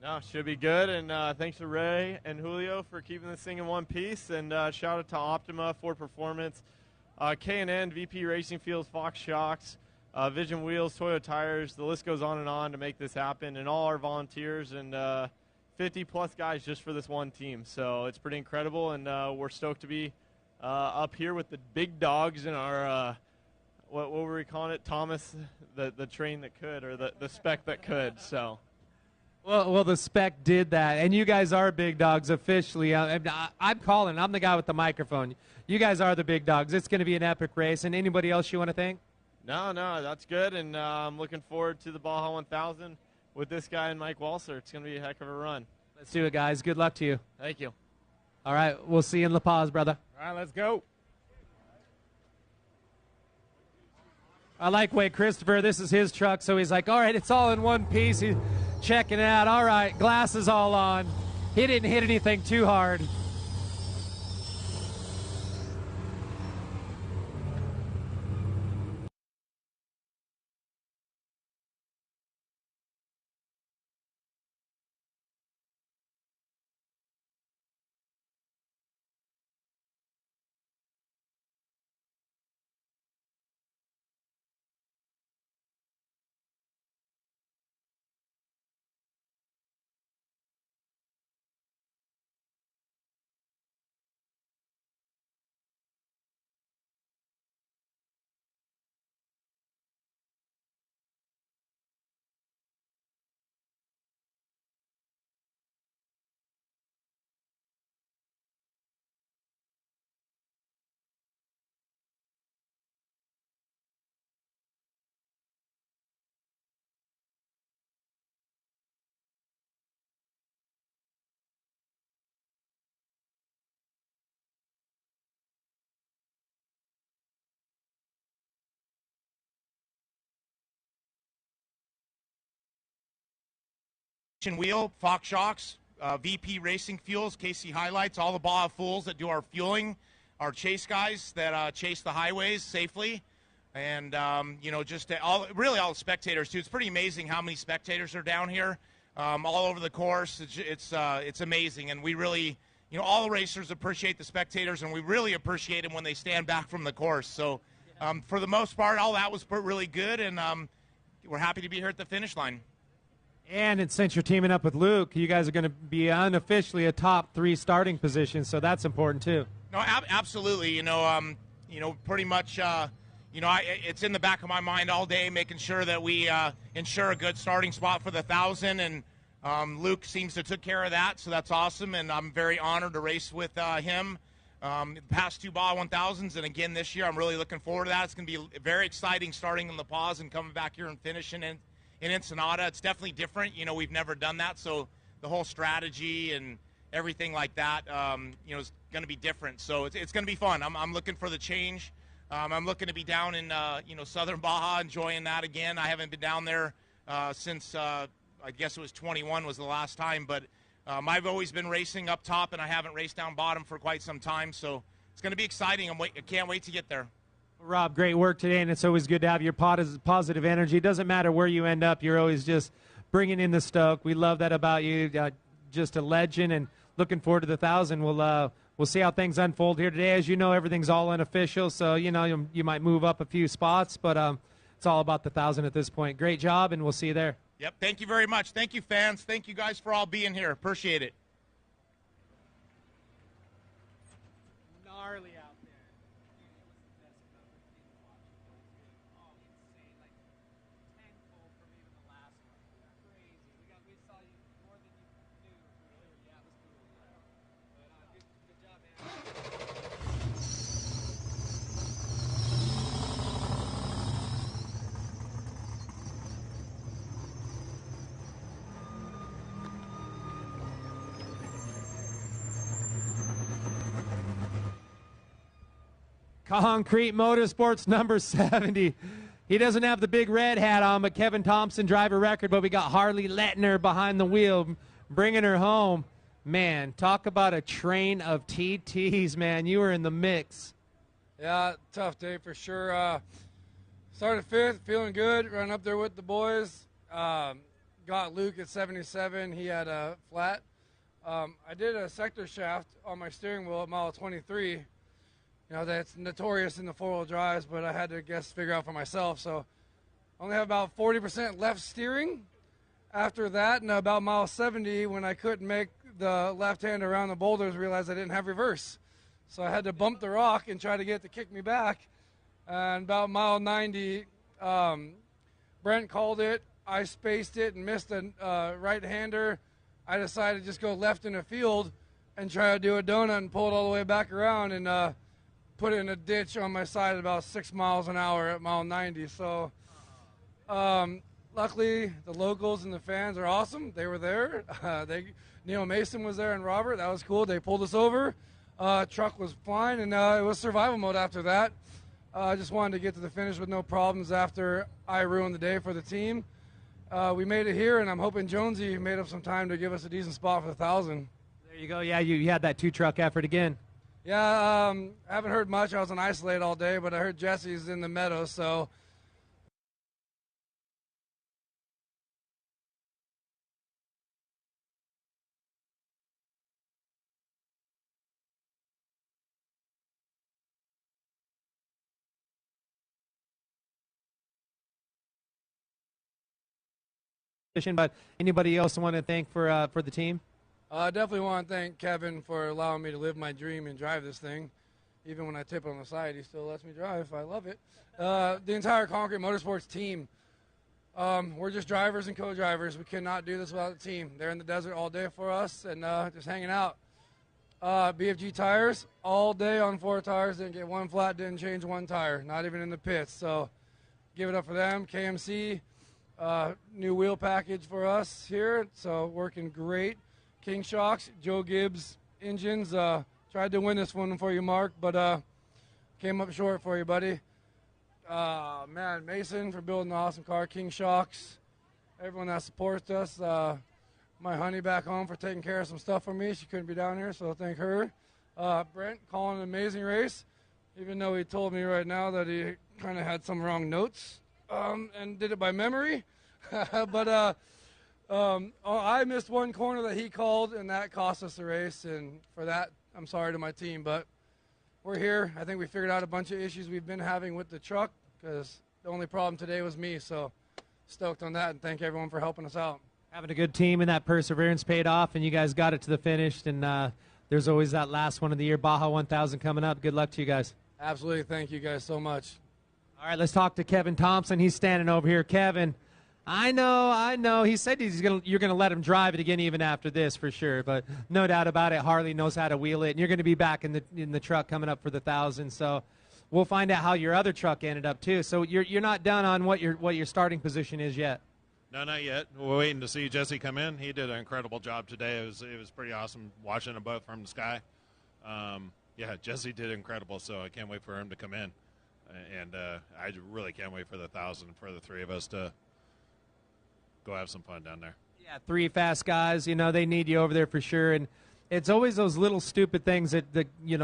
No, should be good, and thanks to Ray and Julio for keeping this thing in one piece, and shout out to Optima, Ford Performance, K&N, VP Racing Fuels, Fox Shocks, Vision Wheels, Toyo Tires, the list goes on and on to make this happen, and all our volunteers, and 50-plus guys just for this one team. So it's pretty incredible, and we're stoked to be up here with the big dogs in our, what were we calling it, Thomas, the train that could, or the spec that could, so. Well, the spec did that, and you guys are big dogs officially. I'm calling. I'm the guy with the microphone. You guys are the big dogs. It's going to be an epic race. And anybody else you want to thank? No, that's good, and I'm looking forward to the Baja 1000 with this guy and Mike Walser. It's going to be a heck of a run. Let's do it, guys. Good luck to you. Thank you. All right, we'll see you in La Paz, brother. All right, let's go. I like Wade Christopher. This is his truck, so he's like, all right, it's all in one piece. He's checking it out. All right, glasses all on. He didn't hit anything too hard. Wheel, Fox Shocks, VP Racing Fuels, KC Highlights, all the Baja Fools that do our fueling, our chase guys that chase the highways safely, and just all the spectators too. It's pretty amazing how many spectators are down here, all over the course. It's amazing, and we really, all the racers appreciate the spectators, and we really appreciate them when they stand back from the course. So, for the most part, all that was really good, and we're happy to be here at the finish line. And since you're teaming up with Luke, you guys are going to be unofficially a top 3 starting position, so that's important too. No, absolutely. Pretty much. It's in the back of my mind all day, making sure that we ensure a good starting spot for the 1,000, and Luke seems to took care of that, so that's awesome. And I'm very honored to race with him. The past 2 Baja 1000s, and again this year, I'm really looking forward to that. It's going to be very exciting starting in La Paz and coming back here and finishing in Ensenada. It's definitely different. We've never done that, so the whole strategy and everything like that, is going to be different. So it's going to be fun. I'm looking for the change. I'm looking to be down in, Southern Baja, enjoying that again. I haven't been down there since, I guess it was 21 was the last time, but I've always been racing up top, and I haven't raced down bottom for quite some time, so it's going to be exciting. I can't wait to get there. Rob, great work today, and it's always good to have your positive energy. It doesn't matter where you end up. You're always just bringing in the stoke. We love that about you. Just a legend, and looking forward to the 1,000. We'll see how things unfold here today. As you know, everything's all unofficial, so, you might move up a few spots, but it's all about the 1,000 at this point. Great job, and we'll see you there. Yep, thank you very much. Thank you, fans. Thank you guys for all being here. Appreciate it. Gnarly. Concrete Motorsports number 70. He doesn't have the big red hat on, but Kevin Thompson driver record, but we got Harley Lettner behind the wheel, bringing her home. Man, talk about a train of TTs, man. You were in the mix. Yeah, tough day for sure. Started 5th, feeling good, running up there with the boys. got Luke at 77. He had a flat. I did a sector shaft on my steering wheel at mile 23. You know, that's notorious in the four-wheel drives, but I had to figure out for myself. So I only have about 40% left steering. After that, and about mile 70, when I couldn't make the left hand around the boulders, realized I didn't have reverse. So I had to bump the rock and try to get it to kick me back. And about mile 90, Brent called it. I spaced it and missed a right-hander. I decided to just go left in the field and try to do a donut and pull it all the way back around and put it in a ditch on my side at about 6 miles an hour at mile 90. So luckily, the locals and the fans are awesome. They were there. Neil Mason was there and Robert. That was cool. They pulled us over. Truck was fine, and it was survival mode after that. I just wanted to get to the finish with no problems after I ruined the day for the team. We made it here, and I'm hoping Jonesy made up some time to give us a decent spot for the 1,000. There you go. Yeah, you had that 2-truck effort again. Yeah, I haven't heard much. I was on isolate all day, but I heard Jesse's in the meadow, so. But anybody else want to thank for the team? I definitely want to thank Kevin for allowing me to live my dream and drive this thing. Even when I tip on the side, he still lets me drive. I love it. The entire Concrete Motorsports team, we're just drivers and co-drivers. We cannot do this without the team. They're in the desert all day for us and just hanging out. BFG tires, all day on 4 tires. Didn't get one flat, didn't change one tire, not even in the pits. So give it up for them. KMC. New wheel package for us here, so working great. King Shocks, Joe Gibbs engines. Tried to win this one for you, Mark, but came up short for you, buddy. Man, Mason for building an awesome car. King Shocks, everyone that supports us. My honey back home for taking care of some stuff for me. She couldn't be down here, so thank her. Brent calling an amazing race, even though he told me right now that he kind of had some wrong notes. And did it by memory. But I missed one corner that he called, and that cost us the race. And for that, I'm sorry to my team. But we're here. I think we figured out a bunch of issues we've been having with the truck because the only problem today was me. So stoked on that, and thank everyone for helping us out. Having a good team and that perseverance paid off, and you guys got it to the finish. And there's always that last one of the year, Baja 1000 coming up. Good luck to you guys. Absolutely. Thank you guys so much. All right, let's talk to Kevin Thompson. He's standing over here. Kevin, I know. He said you're gonna let him drive it again even after this for sure. But no doubt about it, Harley knows how to wheel it, and you're going to be back in the truck coming up for the 1,000. So we'll find out how your other truck ended up too. So you're not done on what your starting position is yet. No, not yet. We're waiting to see Jesse come in. He did an incredible job today. It was pretty awesome watching them both from the sky. Yeah, Jesse did incredible. So I can't wait for him to come in. And I really can't wait for the 1,000 for the three of us to go have some fun down there. Yeah, 3 fast guys. You know, they need you over there for sure. And it's always those little stupid things that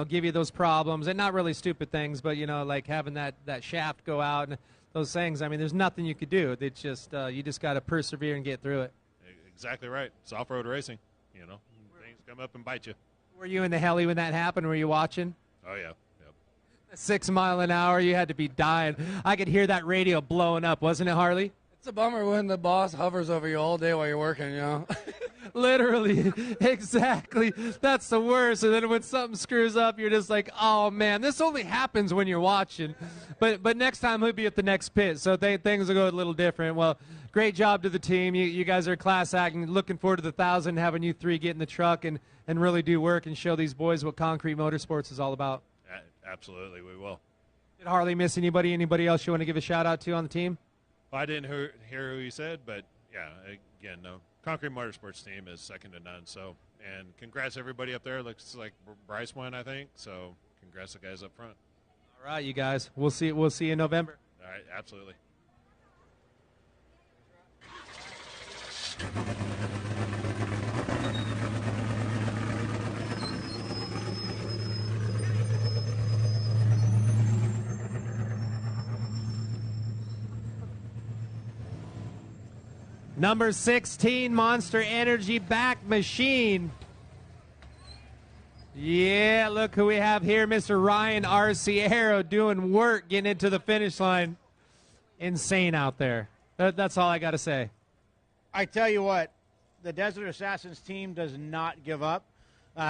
give you those problems. And not really stupid things, but, like having that shaft go out and those things. I mean, there's nothing you could do. It's just you just got to persevere and get through it. Exactly right. It's off-road racing. Things come up and bite you. Were you in the heli when that happened? Were you watching? Oh, yeah. 6 mile an hour, you had to be dying. I could hear that radio blowing up, wasn't it, Harley? It's a bummer when the boss hovers over you all day while you're working, Literally, exactly. That's the worst. And then when something screws up, you're just like, oh, man, this only happens when you're watching. But next time he'll be at the next pit, so things will go a little different. Well, great job to the team. You guys are class acting. Looking forward to the 1,000, having you 3 get in the truck and really do work and show these boys what Concrete Motorsports is all about. Absolutely, we will. Did Harley miss anybody? Anybody else you want to give a shout-out to on the team? Well, I didn't hear who you said, but, yeah, again, no. Concrete Motorsports team is second to none. So, and congrats everybody up there. Looks like Bryce won, I think. So, congrats the guys up front. All right, you guys. We'll see you in November. All right, absolutely. Number 16, Monster Energy back machine. Yeah, look who we have here, Mr. Ryan Arciero doing work, getting into the finish line. Insane out there. That's all I got to say. I tell you what, the Desert Assassins team does not give up. They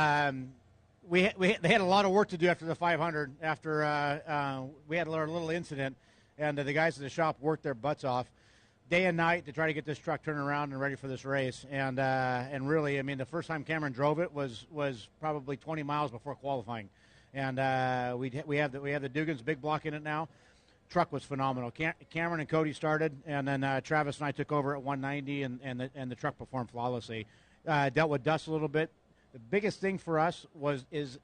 had a lot of work to do after the 500, after we had a little incident, and the guys in the shop worked their butts off day and night to try to get this truck turned around and ready for this race. And really, I mean, the first time Cameron drove it was probably 20 miles before qualifying. And we have the Dugan's big block in it now. Truck was phenomenal. Cameron and Cody started, and then Travis and I took over at 190, and the truck performed flawlessly. Dealt with dust a little bit. The biggest thing for us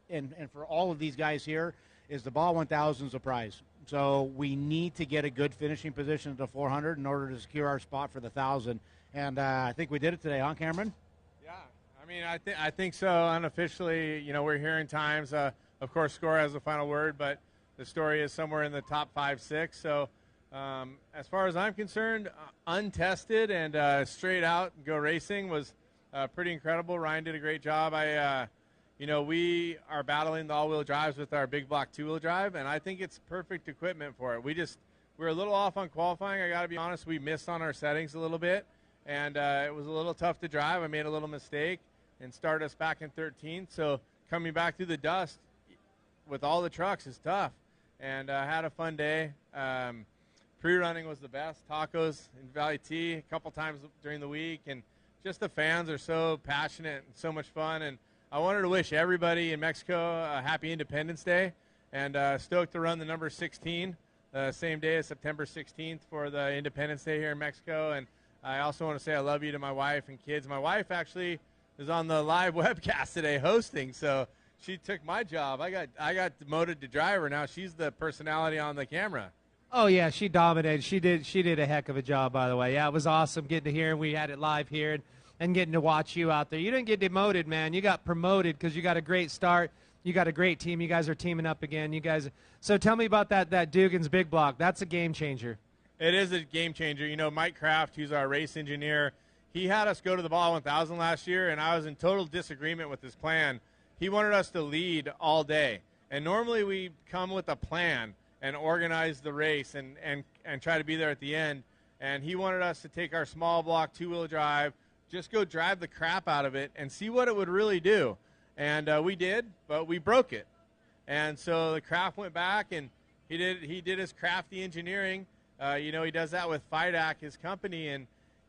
and for all of these guys here, is the Baja 1000 is a prize. So we need to get a good finishing position at the 400 in order to secure our spot for the 1,000. And I think we did it today, huh, Cameron? Yeah, I mean, I think so. Unofficially, we're hearing times. Of course, Score has the final word, but the story is somewhere in the top 5, 6. So as far as I'm concerned, untested and straight out go racing was pretty incredible. Ryan did a great job. We are battling the all-wheel drives with our big block two-wheel drive, and I think it's perfect equipment for it. We're a little off on qualifying. I got to be honest, we missed on our settings a little bit, and it was a little tough to drive. I made a little mistake and started us back in 13th. So coming back through the dust with all the trucks is tough, and I had a fun day. Pre-running was the best. Tacos in Valley T a couple times during the week, and just the fans are so passionate and so much fun. And I wanted to wish everybody in Mexico a happy Independence Day, and stoked to run the number 16 same day as September 16th for the Independence Day here in Mexico. And I also want to say I love you to my wife and kids. My wife actually is on the live webcast today hosting, so she took my job. I got demoted to driver. Now she's the personality on the camera. Oh yeah, she dominated. She did a heck of a job, by the way. Yeah, it was awesome getting to hear. We had it live here. And getting to watch you out there. You didn't get demoted, man. You got promoted because you got a great start. You got a great team. You guys are teaming up again. So tell me about that Dugan's big block. That's a game changer. It is a game changer. Mike Kraft, who's our race engineer, he had us go to the Baja 1000 last year, and I was in total disagreement with his plan. He wanted us to lead all day. And normally we come with a plan and organize the race and try to be there at the end. And he wanted us to take our small block two-wheel drive, just go drive the crap out of it and see what it would really do. And we did, but we broke it. And so the Kraft went back, and he did his crafty engineering. He does that with FIDAC, his company, and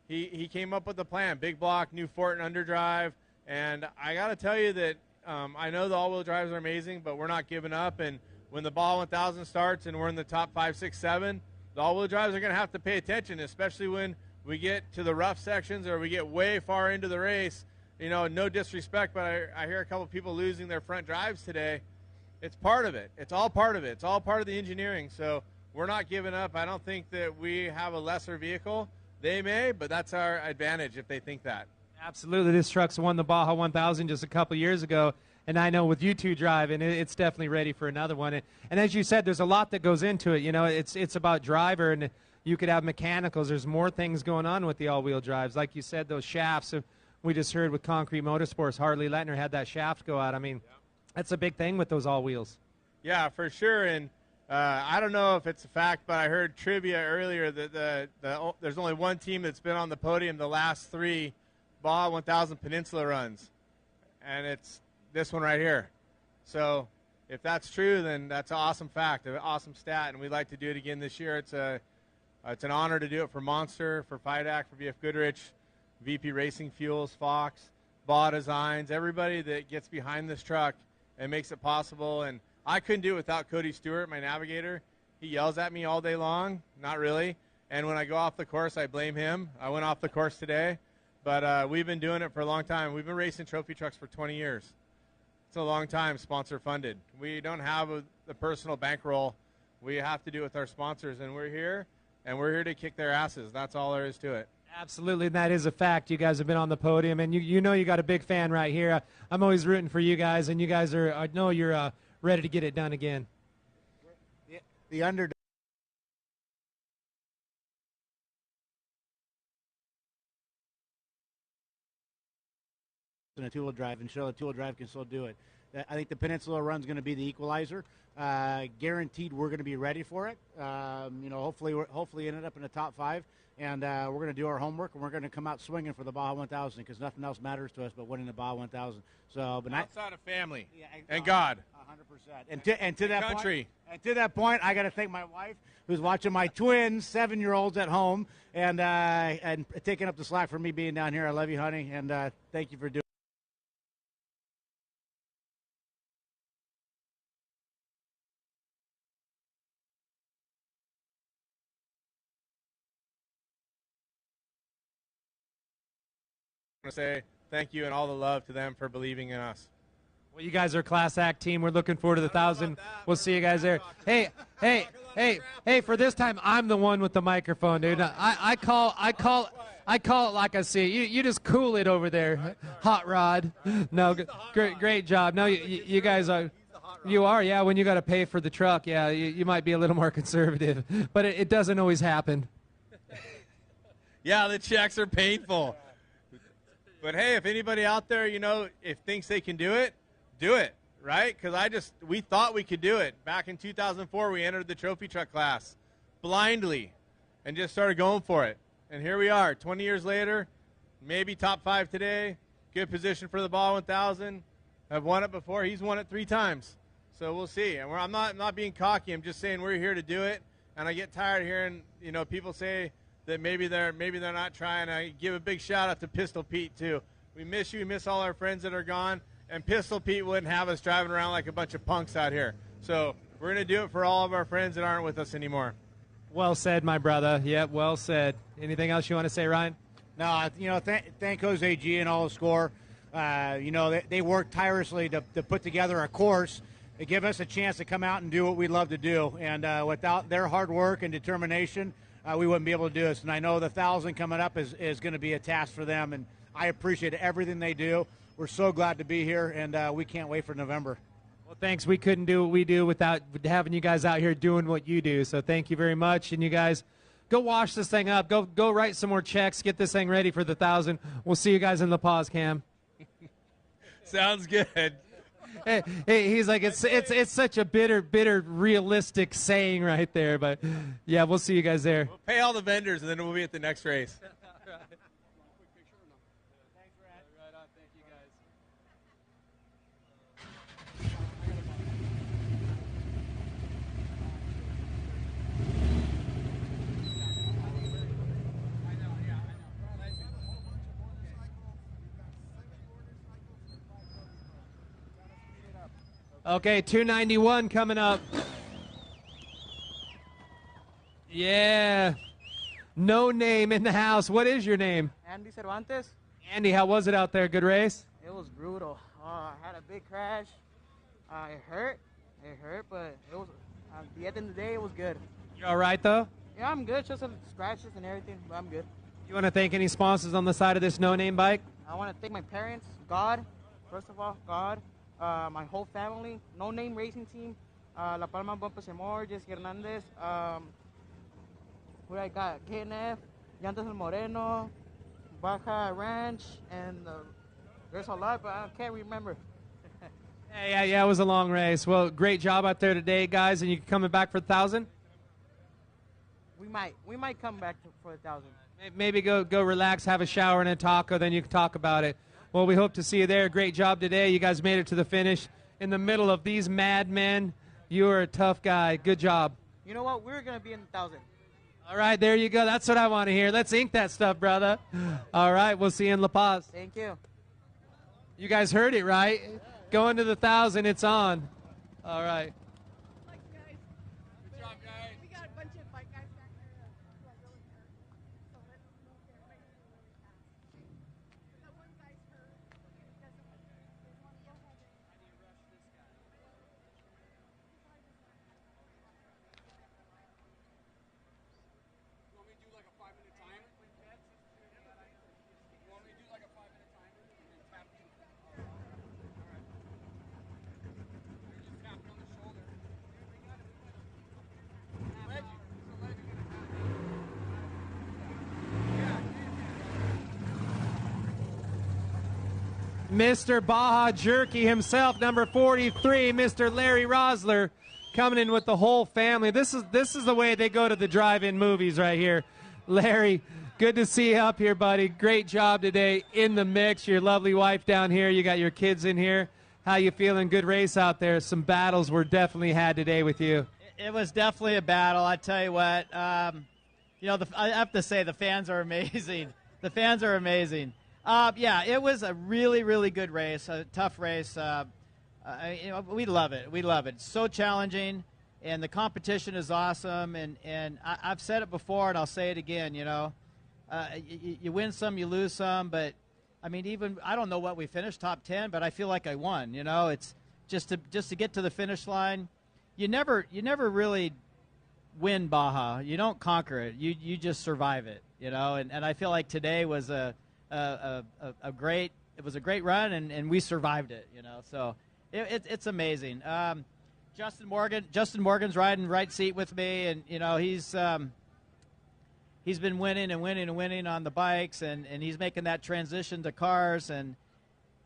he came up with a plan. Big block, new Fortin underdrive. And I got to tell you that I know the all-wheel drives are amazing, but we're not giving up. And when the Baja 1000 starts and we're in the top 5, 6, 7, the all-wheel drives are going to have to pay attention, especially when we get to the rough sections or we get way far into the race. No disrespect, but I hear a couple of people losing their front drives today. It's part of it. It's all part of it. It's all part of the engineering. So we're not giving up. I don't think that we have a lesser vehicle. They may, but that's our advantage if they think that. Absolutely. This truck's won the Baja 1000 just a couple years ago, and I know with you two driving, it's definitely ready for another one. And as you said, there's a lot that goes into it. It's about driver, and you could have mechanicals. There's more things going on with the all-wheel drives. Like you said, those shafts, we just heard with Concrete Motorsports, Harley Lettner had that shaft go out. I mean, that's a big thing with those all-wheels. Yeah, for sure. And I don't know if it's a fact, but I heard trivia earlier that there's only one team that's been on the podium the last 3 Baja 1000 Peninsula runs, and it's this one right here. So if that's true, then that's an awesome fact, an awesome stat, and we'd like to do it again this year. It's an honor to do it for Monster, for FIDAC, for BF Goodrich, VP Racing Fuels, Fox, Baja Designs, everybody that gets behind this truck and makes it possible. And I couldn't do it without Cody Stewart, my navigator. He yells at me all day long, not really. And when I go off the course, I blame him. I went off the course today. But we've been doing it for a long time. We've been racing trophy trucks for 20 years. It's a long time, sponsor-funded. We don't have the personal bankroll. We have to do it with our sponsors, and we're here to kick their asses. That's all there is to it. Absolutely, and that is a fact. You guys have been on the podium, and you know you got a big fan right here. I'm always rooting for you guys, and you guys I know you're ready to get it done again. The underdog. in a two-wheel drive and show a two-wheel drive can still do it. I think the Peninsula Run's going to be the equalizer. Guaranteed, we're going to be ready for it. Hopefully ended up in the top 5, and we're going to do our homework, and we're going to come out swinging for the Baja 1000 because nothing else matters to us but winning the Baja 1000. So, but outside of family and 100%. God, and to that country. Point, I got to thank my wife who's watching my twins, 7-year-olds at home, and taking up the slack for me being down here. I love you, honey, and thank you for doing. I want to say thank you and all the love to them for believing in us. Well, you guys are a class act team. We're looking forward to the 1,000. We'll see you guys there. Hey, for this time, I'm the one with the microphone, dude. I call it like I see it. You just cool it over there, Hot Rod. No, great job. No, you guys are. You are, yeah, when you got to pay for the truck, yeah, you might be a little more conservative. But it doesn't always happen. Yeah, the checks are painful. But hey, if anybody out there, if thinks they can do it, right? Because we thought we could do it. Back in 2004, we entered the trophy truck class blindly and just started going for it. And here we are, 20 years later, maybe top 5 today, good position for the Baja 1000. I've won it before. He's won it 3 times. So we'll see. And I'm not being cocky. I'm just saying we're here to do it. And I get tired of hearing, people say that maybe they're not trying. I give a big shout out to Pistol Pete too. We miss you. We miss all our friends that are gone. And Pistol Pete wouldn't have us driving around like a bunch of punks out here. So we're going to do it for all of our friends that aren't with us anymore. Well said, my brother. Yep, well said. Anything else you want to say, Ryan? No, thank Jose G and all the score. They worked tirelessly to put together a course to give us a chance to come out and do what we love to do. And without their hard work and determination, we wouldn't be able to do this. And I know the 1,000 coming up is going to be a task for them. And I appreciate everything they do. We're so glad to be here, and we can't wait for November. Well, thanks. We couldn't do what we do without having you guys out here doing what you do. So thank you very much. And you guys, go wash this thing up. Go write some more checks. Get this thing ready for the 1,000. We'll see you guys in La Paz, Cam. Sounds good. Hey, he's like, it's such a bitter, realistic saying right there. But, yeah, we'll see you guys there. We'll pay all the vendors, and then we'll be at the next race. Okay, 291 coming up. Yeah. No name in the house. What is your name? Andy Cervantes. Andy, how was it out there? Good race? It was brutal. I had a big crash. It hurt, but it was. At the end of the day, it was good. You all right, though? Yeah, I'm good. Just some scratches and everything, but I'm good. You want to thank any sponsors on the side of this no-name bike? I want to thank my parents, God, first of all, God, my whole family, No Name Racing Team, La Palma Bumpers and More, Jesse Hernandez, who I got, K&F, Llantas El Moreno, Baja Ranch, and there's a lot, but I can't remember. Yeah, it was a long race. Well, great job out there today, guys, and you coming back for 1,000? We might come back for 1,000. Maybe go relax, have a shower and a taco, then you can talk about it. Well, we hope to see you there. Great job today. You guys made it to the finish in the middle of these madmen. You are a tough guy. Good job. You know what? We're going to be in 1,000. All right, there you go. That's what I want to hear. Let's ink that stuff, brother. All right, we'll see you in La Paz. Thank you. You guys heard it, right? Going to the 1,000, it's on. All right. Mr. Baja Jerky himself, number 43, Mr. Larry Rosler, coming in with the whole family. This is the way they go to the drive-in movies right here. Larry, good to see you up here, buddy. Great job today in the mix. Your lovely wife down here. You got your kids in here. How you feeling? Good race out there. Some battles were definitely had today with you. It was definitely a battle. I tell you what, I have to say the fans are amazing. The fans are amazing. Yeah, it was a really, really good race, a tough race. We love it. We love it. It's so challenging, and the competition is awesome. And I've said it before, and I'll say it again. You win some, you lose some, but I mean, even I don't know what we finished top 10, but I feel like I won. It's just to get to the finish line. You never really win Baja. You don't conquer it. You just survive it. And I feel like today was a great run, and we survived it. So it's amazing. Justin Morgan's riding right seat with me, and he's been winning and winning and winning on the bikes, and he's making that transition to cars, and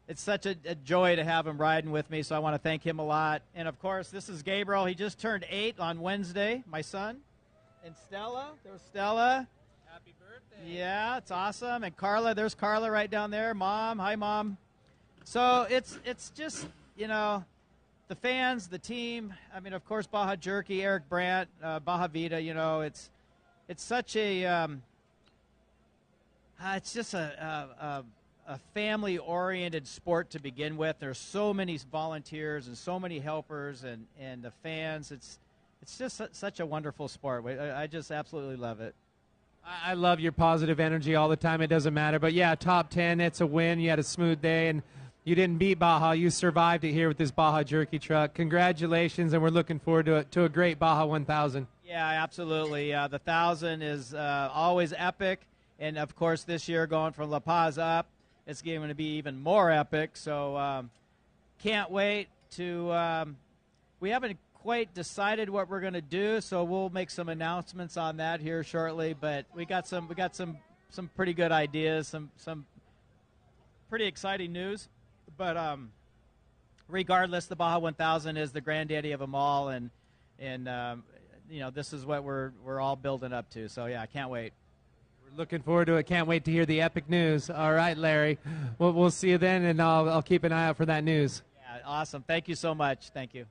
it's such a joy to have him riding with me, so I want to thank him a lot. And, of course, this is Gabriel. He just turned 8 on Wednesday, my son. And Stella, there's Stella. Happy birthday. Yeah, it's awesome. And Carla, there's Carla right down there. Mom, hi, Mom. So it's just, the fans, the team. I mean, of course, Baja Jerky, Eric Brandt, Baja Vida, it's such a it's just a family-oriented sport to begin with. There's so many volunteers and so many helpers and the fans. It's just such a wonderful sport. I just absolutely love it. I love your positive energy all the time. It doesn't matter. But, yeah, top 10, it's a win. You had a smooth day, and you didn't beat Baja. You survived it here with this Baja Jerky truck. Congratulations, and we're looking forward to a great Baja 1000. Yeah, absolutely. The 1,000 is always epic. And, of course, this year going from La Paz up, it's going to be even more epic. So can't wait to we haven't quite decided what we're going to do, so we'll make some announcements on that here shortly. But we got some pretty good ideas, some pretty exciting news. But regardless, the Baja 1000 is the granddaddy of them all, and this is what we're all building up to. So yeah, I can't wait. We're looking forward to it. Can't wait to hear the epic news. All right, Larry. We'll see you then, and I'll keep an eye out for that news. Yeah, awesome. Thank you so much. Thank you.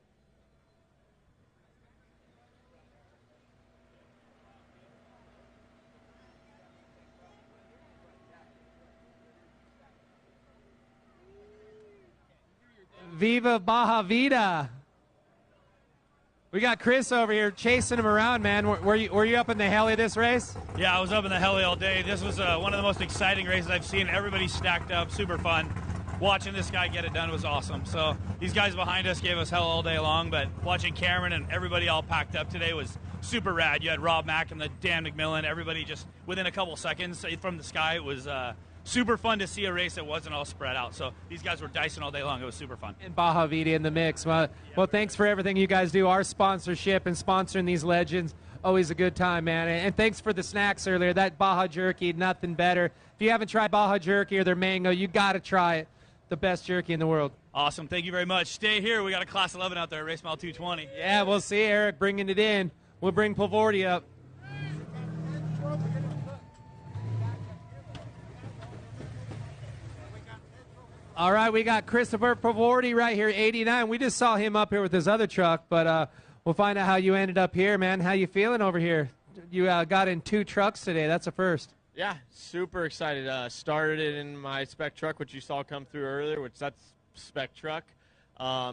Viva Baja Vida. We got Chris over here chasing him around, man. Were you up in the heli this race? Yeah, I was up in the heli all day. This was one of the most exciting races I've seen. Everybody stacked up, super fun. Watching this guy get it done was awesome. So these guys behind us gave us hell all day long, but watching Cameron and everybody all packed up today was super rad. You had Rob Mack and the Dan McMillan, everybody just within a couple seconds from the sky. It was super fun to see a race that wasn't all spread out. So these guys were dicing all day long. It was super fun. And Baja Vida in the mix. Well, thanks for everything you guys do. Our sponsorship and sponsoring these legends. Always a good time, man. And thanks for the snacks earlier. That Baja Jerky, nothing better. If you haven't tried Baja Jerky or their mango, you got to try it. The best jerky in the world. Awesome. Thank you very much. Stay here. We got a Class 11 out there, Race Mile 220. Yeah, we'll see Eric bringing it in. We'll bring Pavordi up. All right, we got Christopher Pavordi right here, 89. We just saw him up here with his other truck, but we'll find out how you ended up here, man. How you feeling over here? You got in 2 trucks today. That's a first. Yeah, super excited. Started it in my spec truck, which you saw come through earlier, which that's spec truck,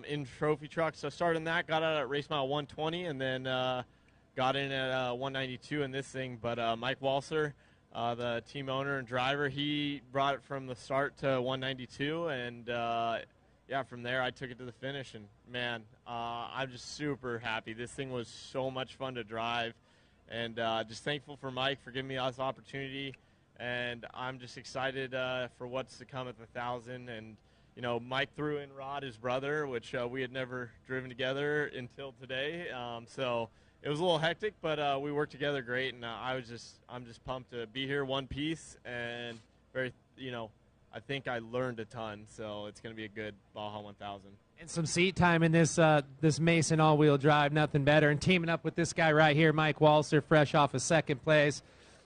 in trophy truck. So started in that, got out at race mile 120, and then got in at 192 in this thing. But Mike Walser, the team owner and driver, he brought it from the start to 192, and yeah, from there I took it to the finish. And man, I'm just super happy. This thing was so much fun to drive. And just thankful for Mike for giving me this opportunity, and I'm just excited for what's to come at the 1,000. And Mike threw in Rod, his brother, which we had never driven together until today. So it was a little hectic, but we worked together great. And I'm just pumped to be here, one piece, and very I think I learned a ton. So it's going to be a good Baja 1000. And some seat time in this this Mason all-wheel drive, nothing better. And teaming up with this guy right here, Mike Walser, fresh off of second place.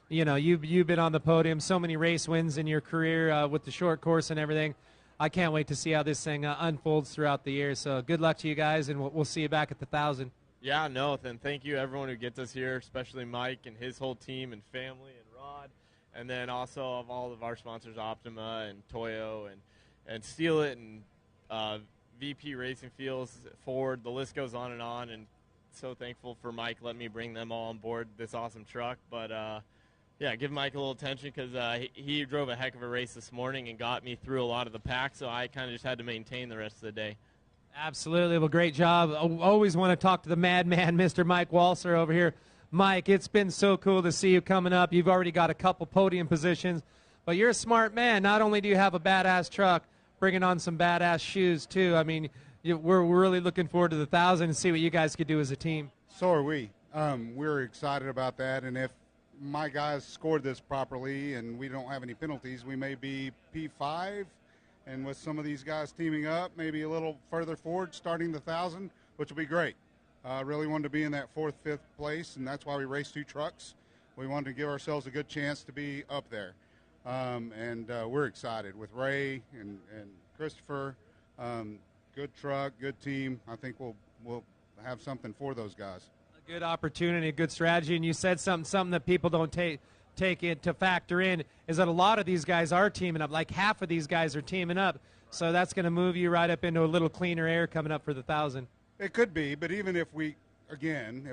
You know, you've been on the podium, so many race wins in your career with the short course and everything. I can't wait to see how this thing unfolds throughout the year. So good luck to you guys, and we'll see you back at the 1,000. Yeah, no, and thank you everyone who gets us here, especially Mike and his whole team and family and Rod, and then also of all of our sponsors, Optima and Toyo and Steal It and VP Racing Fields, Ford. The list goes on, and so thankful for Mike letting me bring them all on board this awesome truck. But yeah, give Mike a little attention because he drove a heck of a race this morning and got me through a lot of the pack, so I kind of just had to maintain the rest of the day. Absolutely. Well, great job. I always want to talk to the madman, Mr. Mike Walser over here. Mike, it's been so cool to see you coming up. You've already got a couple podium positions, but you're a smart man. Not only do you have a badass truck, bringing on some badass shoes, too. I mean, we're really looking forward to the 1,000 and see what you guys could do as a team. So are we. We're excited about that, and if my guys scored this properly and we don't have any penalties, we may be P5, and with some of these guys teaming up, maybe a little further forward, starting the 1,000, which will be great. Really wanted to be in that 4th, 5th place, and that's why we raced 2 trucks. We wanted to give ourselves a good chance to be up there. And we're excited with Ray and Christopher. Good truck, good team. I think we'll have something for those guys. A good opportunity, a good strategy. And you said something that people don't take it to factor in is that a lot of these guys are teaming up. Like half of these guys are teaming up. So that's going to move you right up into a little cleaner air coming up for the 1,000. It could be, but even if we're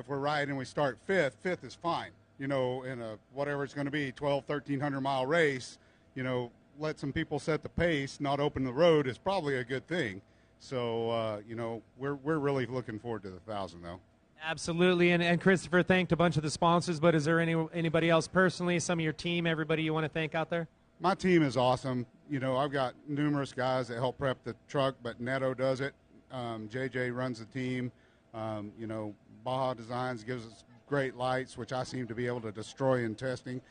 right and we start 5th, 5th is fine. You know, in a whatever it's going to be, 1,300 mile race, you know, let some people set the pace, not open the road is probably a good thing. So, you know, we're really looking forward to the 1,000, though. Absolutely, and Christopher thanked a bunch of the sponsors, but is there anybody else personally, some of your team, everybody you want to thank out there? My team is awesome. You know, I've got numerous guys that help prep the truck, but Neto does it. JJ runs the team. You know, Baja Designs gives us great lights, which I seem to be able to destroy in testing,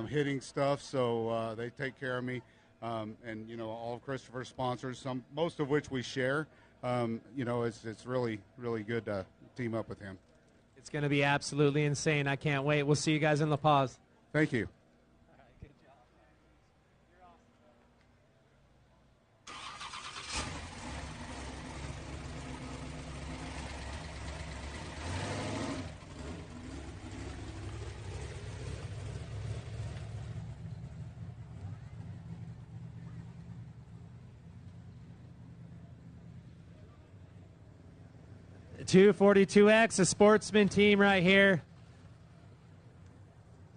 hitting stuff, so they take care of me. And, you know, all of Christopher's sponsors, most of which we share. You know, it's really, really good to team up with him. It's going to be absolutely insane. I can't wait. We'll see you guys in La Paz. Thank you. 242X, a sportsman team right here.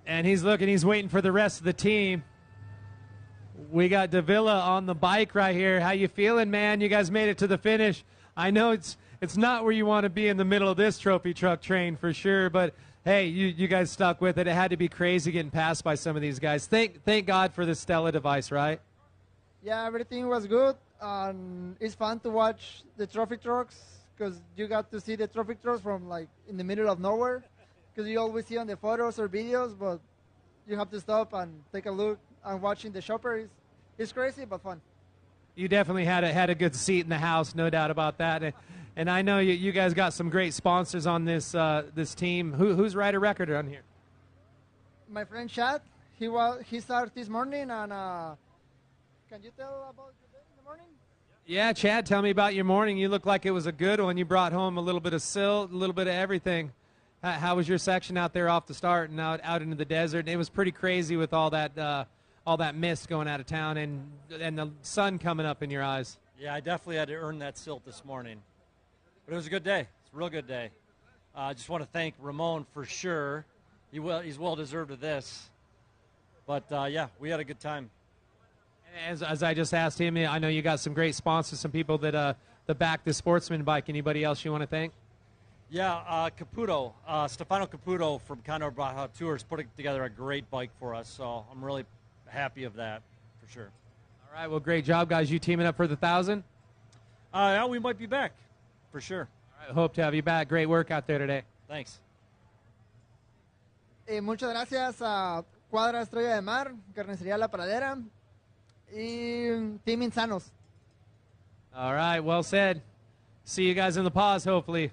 And he's waiting for the rest of the team. We got Davila on the bike right here. How you feeling, man? You guys made it to the finish. I know it's not where you want to be in the middle of this trophy truck train for sure, but hey, you guys stuck with it. It had to be crazy getting passed by some of these guys. Thank God for the Stella device, right? Yeah, everything was good. It's fun to watch the trophy trucks because you got to see the trophy trucks from like in the middle of nowhere, because you always see on the photos or videos, but you have to stop and take a look and watching the shopper. It's crazy but fun. You definitely had a good seat in the house, no doubt about that. And I know you guys got some great sponsors on this team. Who's rider record on here? My friend Chad, he started this morning, and can you tell about your day in the morning? Yeah, Chad, tell me about your morning. You look like it was a good one. You brought home a little bit of silt, a little bit of everything. How was your section out there off the start and out into the desert? It was pretty crazy with all that mist going out of town and the sun coming up in your eyes. Yeah, I definitely had to earn that silt this morning. But it was a good day. It's a real good day. I just want to thank Ramon for sure. He's well-deserved of this. But, yeah, we had a good time. As I just asked him, I know you got some great sponsors, some people that back the sportsman bike. Anybody else you want to thank? Yeah, Caputo, Stefano Caputo from Condor Baja Tours put together a great bike for us, so I'm really happy of that for sure. All right, well, great job, guys. You teaming up for the 1,000? Yeah, we might be back for sure. All right, hope to have you back. Great work out there today. Thanks. Muchas gracias a Cuadra Estrella de Mar, Carnicería La Pradera. y Team Insanos. All right, well said. See you guys in the pause, hopefully.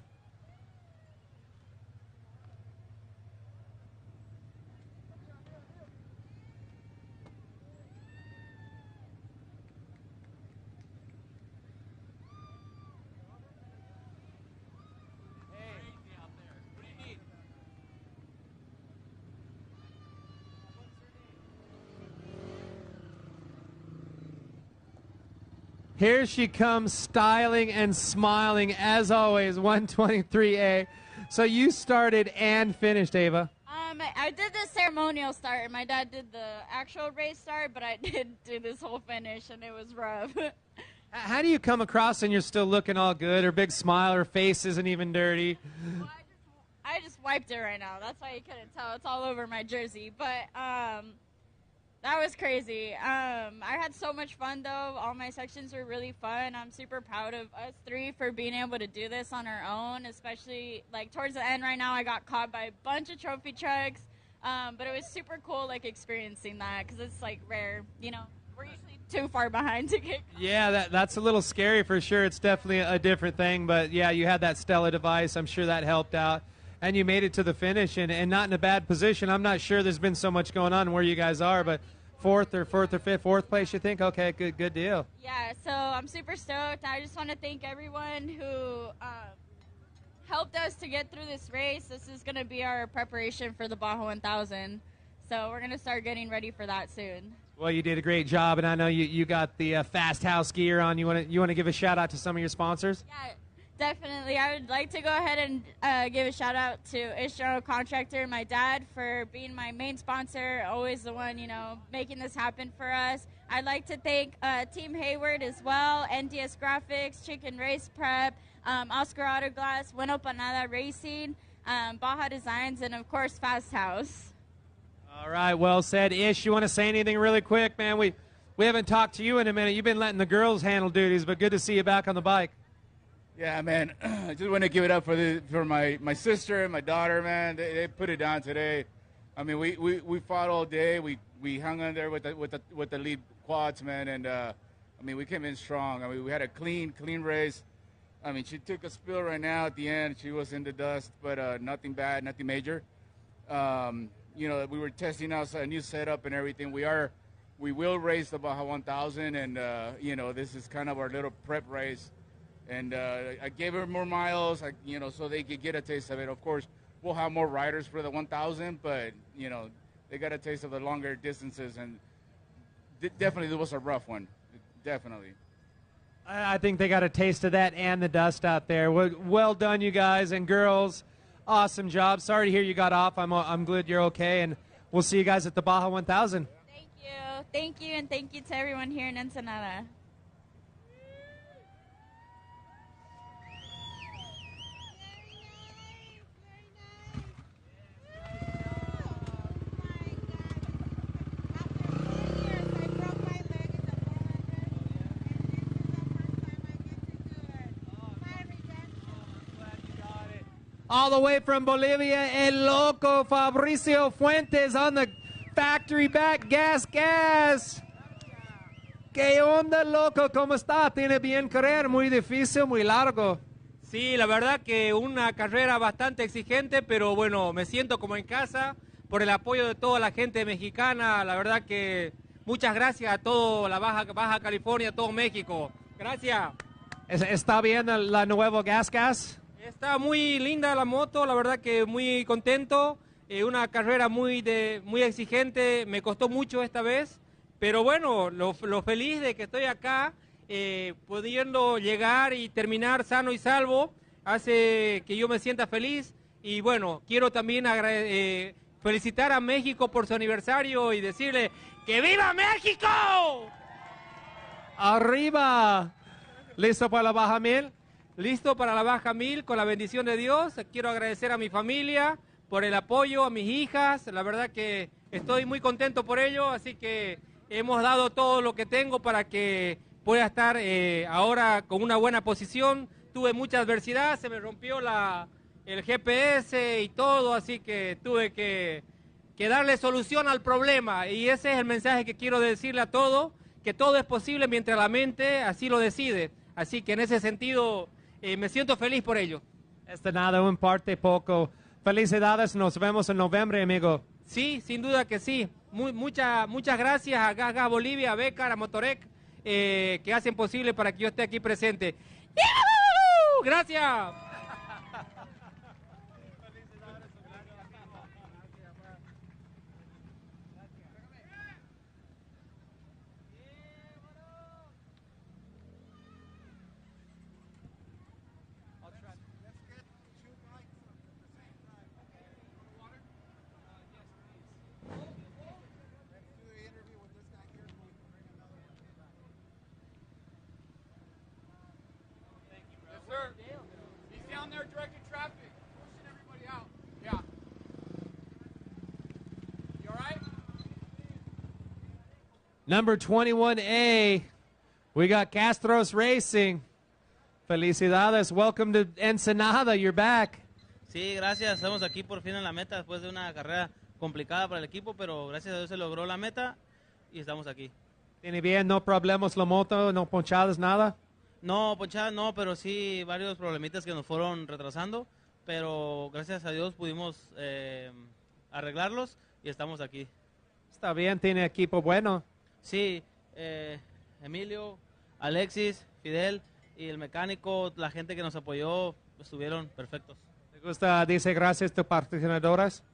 Here she comes, styling and smiling, as always, 123A. So you started and finished, Ava. I did the ceremonial start, and my dad did the actual race start, but I did do this whole finish, and it was rough. How do you come across and you're still looking all good? Her big smile, her face isn't even dirty. Well, I just wiped it right now. That's why you couldn't tell. It's all over my jersey. But that was crazy. I had so much fun, though. All my sections were really fun. I'm super proud of us three for being able to do this on our own, especially, like, towards the end right now, I got caught by a bunch of trophy trucks. But it was super cool, like, experiencing that because it's, like, rare. You know, we're usually too far behind to get caught. Yeah, that's a little scary for sure. It's definitely a different thing. But, yeah, you had that Stella device. I'm sure that helped out. And you made it to the finish and not in a bad position. I'm not sure there's been so much going on where you guys are, but fourth place, you think? Okay, good deal. Yeah, so I'm super stoked. I just want to thank everyone who helped us to get through this race. This is going to be our preparation for the Baja 1000. So we're going to start getting ready for that soon. Well, you did a great job, and I know you got the Fast House gear on. You want to give a shout-out to some of your sponsors? Yeah. Definitely. I would like to go ahead and give a shout out to Ish General Contractor, my dad, for being my main sponsor, always the one, making this happen for us. I'd like to thank Team Hayward as well, NDS Graphics, Chicken Race Prep, Oscar Auto Glass, Bueno Panada Racing, Baja Designs, and of course, Fast House. All right, well said. Ish, you want to say anything really quick, man? We haven't talked to you in a minute. You've been letting the girls handle duties, but good to see you back on the bike. Yeah, man. I just want to give it up for my sister and my daughter, man. They put it down today. I mean, we fought all day. We hung in there with the lead quads, man, and I mean, we came in strong. I mean, we had a clean race. I mean, she took a spill right now at the end. She was in the dust, but nothing bad, nothing major. We were testing out a new setup and everything. We will race the Baja 1000, and this is kind of our little prep race. And I gave her more miles, so they could get a taste of it. Of course, we'll have more riders for the 1,000, but, they got a taste of the longer distances. And definitely, it was a rough one. Definitely. I think they got a taste of that and the dust out there. Well done, you guys and girls. Awesome job. Sorry to hear you got off. I'm glad you're okay, and we'll see you guys at the Baja 1000. Thank you, and thank you to everyone here in Ensenada. All the way from Bolivia, El Loco Fabricio Fuentes on the factory back. Gas. ¿Qué onda, loco? ¿Cómo está? ¿Tiene bien correr? Muy difícil, muy largo. Sí, la verdad que una carrera bastante exigente, pero bueno, me siento como en casa por el apoyo de toda la gente mexicana. La verdad que muchas gracias a toda la Baja California, a todo México. Gracias. ¿Está bien la nueva gas? Está muy linda la moto, la verdad que muy contento. Una carrera muy exigente, me costó mucho esta vez, pero bueno, lo feliz de que estoy acá, pudiendo llegar y terminar sano y salvo, hace que yo me sienta feliz. Y bueno, quiero también felicitar a México por su aniversario y decirle ¡que viva México! ¡Arriba! ¿Listo para la Baja 1000? Listo para la Baja 1000 con la bendición de Dios. Quiero agradecer a mi familia por el apoyo, a mis hijas. La verdad que estoy muy contento por ello, así que hemos dado todo lo que tengo para que pueda estar ahora con una buena posición. Tuve mucha adversidad, se me rompió el GPS y todo, así que tuve que darle solución al problema. Y ese es el mensaje que quiero decirle a todos, que todo es posible mientras la mente así lo decide. Así que en ese sentido me siento feliz por ello. Nada, un parte poco. Felicidades, nos vemos en noviembre, amigo. Sí, sin duda que sí. Muchas gracias a Gas Bolivia, a Becar, a Motorec, que hacen posible para que yo esté aquí presente. ¡Yuhu! Gracias. He's down there directing traffic, pushing everybody out. Yeah. You all right? Number 21A, we got Castros Racing. Felicidades, welcome to Ensenada, you're back. Sí, gracias, estamos aquí por fin en la meta después de una carrera complicada para el equipo, pero gracias a Dios se logró la meta y estamos aquí. ¿Tiene bien? ¿No problemas la moto? ¿No ponchadas, nada? No, ponchadas no, pero sí varios problemitas que nos fueron retrasando, pero gracias a Dios pudimos arreglarlos y estamos aquí. Está bien, tiene equipo bueno. Sí, Emilio, Alexis, Fidel y el mecánico, la gente que nos apoyó, estuvieron perfectos. ¿Te gusta, dice gracias a tus patrocinadoras?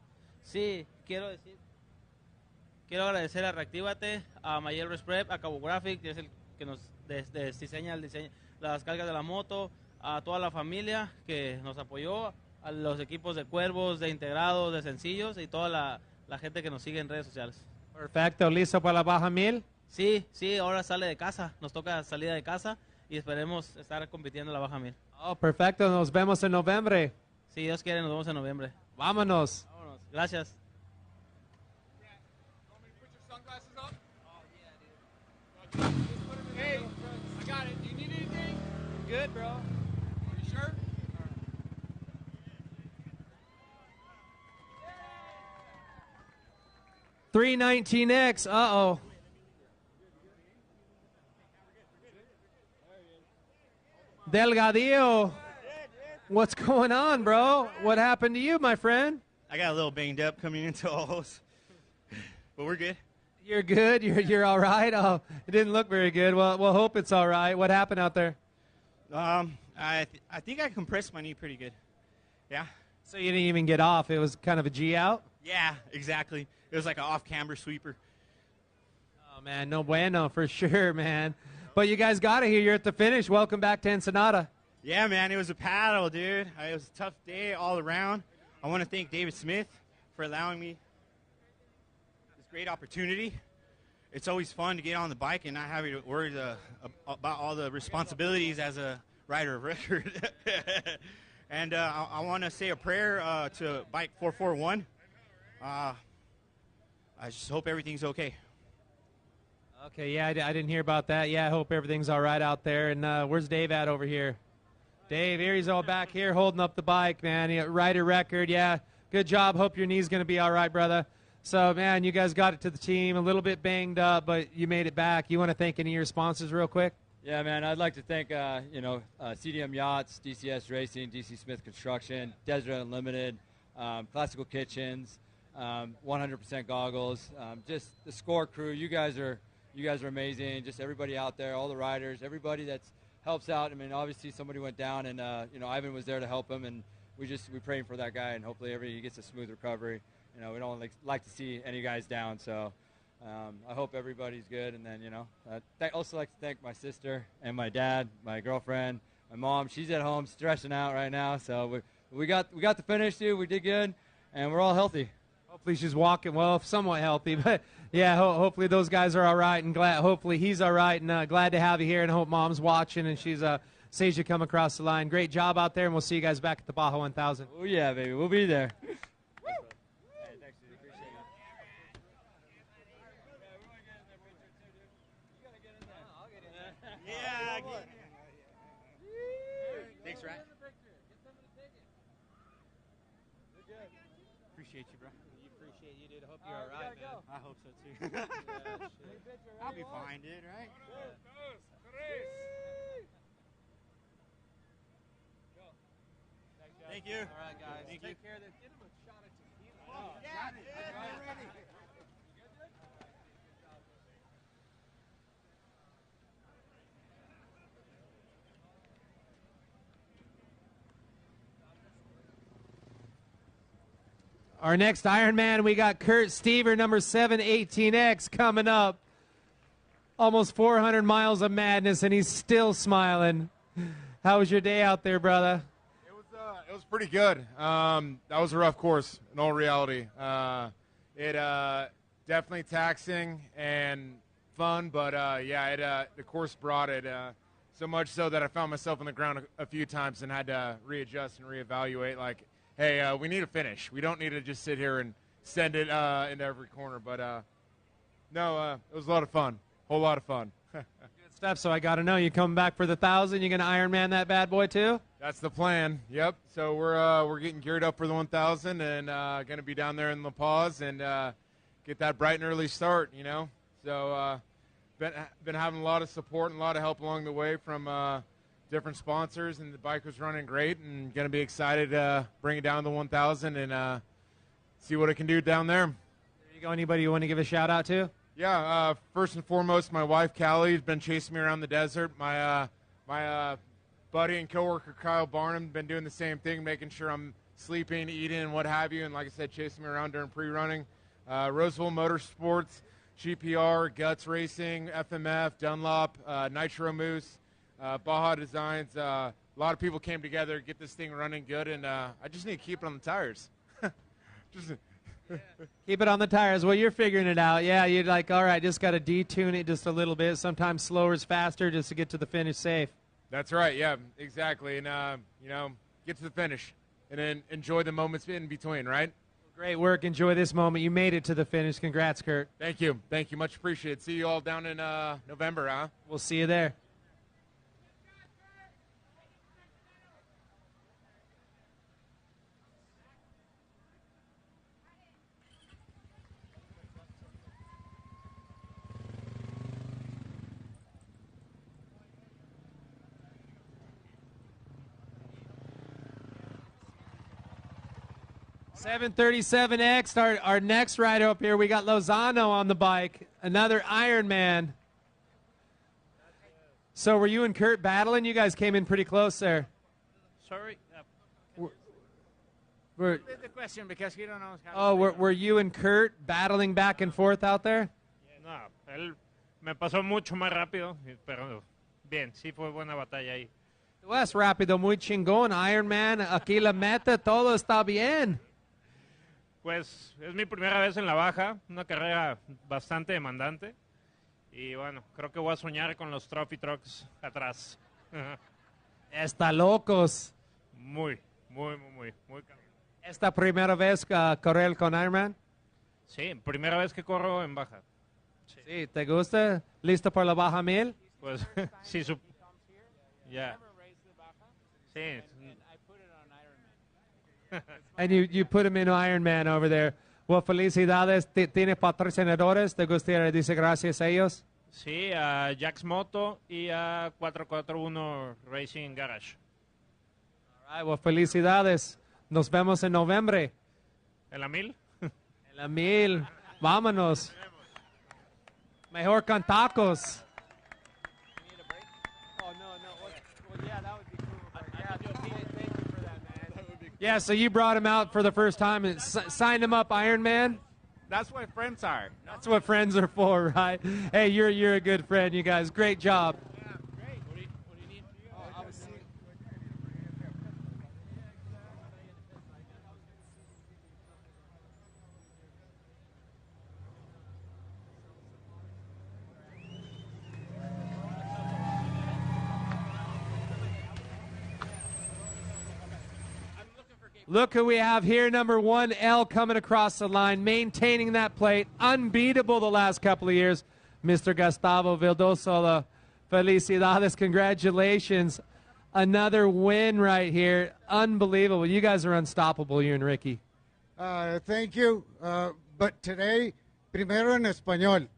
Sí, quiero agradecer a Reactívate, a Mayel Resprep, a Cabo Graphic, que es el que nos diseña las cargas de la moto, a toda la familia que nos apoyó, a los equipos de Cuervos, de Integrados, de Sencillos y toda la gente que nos sigue en redes sociales. Perfecto, ¿listo para la Baja 1000? Sí, ahora sale de casa, nos toca salida de casa y esperemos estar compitiendo en la Baja 1000. Oh, perfecto, nos vemos en noviembre. Si Dios quiere, nos vemos en noviembre. Vámonos. Gracias. Hey, I got it. Do you need anything? Good, bro. Are you sure? 319X, uh-oh. Delgadillo, what's going on, bro? What happened to you, my friend? I got a little banged up coming into Ojos, but we're good. You're good? You're all right? Oh, it didn't look very good. Well, we'll hope it's all right. What happened out there? I think I compressed my knee pretty good. Yeah. So you didn't even get off. It was kind of a G out? Yeah, exactly. It was like an off-camber sweeper. Oh, man, no bueno, for sure, man. But you guys got it here. You're at the finish. Welcome back to Ensenada. Yeah, man, it was a paddle, dude. It was a tough day all around. I want to thank David Smith for allowing me this great opportunity. It's always fun to get on the bike and not having to worry about all the responsibilities as a rider of record. And I want to say a prayer to Bike 441. I just hope everything's okay. Okay, yeah, I didn't hear about that. Yeah, I hope everything's all right out there. And where's Dave at over here? Dave, here he's all back here holding up the bike, man. Rider record, yeah. Good job. Hope your knee's going to be all right, brother. So, man, you guys got it to the team. A little bit banged up, but you made it back. You want to thank any of your sponsors real quick? Yeah, man, I'd like to thank, CDM Yachts, DCS Racing, DC Smith Construction, Desert Unlimited, Classical Kitchens, 100% Goggles, just the SCORE crew. You guys are amazing. Just everybody out there, all the riders, everybody that helps out. I mean, obviously somebody went down, and Ivan was there to help him, and we praying for that guy, and hopefully he gets a smooth recovery. We don't like to see any guys down, so I hope everybody's good. And then I also like to thank my sister and my dad, my girlfriend, my mom. She's at home stressing out right now, so we got the finish, dude. We did good, and we're all healthy. Hopefully she's walking well, somewhat healthy, but yeah, hopefully those guys are all right, and hopefully he's all right, and glad to have you here, and hope mom's watching and she's sees you come across the line. Great job out there, and we'll see you guys back at the Baja 1000. Oh yeah, baby, we'll be there. Yeah. Thanks, Rat. Appreciate you, bro. You appreciate you, dude. I hope you're all right, man. I hope so too. I'll be fine, dude. Right? Thank you. All right, guys. Thank Take you. care of this. Get him a shot of tequila. Our next Ironman, we got Kurt Stever, number 718X, coming up. Almost 400 miles of madness, and he's still smiling. How was your day out there, brother? It was pretty good. That was a rough course, in all reality. It definitely taxing and fun, but the course brought it. So much so that I found myself on the ground a few times and had to readjust and reevaluate. Like, hey, we need a finish. We don't need to just sit here and send it into every corner. But it was a lot of fun. Whole lot of fun. Good stuff. So I got to know, you coming back for the 1,000? You going to Ironman that bad boy too? That's the plan. Yep. So we're getting geared up for the 1,000 and going to be down there in La Paz and get that bright and early start. You know. So been having a lot of support and a lot of help along the way from different sponsors, and the bike was running great. And going to be excited to bring it down to the 1,000 and see what it can do down there. There you go. Anybody you want to give a shout out to? Yeah, first and foremost, my wife, Callie, has been chasing me around the desert. My buddy and coworker, Kyle Barnum, been doing the same thing, making sure I'm sleeping, eating, and what have you. And like I said, chasing me around during pre-running. Roseville Motorsports, GPR, Guts Racing, FMF, Dunlop, Nitro Moose, Baja Designs. A lot of people came together to get this thing running good, and I just need to keep it on the tires. Keep it on the tires. Well, you're figuring it out. Yeah, you're like, all right, just got to detune it just a little bit. Sometimes slower is faster just to get to the finish safe. That's right. Yeah, exactly. And, get to the finish and then enjoy the moments in between, right? Great work. Enjoy this moment. You made it to the finish. Congrats, Kurt. Thank you. Thank you. Much appreciated. See you all down in November, huh? We'll see you there. $737X, our next rider up here, we got Lozano on the bike, another Ironman. So were you and Kurt battling? You guys came in pretty close there. Sorry? Were, The question, because he don't know how were you and Kurt battling back and forth out there? No, él me pasó mucho más rápido, pero bien, sí fue buena batalla ahí. Tú vas rápido, muy chingón, Ironman, aquí la meta, todo está bien. Pues es mi primera vez en la baja, una carrera bastante demandante. Y bueno, creo que voy a soñar con los trophy trucks atrás. Está locos. Muy. ¿Esta primera vez correr con Ironman? Sí, primera vez que corro en baja. Sí, ¿te gusta? ¿Listo por la baja 1000? Pues sí, ya. Sí. And you put him in Ironman over there. Well, felicidades. ¿Tienes patrocinadores? ¿Te gustaría decir gracias a ellos? Sí, a Jax Moto y a 441 Racing Garage. All right, well, felicidades. Nos vemos en noviembre. ¿En la 1000? En la 1000. Vámonos. Mejor con tacos. Yeah, so you brought him out for the first time and signed him up, Ironman. That's what friends are. That's what friends are for, right? Hey, you're a good friend, you guys. Great job. Look who we have here, number 1L coming across the line, maintaining that plate, unbeatable the last couple of years. Mr. Gustavo Vildoso, felicidades, congratulations. Another win right here, unbelievable. You guys are unstoppable, you and Ricky. Thank you. But today, primero en español.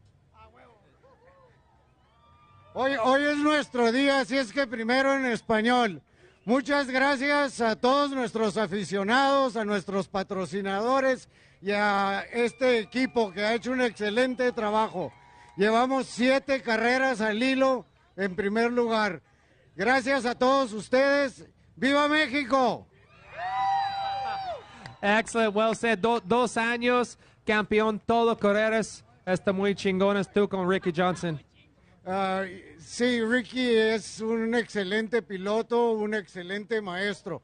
Hoy es nuestro día, así es que primero en español. Muchas gracias a todos nuestros aficionados, a nuestros patrocinadores y a este equipo que ha hecho un excelente trabajo. Llevamos 7 carreras al hilo en primer lugar. Gracias a todos ustedes. ¡Viva México! Excellent, well said. 2 años, campeón, todo carreras. Está muy chingones tú con Ricky Johnson. Sí, Ricky es un excelente piloto, un excelente maestro,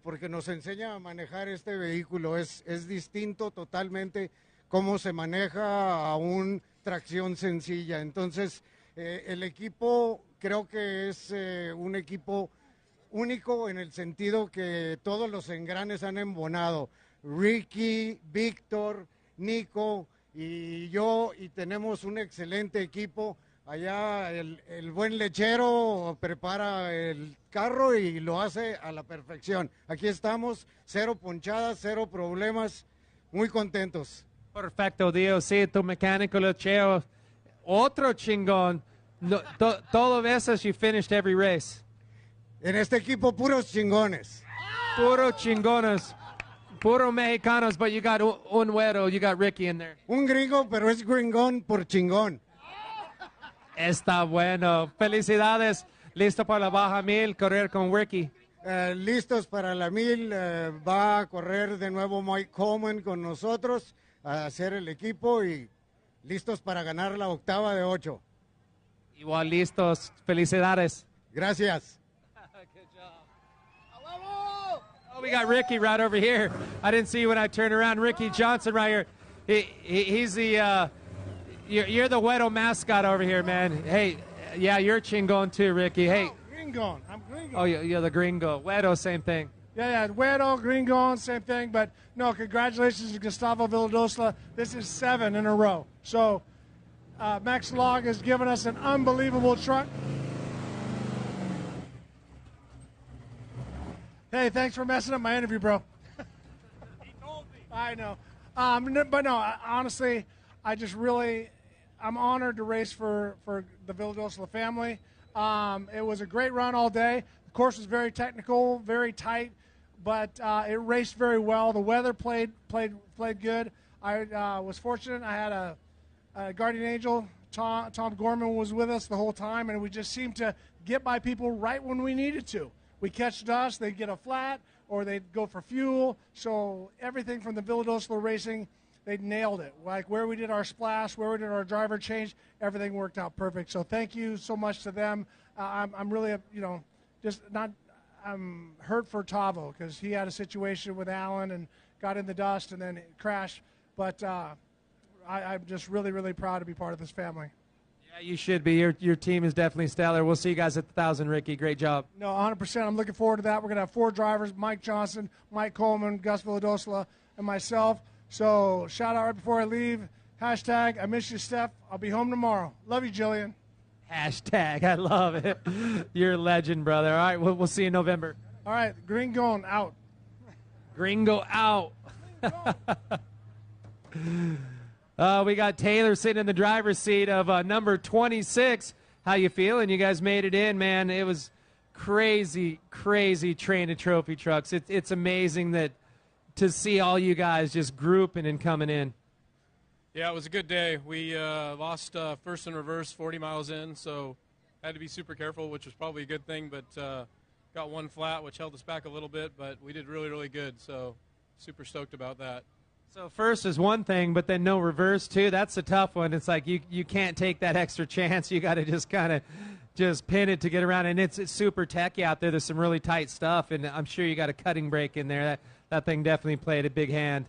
porque nos enseña a manejar este vehículo. Es distinto totalmente cómo se maneja a un tracción sencilla. Entonces, el equipo creo que es un equipo único en el sentido que todos los engranes han embonado. Ricky, Víctor, Nico y yo, y tenemos un excelente equipo. Allá el buen lechero prepara el carro y lo hace a la perfección. Aquí estamos, 0 ponchadas, 0 problemas, muy contentos. Perfecto, Dios, sí, tu mecánico lechero, otro chingón. Todo veces you finished every race. En este equipo puros chingones. Puro chingones. Puro mexicanos, but you got un güero, you got Ricky in there. Un gringo, pero es gringón por chingón. Está bueno. Felicidades. Listo para la Baja 1000, correr con Ricky. Listos para la 1000. Va a correr de nuevo Mike Coleman con nosotros a hacer el equipo y listos para ganar la octava de 8. Igual listos. Felicidades. Gracias. Oh, we got Ricky right over here. I didn't see you when I turned around. Ricky Johnson right here. He's the... You're the Güero mascot over here, man. Hey, yeah, you're chingon too, Ricky. Hey. Gringon. I'm Gringon. Oh, you're the gringo. Güero, same thing. Yeah, Güero, Gringon, same thing. But, no, congratulations to Gustavo Villadosla. This is 7 in a row. So, Max Log has given us an unbelievable truck. Hey, thanks for messing up my interview, bro. He told me. I know. But, no, honestly, I'm honored to race for the Villadosla family. It was a great run all day. The course was very technical, very tight, but it raced very well. The weather played good. I was fortunate. I had a guardian angel. Tom Gorman was with us the whole time, and we just seemed to get by people right when we needed to. We catch dust, they'd get a flat, or they'd go for fuel. So everything from the Villadosla Racing, they nailed it. Like where we did our splash, where we did our driver change, everything worked out perfect. So thank you so much to them. I'm really, I'm hurt for Tavo because he had a situation with Alan and got in the dust and then it crashed. But I'm just really, really proud to be part of this family. Yeah, you should be. Your team is definitely stellar. We'll see you guys at the 1,000, Ricky. Great job. No, 100%. I'm looking forward to that. We're going to have 4 drivers, Mike Johnson, Mike Coleman, Gus Villadosla, and myself. So shout out right before I leave. Hashtag, I miss you, Steph. I'll be home tomorrow. Love you, Jillian. Hashtag, I love it. You're a legend, brother. All right, we'll see you in November. All right, Gringo out. Gringo out. We got Taylor sitting in the driver's seat of number 26. How you feeling? You guys made it in, man. It was crazy, crazy train of trophy trucks. It's amazing that to see all you guys just grouping and coming in. Yeah, it was a good day. We lost first and reverse 40 miles in, so had to be super careful, which was probably a good thing, but got one flat, which held us back a little bit, but we did really, really good, so super stoked about that. So first is one thing, but then no reverse too. That's a tough one. It's like you can't take that extra chance. You got to just kind of just pin it to get around, and it's super techy out there. There's some really tight stuff, and I'm sure you got a cutting brake in there. That thing definitely played a big hand.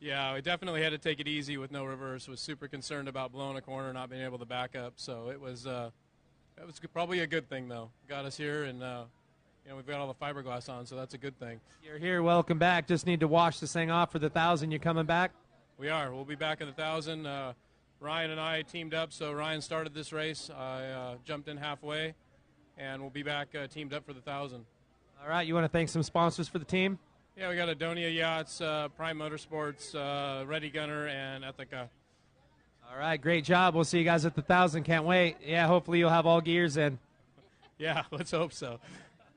Yeah, we definitely had to take it easy with no reverse. Was super concerned about blowing a corner, not being able to back up. So it was probably a good thing though. Got us here, and we've got all the fiberglass on, so that's a good thing. You're here. Welcome back. Just need to wash this thing off for the 1,000. You're coming back? We are. We'll be back in the 1,000. Ryan and I teamed up, so Ryan started this race. I jumped in halfway, and we'll be back teamed up for the 1,000. All right. You want to thank some sponsors for the team? Yeah, we got Adonia Yachts, Prime Motorsports, Ready Gunner, and Ethica. All right, great job. We'll see you guys at the 1,000. Can't wait. Yeah, hopefully you'll have all gears in. Yeah, let's hope so.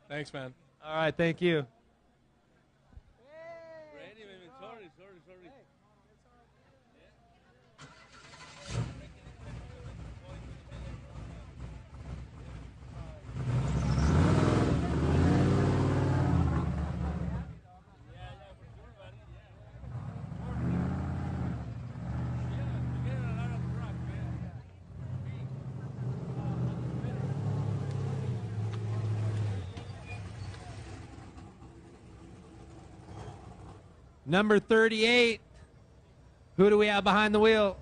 Thanks, man. All right, thank you. Number 38. Who do we have behind the wheel?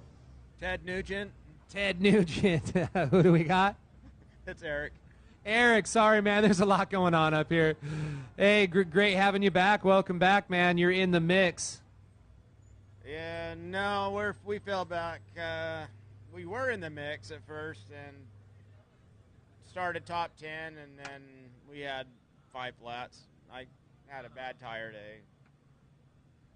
Ted Nugent. Ted Nugent. Who do we got? It's Eric. Eric, sorry, man. There's a lot going on up here. Hey, great having you back. Welcome back, man. You're in the mix. Yeah, no, we fell back. We were in the mix at first and started top 10, and then we had 5 flats. I had a bad tire day.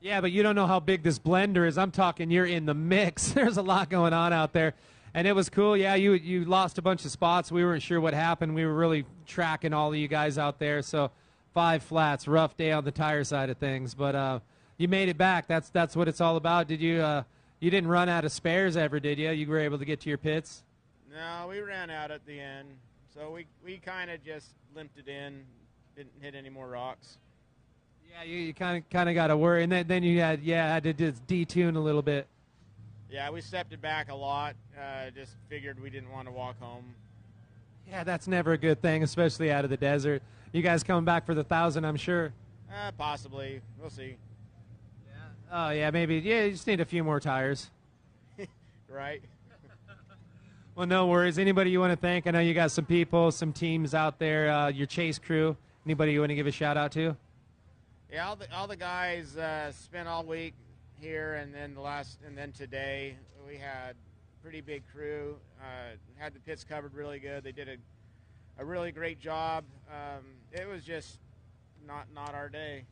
Yeah, but you don't know how big this blender is. I'm talking you're in the mix. There's a lot going on out there. And it was cool. Yeah, you lost a bunch of spots. We weren't sure what happened. We were really tracking all of you guys out there. So 5 flats, rough day on the tire side of things. But you made it back. That's what it's all about. Did you you didn't run out of spares ever, did you? You were able to get to your pits? No, we ran out at the end. So we kind of just limped it in, didn't hit any more rocks. Yeah, you kind of got to worry. And then you had to just detune a little bit. Yeah, we stepped it back a lot. Just figured we didn't want to walk home. Yeah, that's never a good thing, especially out of the desert. You guys coming back for the 1,000, I'm sure. Possibly. We'll see. Oh, yeah, maybe. Yeah, you just need a few more tires. Right. Well, no worries. Anybody you want to thank? I know you got some people, some teams out there, your chase crew. Anybody you want to give a shout out to? Yeah, all the guys spent all week here, and then today we had a pretty big crew. Had the pits covered really good. They did a really great job. It was just not our day.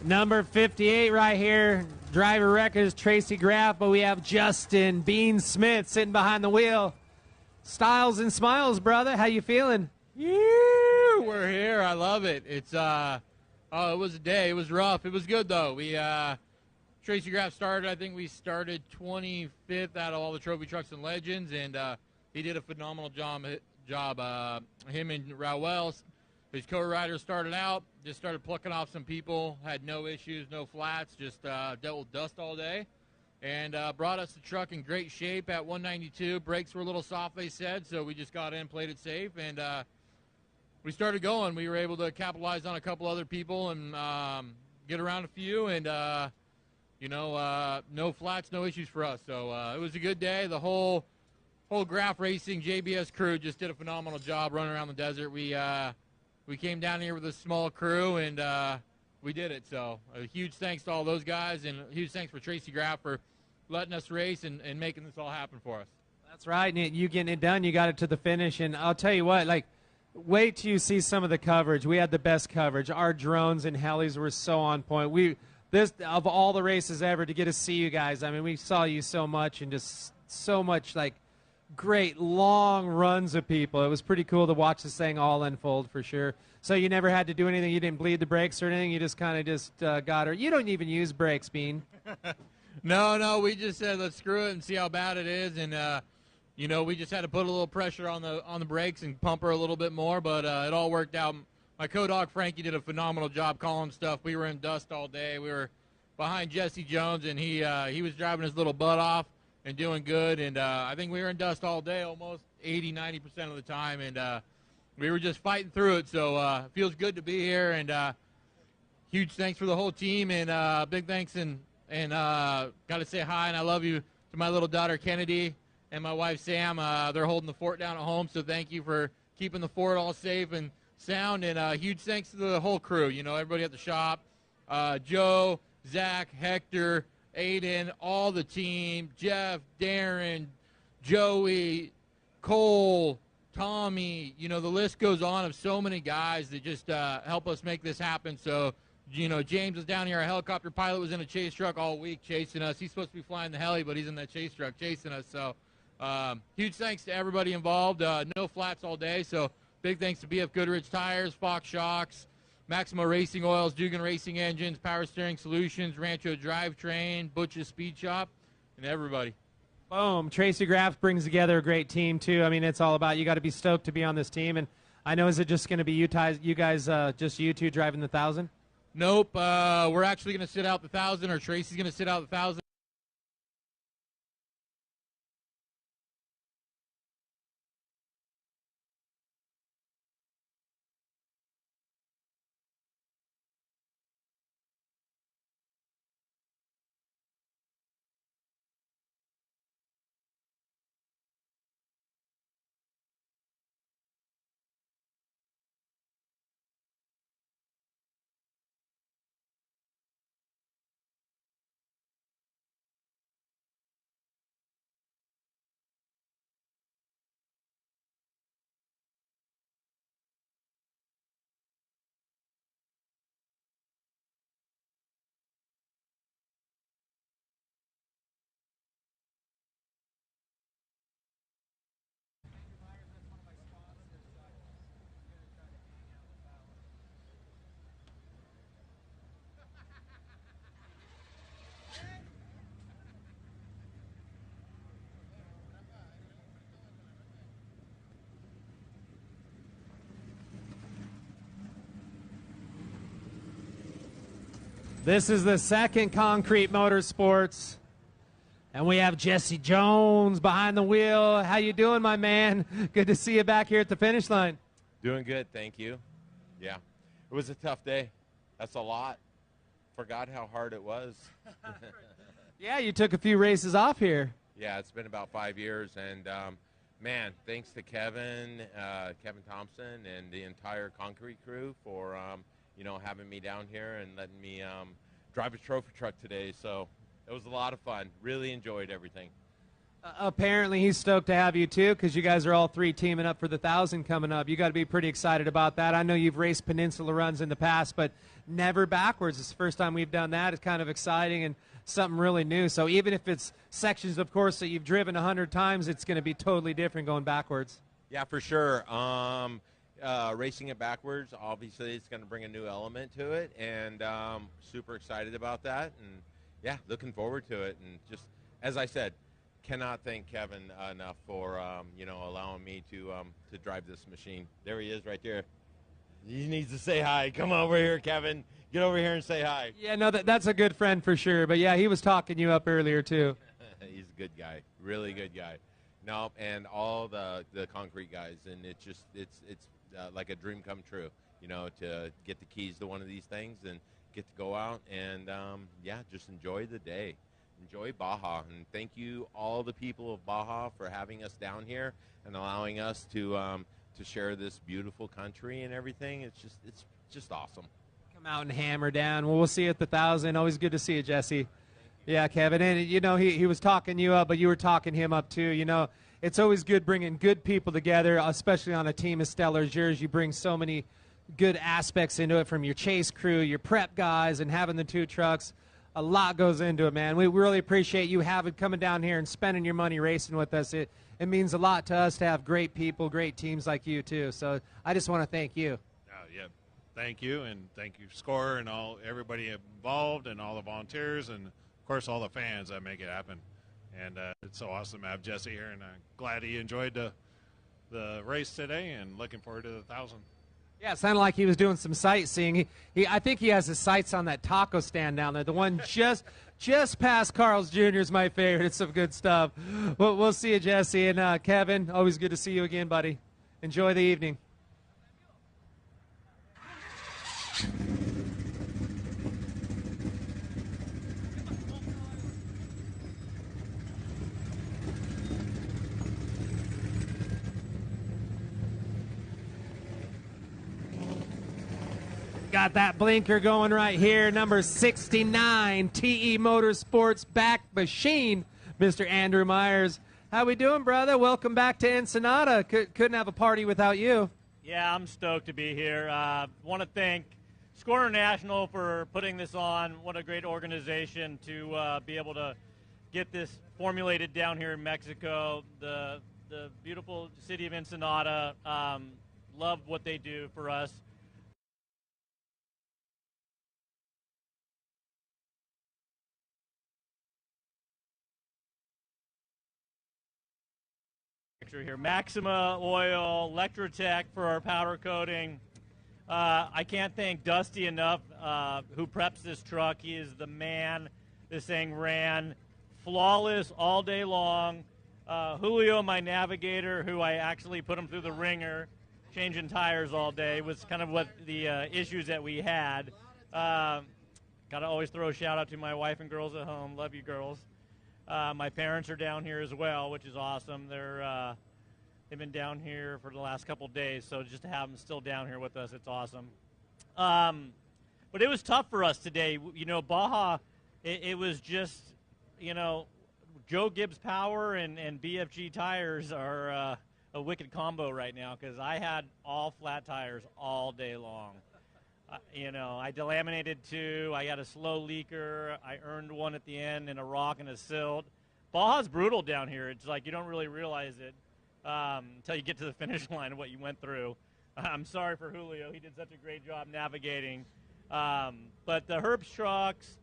Number 58 right here, driver record is Tracy Graff, but we have Justin Bean Smith sitting behind the wheel. Styles and smiles, brother. How you feeling? Yeah, we're here. I love it. It's it was a day. It was rough. It was good though. We Tracy Graff started. I think we started 25th out of all the trophy trucks and legends, and he did a phenomenal job. Him and Raul, his co-riders, started out, just started plucking off some people, had no issues, no flats, just dealt with dust all day, and brought us the truck in great shape at 192. Brakes were a little soft, they said, so we just got in, played it safe, and we started going. We were able to capitalize on a couple other people and get around a few, and no flats, no issues for us. So it was a good day. The whole Graff Racing JBS crew just did a phenomenal job running around the desert. We came down here with a small crew, and we did it. So a huge thanks to all those guys, and a huge thanks for Tracy Graff for letting us race and making this all happen for us. That's right. And you getting it done, you got it to the finish. And I'll tell you what, wait till you see some of the coverage. We had the best coverage. Our drones and helis were so on point. This of all the races ever, to get to see you guys, I mean, we saw you so much, and just so much great long runs of people. It was pretty cool to watch this thing all unfold for sure. So you never had to do anything. You didn't bleed the brakes or anything. You just kind of got her. You don't even use brakes, Bean. No, we just said let's screw it and see how bad it is, and we just had to put a little pressure on the brakes and pump her a little bit more, but it all worked out. My co-dog Frankie did a phenomenal job calling stuff. We were in dust all day. We were behind Jesse Jones, and he was driving his little butt off and doing good. And I think we were in dust all day, almost 80-90% of the time, and we were just fighting through it. So it feels good to be here, and huge thanks for the whole team, and big thanks and got to say hi and I love you to my little daughter Kennedy and my wife Sam. They're holding the fort down at home, so thank you for keeping the fort all safe and sound, and huge thanks to the whole crew, everybody at the shop, Joe, Zach, Hector, Aiden, all the team, Jeff, Darren, Joey, Cole, Tommy, the list goes on of so many guys that just help us make this happen. So, James was down here, a helicopter pilot was in a chase truck all week chasing us. He's supposed to be flying the heli, but he's in that chase truck chasing us. So huge thanks to everybody involved. No flats all day, so big thanks to BF Goodrich Tires, Fox Shocks, Maximo Racing Oils, Dugan Racing Engines, Power Steering Solutions, Rancho Drivetrain, Butch's Speed Shop, and everybody. Boom. Tracy Graff brings together a great team, too. I mean, it's all about you got to be stoked to be on this team. And I know, is it just going to be you guys, just you two driving the 1,000? Nope. We're actually going to sit out the 1,000, or Tracy's going to sit out the 1,000. This is the second Concrete Motorsports, and we have Jesse Jones behind the wheel. How you doing, my man? Good to see you back here at the finish line. Doing good, thank you. Yeah, it was a tough day. That's a lot. Forgot how hard it was. Yeah, you took a few races off here. Yeah, it's been about 5 years, and man, thanks to Kevin Thompson, and the entire Concrete crew for having me down here and letting me drive a trophy truck today. So it was a lot of fun. Really enjoyed everything. Apparently, he's stoked to have you too, because you guys are all three teaming up for the 1,000 coming up. You got to be pretty excited about that. I know you've raced peninsula runs in the past, but never backwards. It's the first time we've done that. It's kind of exciting and something really new. So even if it's sections, of course, that you've driven 100 times, it's going to be totally different going backwards. Yeah, for sure. Racing it backwards, obviously, it's going to bring a new element to it, and super excited about that. And yeah, looking forward to it. And just as I said, cannot thank Kevin enough for allowing me to drive this machine. There he is, right there. He needs to say hi. Come over here, Kevin. Get over here and say hi. Yeah, no, that's a good friend for sure. But yeah, he was talking you up earlier too. He's a good guy, really good guy. No, and all the concrete guys, and it's like a dream come true, to get the keys to one of these things and get to go out and just enjoy the day. Enjoy Baja, and thank you all the people of Baja for having us down here and allowing us to share this beautiful country and everything. It's just awesome. Come out and hammer down. Well, we'll see you at the 1,000. Always good to see you, Jesse. Yeah, Kevin. And he was talking you up, but you were talking him up too. It's always good bringing good people together, especially on a team as stellar as yours. You bring so many good aspects into it, from your chase crew, your prep guys, and having the two trucks. A lot goes into it, man. We really appreciate you coming down here and spending your money racing with us. It means a lot to us to have great people, great teams like you too. So I just want to thank you. Yeah, thank you, and thank you, Score, and everybody involved, and all the volunteers, and of course all the fans that make it happen. And it's so awesome to have Jesse here, and I'm glad he enjoyed the race today, and looking forward to the 1,000. Yeah, it sounded like he was doing some sightseeing. I think he has his sights on that taco stand down there. The one just past Carl's Jr. is my favorite. It's some good stuff. We'll see you, Jesse. And Kevin, always good to see you again, buddy. Enjoy the evening. Got that blinker going right here. Number 69, TE Motorsports back machine, Mr. Andrew Myers. How we doing, brother? Welcome back to Ensenada. Couldn't have a party without you. Yeah, I'm stoked to be here. Want to thank Score International for putting this on. What a great organization to be able to get this formulated down here in Mexico. The beautiful city of Ensenada. Love what they do for us. Here, Maxima Oil, Electrotech for our powder coating. I can't thank Dusty enough, who preps this truck. He is the man. This thing ran flawless all day long. Julio, my navigator, who I actually put him through the ringer, changing tires all day, was kind of what the issues that we had. Got to always throw a shout out to my wife and girls at home. Love you, girls. My parents are down here as well, which is awesome. They've been down here for the last couple of days, so just to have them still down here with us, it's awesome. But it was tough for us today. Baja, it was just, Joe Gibbs Power and BFG tires are a wicked combo right now, because I had all flat tires all day long. I delaminated 2. I got a slow leaker. I earned 1 at the end in a rock and a silt. Baja's brutal down here. It's like you don't really realize it until you get to the finish line of what you went through. I'm sorry for Julio. He did such a great job navigating. But the Herbst trucks,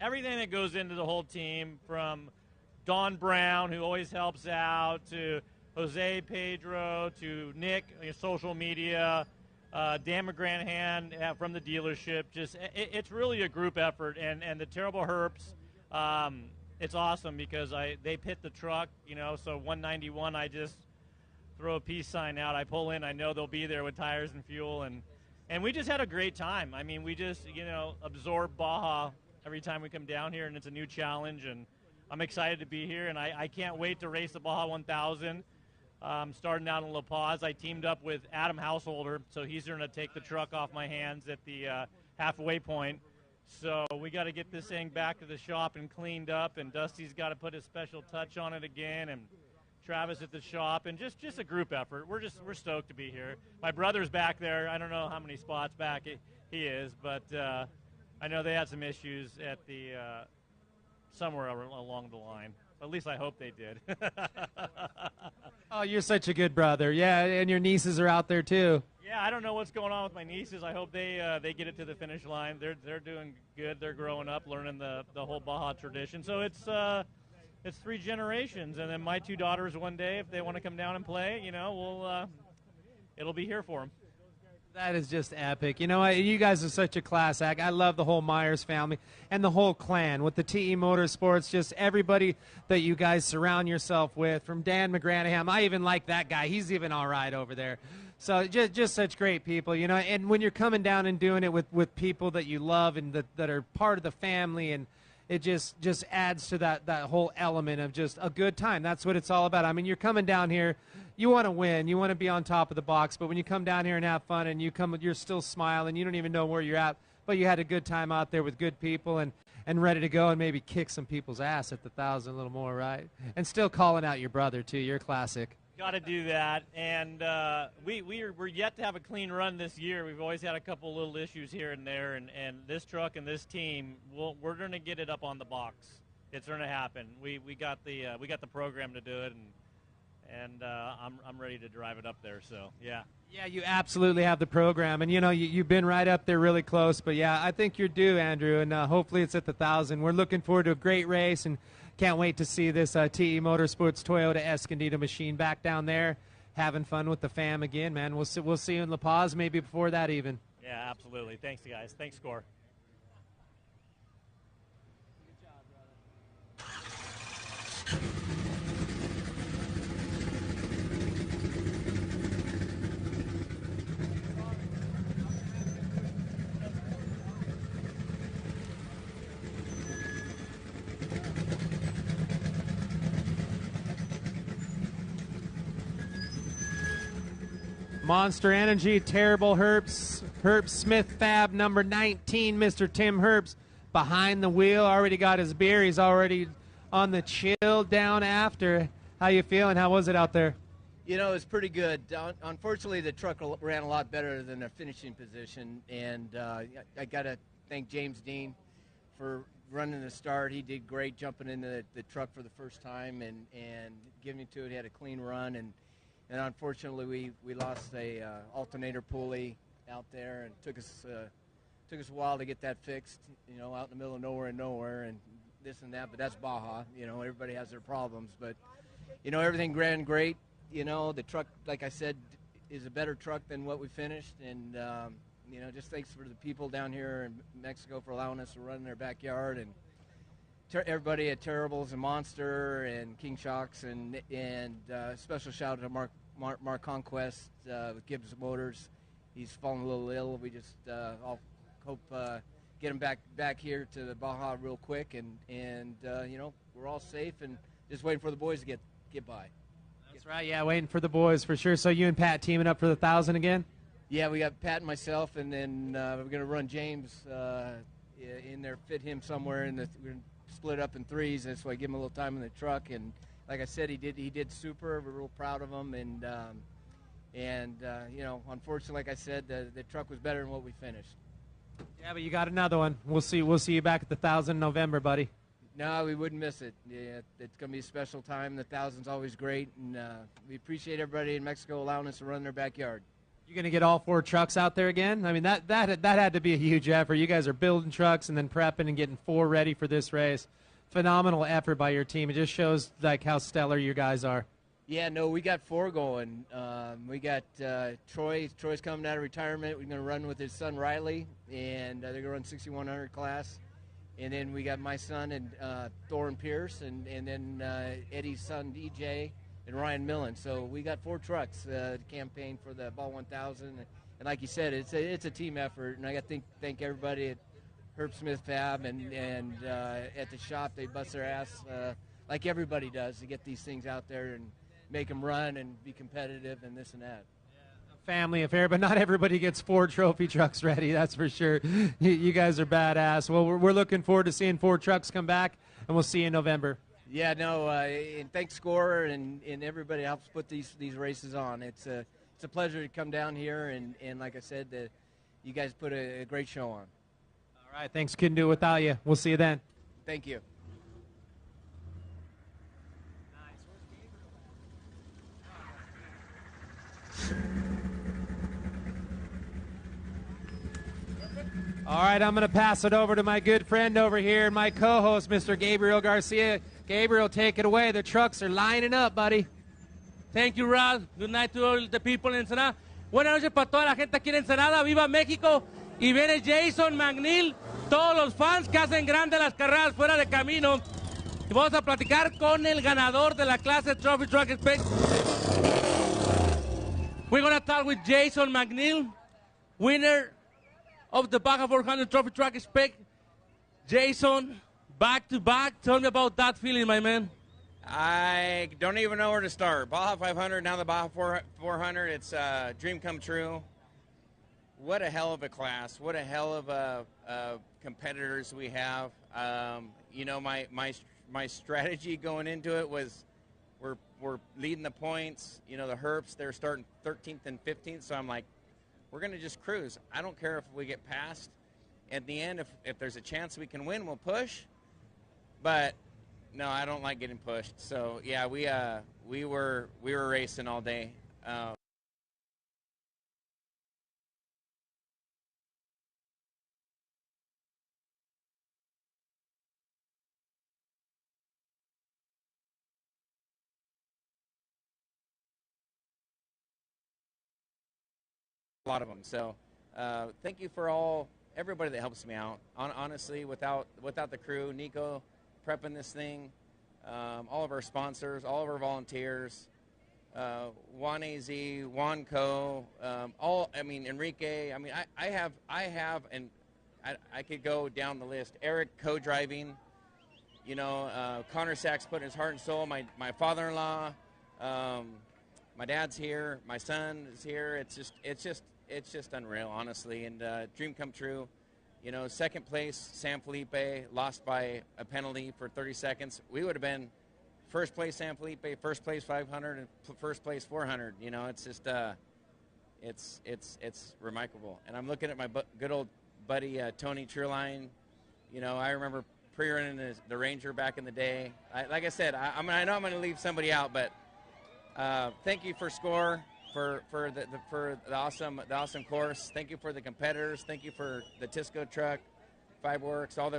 everything that goes into the whole team, from Don Brown, who always helps out, to Jose Pedro, to Nick, social media, Dan McGranahan from the dealership. It's really a group effort, and the Terrible Herps, it's awesome because they pit the truck, so 191, I just throw a peace sign out. I pull in, I know they'll be there with tires and fuel, and we just had a great time. I mean, we just, absorb Baja every time we come down here, and it's a new challenge, and I'm excited to be here, and I can't wait to race the Baja 1000. Starting out in La Paz, I teamed up with Adam Householder, so he's going to take the truck off my hands at the halfway point. So we got to get this thing back to the shop and cleaned up, and Dusty's got to put his special touch on it again, and Travis at the shop, and just a group effort. We're stoked to be here. My brother's back there. I don't know how many spots back he is, but I know they had some issues at the somewhere along the line. At least I hope they did. Oh, you're such a good brother. Yeah, and your nieces are out there too. Yeah, I don't know what's going on with my nieces. I hope they get it to the finish line. They're doing good. They're growing up, learning the whole Baja tradition. So it's 3 generations, and then my 2 daughters one day, if they want to come down and play, it'll be here for them. That is just epic. You know what? You guys are such a class act. I love the whole Myers family and the whole clan with the TE Motorsports, just everybody that you guys surround yourself with, from Dan McGranaham. I even like that guy. He's even all right over there. So just such great people, and when you're coming down and doing it with people that you love and that are part of the family, and it just adds to that whole element of just a good time. That's what it's all about. I mean, you're coming down here, you want to win, you want to be on top of the box, but when you come down here and have fun and you're still smiling, you don't even know where you're at, but you had a good time out there with good people and ready to go and maybe kick some people's ass at the 1,000 a little more, right? And still calling out your brother, too. You're classic. Got to do that, and we're yet to have a clean run this year. We've always had a couple little issues here and there, and this truck and this team, we're going to get it up on the box. It's going to happen. We got the program to do it, and I'm ready to drive it up there. So yeah. Yeah, you absolutely have the program, and you've been right up there really close. But yeah, I think you're due, Andrew, and hopefully it's at the 1,000. We're looking forward to a great race, and can't wait to see this TE Motorsports Toyota Escondido machine back down there, having fun with the fam again, man. We'll see you in La Paz, maybe before that even. Yeah, absolutely. Thanks, guys. Thanks, Score. Monster Energy, Terrible Herbs, Herb Smith Fab, number 19, Mr. Tim Herbst, behind the wheel, already got his beer. He's already on the chill down after. How you feeling? How was it out there? It's pretty good. Unfortunately, the truck ran a lot better than their finishing position, and I got to thank James Dean for running the start. He did great jumping into the truck for the first time and giving to it. He had a clean run, and unfortunately we lost a alternator pulley out there, and took us a while to get that fixed, out in the middle of nowhere and this and that, but that's Baja. Everybody has their problems, but everything ran great. The truck, like I said, is a better truck than what we finished, and just thanks for the people down here in Mexico for allowing us to run in their backyard, and everybody at Terribles and Monster and King Shocks, and special shout out to Mark Conquest with Gibbs Motors. He's fallen a little ill. We just all hope get him back here to the Baja real quick, and we're all safe and just waiting for the boys to get by. That's right. Yeah, waiting for the boys for sure. So you and Pat teaming up for the 1,000 again? Yeah, we got Pat and myself, and then we're going to run James in there, fit him somewhere in the. We're gonna split up in threes, and so I give him a little time in the truck. And like I said, he did super. We're real proud of him, and unfortunately, like I said, the truck was better than what we finished. Yeah, but you got another one. We'll see you back at the 1,000 in November, buddy. No, we wouldn't miss it. Yeah, it's going to be a special time. The 1,000's always great, and we appreciate everybody in Mexico allowing us to run in their backyard. You're going to get all 4 trucks out there again? I mean, that had to be a huge effort. You guys are building trucks and then prepping and getting 4 ready for this race. Phenomenal effort by your team. It just shows like how stellar you guys are. Yeah, no, we got 4 going. We got Troy. Troy's coming out of retirement. We're going to run with his son Riley, and they're going to run 6100 class. And then we got my son and Thorin Pierce, and then Eddie's son DJ and Ryan Millen. So we got 4 trucks to campaign for the Ball 1000. And like you said, it's a team effort. And I got to thank everybody at Herb Smith Fab and at the shop. They bust their ass like everybody does to get these things out there and make them run and be competitive and this and that. family affair, but not everybody gets 4 trophy trucks ready, that's for sure. You guys are badass. Well, we're looking forward to seeing 4 trucks come back, and we'll see you in November. Yeah, no, and thanks Score and everybody helps put these races on. It's a pleasure to come down here, and like I said, you guys put a great show on. All right, thanks. Couldn't do it without you. We'll see you then. Thank you. All right, I'm going to pass it over to my good friend over here, my co-host, Mr. Gabriel Garcia. Gabriel, take it away. The trucks are lining up, buddy. Thank you, Rod. Good night to all the people in Ensenada. Buenas noches para toda la gente aquí en Ensenada. ¡Viva México! Y viene Jason McNeil, todos los fans que hacen grandes las carreras fuera de camino. Y vamos a platicar con el ganador de la clase Trophy Truck Spec. We're going to talk with Jason McNeil, winner of the Baja 400 Trophy Truck Spec. Jason, back to back. Tell me about that feeling, my man. I don't even know where to start. Baja 500, now the Baja 400. It's a dream come true. What a hell of a class. What a hell of competitors we have. You know, my strategy going into it was we're leading the points. You know, the Herps, they're starting 13th and 15th, so I'm like, we're going to just cruise. I don't care if we get passed. At the end, if there's a chance we can win, we'll push. But no, I don't like getting pushed. So yeah, we were racing all day. A lot of them. So thank you for everybody that helps me out. Honestly, without the crew, Nico prepping this thing, all of our sponsors, all of our volunteers, Juan AZ, Juan Co, Enrique. I mean, I have, and I could go down the list. Eric co-driving, you know, Connor Sachs putting his heart and soul. My father-in-law, my dad's here, my son is here. It's just unreal, honestly, and dream come true. You know, second place, San Felipe, lost by a penalty for 30 seconds. We would have been first place San Felipe, first place 500, and first place 400. You know, it's just, it's remarkable. And I'm looking at my good old buddy Tony Trueline. You know, I remember pre-running the Ranger back in the day. Like I said, I know I'm going to leave somebody out, but thank you for SCORE. For the awesome course. Thank you for the competitors. Thank you for the Tisco truck, Fibeworks, all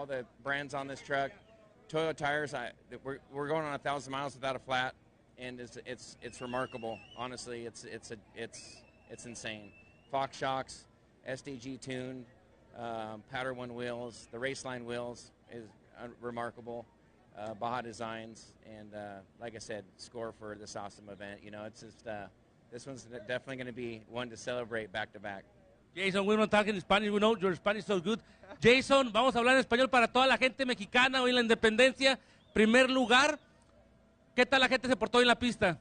the brands on this truck. Toyo tires. We're going on 1,000 miles without a flat, and it's remarkable. Honestly, it's insane. Fox shocks, SDG tuned, Powder One wheels. The Raceline wheels is remarkable. Baja designs, and like I said, SCORE for this awesome event. You know, it's just this one's definitely going to be one to celebrate back to back. Jason, we're not talking Spanish. We know your Spanish is so good. Jason, vamos a hablar en español para toda la gente mexicana hoy en la independencia. Primer lugar, ¿qué tal la gente se portó en la pista?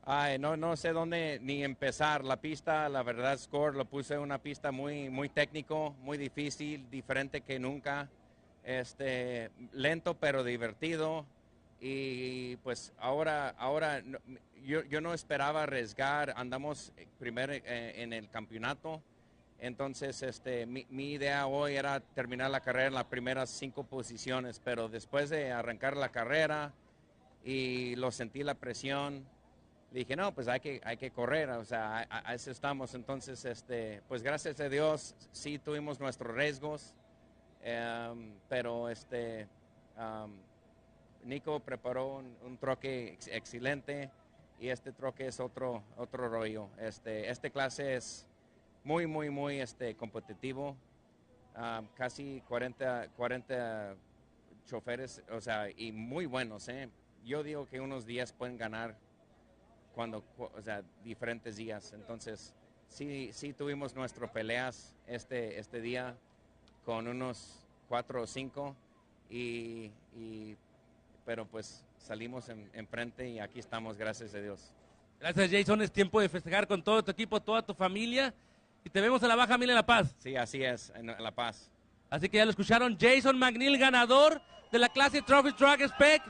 Ay, no sé dónde ni empezar. La pista, la verdad, SCORE lo puse una pista muy técnico, muy difícil, diferente que nunca. Lento pero divertido, y pues ahora yo no esperaba arriesgar. Andamos primero en el campeonato, entonces mi idea hoy era terminar la carrera en las primeras 5 posiciones, pero después de arrancar la carrera y sentí la presión, dije no, pues hay que correr, o sea, a eso estamos. Entonces pues gracias a Dios sí tuvimos nuestros riesgos. Pero Nico preparó un troque excelente, y este troque es otro rollo. Este clase es muy competitivo. Casi 40 choferes, o sea, y muy buenos. Yo digo que unos días pueden ganar o sea, diferentes días. Entonces sí tuvimos nuestras peleas este día, con unos 4 o 5, pero pues salimos enfrente y aquí estamos, gracias a Dios. Gracias, Jason. Es tiempo de festejar con todo tu equipo, toda tu familia. Y te vemos en la Baja Mil en La Paz. Sí, así es, en La Paz. Así que ya lo escucharon. Jason McNeil, ganador de la clase Trophy Truck Spec.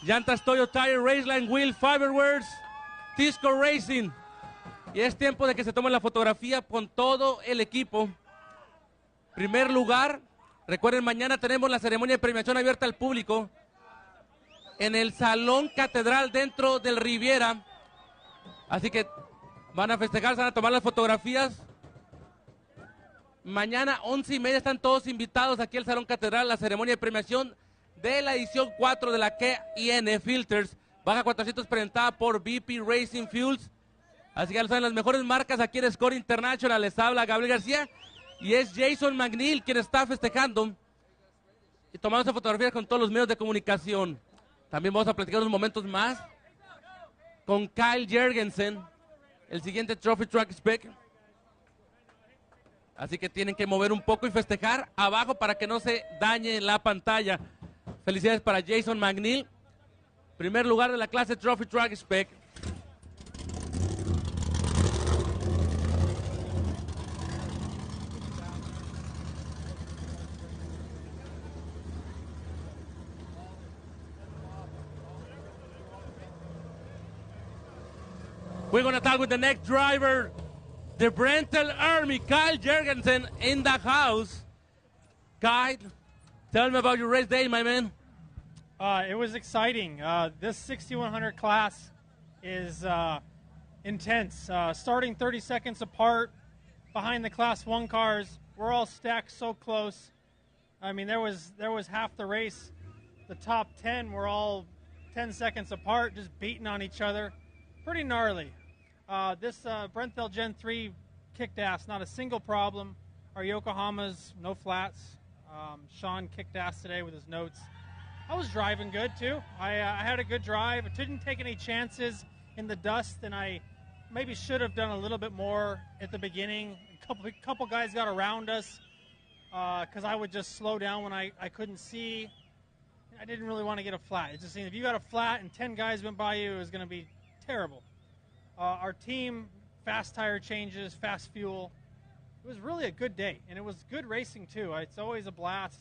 Llantas Toyo Tire, Raceline Wheel, Fiberwares, Tisco Racing. Y es tiempo de que se tome la fotografía con todo el equipo. Primer lugar, recuerden, mañana tenemos la ceremonia de premiación abierta al público en el Salón Catedral dentro del Riviera. Así que van a festejar, se van a tomar las fotografías. Mañana 11:30 están todos invitados aquí al Salón Catedral, la ceremonia de premiación de la edición 4 de la K&N Filters. Baja 400 presentada por BP Racing Fuels. Así que ya lo saben, las mejores marcas aquí en Score International. Les habla Gabriel García y es Jason McNeil quien está festejando y tomándose fotografías con todos los medios de comunicación. También vamos a platicar unos momentos más con Kyle Jergensen, el siguiente Trophy Truck Spec. Así que tienen que mover un poco y festejar abajo para que no se dañe la pantalla. Felicidades para Jason McNeil, primer lugar de la clase Trophy Truck Spec. We're going to talk with the next driver, the Brental Army, Kyle Jergensen, in the house. Kyle, tell me about your race day, my man. It was exciting. This 6100 class is intense. Starting 30 seconds apart behind the Class 1 cars, we're all stacked so close. I mean, there was half the race. The top 10 were all 10 seconds apart, just beating on each other. Pretty gnarly. This Brenthel Gen 3 kicked ass, not a single problem. Our Yokohamas, no flats. Sean kicked ass today with his notes. I was driving good too. I had a good drive. I didn't take any chances in the dust, and I maybe should have done a little bit more at the beginning. A couple guys got around us because I would just slow down when I couldn't see. I didn't really want to get a flat. It just seemed if you got a flat and 10 guys went by you, it was going to be terrible. Our team, fast tire changes, fast fuel. It was really a good day, and it was good racing too. It's always a blast.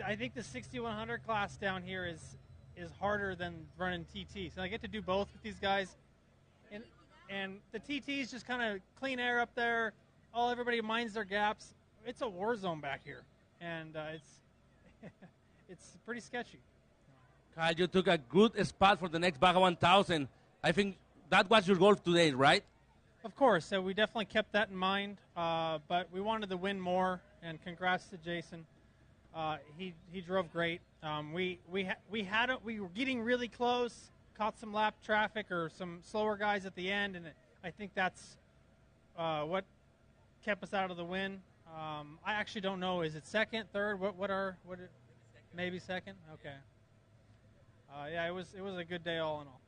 I think the 6100 class down here is harder than running TT. So I get to do both with these guys, and the TTs just kind of clean air up there. Everybody minds their gaps. It's a war zone back here, and it's pretty sketchy. Kyle, you took a good spot for the next Baja 1000. I think that was your goal today, right? Of course. So we definitely kept that in mind, but we wanted to win more, and congrats to Jason. He drove great. We were getting really close, caught some lap traffic or some slower guys at the end, and I think that's what kept us out of the win. I actually don't know. Is it second, third? Maybe second? Okay. Yeah, it was a good day all in all.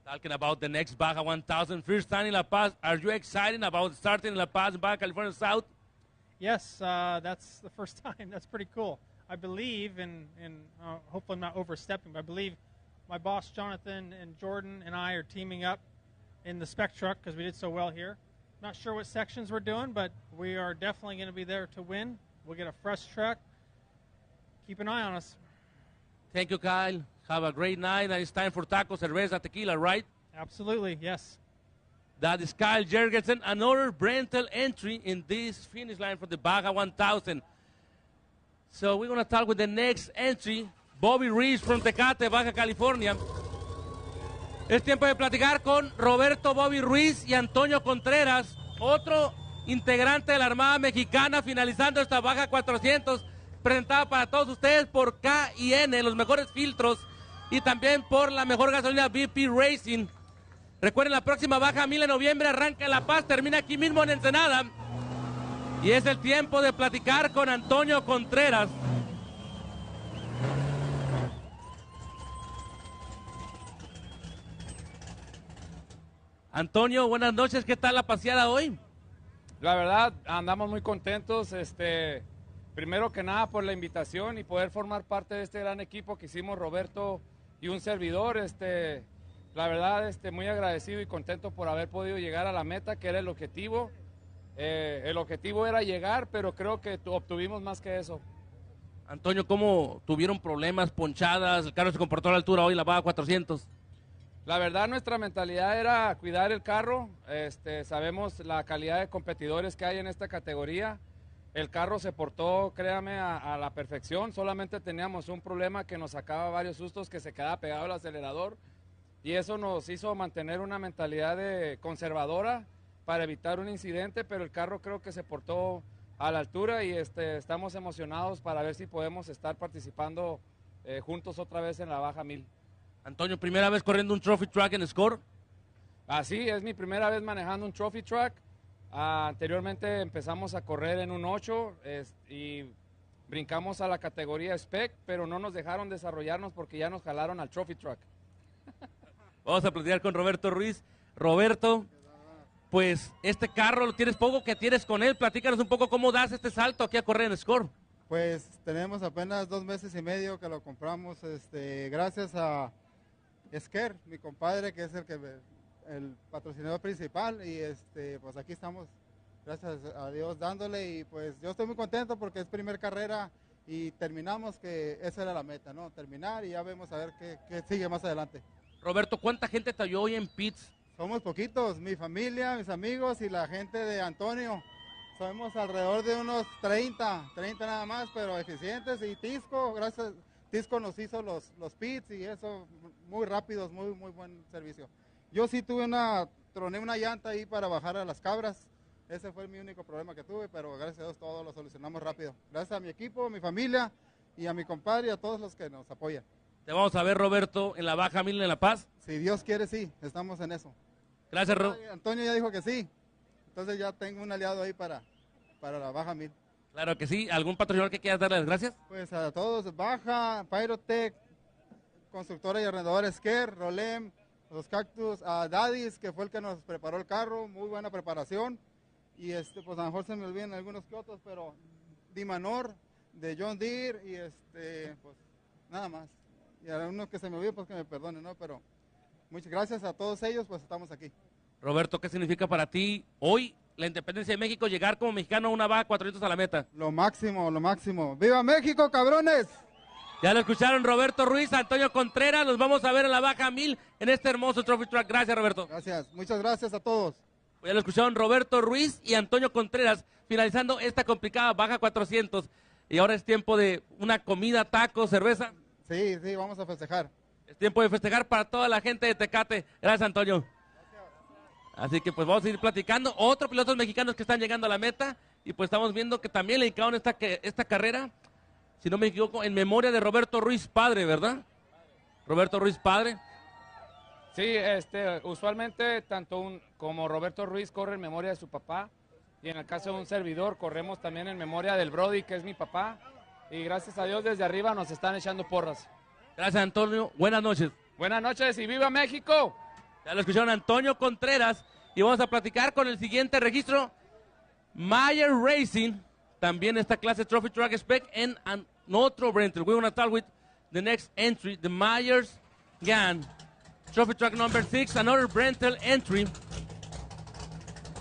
Talking about the next Baja 1000, first time in La Paz. Are you excited about starting in La Paz, Baja California South? Yes, that's the first time. That's pretty cool. I believe, and hopefully I'm not overstepping, but I believe my boss Jonathan and Jordan and I are teaming up in the spec truck because we did so well here. Not sure what sections we're doing, but we are definitely going to be there to win. We'll get a fresh truck. Keep an eye on us. Thank you, Kyle. Have a great night, and it's time for tacos, cerveza, tequila, right? Absolutely, yes. That is Kyle Jergensen, another Brental entry in this finish line for the Baja 1000. So we're going to talk with the next entry, Bobby Reese from Tecate, Baja California. Es tiempo de platicar con Roberto Bobby Ruiz y Antonio Contreras, otro integrante de la Armada Mexicana, finalizando esta Baja 400, presentada para todos ustedes por K&N, los mejores filtros, y también por la mejor gasolina BP Racing. Recuerden, la próxima Baja 1000 en noviembre arranca en La Paz, termina aquí mismo en Ensenada. Y es el tiempo de platicar con Antonio Contreras. Antonio, buenas noches, ¿qué tal la paseada hoy? La verdad, andamos muy contentos, primero que nada por la invitación y poder formar parte de este gran equipo que hicimos Roberto y un servidor. La verdad, muy agradecido y contento por haber podido llegar a la meta, que era el objetivo. El objetivo era llegar, pero creo que obtuvimos más que eso. Antonio, ¿cómo tuvieron problemas, ponchadas? El carro se comportó a la altura hoy, la Baja 400. La verdad, nuestra mentalidad era cuidar el carro. Sabemos la calidad de competidores que hay en esta categoría. El carro se portó, créame, a la perfección. Solamente teníamos un problema que nos sacaba varios sustos, que se quedaba pegado al acelerador. Y eso nos hizo mantener una mentalidad conservadora para evitar un incidente, pero el carro creo que se portó a la altura y estamos emocionados para ver si podemos estar participando juntos otra vez en la Baja 1000. Antonio, ¿primera vez corriendo un Trophy Truck en Score? Así, es mi primera vez manejando un Trophy Truck. Anteriormente empezamos a correr en un 8 y brincamos a la categoría Spec, pero no nos dejaron desarrollarnos porque ya nos jalaron al Trophy Truck. Vamos a platicar con Roberto Ruiz. Roberto, pues este carro lo tienes poco que tienes con él. Platícanos un poco cómo das este salto aquí a correr en Score. Pues tenemos apenas 2 meses y medio que lo compramos, gracias a Esker, mi compadre, que es el patrocinador principal, y pues aquí estamos, gracias a Dios, dándole, y pues yo estoy muy contento porque es primer carrera y terminamos, que esa era la meta, ¿no? Terminar y ya vemos a ver qué sigue más adelante. Roberto, ¿cuánta gente te oyó hoy en pits? Somos poquitos, mi familia, mis amigos y la gente de Antonio. Somos alrededor de unos 30 nada más, pero eficientes. Y Tisco, gracias, Tisco nos hizo los pits y eso, muy rápidos, muy buen servicio. Yo sí troné una llanta ahí para bajar a las cabras. Ese fue mi único problema que tuve, pero gracias a Dios todo lo solucionamos rápido. Gracias a mi equipo, a mi familia y a mi compadre y a todos los que nos apoyan. Te vamos a ver, Roberto, en la Baja 1000 en La Paz. Si Dios quiere, sí, estamos en eso. Gracias, Antonio ya dijo que sí, entonces ya tengo un aliado ahí para la Baja 1000. Claro que sí. ¿Algún patrocinador que quieras darle las gracias? Pues a todos, Baja, Pyrotech, Constructora y Arrendadora Esker, Rolem, Los Cactus, a Daddy's, que fue el que nos preparó el carro, muy buena preparación. Y pues a lo mejor se me olvidan algunos que otros, pero Dimanor, de John Deere, y pues nada más. Y a uno que se me olvide, pues que me perdone, ¿no? Pero muchas gracias a todos ellos, pues estamos aquí. Roberto, ¿qué significa para ti hoy la independencia de México, llegar como mexicano a una Baja 400 a la meta? Lo máximo, lo máximo. ¡Viva México, cabrones! Ya lo escucharon, Roberto Ruiz, Antonio Contreras, los vamos a ver en la Baja 1000 en este hermoso Trophy Truck. Gracias, Roberto. Gracias, muchas gracias a todos. Ya lo escucharon, Roberto Ruiz y Antonio Contreras, finalizando esta complicada Baja 400. Y ahora es tiempo de una comida, tacos, cerveza. Sí, vamos a festejar. Es tiempo de festejar para toda la gente de Tecate. Gracias, Antonio. Así que pues vamos a ir platicando. Otros pilotos mexicanos que están llegando a la meta. Y pues estamos viendo que también le dedicaron esta carrera, si no me equivoco, en memoria de Roberto Ruiz padre, ¿verdad? Roberto Ruiz padre. Sí, usualmente tanto como Roberto Ruiz corre en memoria de su papá. Y en el caso de un servidor, corremos también en memoria del Brody, que es mi papá. Y gracias a Dios desde arriba nos están echando porras. Gracias, Antonio. Buenas noches. Buenas noches y ¡viva México! Ya lo escucharon, Antonio Contreras. Y vamos a platicar con el siguiente registro. Mayer Racing, también esta clase Trophy Truck Spec en otro rental. We want to talk with the next entry, the Myers Gan. Trophy Truck number 6, another rental entry.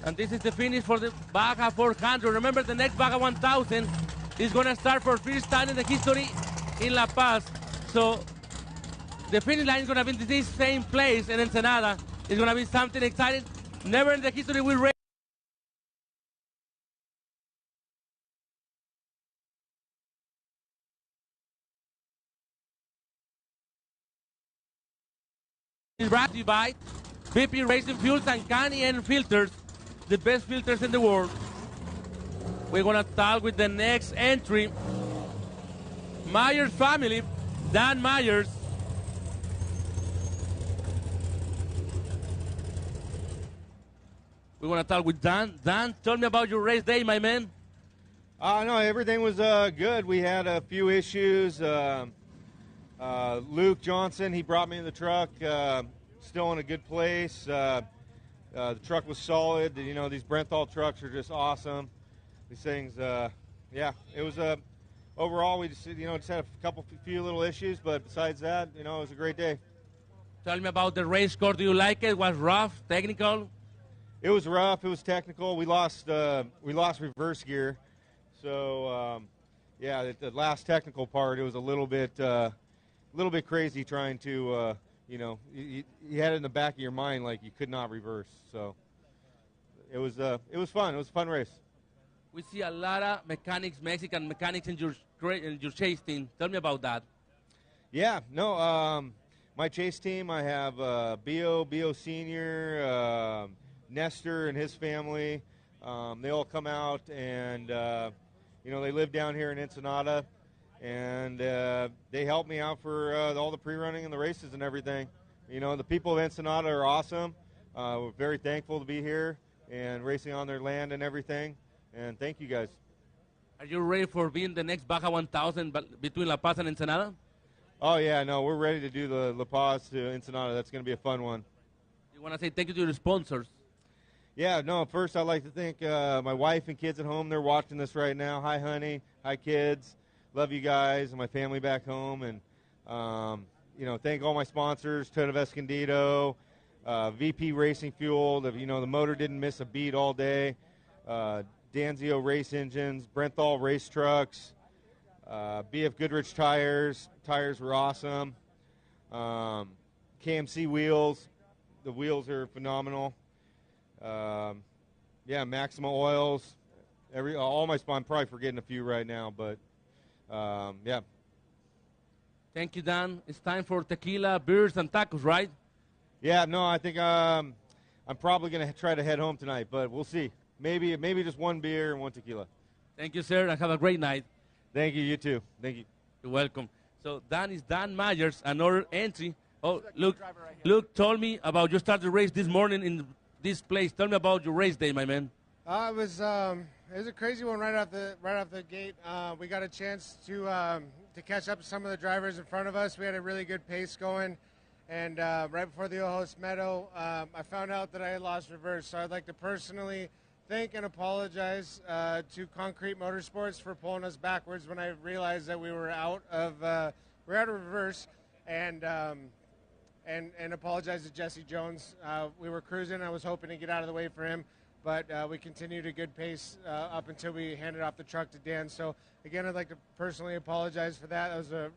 And this is the finish for the Baja 400. Remember, the next Baja 1000 is going to start for first time in the history in La Paz. So the finish line is going to be in this same place in Ensenada. It's going to be something exciting. Never in the history we race. Is brought to you by BP Racing Fuels and K&N Filters, the best filters in the world. We're going to talk with the next entry. Myers family, Dan Myers. We're going to talk with Dan. Dan, tell me about your race day, my man. No, everything was good. We had a few issues. Luke Johnson, he brought me in the truck, still in a good place. The truck was solid. You know, these Brenthal trucks are just awesome. These things, yeah, it was overall, we just had a few little issues, but besides that, it was a great day. Tell me about the race car. Do you like it? Was rough, technical? It was rough. It was technical. We lost reverse gear, so the last technical part, it was a little bit crazy trying to you had it in the back of your mind like you could not reverse. So it was fun. It was a fun race. We see a lot of Mexican mechanics in your chase team. Tell me about that. Yeah, no, my chase team, I have Bio Senior, Nestor and his family. They all come out and, they live down here in Ensenada, and they help me out for all the pre-running and the races and everything. The people of Ensenada are awesome. We're very thankful to be here and racing on their land and everything, and thank you guys. Are you ready for being the next Baja 1000 between La Paz and Ensenada? Oh, yeah, no, we're ready to do the La Paz to Ensenada. That's going to be a fun one. You want to say thank you to your sponsors? Yeah, no, first I'd like to thank my wife and kids at home. They're watching this right now. Hi, honey. Hi, kids. Love you guys and my family back home. And, thank all my sponsors, Toyota of Escondido, VP Racing Fuel. The motor didn't miss a beat all day. Danzio Race Engines, Brenthal Race Trucks, BF Goodrich Tires. Tires were awesome. KMC Wheels. The wheels are phenomenal. Maxima Oils. All my I'm probably forgetting a few right now, but yeah. Thank you, Dan. It's time for tequila, beers, and tacos, right? Yeah, no, I think I'm probably going to try to head home tonight, but we'll see. Maybe just one beer and one tequila. Thank you, sir, and have a great night. Thank you, you too. Thank you. You're welcome. So Dan is Dan Myers, another entry. Oh, Luke told me about you started the race this morning in this place. Tell me about your race day, my man. It was a crazy one right off the gate. We got a chance to catch up to some of the drivers in front of us. We had a really good pace going, and right before the Ojos Meadow, I found out that I had lost reverse. So I'd like to personally thank and apologize to Concrete Motorsports for pulling us backwards when I realized that we were out of reverse, and apologize to Jesse Jones. We were cruising. I was hoping to get out of the way for him, but we continued a good pace up until we handed off the truck to Dan. So again, I'd like to personally apologize for that. That was a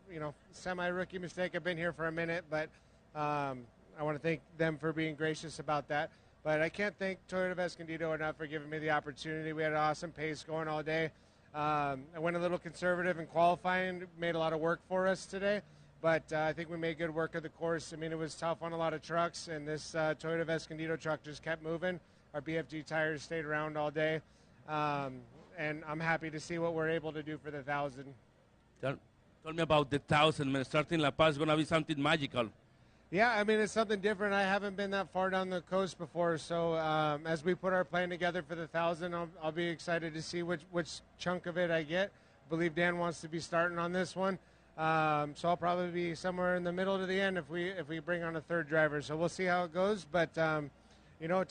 semi-rookie mistake. I've been here for a minute, but I want to thank them for being gracious about that. But I can't thank Toyota of Escondido enough for giving me the opportunity. We had an awesome pace going all day. I went a little conservative in qualifying, made a lot of work for us today. But I think we made good work of the course. I mean, it was tough on a lot of trucks, and this Toyota of Escondido truck just kept moving. Our BFG tires stayed around all day, and I'm happy to see what we're able to do for the 1,000. Tell me about the 1,000, man. Starting La Paz is going to be something magical. Yeah, I mean, it's something different. I haven't been that far down the coast before, so as we put our plan together for the 1,000, I'll be excited to see which chunk of it I get. I believe Dan wants to be starting on this one. So I'll probably be somewhere in the middle to the end if we bring on a third driver. So we'll see how it goes. But to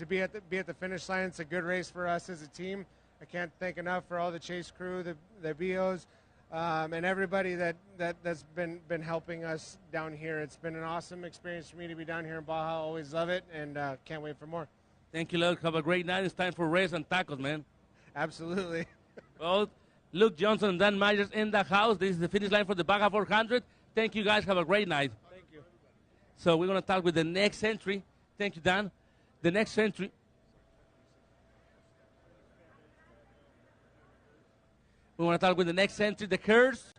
be at the finish line, it's a good race for us as a team. I can't thank enough for all the chase crew, the BOs, and everybody that's been helping us down here. It's been an awesome experience for me to be down here in Baja. Always love it, and can't wait for more. Thank you, Luke. Have a great night. It's time for race and tacos, man. Absolutely. Well, Luke Johnson and Dan Myers in the house. This is the finish line for the Baja 400. Thank you, guys. Have a great night. Thank you. So we're going to start with the next entry. Thank you, Dan. The next entry. We want to start with the next entry. The Hearst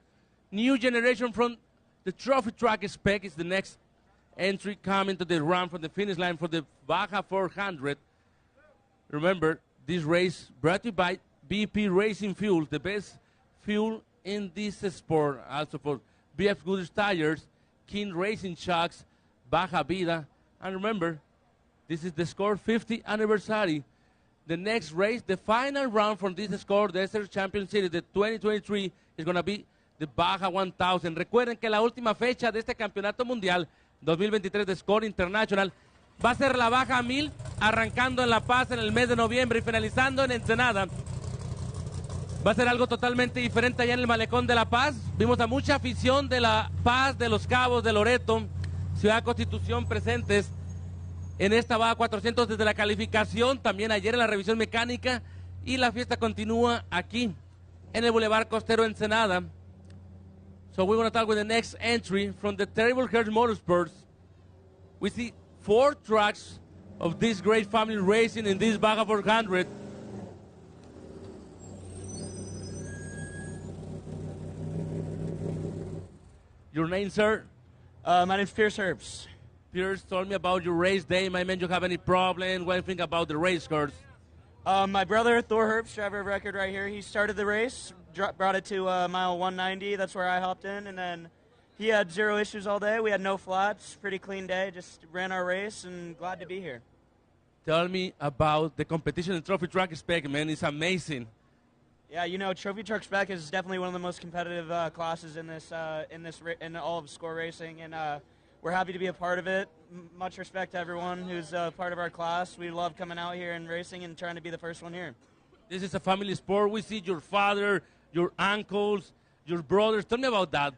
new generation from the trophy truck spec is the next entry coming to the run from the finish line for the Baja 400. Remember, this race brought to you by BP Racing Fuel, the best fuel in this sport. Also for BF Goodrich Tires, King Racing Shocks, Baja Vida. And remember, this is the SCORE 50th anniversary. The next race, the final round from this SCORE Desert Champion Series, the 2023, is going to be the Baja 1000. Recuerden que la última fecha de este campeonato mundial 2023 de SCORE International va a ser la Baja 1000, arrancando en La Paz en el mes de noviembre y finalizando en Ensenada Va a ser algo totalmente diferente allá en el Malecón de La Paz. Vimos a mucha afición de La Paz, de Los Cabos, de Loreto, Ciudad Constitución presentes en esta Baja 400 desde la calificación, también ayer en la revisión mecánica, y la fiesta continúa aquí en el Boulevard Costero Ensenada. So we're going to talk with the next entry from the Terrible Heart Motorsports. We see 4 trucks of this great family racing in this Baja 400. Your name, sir? My name's Pierce Herbst. Pierce, told me about your race day. My man, you have any problem? What do you think about the race cars? My brother, Thor Herbst, driver of record right here, he started the race, brought it to mile 190. That's where I hopped in, and then he had 0 issues all day. We had no flats, pretty clean day, just ran our race, and glad to be here. Tell me about the competition in trophy truck spec, man. It's amazing. Yeah, you know, trophy truck spec is definitely one of the most competitive classes in all of SCORE racing, and we're happy to be a part of it. Much respect to everyone who's part of our class. We love coming out here and racing and trying to be the first one here. This is a family sport. We see your father, your uncles, your brothers. Tell me about that.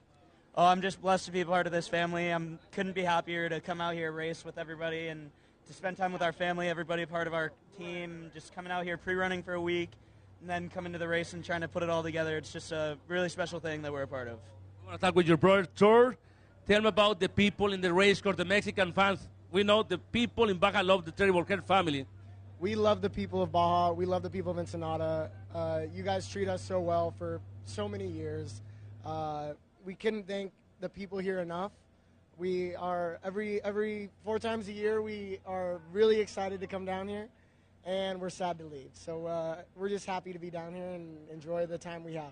Oh, I'm just blessed to be a part of this family. Couldn't be happier to come out here, race with everybody, and to spend time with our family, everybody part of our team, just coming out here pre-running for a week, and then coming to the race and trying to put it all together. It's just a really special thing that we're a part of. I want to talk with your brother, Thor. Tell me about the people in the race course, the Mexican fans. We know the people in Baja love the Terrible Heart family. We love the people of Baja. We love the people of Ensenada. You guys treat us so well for so many years. We couldn't thank the people here enough. We are every 4 times a year. We are really excited to come down here, and we're sad to leave. So we're just happy to be down here and enjoy the time we have.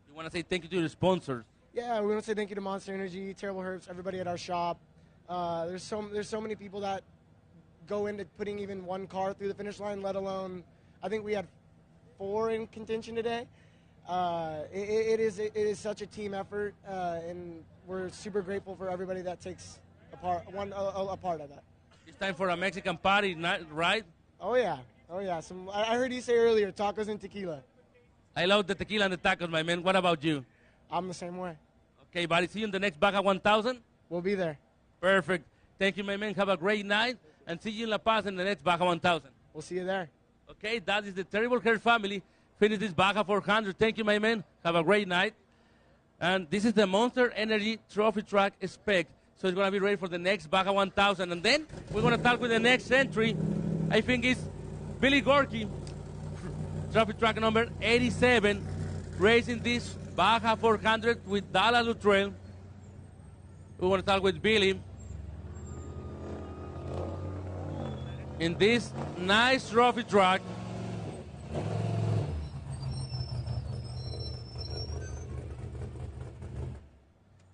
You want to say thank you to your sponsors? Yeah, we want to say thank you to Monster Energy, Terrible Herbst, everybody at our shop. There's so many people that go into putting even 1 car through the finish line, let alone, I think we had 4 in contention today. It is such a team effort, and we're super grateful for everybody that takes a part of that. It's time for a Mexican party, right? Oh yeah. I heard you say earlier, tacos and tequila. I love the tequila and the tacos, my man. What about you? I'm the same way. Okay, buddy. See you in the next Baja 1000. We'll be there. Perfect. Thank you, my man. Have a great night, and see you in La Paz in the next Baja 1000. We'll see you there. Okay, that is the Terrible Heart family. Finish this Baja 400. Thank you, my man. Have a great night. And this is the Monster Energy Trophy Truck Spec. So it's going to be ready for the next Baja 1000. And then we're going to talk with the next entry. I think it's Billy Gorky, Trophy Truck number 87, racing this Baja 400 with Dala Luttrell. We want to talk with Billy in this nice trophy truck.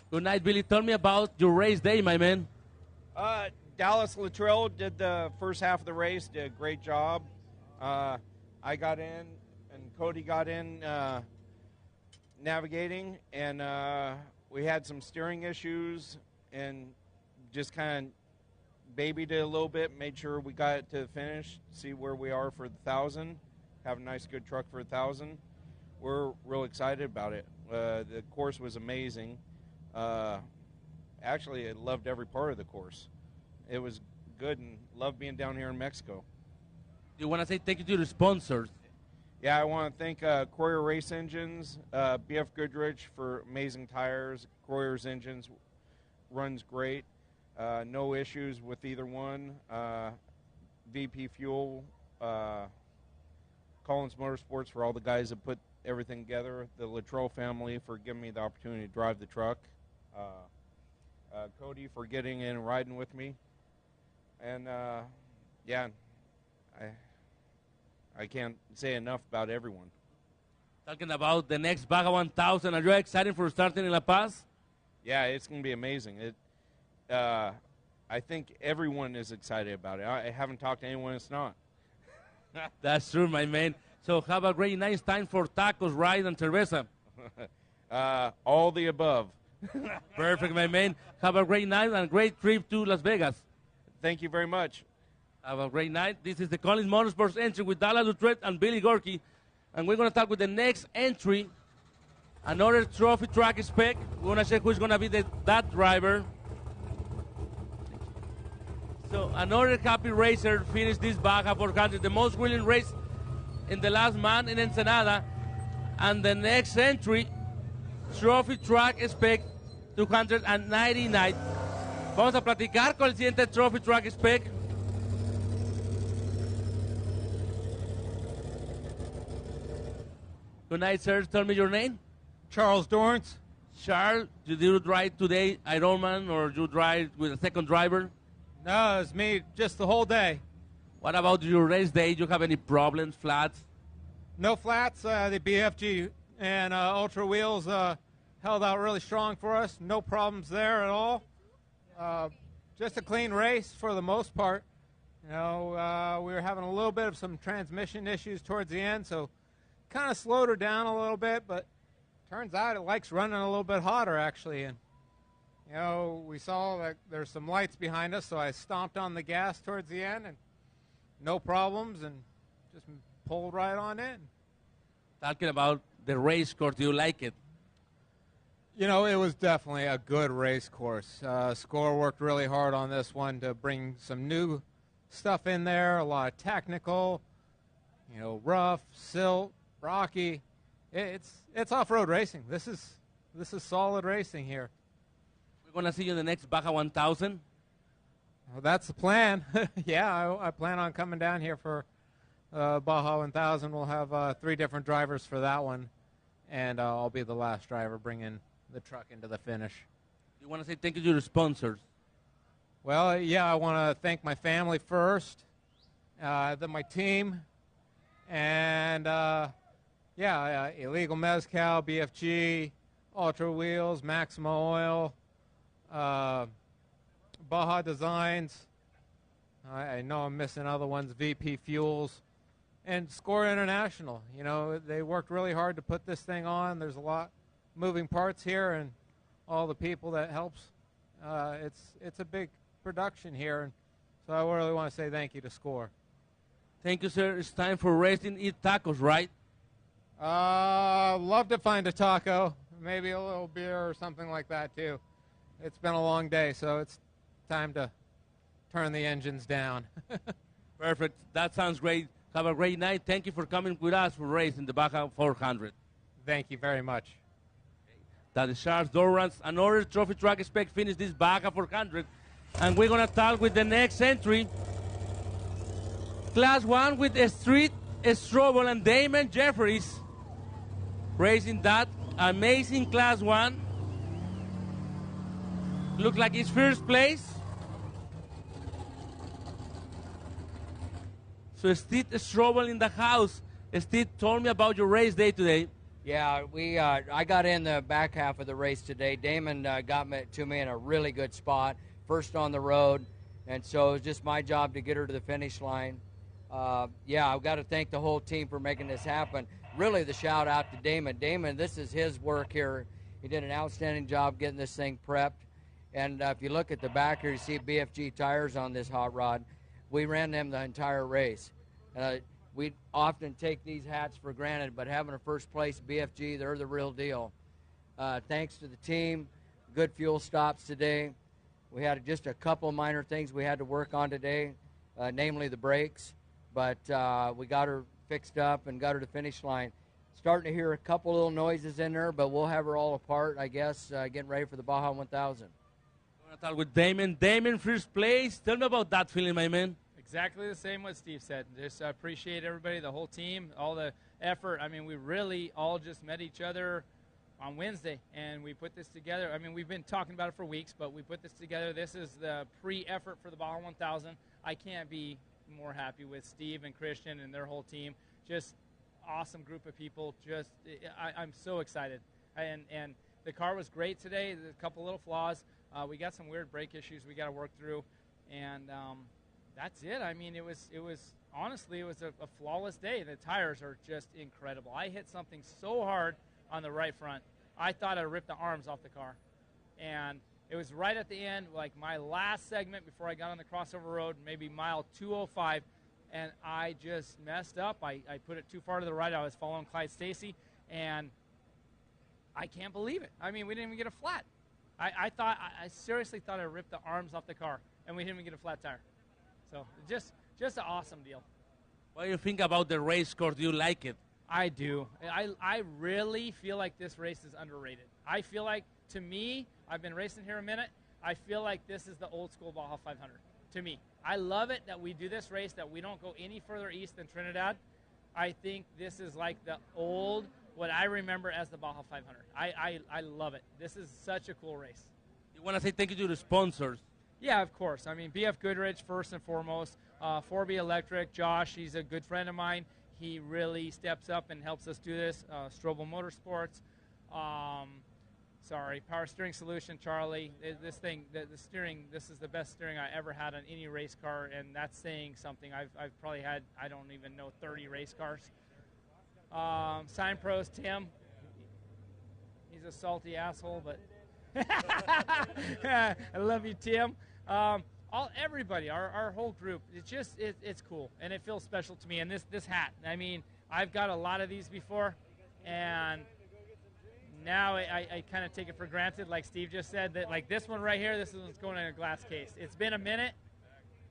Good night, Billy. Tell me about your race day, my man. Dallas Luttrell did the first half of the race, did a great job. I got in, and Cody got in navigating, and we had some steering issues and just kind of babied it a little bit, made sure we got it to the finish, see where we are for the 1,000, have a nice, good truck for 1,000. We're real excited about it. The course was amazing. Actually, I loved every part of the course. It was good and loved being down here in Mexico. You want to say thank you to the sponsors? Yeah, I want to thank Croyer Race Engines, BF Goodrich for amazing tires. Croyer's Engines runs great. No issues with either one. VP Fuel, Collins Motorsports for all the guys that put everything together. The Luttrell family for giving me the opportunity to drive the truck. Cody for getting in and riding with me. And, yeah, I can't say enough about everyone. Talking about the next Baja 1000, are you excited for starting in La Paz? Yeah, it's going to be amazing. I think everyone is excited about it. I haven't talked to anyone that's not. That's true, my man. So have a great nice time for tacos, right, and cerveza. All the above. Perfect, my man. Have a great night and a great trip to Las Vegas. Thank you very much. Have a great night. This is the Collins Motorsports entry with Dala Luttrell and Billy Gorky. And we're going to start with the next entry. Another trophy track spec. We're going to check who's going to be that driver. So another happy racer finished this Baja 400, the most winning race in the last month in Ensenada. And the next entry, trophy track spec 299. Vamos a platicar con el siguiente trophy track spec. Good night, sir. Tell me your name. Charles Dorrance. Charles, did you drive today Ironman or you drive with a second driver? No, it's me just the whole day. What about your race day? Do you have any problems, flats? No flats. The BFG and Ultra Wheels held out really strong for us. No problems there at all. Just a clean race for the most part. You know, we were having a little bit of some transmission issues towards the end, so kind of slowed her down a little bit, but turns out it likes running a little bit hotter, actually. And, you know, we saw that there's some lights behind us, so I stomped on the gas towards the end, and no problems, and just pulled right on in. Talking about the race course, do you like it? You know, it was definitely a good race course. Score worked really hard on this one to bring some new stuff in there, a lot of technical, you know, rough, silt, rocky. It's off-road racing. This is solid racing here. We're going to see you in the next Baja 1000. Well, that's the plan. Yeah, I plan on coming down here for Baja 1000. We'll have 3 different drivers for that one, and I'll be the last driver bringing the truck into the finish. You want to say thank you to your sponsors? Well, yeah, I want to thank my family first, then my team, and Illegal Mezcal, BFG, Ultra Wheels, Maxima Oil, Baja Designs. I know I'm missing other ones, VP Fuels, and Score International. You know, they worked really hard to put this thing on. There's a lot moving parts here, and all the people that helps. It's a big production here, and so I really want to say thank you to Score. Thank you, sir. It's time for racing, eat tacos, right? Love to find a taco, maybe a little beer or something like that too. It's been a long day, so it's time to turn the engines down. Perfect. That sounds great. Have a great night. Thank you for coming with us for racing the Baja 400. Thank you very much. That is Charles Dorrance. Another trophy track spec finished this Baja 400. And we're going to start with the next entry. Class 1 with Street, Strobel, and Damon Jeffries. Racing that amazing Class 1. Look like it's first place. So Steve Strobel in the house. Steve, told me about your race day today. Yeah, I got in the back half of the race today. Damon got to me in a really good spot, first on the road, and so it was just my job to get her to the finish line. I've got to thank the whole team for making this happen. Really, the shout out to Damon. Damon, this is his work here. He did an outstanding job getting this thing prepped. And if you look at the back here, you see BFG tires on this hot rod. We ran them the entire race. We often take these hats for granted, but having a first place BFG, they're the real deal. Thanks to the team, good fuel stops today. We had just a couple minor things we had to work on today, namely the brakes, but we got her fixed up and got her to the finish line. Starting to hear a couple little noises in there, but we'll have her all apart, I guess, getting ready for the Baja 1000. I'm going to talk with Damon. Damon, first place. Tell me about that feeling, my man. Exactly the same what Steve said. Just appreciate everybody, the whole team, all the effort. I mean, we really all just met each other on Wednesday, and we put this together. I mean, we've been talking about it for weeks, but we put this together. This is the pre-effort for the Baja 1000. I can't be more happy with Steve and Christian and their whole team. Just awesome group of people. Just I'm so excited. And the car was great today. There's a couple little flaws. We got some weird brake issues we got to work through, and that's it. I mean, it was honestly, it was a flawless day. The tires are just incredible. I hit something so hard on the right front, I thought I ripped the arms off the car. And it was right at the end, like my last segment before I got on the crossover road, maybe mile 205. and I just messed up. I put it too far to the right. I was following Clyde Stacy, and I can't believe it. I mean, we didn't even get a flat. I seriously thought I ripped the arms off the car, and we didn't even get a flat tire. So just an awesome deal. What do you think about the race course? Do you like it? I do. I really feel like this race is underrated. I feel like, to me, I've been racing here a minute, I feel like this is the old school Baja 500, to me. I love it that we do this race, that we don't go any further east than Trinidad. I think this is like the old, what I remember as the Baja 500. I love it. This is such a cool race. You want to say thank you to the sponsors? Yeah, of course. I mean, BF Goodrich, first and foremost. 4B Electric, Josh, he's a good friend of mine. He really steps up and helps us do this. Strobel Motorsports. Power Steering Solution, Charlie. This thing, the steering, this is the best steering I ever had on any race car, and that's saying something. I've probably had, I don't even know, 30 race cars. Sign Pros, Tim. He's a salty asshole, but I love you, Tim. Everybody, our whole group, it's cool, and it feels special to me. And this hat, I mean, I've got a lot of these before, and now I kind of take it for granted, like Steve just said, that like this one right here, this one's going in a glass case. It's been a minute,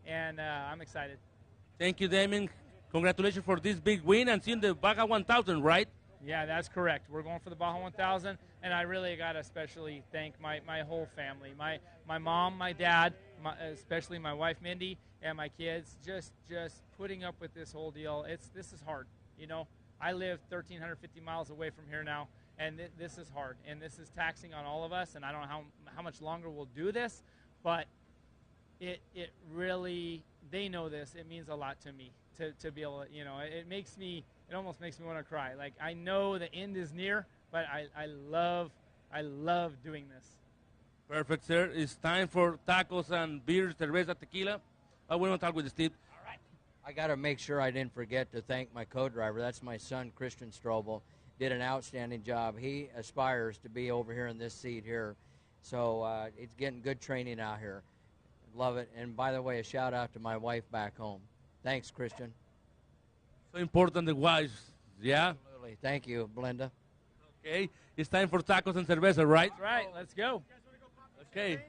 and I'm excited. Thank you, Damon. Congratulations for this big win and seeing the Baja 1000, right? Yeah, that's correct. We're going for the Baja 1000, and I really got to especially thank my whole family, my mom, my dad, especially my wife Mindy, and my kids. Just putting up with this whole deal. This is hard, you know. I live 1,350 miles away from here now, and this is hard, and this is taxing on all of us. And I don't know how much longer we'll do this, but it really, they know this. It means a lot to me to be able to, you know. It almost makes me want to cry. Like, I know the end is near, but I love doing this. Perfect, sir. It's time for tacos and beers, cerveza, tequila. I want to talk with Steve. All right. I got to make sure I didn't forget to thank my co-driver. That's my son, Christian Strobel. Did an outstanding job. He aspires to be over here in this seat here. So it's getting good training out here. Love it. And by the way, a shout out to my wife back home. Thanks, Christian. So important, the wives, yeah? Absolutely. Thank you, Belinda. Okay, it's time for tacos and cerveza, right? That's right, let's go. Okay,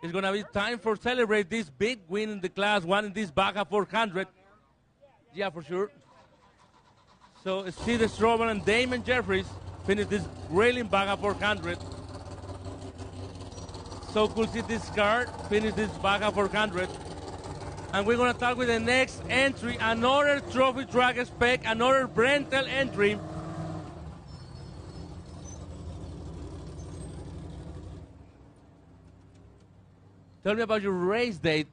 it's going to be time for celebrate this big win in the Class 1 in this Baja 400. Yeah, for sure. So Steve Strobel and Damon Jeffries finished this grilling Baja 400. So cool to see this car finish this Baja 400. And we're going to talk with the next entry, another trophy track spec, another Brentel entry. Tell me about your race date.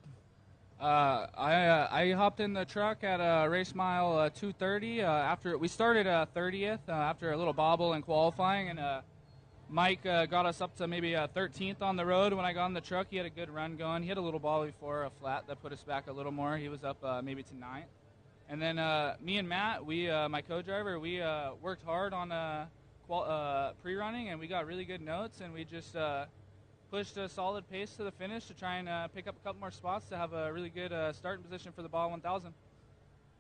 I hopped in the truck at race mile 230 after we started 30th after a little bobble in qualifying, and Mike got us up to maybe 13th on the road. When I got in the truck, he had a good run going. He had a little ball before a flat that put us back a little more. He was up maybe to 9th. And then me and Matt, my co-driver, we worked hard on pre-running, and we got really good notes, and we just pushed a solid pace to the finish to try and pick up a couple more spots to have a really good starting position for the Baja 1000.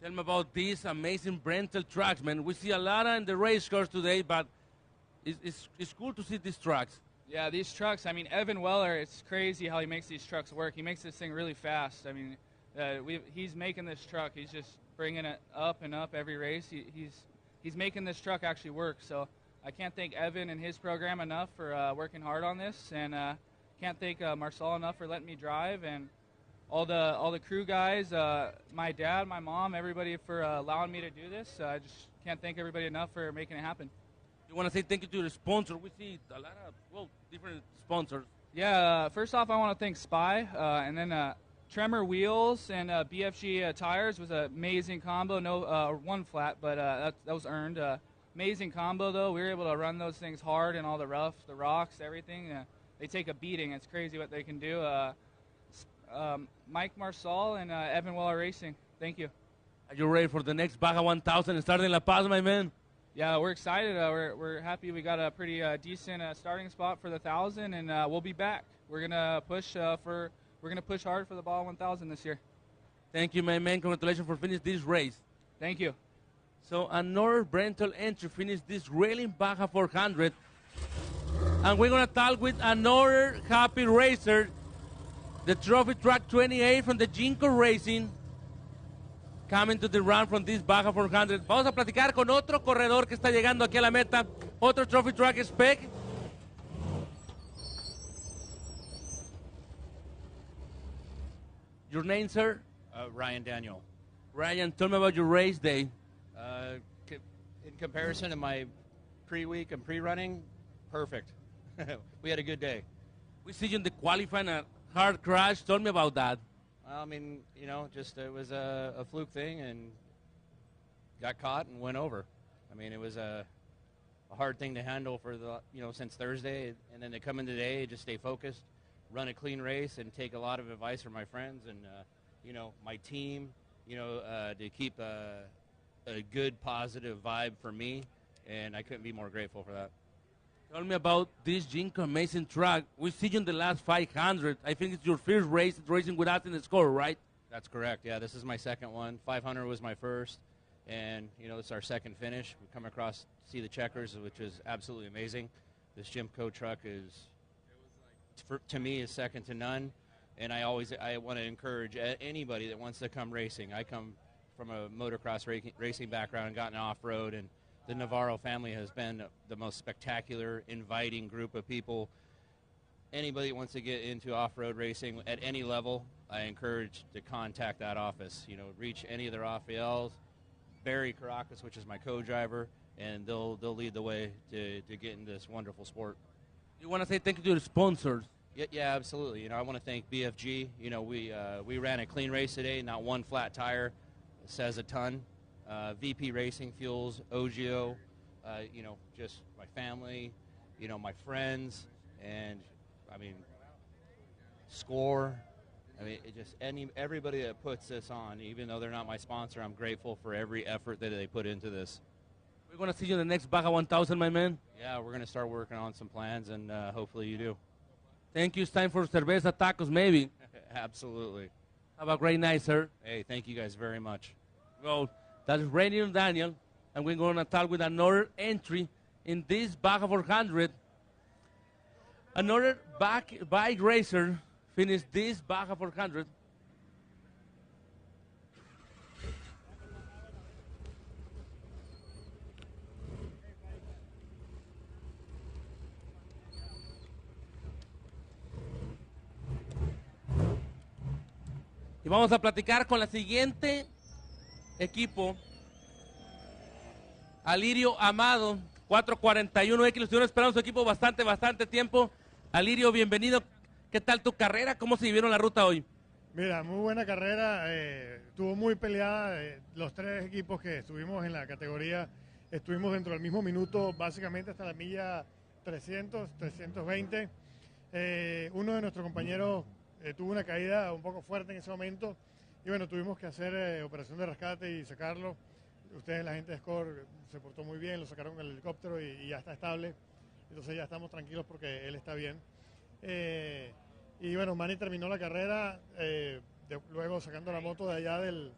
Tell me about these amazing Brentel trucks, man. We see a lot in the race cars today, but it's cool to see these trucks. Yeah, these trucks, I mean, Evan Weller, it's crazy how he makes these trucks work. He makes this thing really fast. I mean, he's making this truck. He's just bringing it up and up every race. He's making this truck actually work. So I can't thank Evan and his program enough for working hard on this, and can't thank Marcel enough for letting me drive, and all the crew guys, my dad, my mom, everybody for allowing me to do this. I just can't thank everybody enough for making it happen. You want to say thank you to the sponsor? We see a lot of different sponsors. Yeah, first off, I want to thank Spy, and then Tremor Wheels and BFG Tires was an amazing combo. No, one flat, but that was earned. Amazing combo, though. We were able to run those things hard in all the rough, the rocks, everything. They take a beating. It's crazy what they can do. Mike Marcel and Evan Weller Racing. Thank you. Are you ready for the next Baja 1000 starting in La Paz, my man? Yeah, we're excited. We're happy we got a pretty decent starting spot for the 1,000, and we'll be back. We're gonna push hard for the Baja 1000 this year. Thank you, my man. Congratulations for finishing this race. Thank you. So another rental entry finished this railing Baja 400. And we're going to talk with another happy racer, the Trophy Truck 28 from the Jinko Racing, coming to the run from this Baja 400. Vamos a platicar con otro corredor que está llegando aquí a la meta, otro Trophy Truck Spec. Your name, sir? Ryan Daniel. Ryan, tell me about your race day. In comparison to my pre-week and pre-running, perfect. We had a good day. We see you in the qualifying a hard crash. Tell me about that. Well, I mean, you know, just it was a fluke thing and got caught and went over. I mean, it was a hard thing to handle for since Thursday, and then to come in today, just stay focused, run a clean race, and take a lot of advice from my friends and my team, to keep a good positive vibe for me, and I couldn't be more grateful for that. Tell me about this Jinko amazing truck. We see you in the last 500. I think it's your first race racing with us in the score, right? That's correct. Yeah, this is my second one. 500 was my first, and this is our second finish. We come across, see the checkers, which is absolutely amazing. This Jimco truck to me is second to none, and I want to encourage anybody that wants to come racing. I come from a motocross racing background and gotten off-road, and the Navarro family has been the most spectacular, inviting group of people. Anybody that wants to get into off-road racing at any level, I encourage to contact that office. Reach any of their Rafaels, Barry Caracas, which is my co-driver, and they'll lead the way to get into this wonderful sport. You want to say thank you to your sponsors? Yeah, absolutely. I want to thank BFG. We ran a clean race today, not one flat tire. It says a ton. VP Racing Fuels, OGIO, just my family, my friends, and SCORE. Everybody that puts this on, even though they're not my sponsor, I'm grateful for every effort that they put into this. We're going to see you in the next Baja 1000, my man. Yeah, we're going to start working on some plans, and hopefully you do. Thank you. It's time for cerveza tacos, maybe. Absolutely. Have a great night, sir. Hey, thank you guys very much. Well, that's Radio Daniel, and we're going to talk with another entry in this Baja 400. Another bike racer finished this Baja 400. Y vamos a platicar con la siguiente equipo. Alirio Amado, 441X. Lo estuvieron esperando su equipo bastante tiempo. Alirio, bienvenido. ¿Qué tal tu carrera? ¿Cómo se vivieron la ruta hoy? Mira, muy buena carrera. Estuvo muy peleada. Los tres equipos que estuvimos en la categoría estuvimos dentro del mismo minuto, básicamente hasta la milla 300, 320. Uno de nuestros compañeros tuvo una caída un poco fuerte en ese momento y bueno, tuvimos que hacer operación de rescate y sacarlo. Ustedes, la gente de SCORE, se portó muy bien, lo sacaron con el helicóptero y ya está estable, entonces ya estamos tranquilos porque él está bien. Y bueno, Manny terminó la carrera, luego sacando la moto de allá del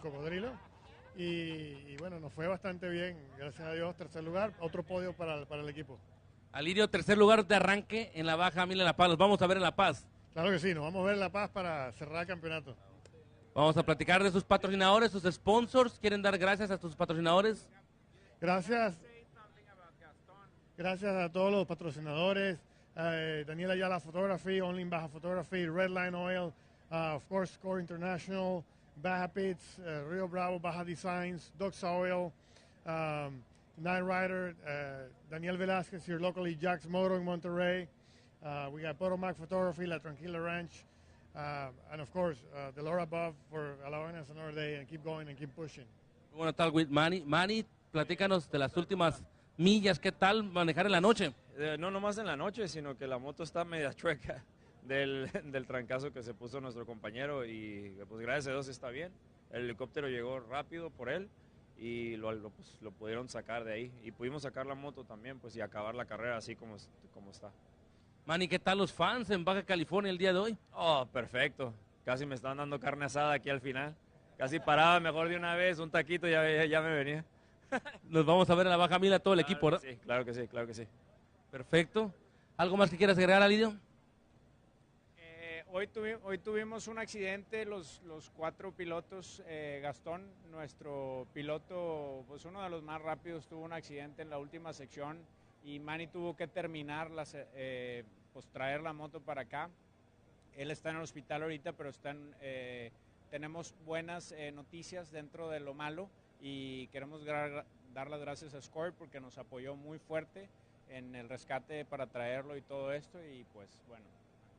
cocodrilo y bueno, nos fue bastante bien, gracias a Dios, tercer lugar, otro podio para el equipo. Alirio, tercer lugar de arranque en la Baja 1000 en La Paz. Los vamos a ver en La Paz. Claro que sí, nos vamos a ver en La Paz para cerrar el campeonato. Vamos a platicar de sus patrocinadores, sus sponsors. ¿Quieren dar gracias a sus patrocinadores? Gracias a todos los patrocinadores. Daniel Ayala Photography, Only Baja Photography, Redline Oil, of course SCORE International, Baja Pits, Rio Bravo, Baja Designs, Doxa Oil, Night Rider, Daniel Velázquez here locally, Jack's Moto in Monterrey. We got Potomac Photography, La Tranquila Ranch, and of course, the Lord above for allowing us another day and keep going and keep pushing. We want to talk with Manny. Manny, platícanos de las últimas millas. ¿Qué tal manejar en la noche? No nomás en la noche, sino que la moto está media chueca del trancazo que se puso nuestro compañero y pues gracias a Dios está bien. El helicóptero llegó rápido por él y lo pudieron sacar de ahí y pudimos sacar la moto también pues y acabar la carrera así como está. Manny, ¿qué tal los fans en Baja California el día de hoy? Oh, perfecto. Casi me estaban dando carne asada aquí al final. Casi paraba mejor de una vez, un taquito, ya me venía. Nos vamos a ver en la baja mila todo el equipo, ¿no? Sí, claro que sí, claro que sí. Perfecto. ¿Algo más que quieras agregar, Alirio? Hoy tuvimos un accidente, los 4 pilotos. Gastón, nuestro piloto, pues uno de los más rápidos, tuvo un accidente en la última sección y Manny tuvo que terminar, pues traer la moto para acá. Él está en el hospital ahorita, pero tenemos buenas noticias dentro de lo malo y queremos dar las gracias a Score porque nos apoyó muy fuerte en el rescate para traerlo y todo esto. Y pues bueno,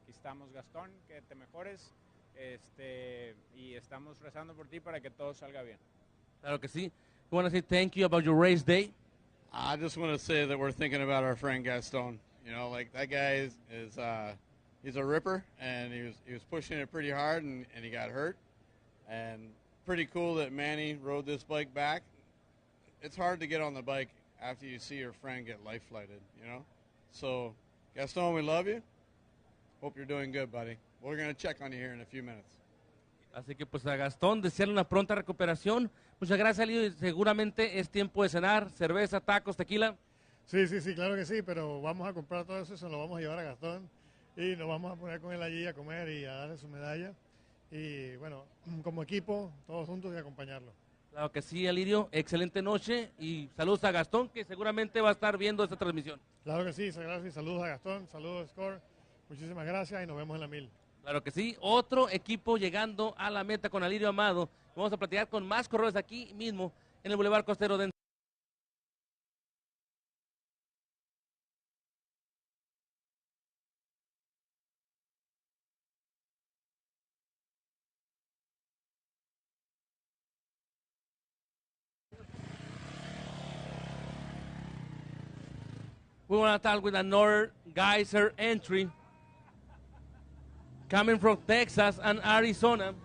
aquí estamos, Gastón, que te mejores y estamos rezando por ti para que todo salga bien. Claro que sí. You want to say thank you about your race day? I just want to say that we're thinking about our friend Gaston. You know, like that guy he's a ripper, and he was pushing it pretty hard, and he got hurt. And pretty cool that Manny rode this bike back. It's hard to get on the bike after you see your friend get life flighted, you know. So, Gaston, we love you. Hope you're doing good, buddy. We're going to check on you here in a few minutes. Así que pues a Gastón, desearle una pronta recuperación. Muchas gracias, Alirio. Seguramente es tiempo de cenar, cerveza, tacos, tequila. Sí, claro que sí, pero vamos a comprar todo eso, se lo vamos a llevar a Gastón y nos vamos a poner con él allí a comer y a darle su medalla. Y bueno, como equipo, todos juntos y acompañarlo. Claro que sí, Alirio. Excelente noche y saludos a Gastón, que seguramente va a estar viendo esta transmisión. Claro que sí, gracias. Saludos a Gastón, saludos a Score. Muchísimas gracias y nos vemos en la 1000. Claro que sí. Otro equipo llegando a la meta con Alirio Amado. Vamos a platicar con más corredores aquí mismo en el Boulevard Costero de We want to talk with another geyser entry coming from Texas and Arizona.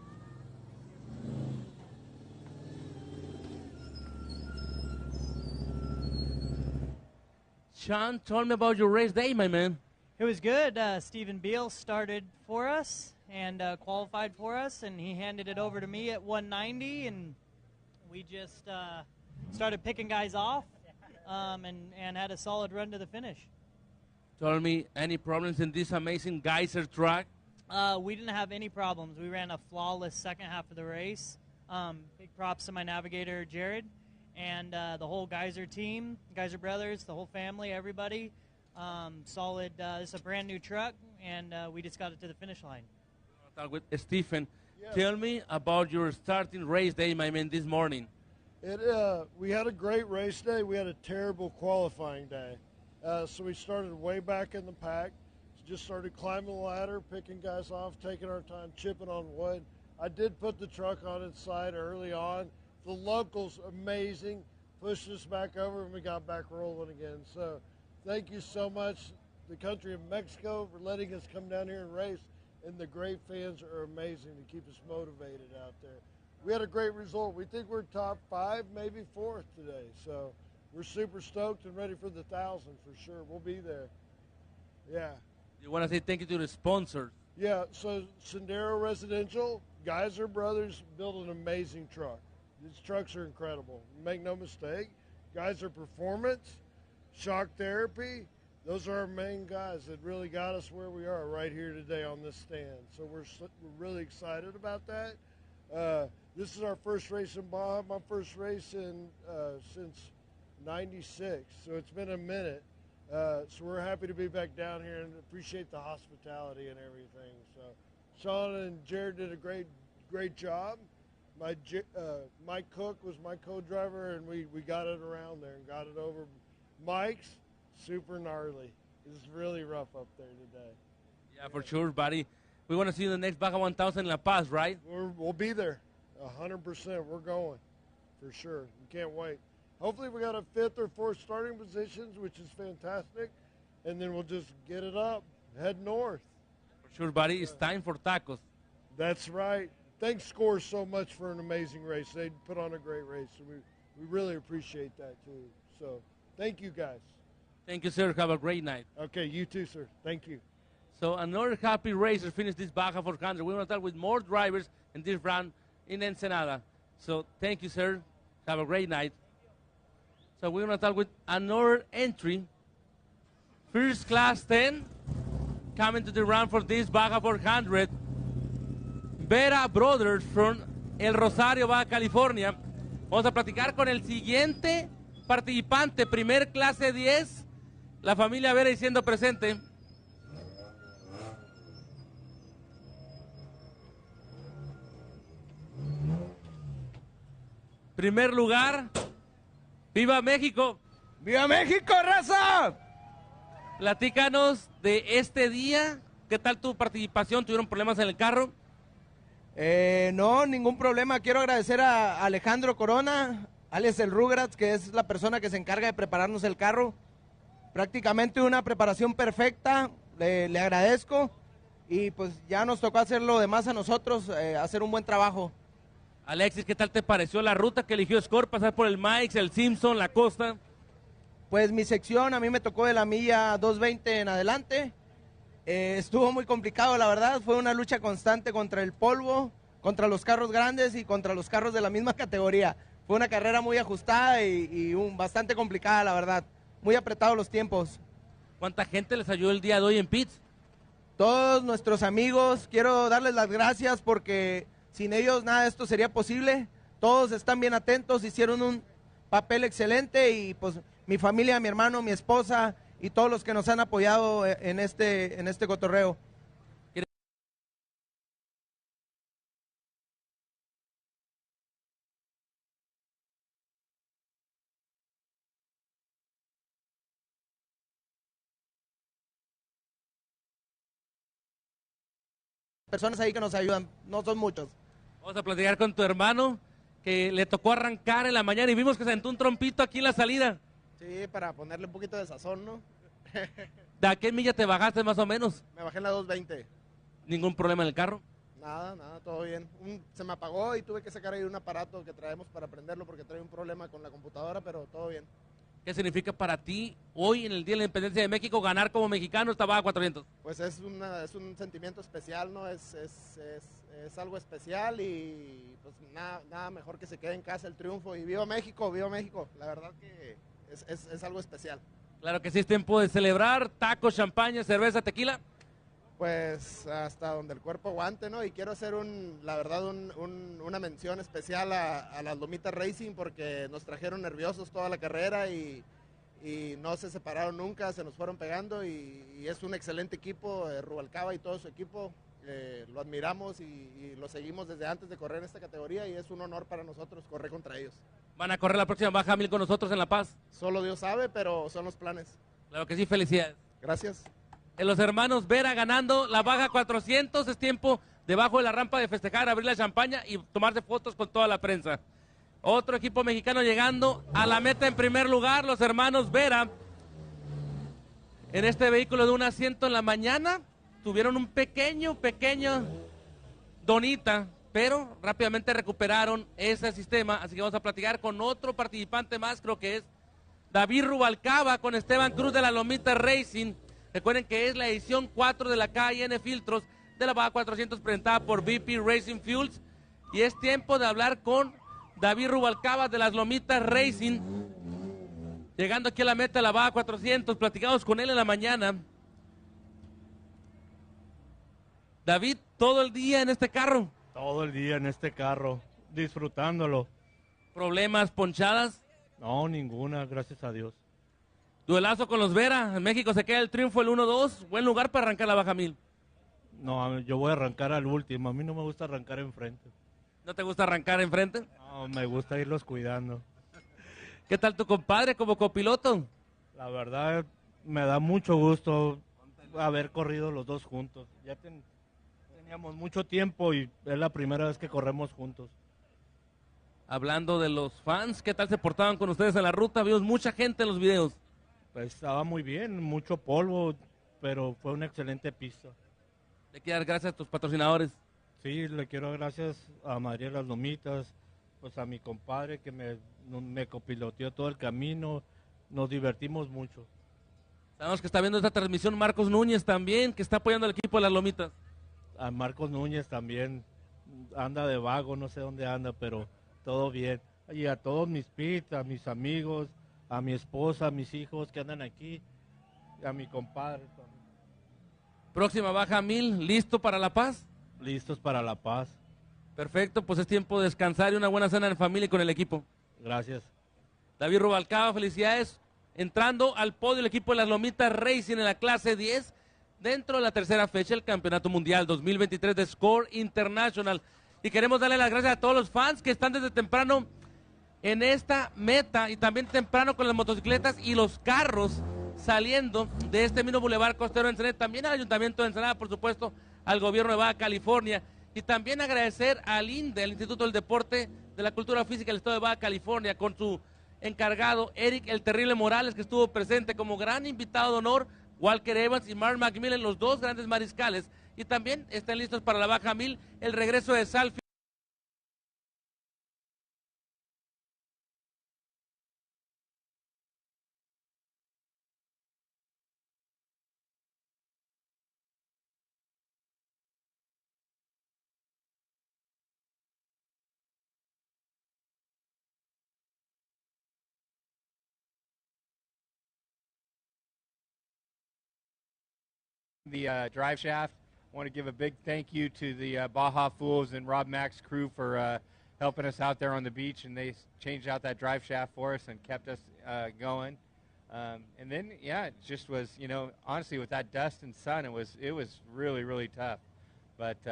Sean, tell me about your race day, my man. It was good. Stephen Beal started for us and qualified for us, and he handed it over to me at 190, and we just started picking guys off. And had a solid run to the finish. Tell me, any problems in this amazing geyser track? We didn't have any problems. We ran a flawless second half of the race. Big props to my navigator, Jared, and the whole Geyser team, Geyser Brothers, the whole family, everybody. Solid. It's a brand new truck, and we just got it to the finish line. I'll talk with Stephen. Yes. Tell me about your starting race day, my man, this morning. We had a great race day. We had a terrible qualifying day. So we started way back in the pack. Just started climbing the ladder, picking guys off, taking our time, chipping on wood. I did put the truck on its side early on. The locals, amazing, pushed us back over, and we got back rolling again. So thank you so much, the country of Mexico, for letting us come down here and race. And the great fans are amazing to keep us motivated out there. We had a great result. We think we're top 5, maybe 4th today. So we're super stoked and ready for the 1,000 for sure. We'll be there. Yeah. You want to say thank you to the sponsors? Yeah, so Sendero Residential, Geyser Brothers built an amazing truck. These trucks are incredible. Make no mistake. Geyser Performance, Shock Therapy, those are our main guys that really got us where we are right here today on this stand. So we're really excited about that. This is our first race in Baja, my first race since '96, so it's been a minute. So we're happy to be back down here and appreciate the hospitality and everything. So Sean and Jared did a great job. Mike Cook was my co-driver, and we got it around there and got it over. Mike's super gnarly. It's really rough up there today. Yeah, for sure, buddy. We want to see you in the next Baja 1000 in La Paz, right? We'll be there, 100%. We're going, for sure. We can't wait. Hopefully we got a 5th or 4th starting positions, which is fantastic, and then we'll just get it up, head north. For sure, buddy. It's time for tacos. That's right. Thanks, Score, so much for an amazing race. They put on a great race, and we really appreciate that, too. So thank you, guys. Thank you, sir. Have a great night. Okay, you too, sir. Thank you. So another happy racer finished this Baja 400. We want to start with more drivers in this round in Ensenada. So thank you, sir. Have a great night. So we're going to start with another entry. First class 10 coming to the round for this Baja 400. Vera Brothers from El Rosario, Baja California. Vamos a platicar con el siguiente participante, primer clase 10. La familia Vera diciendo presente. Primer lugar, ¡viva México! ¡Viva México, raza! Platícanos de este día. ¿Qué tal tu participación? ¿Tuvieron problemas en el carro? No, ningún problema. Quiero agradecer a Alejandro Corona, alias el Rugrats, que es la persona que se encarga de prepararnos el carro. Prácticamente una preparación perfecta, le agradezco. Y pues ya nos tocó hacer lo demás a nosotros, hacer un buen trabajo. Alexis, ¿qué tal te pareció la ruta que eligió Score? Pasar por el Mike's, el Simpson, la Costa. Pues mi sección, a mí me tocó de la milla 220 en adelante. Estuvo muy complicado, la verdad. Fue una lucha constante contra el polvo, contra los carros grandes y contra los carros de la misma categoría. Fue una carrera muy ajustada y bastante complicada, la verdad. Muy apretados los tiempos. ¿Cuánta gente les ayudó el día de hoy en pits? Todos nuestros amigos, quiero darles las gracias porque sin ellos nada de esto sería posible. Todos están bien atentos, hicieron un papel excelente y pues mi familia, mi hermano, mi esposa y todos los que nos han apoyado en este cotorreo. Personas ahí que nos ayudan, no son muchos. Vamos a platicar con tu hermano, que le tocó arrancar en la mañana y vimos que se sentó un trompito aquí en la salida. Sí, para ponerle un poquito de sazón, ¿no? ¿De a qué milla te bajaste más o menos? Me bajé en la 220. ¿Ningún problema en el carro? Nada, todo bien. Se me apagó y tuve que sacar ahí un aparato que traemos para prenderlo porque trae un problema con la computadora, pero todo bien. ¿Qué significa para ti hoy, en el Día de la Independencia de México, ganar como mexicano esta Baja 400? Pues es un sentimiento especial, ¿no? Es algo especial y pues nada mejor que se quede en casa el triunfo. Y viva México, la verdad que es algo especial. Claro que sí, es tiempo de celebrar, tacos, champaña, cerveza, tequila. Pues hasta donde el cuerpo aguante, ¿no? Y quiero hacer una mención especial a las Lomitas Racing porque nos trajeron nerviosos toda la carrera y no se separaron nunca, se nos fueron pegando y es un excelente equipo, Rubalcaba y todo su equipo, lo admiramos y lo seguimos desde antes de correr en esta categoría y es un honor para nosotros correr contra ellos. ¿Van a correr la próxima Baja 1000 con nosotros en La Paz? Solo Dios sabe, pero son los planes. Claro que sí, felicidades. Gracias. Los hermanos Vera ganando la Baja 400, es tiempo debajo de la rampa de festejar, abrir la champaña y tomarse fotos con toda la prensa. Otro equipo mexicano llegando a la meta en primer lugar, los hermanos Vera. En este vehículo de un asiento en la mañana, tuvieron un pequeño donita, pero rápidamente recuperaron ese sistema, así que vamos a platicar con otro participante más, creo que es David Rubalcaba con Esteban Cruz de la Lomita Racing. Recuerden que es la edición 4 de la K&N Filtros de la Baja 400 presentada por VP Racing Fuels. Y es tiempo de hablar con David Rubalcaba de las Lomitas Racing. Llegando aquí a la meta de la Baja 400, platicamos con él en la mañana. David, todo el día en este carro. Todo el día en este carro, disfrutándolo. ¿Problemas, ponchadas? No, ninguna, gracias a Dios. Duelazo con los Vera. En México se queda el triunfo el 1-2. Buen lugar para arrancar la Baja 1000. No, yo voy a arrancar al último. A mí no me gusta arrancar enfrente. ¿No te gusta arrancar enfrente? No, me gusta irlos cuidando. ¿Qué tal tu compadre como copiloto? La verdad, me da mucho gusto haber corrido los dos juntos. Ya teníamos mucho tiempo y es la primera vez que corremos juntos. Hablando de los fans, ¿qué tal se portaban con ustedes en la ruta? Vimos mucha gente en los videos. Pues estaba muy bien, mucho polvo, pero fue una excelente pista. Le quiero dar gracias a tus patrocinadores. Sí, le quiero dar gracias a María de las Lomitas, pues a mi compadre que me copiloteó todo el camino, nos divertimos mucho. Sabemos que está viendo esta transmisión Marcos Núñez también, que está apoyando al equipo de las Lomitas. A Marcos Núñez también anda de vago, no sé dónde anda, pero todo bien. Y a todos mis pits, a mis amigos, a mi esposa, a mis hijos que andan aquí, a mi compadre. Próxima baja 1000, ¿listo para La Paz? Listos para La Paz. Perfecto, pues es tiempo de descansar y una buena cena en familia y con el equipo. Gracias. David Rubalcaba, felicidades. Entrando al podio el equipo de las Lomitas Racing en la clase 10, dentro de la tercera fecha del Campeonato Mundial 2023 de Score International. Y queremos darle las gracias a todos los fans que están desde temprano en esta meta y también temprano con las motocicletas y los carros saliendo de este mismo Boulevard Costero de Ensenada, también al Ayuntamiento de Ensenada, por supuesto, al Gobierno de Baja California, y también agradecer al INDE, el Instituto del Deporte de la Cultura Física del Estado de Baja California, con su encargado, Eric el Terrible Morales, que estuvo presente como gran invitado de honor, Walker Evans y Mark McMillan, los dos grandes mariscales, y también están listos para la Baja 1000, el regreso de Salfi. The drive shaft. I want to give a big thank you to the Baja Fools and Rob Mack's crew for helping us out there on the beach, and they changed out that drive shaft for us and kept us going. And then, yeah, it just was, you know, honestly, with that dust and sun, it was really, really tough. But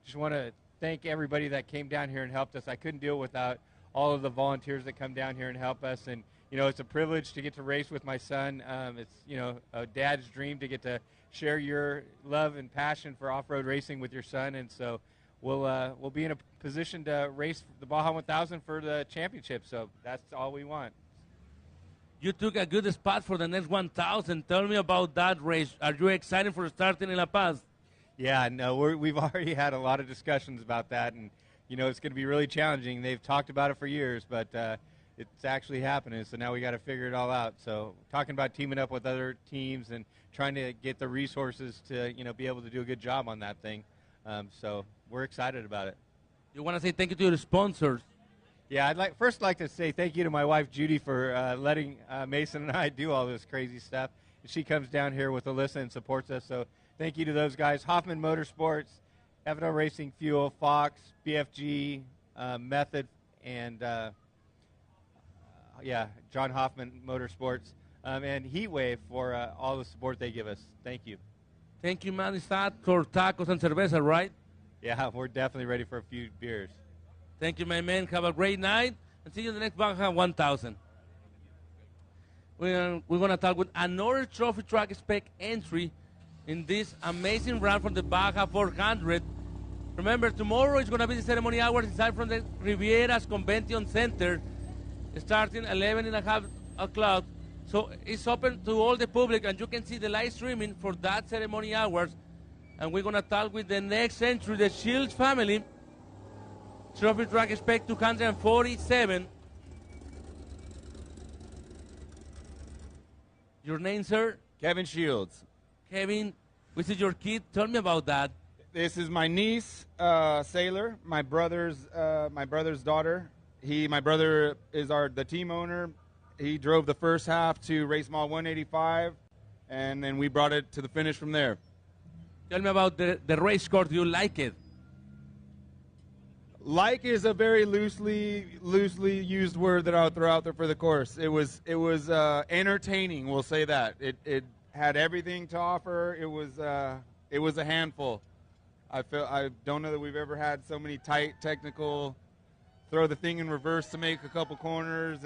just want to thank everybody that came down here and helped us. I couldn't do it without all of the volunteers that come down here and help us. And, you know, it's a privilege to get to race with my son. It's, you know, a dad's dream to get to share your love and passion for off-road racing with your son. And so we'll be in a position to race the Baja 1000 for the championship. So that's all we want. You took a good spot for the next 1000. Tell me about that race. Are you excited for starting in La Paz? Yeah, no, we've already had a lot of discussions about that, and you know it's going to be really challenging. They've talked about it for years, but it's actually happening. So now we got to figure it all out. So talking about teaming up with other teams and trying to get the resources to be able to do a good job on that thing. So we're excited about it. You want to say thank you to your sponsors? Yeah, I'd first like to say thank you to my wife Judy for letting Mason and I do all this crazy stuff. She comes down here with Alyssa and supports us. So thank you to those guys: Hoffman Motorsports, F&O Racing Fuel, Fox, BFG, Method, and John Hoffman Motorsports, and Heatwave for all the support they give us. Thank you. Thank you, man. It's that for tacos and cerveza, right? Yeah, we're definitely ready for a few beers. Thank you, my man. Have a great night, and see you in the next Baja 1000. We're going to talk with another trophy track spec entry in this amazing run from the Baja 400. Remember, tomorrow is going to be the ceremony hours inside from the Rivieras Convention Center, starting 11:30 o'clock. So it's open to all the public, and you can see the live streaming for that ceremony hours. And we're going to talk with the next entry, the Shields family. Trophy track spec 247. Your name, sir? Kevin Shields. Kevin, this is your kid. Tell me about that. This is my niece, Sailor, my brother's daughter. My brother is the team owner. He drove the first half to race mile 185, and then we brought it to the finish from there. Tell me about the race course. Do you like it? Like is a very loosely used word that I'll throw out there for the course. It was entertaining. We'll say that. It had everything to offer. It was a handful. I don't know that we've ever had so many tight technical, throw the thing in reverse to make a couple corners,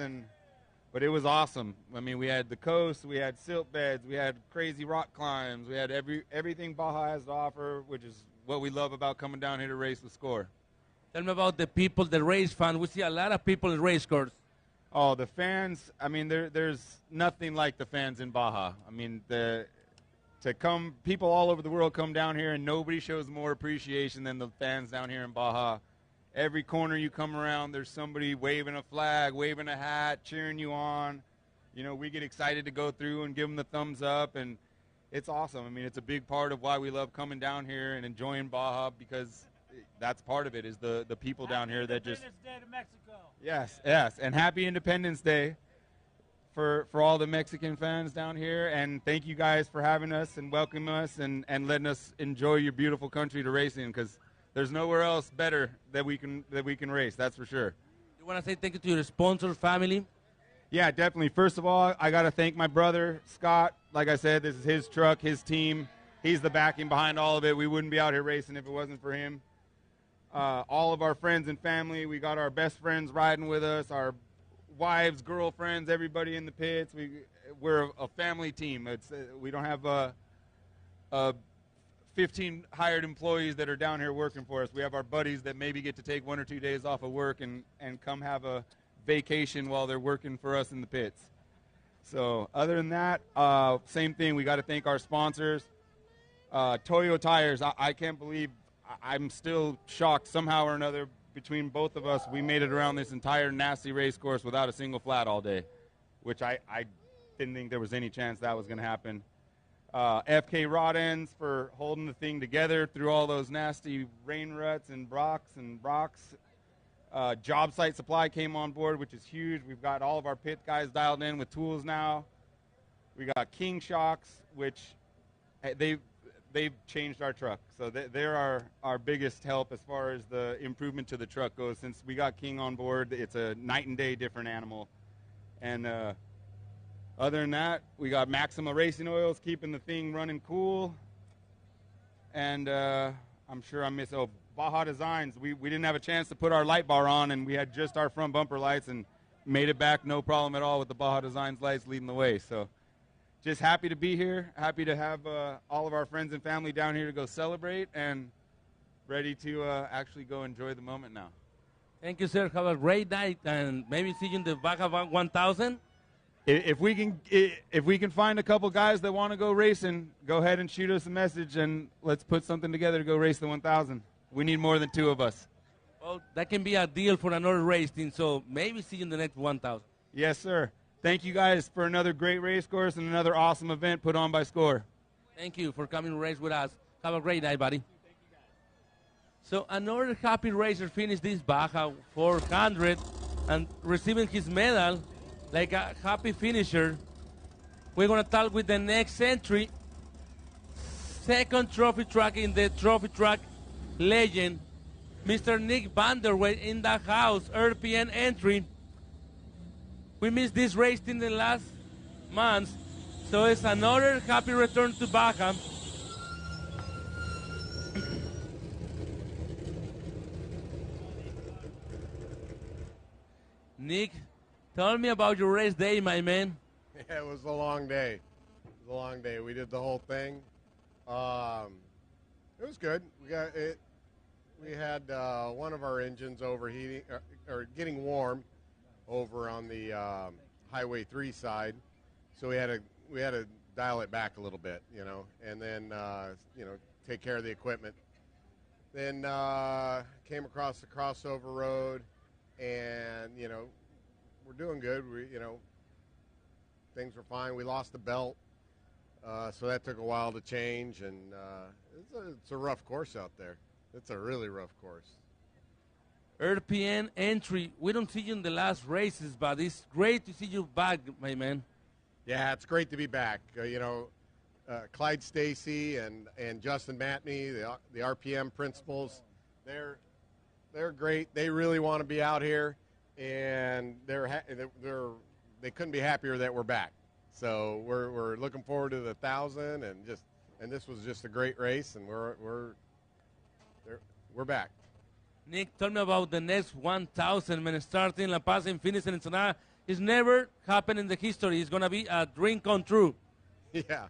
but it was awesome. I mean, we had the coast, we had silt beds, we had crazy rock climbs, we had everything Baja has to offer, which is what we love about coming down here to race with SCORE. Tell me about the people, the race fans. We see a lot of people in race course. Oh, the fans, I mean, there's nothing like the fans in Baja. I mean, people all over the world come down here, and nobody shows more appreciation than the fans down here in Baja. Every corner you come around, there's somebody waving a flag, waving a hat, cheering you on. you know, we get excited to go through and give them the thumbs up, and it's awesome. I mean, it's a big part of why we love coming down here and enjoying Baja, because that's part of it, is the people down here that just... Independence Day to Mexico. Yes, yes, and happy Independence Day for all the Mexican fans down here, and thank you guys for having us and welcoming us and letting us enjoy your beautiful country to race in, because there's nowhere else better that we can race, that's for sure. You want to say thank you to your sponsor family? Yeah, definitely. First of all, I got to thank my brother, Scott. Like I said, this is his truck, his team. He's the backing behind all of it. We wouldn't be out here racing if it wasn't for him. All of our friends and family, we got our best friends riding with us, our wives, girlfriends, everybody in the pits. We're a family team. We don't have 15 hired employees that are down here working for us. We have our buddies that maybe get to take 1 or 2 days off of work and come have a vacation while they're working for us in the pits. So other than that, same thing. We got to thank our sponsors. Toyo Tires, I can't believe, I'm still shocked somehow or another between both of us. We made it around this entire nasty race course without a single flat all day, which I didn't think there was any chance that was going to happen. FK Rod Ends for holding the thing together through all those nasty rain ruts and rocks. Job Site Supply came on board, which is huge. We've got all of our pit guys dialed in with tools now. We got King Shocks, which they've changed our truck. So they're our biggest help as far as the improvement to the truck goes. Since we got King on board, it's a night and day different animal. And other than that, we got Maxima Racing Oils keeping the thing running cool. And I'm sure I miss Baja Designs. We didn't have a chance to put our light bar on, and we had just our front bumper lights and made it back no problem at all with the Baja Designs lights leading the way. So just happy to be here, happy to have all of our friends and family down here to go celebrate, and ready to actually go enjoy the moment now. Thank you, sir. Have a great night, and maybe see you in the Baja 1000. If we can find a couple guys that want to go racing, go ahead and shoot us a message, and let's put something together to go race the 1000. We need more than 2 of us. Well, that can be a deal for another race team, so maybe see you in the next 1000. Yes, sir. Thank you guys for another great race course and another awesome event put on by SCORE. Thank you for coming to race with us. Have a great night, buddy. So another happy racer finished this Baja 400 and receiving his medal like a happy finisher. We're going to talk with the next entry. Second trophy truck in the trophy truck legend, Mr. Nick Vanderwey in the house, RPN entry. We missed this race in the last months, so it's another happy return to Baja. Nick, tell me about your race day, my man. Yeah, it was a long day. It was a long day. We did the whole thing. It was good. We had one of our engines overheating or getting warm over on the Highway 3 side, so we had to dial it back a little bit, and then take care of the equipment. Then came across the crossover road, and we're doing good. Things were fine. We lost the belt, so that took a while to change, and it's a rough course out there. It's a really rough course. RPN entry. We don't see you in the last races, but it's great to see you back, my man. Yeah, it's great to be back. Clyde Stacy and Justin Matney, the RPM principals, they're great. They really want to be out here, and they couldn't be happier that we're back. So we're looking forward to the 1000, and this was just a great race, and we're back. Nick, tell me about the next 1000, man, starting La Paz and finishing in Ensenada. It's never happened in the history. It's going to be a dream come true. Yeah,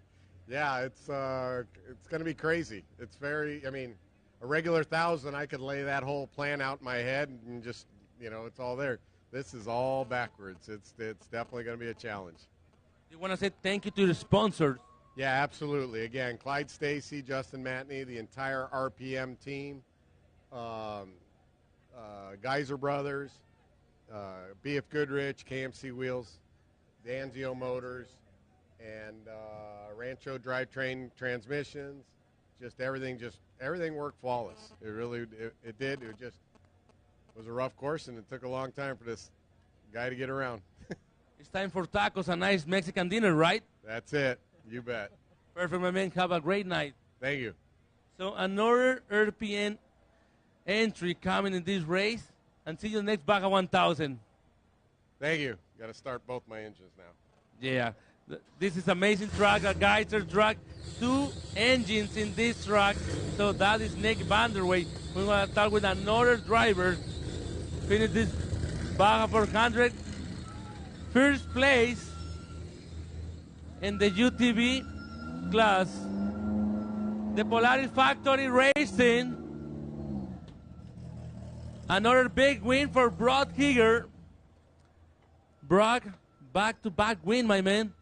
it's going to be crazy. It's a regular 1000, I could lay that whole plan out in my head and just, it's all there. This is all backwards. It's definitely going to be a challenge. You want to say thank you to the sponsors? Yeah, absolutely. Again, Clyde Stacy, Justin Matney, the entire RPM team, Geyser Brothers, BF Goodrich, KMC Wheels. Danzio motors, and Rancho drivetrain transmissions. Just everything worked flawless. It really it did. It just was a rough course, and it took a long time for this guy to get around. It's time for tacos, a nice Mexican dinner, right? That's it. You bet. Perfect, my man. Have a great night. Thank you. So another RPN entry coming in this race. And see you next Baja 1000. Thank you. Got to start both my engines now. Yeah. This is amazing truck, a Geyser truck. 2 engines in this truck. So that is Nick Vanderway. We're going to talk with another driver. Finish this Baja 400. First place in the UTV class. The Polaris Factory Racing. Another big win for Brock Higer. Brock, back-to-back win, my man.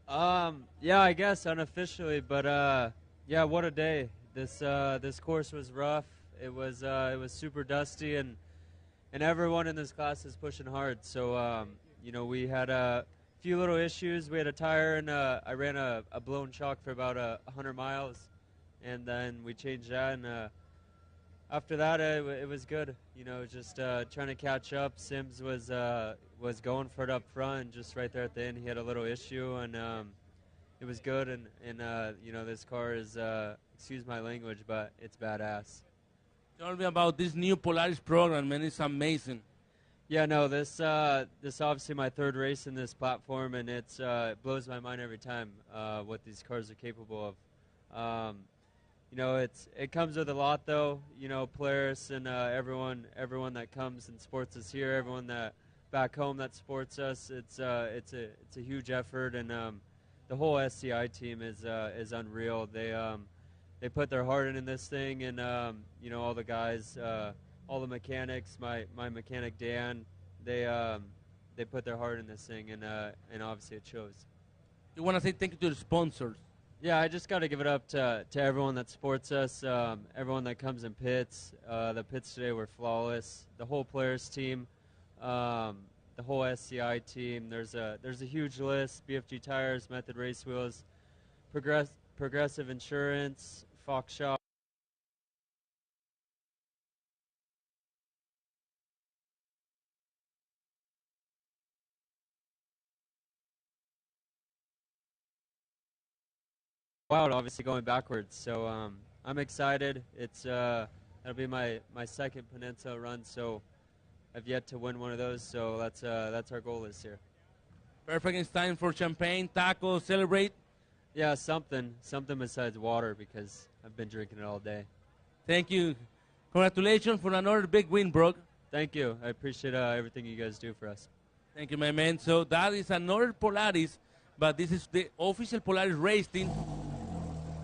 Yeah, I guess unofficially, but yeah, what a day. This course was rough. It was super dusty, and everyone in this class is pushing hard. So you know, we had a few little issues. We had a tire, and I ran a blown shock for about 100 miles, and then we changed that, and after that, it was good. You know, just trying to catch up. Sims was going for it up front, just right there at the end. He had a little issue, and it was good. And you know, this car is, excuse my language, but it's badass. Tell me about this new Polaris program, man. It's amazing. Yeah, no, this obviously my third race in this platform, and it blows my mind every time what these cars are capable of. You know, it comes with a lot, though. You know, Polaris and everyone that comes and supports us here, everyone that back home that supports us. It's a huge effort, and the whole SCI team is unreal. They put their heart in this thing, and you know, all the guys, all the mechanics, my mechanic Dan, they put their heart in this thing, and obviously it shows. You want to say thank you to the sponsors? Yeah, I just got to give it up to everyone that supports us, everyone that comes in pits. The pits today were flawless. The whole Polaris team, the whole SCI team. There's a huge list: BFG Tires, Method Race Wheels, Progressive Insurance, Fox Shop. Out, obviously going backwards, so I'm excited. It'll be my second Peninsula run, so I've yet to win one of those, so that's our goal this year. Perfect. It's time for champagne, tacos, celebrate. Yeah, something besides water, because I've been drinking it all day. Thank you. Congratulations for another big win, Brooke. Thank you. I appreciate everything you guys do for us. Thank you, my man. So that is another Polaris, but this is the official Polaris race team.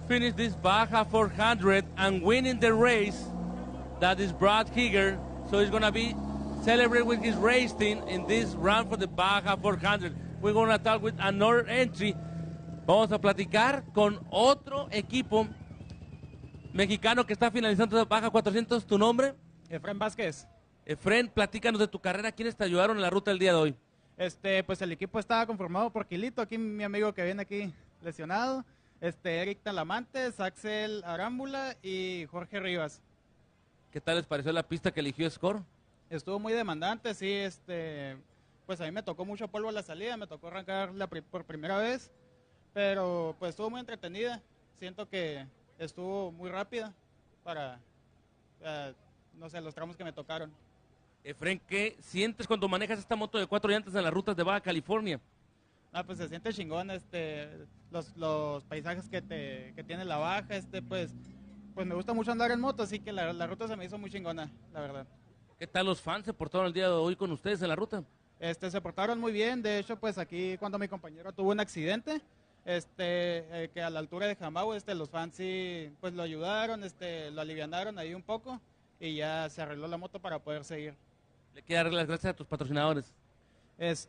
Finish this Baja 400 and winning the race. That is Brad Higer. So he's going to be celebrating with his race team in this run for the Baja 400. We're going to talk with another entry. Vamos a platicar con otro equipo mexicano que está finalizando la Baja 400. ¿Tu nombre? Efren Vázquez. Efren, platícanos de tu carrera. ¿Quiénes te ayudaron en la ruta el día de hoy? Pues el equipo estaba conformado por Quilito, aquí mi amigo que viene aquí lesionado. Eric Talamantes, Axel Arámbula y Jorge Rivas. ¿Qué tal les pareció la pista que eligió Score? Estuvo muy demandante, sí, pues a mí me tocó mucho polvo a la salida, me tocó arrancar por primera vez, pero pues estuvo muy entretenida, siento que estuvo muy rápida para, no sé, los tramos que me tocaron. Efren, ¿qué sientes cuando manejas esta moto de 4 llantas en las rutas de Baja California? Pues se siente chingón, los paisajes que tiene la Baja, pues me gusta mucho andar en moto, así que la ruta se me hizo muy chingona, la verdad. ¿Qué tal los fans se portaron el día de hoy con ustedes en la ruta? Se portaron muy bien, de hecho, pues aquí cuando mi compañero tuvo un accidente, que a la altura de Jamau, los fans sí, pues lo ayudaron, lo alivianaron ahí un poco y ya se arregló la moto para poder seguir. Le quiero dar las gracias a tus patrocinadores. Pues...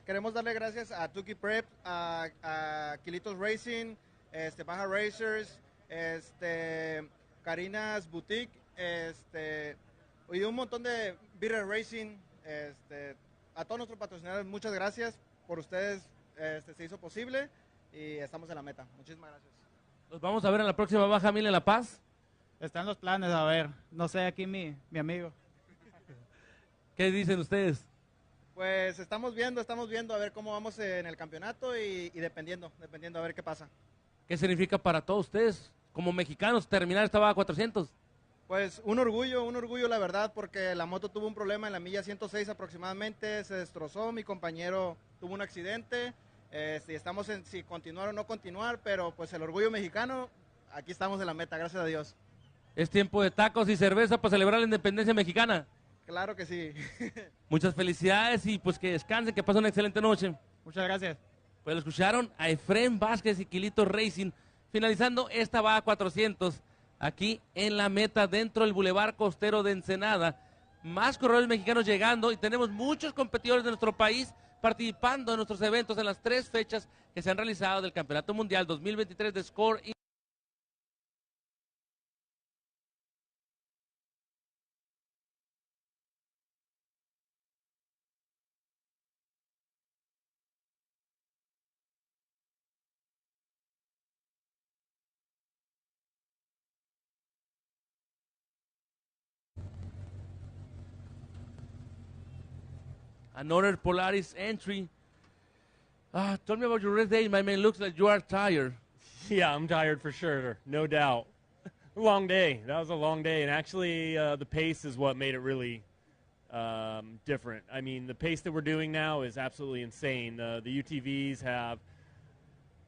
Queremos darle gracias a Tuki Prep, a Quilitos Racing, Baja Racers, Karina's Boutique, Y un montón de Beater Racing, a todos nuestros patrocinadores, muchas gracias. Por ustedes se hizo posible y estamos en la meta. Muchísimas gracias. Los vamos a ver en la próxima Baja 1000 en La Paz. Están los planes, a ver. No sé, aquí mi amigo. ¿Qué dicen ustedes? Pues estamos viendo a ver cómo vamos en el campeonato y dependiendo a ver qué pasa. ¿Qué significa para todos ustedes, como mexicanos, terminar esta Baja 400? Pues un orgullo la verdad, porque la moto tuvo un problema en la milla 106 aproximadamente, se destrozó, mi compañero tuvo un accidente, y estamos en si continuar o no continuar, pero pues el orgullo mexicano, aquí estamos en la meta, gracias a Dios. Es tiempo de tacos y cerveza para celebrar la independencia mexicana. Claro que sí. Muchas felicidades y pues que descansen, que pasen una excelente noche. Muchas gracias. Pues lo escucharon a Efrén Vázquez y Quilito Racing, finalizando esta Baja 400 aquí en la meta dentro del Boulevard Costero de Ensenada. Más corredores mexicanos llegando y tenemos muchos competidores de nuestro país participando en nuestros eventos en las 3 fechas que se han realizado del Campeonato Mundial 2023 de Score. Another Polaris entry. Tell me about your rest day, my man. Looks like you are tired. Yeah, I'm tired for sure, no doubt. Long day. That was a long day, and actually the pace is what made it really different. I mean, the pace that we're doing now is absolutely insane. The UTVs have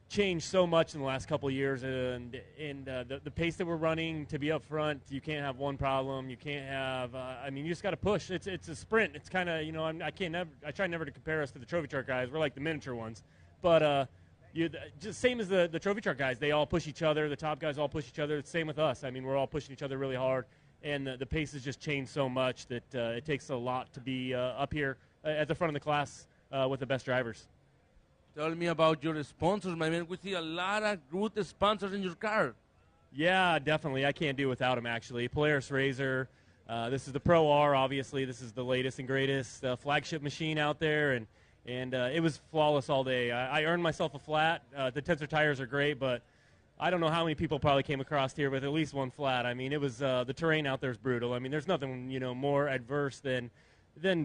changed so much in the last couple of years, and the pace that we're running to be up front, you can't have one problem. You can't have. I mean, you just got to push. It's a sprint. It's kind of I try never to compare us to the trophy chart guys. We're like the miniature ones, but just same as the trophy chart guys. They all push each other. The top guys all push each other. It's same with us. I mean, we're all pushing each other really hard, and the pace has just changed so much that it takes a lot to be up here at the front of the class with the best drivers. Tell me about your sponsors, my man. We see a lot of good sponsors in your car. Yeah, definitely. I can't do without them, actually. Polaris Razor. This is the Pro R, obviously. This is the latest and greatest flagship machine out there, and it was flawless all day. I earned myself a flat. The Tensor tires are great, but I don't know how many people probably came across here with at least one flat. I mean, it was the terrain out there is brutal. I mean, there's nothing more adverse than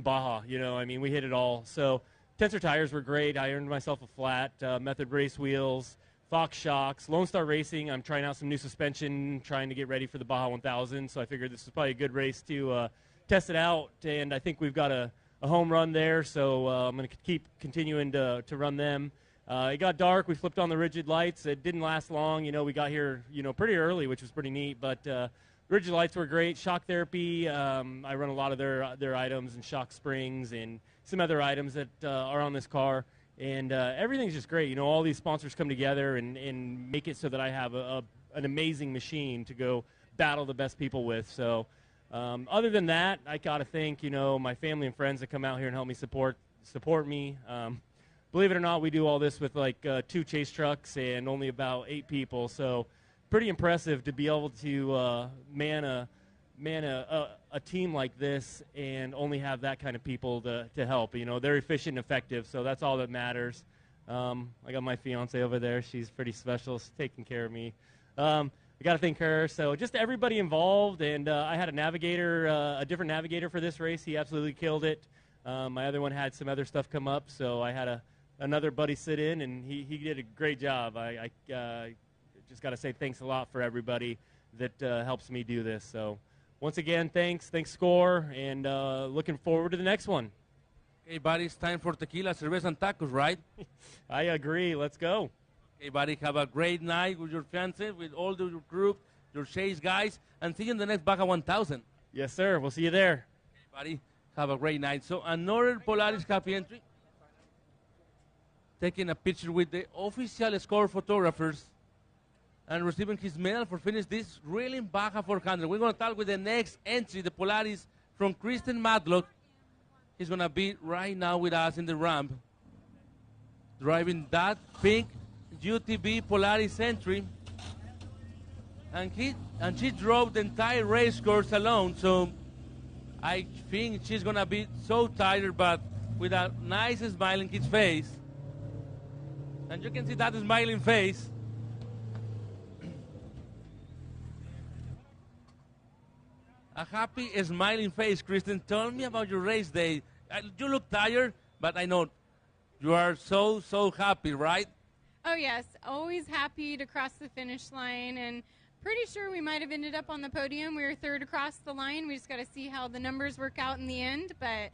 Baja. I mean, we hit it all. So Tensor tires were great. I earned myself a flat. Method race wheels, Fox shocks, Lone Star Racing. I'm trying out some new suspension, trying to get ready for the Baja 1000. So I figured this is probably a good race to test it out. And I think we've got a home run there. So I'm going to keep continuing to run them. It got dark. We flipped on the rigid lights. It didn't last long. We got here, pretty early, which was pretty neat. But rigid lights were great. Shock therapy. I run a lot of their items and shock springs and some other items that are on this car. And everything's just great. All these sponsors come together and make it so that I have an amazing machine to go battle the best people with. So other than that, I got to thank, my family and friends that come out here and help me support me. Believe it or not, we do all this with like 2 chase trucks and only about 8 people. So pretty impressive to be able to man a team like this and only have that kind of people to help. They're efficient and effective, so that's all that matters. I got my fiance over there. She's pretty special. She's taking care of me. I got to thank her. So just everybody involved, and I had a navigator, a different navigator for this race. He absolutely killed it. My other one had some other stuff come up, so I had another buddy sit in, and he did a great job. I just got to say thanks a lot for everybody that helps me do this. So once again, thanks Score, and looking forward to the next one. Okay, buddy, it's time for tequila, cerveza, and tacos, right? I agree. Let's go. Okay, buddy, have a great night with your fiancé, with all your group, your chase guys, and see you in the next Baja 1000. Yes, sir. We'll see you there. Okay, buddy, have a great night. So another Polaris happy entry. Taking a picture with the official Score photographers and receiving his medal for finishing this really Baja 400. We're going to talk with the next entry, the Polaris from Kristen Matlock. He's going to be right now with us in the ramp, driving that pink UTV Polaris entry. And she drove the entire race course alone, so I think she's going to be so tired, but with a nice smiling kid's face. And you can see that smiling face. A happy, smiling face, Kristen. Tell me about your race day. You look tired, but I know you are so happy, right? Oh, yes. Always happy to cross the finish line, and pretty sure we might have ended up on the podium. We were third across the line. We just got to see how the numbers work out in the end. But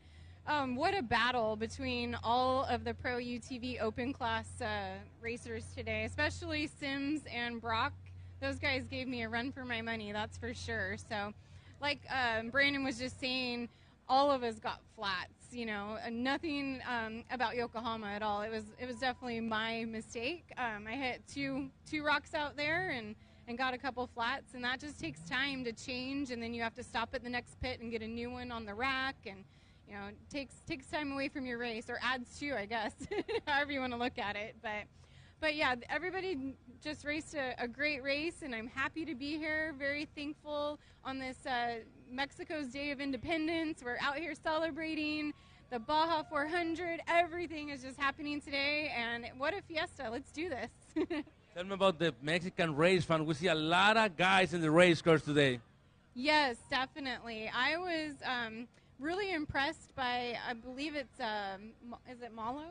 what a battle between all of the Pro UTV Open Class racers today, especially Sims and Brock. Those guys gave me a run for my money, that's for sure. So, like Brandon was just saying, all of us got flats. You know, nothing about Yokohama at all. It was definitely my mistake. I hit two rocks out there and got a couple flats, and that just takes time to change, and then you have to stop at the next pit and get a new one on the rack, and you know, it takes time away from your race, or adds to, I guess, however you want to look at it. But yeah, everybody just raced a great race, and I'm happy to be here. Very thankful on this Mexico's Day of Independence. We're out here celebrating the Baja 400. Everything is just happening today, and what a fiesta. Let's do this. Tell me about the Mexican race fan. We see a lot of guys in the race cars today. Yes, definitely. I was really impressed by, I believe it's, is it Malo?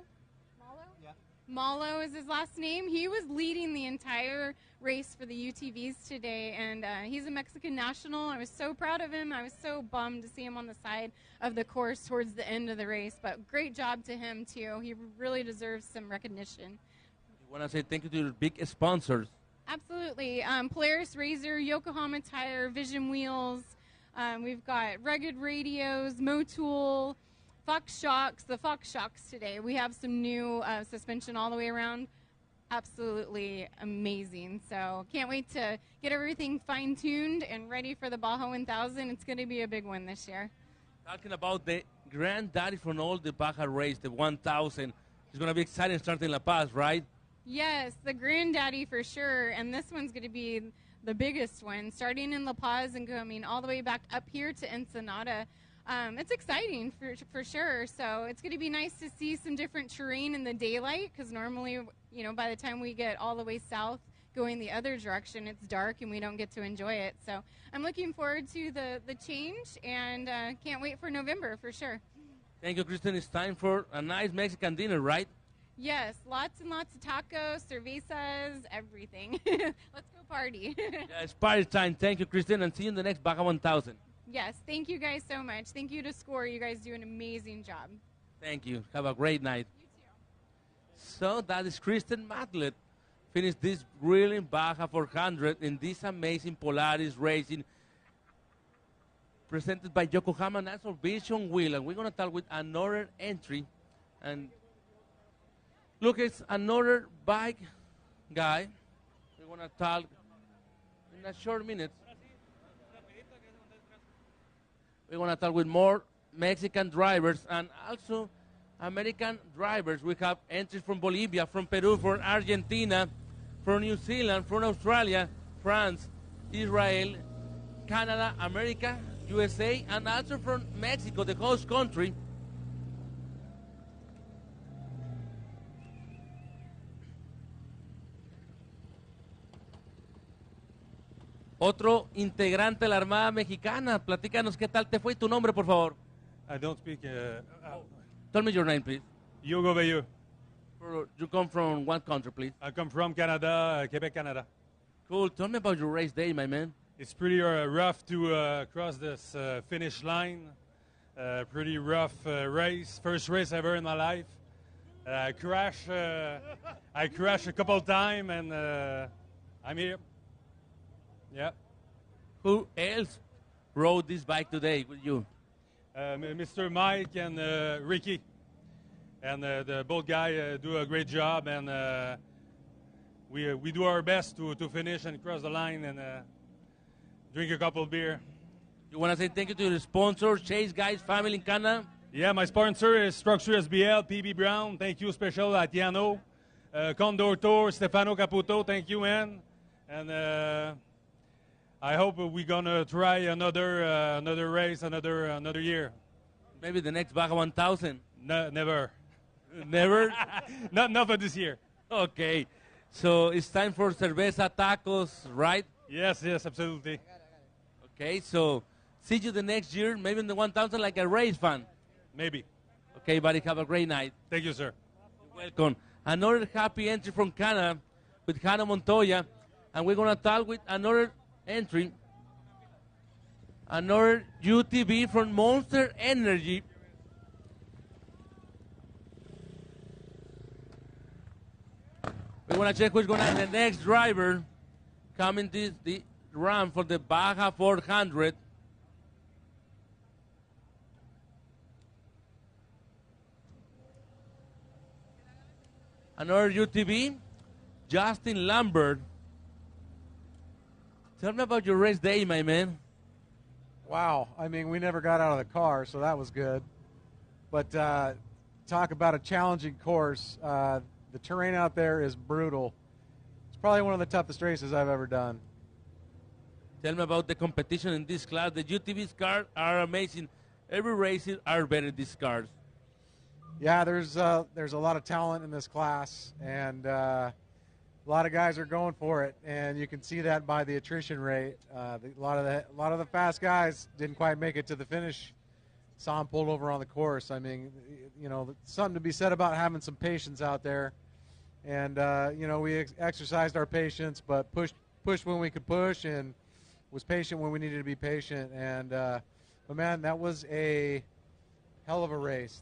Yeah. Malo is his last name. He was leading the entire race for the UTVs today, and he's a Mexican national. I was so proud of him. I was so bummed to see him on the side of the course towards the end of the race, but great job to him, too. He really deserves some recognition. I want to say thank you to your big sponsors. Absolutely. Polaris Razor, Yokohama Tire, Vision Wheels. We've got Rugged Radios, Motul, Fox Shocks. The Fox Shocks today. We have some new suspension all the way around. Absolutely amazing. So can't wait to get everything fine-tuned and ready for the Baja 1000. It's going to be a big one this year. Talking about the granddaddy from all the Baja race, the 1000. It's going to be exciting starting La Paz, right? Yes, the granddaddy for sure. And this one's going to be the biggest one, starting in La Paz and going all the way back up here to Ensenada. It's exciting for sure. So it's going to be nice to see some different terrain in the daylight, because normally, you know, by the time we get all the way south going the other direction, it's dark and we don't get to enjoy it. So I'm looking forward to the change, and can't wait for November for sure. Thank you, Kristen. It's time for a nice Mexican dinner, right? Yes, lots and lots of tacos, cervezas, everything. Let's go party. Yeah, it's party time. Thank you, Kristen, and see you in the next Baja 1000. Yes, thank you guys so much. Thank you to SCORE. You guys do an amazing job. Thank you. Have a great night. You too. So that is Kristen Matlet. Finished this really Baja 400 in this amazing Polaris racing presented by Yokohama National Vision Wheel. And we're going to talk with another entry. And look, it's another bike guy. We're going to talk in a short minute. We're going to talk with more Mexican drivers and also American drivers. We have entries from Bolivia, from Peru, from Argentina, from New Zealand, from Australia, France, Israel, Canada, America, USA, and also from Mexico, the host country. Otro integrante de la Armada Mexicana. Platícanos qué tal te fue. Tu nombre, por favor. I don't speak. Tell me your name, please. Hugo Bayeux. You come from what country, please? I come from Canada, Quebec, Canada. Cool. Tell me about your race day, my man. It's pretty rough to cross this finish line. Pretty rough race. First race ever in my life. I crashed a couple times, and I'm here. Yeah. Who else rode this bike today with you? Mr. Mike and Ricky. And the both guys do a great job, and we do our best to finish and cross the line and drink a couple of beer. You want to say thank you to the sponsors, Chase Guys Family in Canada? Yeah, my sponsor is Structure SBL, PB Brown. Thank you, special Atiano. Condor Tour, Stefano Caputo. Thank you, man. And I hope we're gonna try another race, another year. Maybe the next Baja 1000. No, never. Never? Not for this year. Okay. So it's time for cerveza tacos, right? Yes, absolutely. Okay, so see you the next year, maybe in the 1000 like a race fan. Maybe. Okay, buddy, have a great night. Thank you, sir. You're welcome. Another happy entry from Canada with Hannah Montoya, and we're going to talk with another entry, another UTV from Monster Energy. We want to check who's going to be the next driver coming this the run for the Baja 400. Another UTV, Justin Lambert. Tell me about your race day, my man. Wow. I mean, we never got out of the car, so that was good. But talk about a challenging course. The terrain out there is brutal. It's probably one of the toughest races I've ever done. Tell me about the competition in this class. The UTV cars are amazing. Every race are better these cars. Yeah, there's a lot of talent in this class, and a lot of guys are going for it, and you can see that by the attrition rate. A lot of the fast guys didn't quite make it to the finish. Saw them pulled over on the course. I mean, you know, something to be said about having some patience out there. And you know, we exercised our patience, but pushed when we could push, and was patient when we needed to be patient. And but man, that was a hell of a race.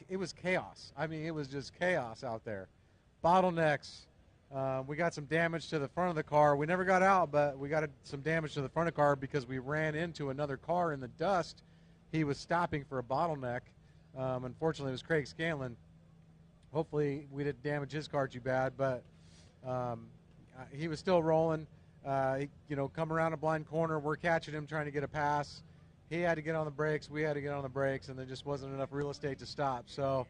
It was chaos. I mean, it was just chaos out there. Bottlenecks. We got some damage to the front of the car. We never got out, but we got some damage to the front of the car because we ran into another car in the dust. He was stopping for a bottleneck. Unfortunately, it was Craig Scanlon. Hopefully, we didn't damage his car too bad, but he was still rolling. You know, come around a blind corner. We're catching him trying to get a pass. He had to get on the brakes. We had to get on the brakes, and there just wasn't enough real estate to stop. So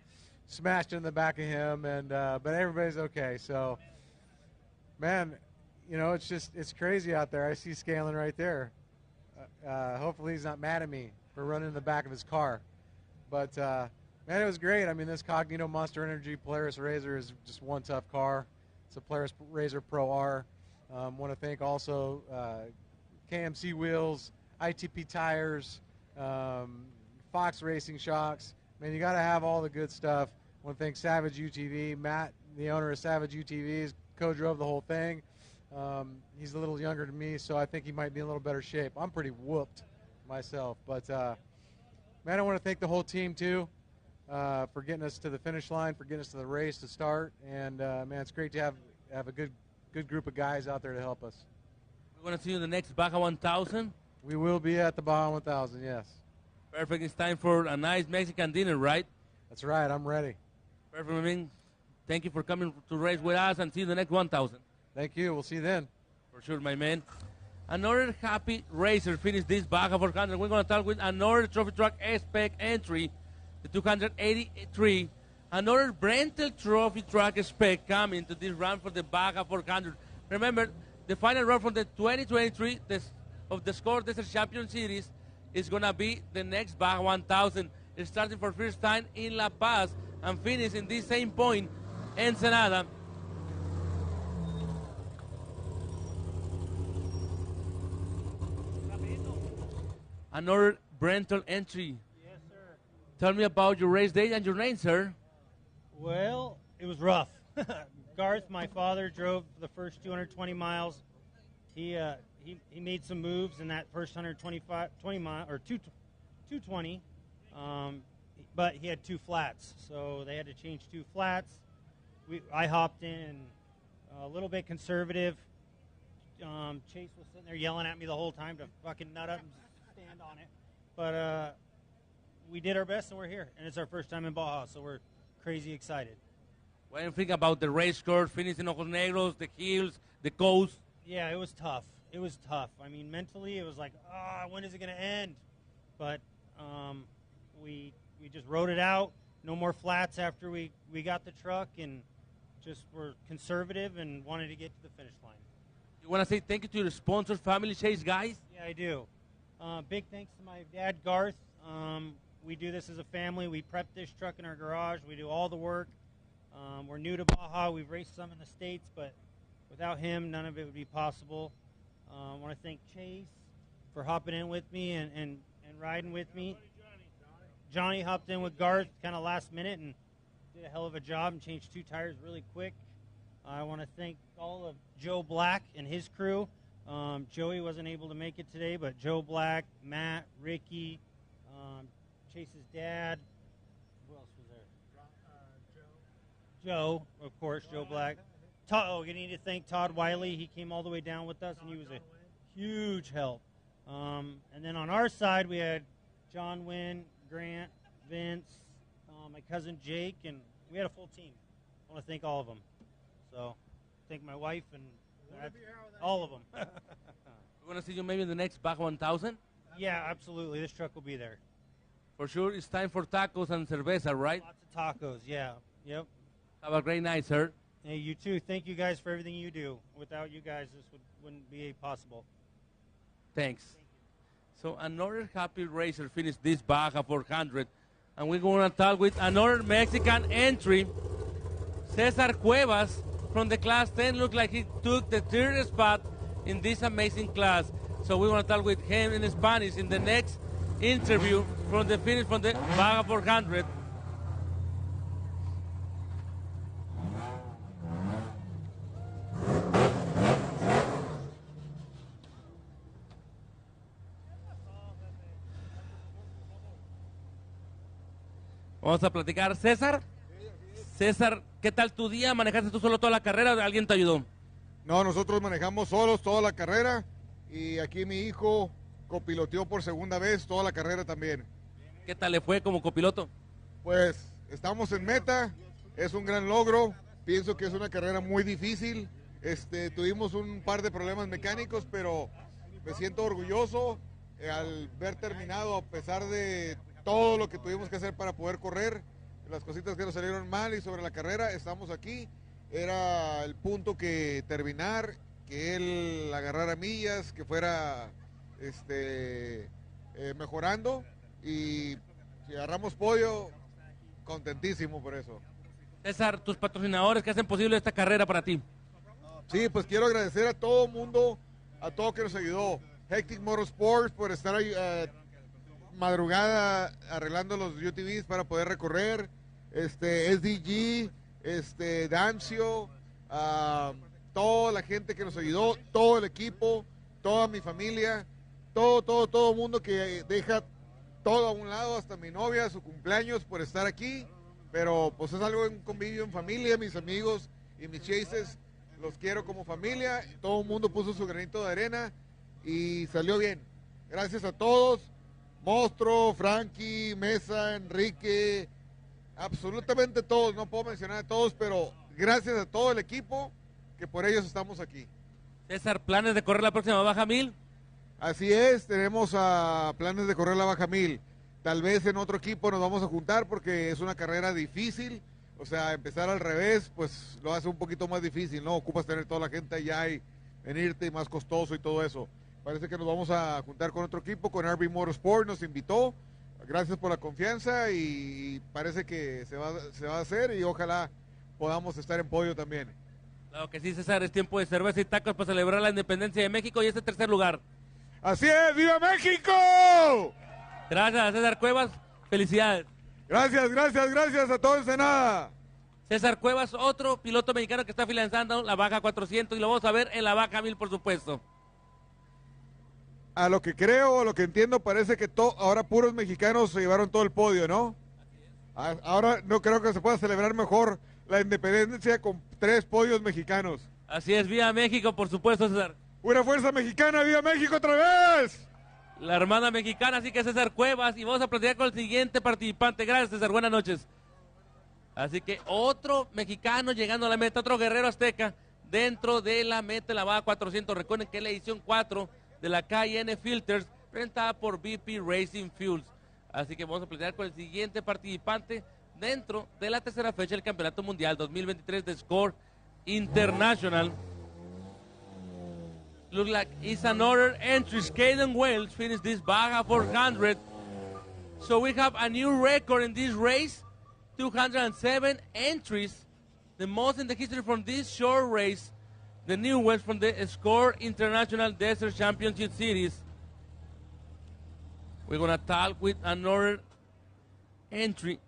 smashed in the back of him, and but everybody's okay. So, man, you know, it's crazy out there. I see Scanlon right there. Hopefully he's not mad at me for running in the back of his car. But, man, it was great. I mean, this Cognito Monster Energy Polaris RZR is just one tough car. It's a Polaris RZR Pro R. Want to thank also KMC wheels, ITP tires, Fox Racing shocks. Man, you got to have all the good stuff. Want to thank Savage UTV. Matt, the owner of Savage UTVs, co-drove the whole thing. He's a little younger than me, so I think he might be in a little better shape. I'm pretty whooped myself. But, man, I want to thank the whole team, too, for getting us to the finish line, for getting us to the race to start. And, man, it's great to have a good group of guys out there to help us. We're going to see you in the next Baja 1000. We will be at the Baja 1000, yes. Perfect. It's time for a nice Mexican dinner, right? That's right. I'm ready. Perfect, I mean, thank you for coming to race with us, and see you in the next 1000. Thank you. We'll see you then. For sure, my man. Another happy racer finished this Baja 400. We're going to talk with another trophy truck spec entry, the 283. Another Brentel trophy truck spec coming to this run for the Baja 400. Remember, the final run from the 2023 of the Score Desert Champion Series is going to be the next Baja 1000. It's starting for first time in La Paz and finishing this same point, Ensenada. Another Brentel entry. Yes, sir. Tell me about your race day and your name, sir. Well, it was rough. Garth, my father, drove the first 220 miles. He made some moves in that first 20 mile or 220, but he had two flats, so they had to change two flats. I hopped in a little bit conservative. Chase was sitting there yelling at me the whole time to fucking nut up and stand on it, but we did our best and we're here, and it's our first time in Baja, so we're crazy excited. What do you think about the race course, finishing Ojos Negros, the hills, the coast? Yeah, it was tough. It was tough. I mean, mentally, it was like, when is it going to end? But we just rode it out. No more flats after we got the truck, and just were conservative and wanted to get to the finish line. You want to say thank you to your sponsor, Family Chase, guys? Yeah, I do. Big thanks to my dad, Garth. We do this as a family. We prep this truck in our garage. We do all the work. We're new to Baja. We've raced some in the States, but without him, none of it would be possible. I want to thank Chase for hopping in with me and riding with me. Johnny hopped in with Garth kind of last minute and did a hell of a job and changed 2 tires really quick. I want to thank all of Joe Black and his crew. Joey wasn't able to make it today, but Joe Black, Matt, Ricky, Chase's dad. Who else was there? Joe, of course, Joe Black. Todd, you need to thank Todd Wiley. He came all the way down with us, and he was a huge help. And then on our side, we had John Wynn, Grant, Vince, my cousin Jake, and we had a full team. I want to thank all of them. So, thank my wife and all of them. We want to see you maybe in the next Baja 1000? Yeah, absolutely. This truck will be there. For sure, it's time for tacos and cerveza, right? Lots of tacos, yeah. Yep. Have a great night, sir. Hey, you too. Thank you guys for everything you do. Without you guys, this wouldn't be possible. Thanks. So another happy racer finished this Baja 400, and we're going to talk with another Mexican entry, Cesar Cuevas from the Class 10. Looked like he took the third spot in this amazing class. So we want to talk with him in Spanish in the next interview from the finish from the Baja 400. Vamos a platicar. César, ¿qué tal tu día? ¿Manejaste tú solo toda la carrera o alguien te ayudó? No, nosotros manejamos solos toda la carrera y aquí mi hijo copiloteó por segunda vez toda la carrera también. ¿Qué tal le fue como copiloto? Pues estamos en meta, es un gran logro, pienso que es una carrera muy difícil, tuvimos un par de problemas mecánicos, pero me siento orgulloso al ver terminado a pesar de todo lo que tuvimos que hacer para poder correr, las cositas que nos salieron mal y sobre la carrera, estamos aquí. Era el punto que terminar, que él agarrara millas, que fuera mejorando y si agarramos podio, contentísimo por eso. César, tus patrocinadores que hacen posible esta carrera para ti. Sí, pues quiero agradecer a todo el mundo, a todo que nos ayudó. Hectic Motorsports por estar ahí madrugada arreglando los UTVs para poder recorrer, SDG, Dancio, toda la gente que nos ayudó, todo el equipo, toda mi familia, todo el mundo que deja todo a un lado, hasta mi novia, su cumpleaños por estar aquí, pero pues es algo, un convivio en familia, mis amigos y mis chases, los quiero como familia, todo el mundo puso su granito de arena y salió bien. Gracias a todos. Monstruo, Frankie, Mesa, Enrique, absolutamente todos, no puedo mencionar a todos, pero gracias a todo el equipo que por ellos estamos aquí. César, ¿planes de correr la próxima Baja 1000? Así es, tenemos planes de correr la Baja 1000. Tal vez en otro equipo nos vamos a juntar porque es una carrera difícil, o sea, empezar al revés, pues lo hace un poquito más difícil, ¿no? Ocupas tener toda la gente allá y venirte y más costoso y todo eso. Parece que nos vamos a juntar con otro equipo, con RB Motorsport, nos invitó. Gracias por la confianza y parece que se va a hacer y ojalá podamos estar en podio también. Claro que sí, César, es tiempo de cerveza y tacos para celebrar la independencia de México y este tercer lugar. ¡Así es! ¡Viva México! Gracias, César Cuevas. Felicidades. Gracias a todo Ensenada. César Cuevas, otro piloto mexicano que está finalizando la Baja 400 y lo vamos a ver en la Baja 1000, por supuesto. A lo que creo, a lo que entiendo, parece que ahora puros mexicanos se llevaron todo el podio, ¿no? Ahora no creo que se pueda celebrar mejor la independencia con 3 podios mexicanos. Así es, viva México, por supuesto, César. ¡Una fuerza mexicana, viva México otra vez! La hermana mexicana, así que César Cuevas, y vamos a platicar con el siguiente participante. Gracias, César, buenas noches. Así que otro mexicano llegando a la meta, otro guerrero azteca dentro de la meta de la Baja 400. Recuerden que es la edición 4 de la K&N Filters, presentada por BP Racing Fuels. Así que vamos a platicar con el siguiente participante dentro de la tercera fecha del Campeonato Mundial 2023 de Score International. Look like it's another entry. K&N Wells finished this Baja 400. So we have a new record in this race. 207 entries. The most in the history from this short race. The new Wells from the SCORE International Desert Championship Series. We're going to talk with another entry.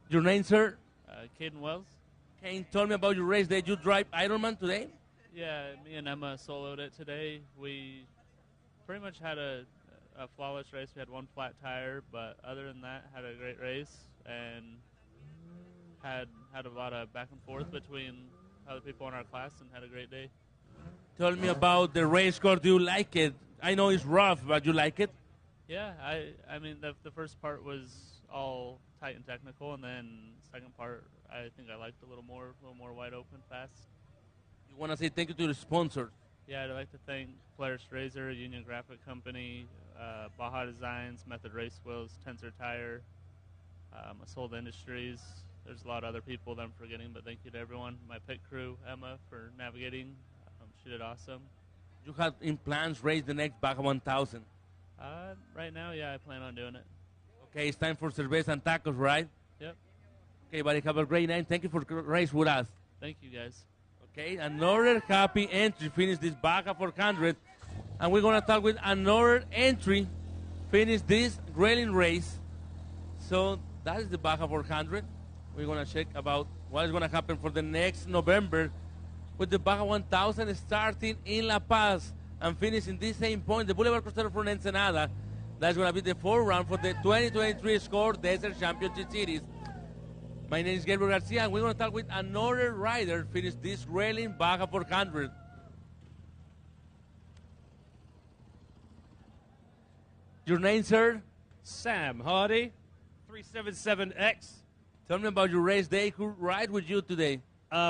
Your name, sir? K&N Wells. Kane, told me about your race. Did you drive Ironman today? Yeah, me and Emma soloed it today. We pretty much had a flawless race. We had one flat tire, but other than that, had a great race and had a lot of back and forth between other people in our class and had a great day. Tell me about the race course. Do you like it? I know it's rough, but you like it? Yeah, I mean, the first part was all tight and technical, and then second part, I think I liked a little more wide open, fast. You want to say thank you to the sponsors? Yeah, I'd like to thank Polaris Razor, Union Graphic Company, Baja Designs, Method Race Wheels, Tensor Tire, Asold Industries. There's a lot of other people that I'm forgetting, but thank you to everyone. My pit crew, Emma, for navigating. She did awesome. You have in plans race the next Baja 1000? Right now, yeah, I plan on doing it. Okay, it's time for cerveza and tacos, right? Yep. Okay, buddy, have a great night. Thank you for race with us. Thank you, guys. Okay, another happy entry finished this Baja 400. And we're going to talk with another entry finish this grilling race. So that is the Baja 400. We're going to check about what is going to happen for the next November with the Baja 1000 starting in La Paz and finishing this same point, the Boulevard Costero from Ensenada. That's going to be the fourth round for the 2023 SCORE Desert Championship Series. My name is Gabriel Garcia, and we're going to talk with another rider finish this railing Baja 400. Your name, sir? Sam Hardy, 377X. Tell me about your race day. Who ride with you today?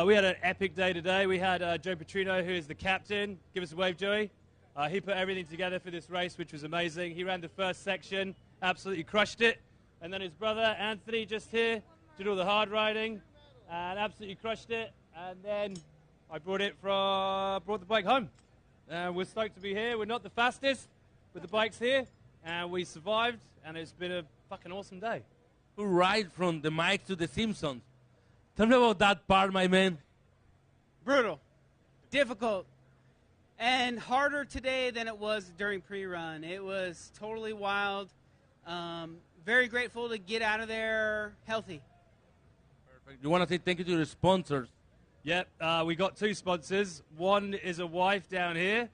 We had an epic day today. We had Joe Petrino, who is the captain. Give us a wave, Joey. He put everything together for this race, which was amazing. He ran the first section, absolutely crushed it. And then his brother, Anthony, just here, did all the hard riding and absolutely crushed it. And then I brought the bike home. We're stoked to be here. We're not the fastest, but the bike's here. And we survived, and it's been a fucking awesome day. Who ride from the Mike to the Simpsons? Tell me about that part, my man. Brutal, difficult, and harder today than it was during pre-run. It was totally wild. Very grateful to get out of there healthy. Perfect. You want to say thank you to the sponsors? Yep, we got two sponsors. One is a wife down here,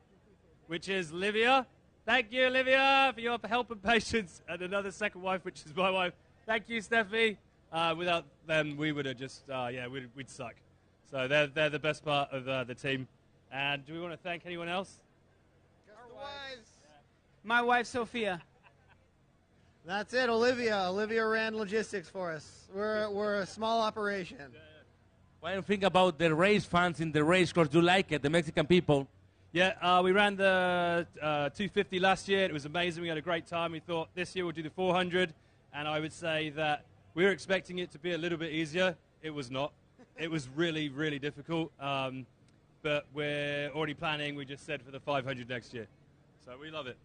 which is Livia. Thank you, Livia, for your help and patience. And another second wife, which is my wife. Thank you, Steffi. Without them, we would have just, we'd suck. So they're the best part of the team. And do we want to thank anyone else? Our wives. My wife, Sophia. That's it, Olivia. Olivia ran logistics for us. We're a small operation. What do you think about the race fans in the race course? Do you like it, the Mexican people? Yeah, we ran the 250 last year. It was amazing. We had a great time. We thought this year we'll do the 400. And I would say that we were expecting it to be a little bit easier. It was not. It was really, really difficult. But we're already planning, we just said, for the 500 next year. So we love it.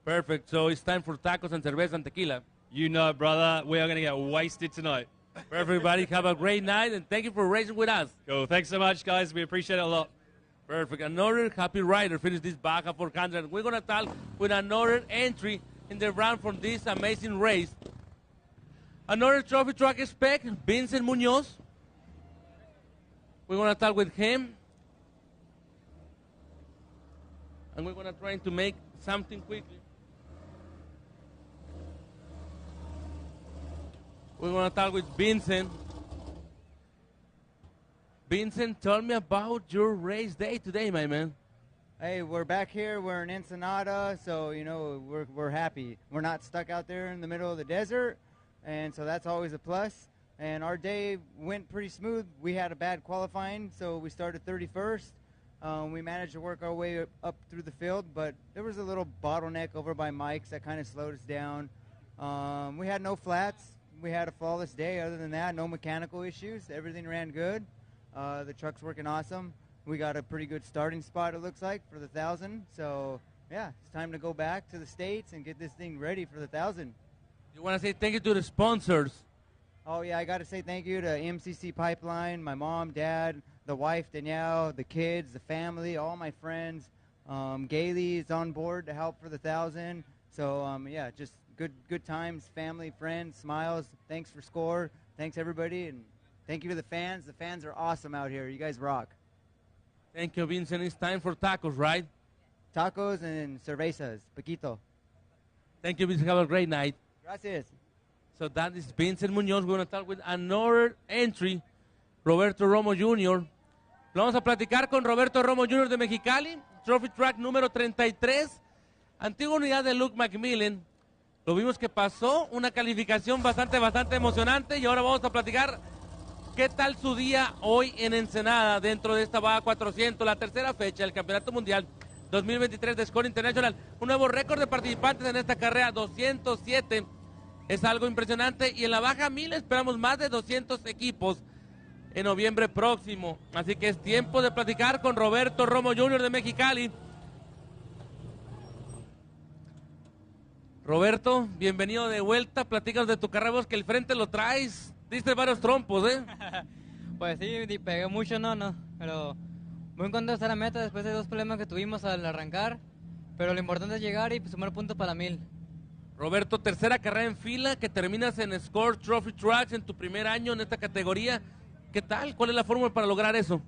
Perfect. So it's time for tacos and cerveza and tequila. You know, brother, we are going to get wasted tonight. Everybody, have a great night, and thank you for racing with us. Cool. Thanks so much, guys. We appreciate it a lot. Perfect. Another happy rider finished this Baja 400. We're going to talk with another entry in the round from this amazing race. Another trophy truck spec, Vincent Munoz. We're going to talk with him. And we're going to try to make something quickly. We're going to talk with Vincent. Vincent, tell me about your race day today, my man. Hey, we're back here. We're in Ensenada, so, you know, we're happy. We're not stuck out there in the middle of the desert, and so that's always a plus. And our day went pretty smooth. We had a bad qualifying, so we started 31st. We managed to work our way up through the field, but there was a little bottleneck over by Mike's that kind of slowed us down. We had no flats. We had a flawless day. Other than that, no mechanical issues. Everything ran good. The truck's working awesome. we got a pretty good starting spot, it looks like, for the 1,000. So, yeah, it's time to go back to the States and get this thing ready for the 1,000. You want to say thank you to the sponsors. Oh, yeah, I got to say thank you to MCC Pipeline, my mom, dad, the wife, Danielle, the kids, the family, all my friends. Gailey is on board to help for the 1,000. So, yeah, just good times, family, friends, smiles. Thanks for SCORE. Thanks, everybody. And thank you to the fans. The fans are awesome out here. You guys rock. Thank you, Vincent. It's time for tacos, right? Tacos and cervezas. Paquito. Thank you, Vincent. Have a great night. Gracias. So that is Vincent Muñoz. We're going to talk with another entry, Roberto Romo Jr. Vamos a platicar con Roberto Romo Jr. de Mexicali, Trophy Track número 33, antigua unidad de Luke McMillan. Lo vimos que pasó una calificación bastante emocionante y ahora vamos a platicar qué tal su día hoy en Ensenada dentro de esta Baja 400, la tercera fecha del Campeonato Mundial 2023 de SCORE International. Un nuevo récord de participantes en esta carrera, 207. Es algo impresionante y en la Baja 1000 esperamos más de 200 equipos en noviembre próximo. Así que es tiempo de platicar con Roberto Romo Jr. de Mexicali. Roberto, bienvenido de vuelta. Platícanos de tu carrera, vos que el frente lo traes. Diste varios trompos, ¿eh? Pues sí, pegué mucho, no. Pero muy contento de estar a meta después de 2 problemas que tuvimos al arrancar. Pero lo importante es llegar y sumar puntos para la 1000. Roberto, tercera carrera en fila que terminas en SCORE Trophy Tracks en tu primer año en esta categoría. ¿Qué tal? ¿Cuál es la fórmula para lograr eso?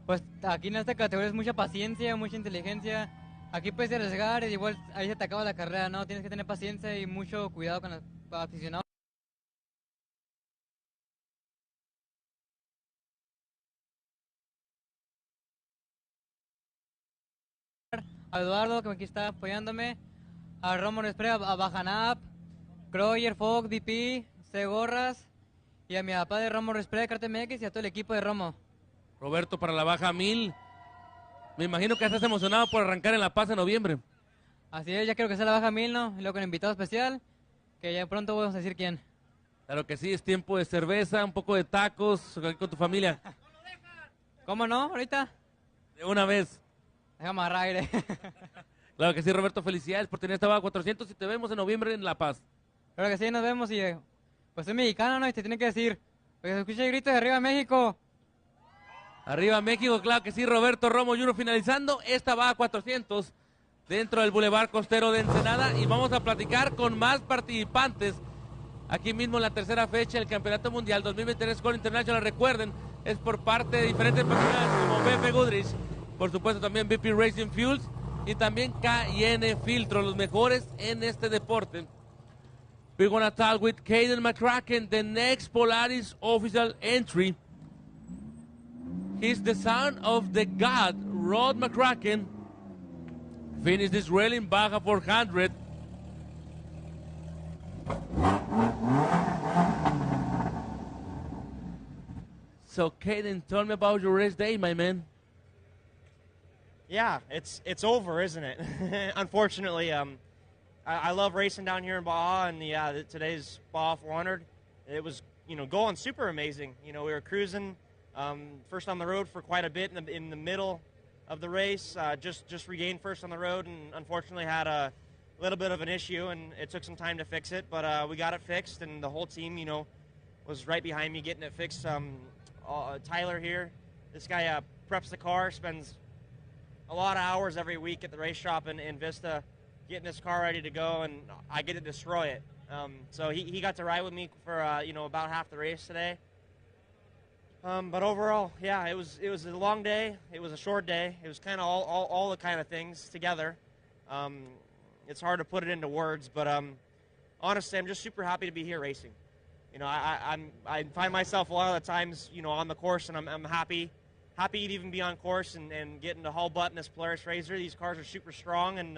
Pues aquí en esta categoría es mucha paciencia, mucha inteligencia. Aquí puedes arriesgar y igual ahí se te acaba la carrera, ¿no? Tienes que tener paciencia y mucho cuidado con los aficionados. A Eduardo, que aquí está apoyándome. A Romo Respre, a Bajanap, Croyer, Fogg, DP, C. Gorras. Y a mi papá de Romo Respre, de KTMX y a todo el equipo de Romo. Roberto, para la Baja 1000. Me imagino que estás emocionado por arrancar en La Paz en noviembre. Así es, ya quiero que sea la Baja 1000, ¿no? Y luego con invitado especial, que ya pronto vamos a decir quién. Claro que sí, es tiempo de cerveza, un poco de tacos con tu familia. ¿Cómo no? ¿Ahorita? De una vez. Déjame agarrar aire. Claro que sí, Roberto, felicidades por tener esta Baja 400 y te vemos en noviembre en La Paz. Claro que sí, nos vemos y pues soy mexicano, ¿no? Y te tienen que decir, oye, se escucha el grito de arriba México. Arriba México, claro que sí, Roberto Romo Jr. finalizando esta Baja 400 dentro del Boulevard Costero de Ensenada y vamos a platicar con más participantes aquí mismo en la tercera fecha del Campeonato Mundial 2023 SCORE International. Recuerden, es por parte de diferentes patrocinadores como BP Goodrich, por supuesto también BP Racing Fuels y también K&N Filtro, los mejores en este deporte. We're going to talk with K&N McCracken, the next Polaris official entry. He's the son of the god, Rod McCracken. Finished this rally in Baja 400. So, K&N, tell me about your race day, my man. Yeah, it's over, isn't it? Unfortunately, I love racing down here in Baja, and today's Baja 400, it was going super amazing. We were cruising first on the road for quite a bit in the middle of the race. Just regained first on the road, and unfortunately had a little bit of an issue, and it took some time to fix it, but we got it fixed, and the whole team, was right behind me getting it fixed. Tyler here, this guy preps the car, spends a lot of hours every week at the race shop in Vista, getting this car ready to go, and I get to destroy it. So he got to ride with me for about half the race today. But overall, yeah, it was a long day. It was a short day. It was kind of all the kind of things together. It's hard to put it into words, but honestly, I'm just super happy to be here racing. I find myself a lot of the times, on the course, and I'm happy to even be on course and getting to haul butt in this Polaris Razor. These cars are super strong, and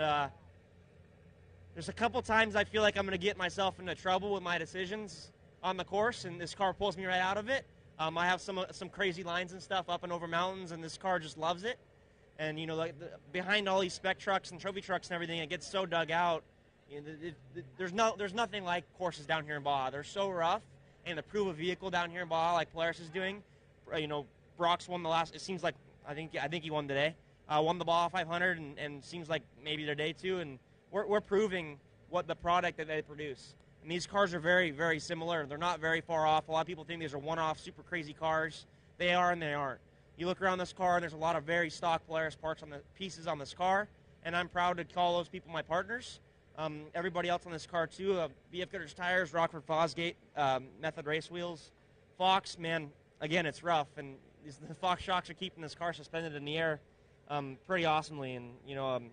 there's a couple times I feel like I'm going to get myself into trouble with my decisions on the course, and this car pulls me right out of it. I have some crazy lines and stuff up and over mountains, and this car just loves it. And behind all these spec trucks and trophy trucks and everything, it gets so dug out. There's nothing like courses down here in Baja. They're so rough, and to prove a vehicle down here in Baja like Polaris is doing, Brock's won the last. It seems like I think he won today. Won the Baja 500, and seems like maybe their day too. And we're proving what the product that they produce. And these cars are very, very similar. They're not very far off. A lot of people think these are one-off, super crazy cars. They are, and they aren't. You look around this car, and there's a lot of very stock Polaris parts on the pieces on this car, and I'm proud to call those people my partners. Everybody else on this car too. BF Goodrich tires, Rockford Fosgate, Method race wheels, Fox. Man, again, it's rough, and the Fox shocks are keeping this car suspended in the air pretty awesomely. And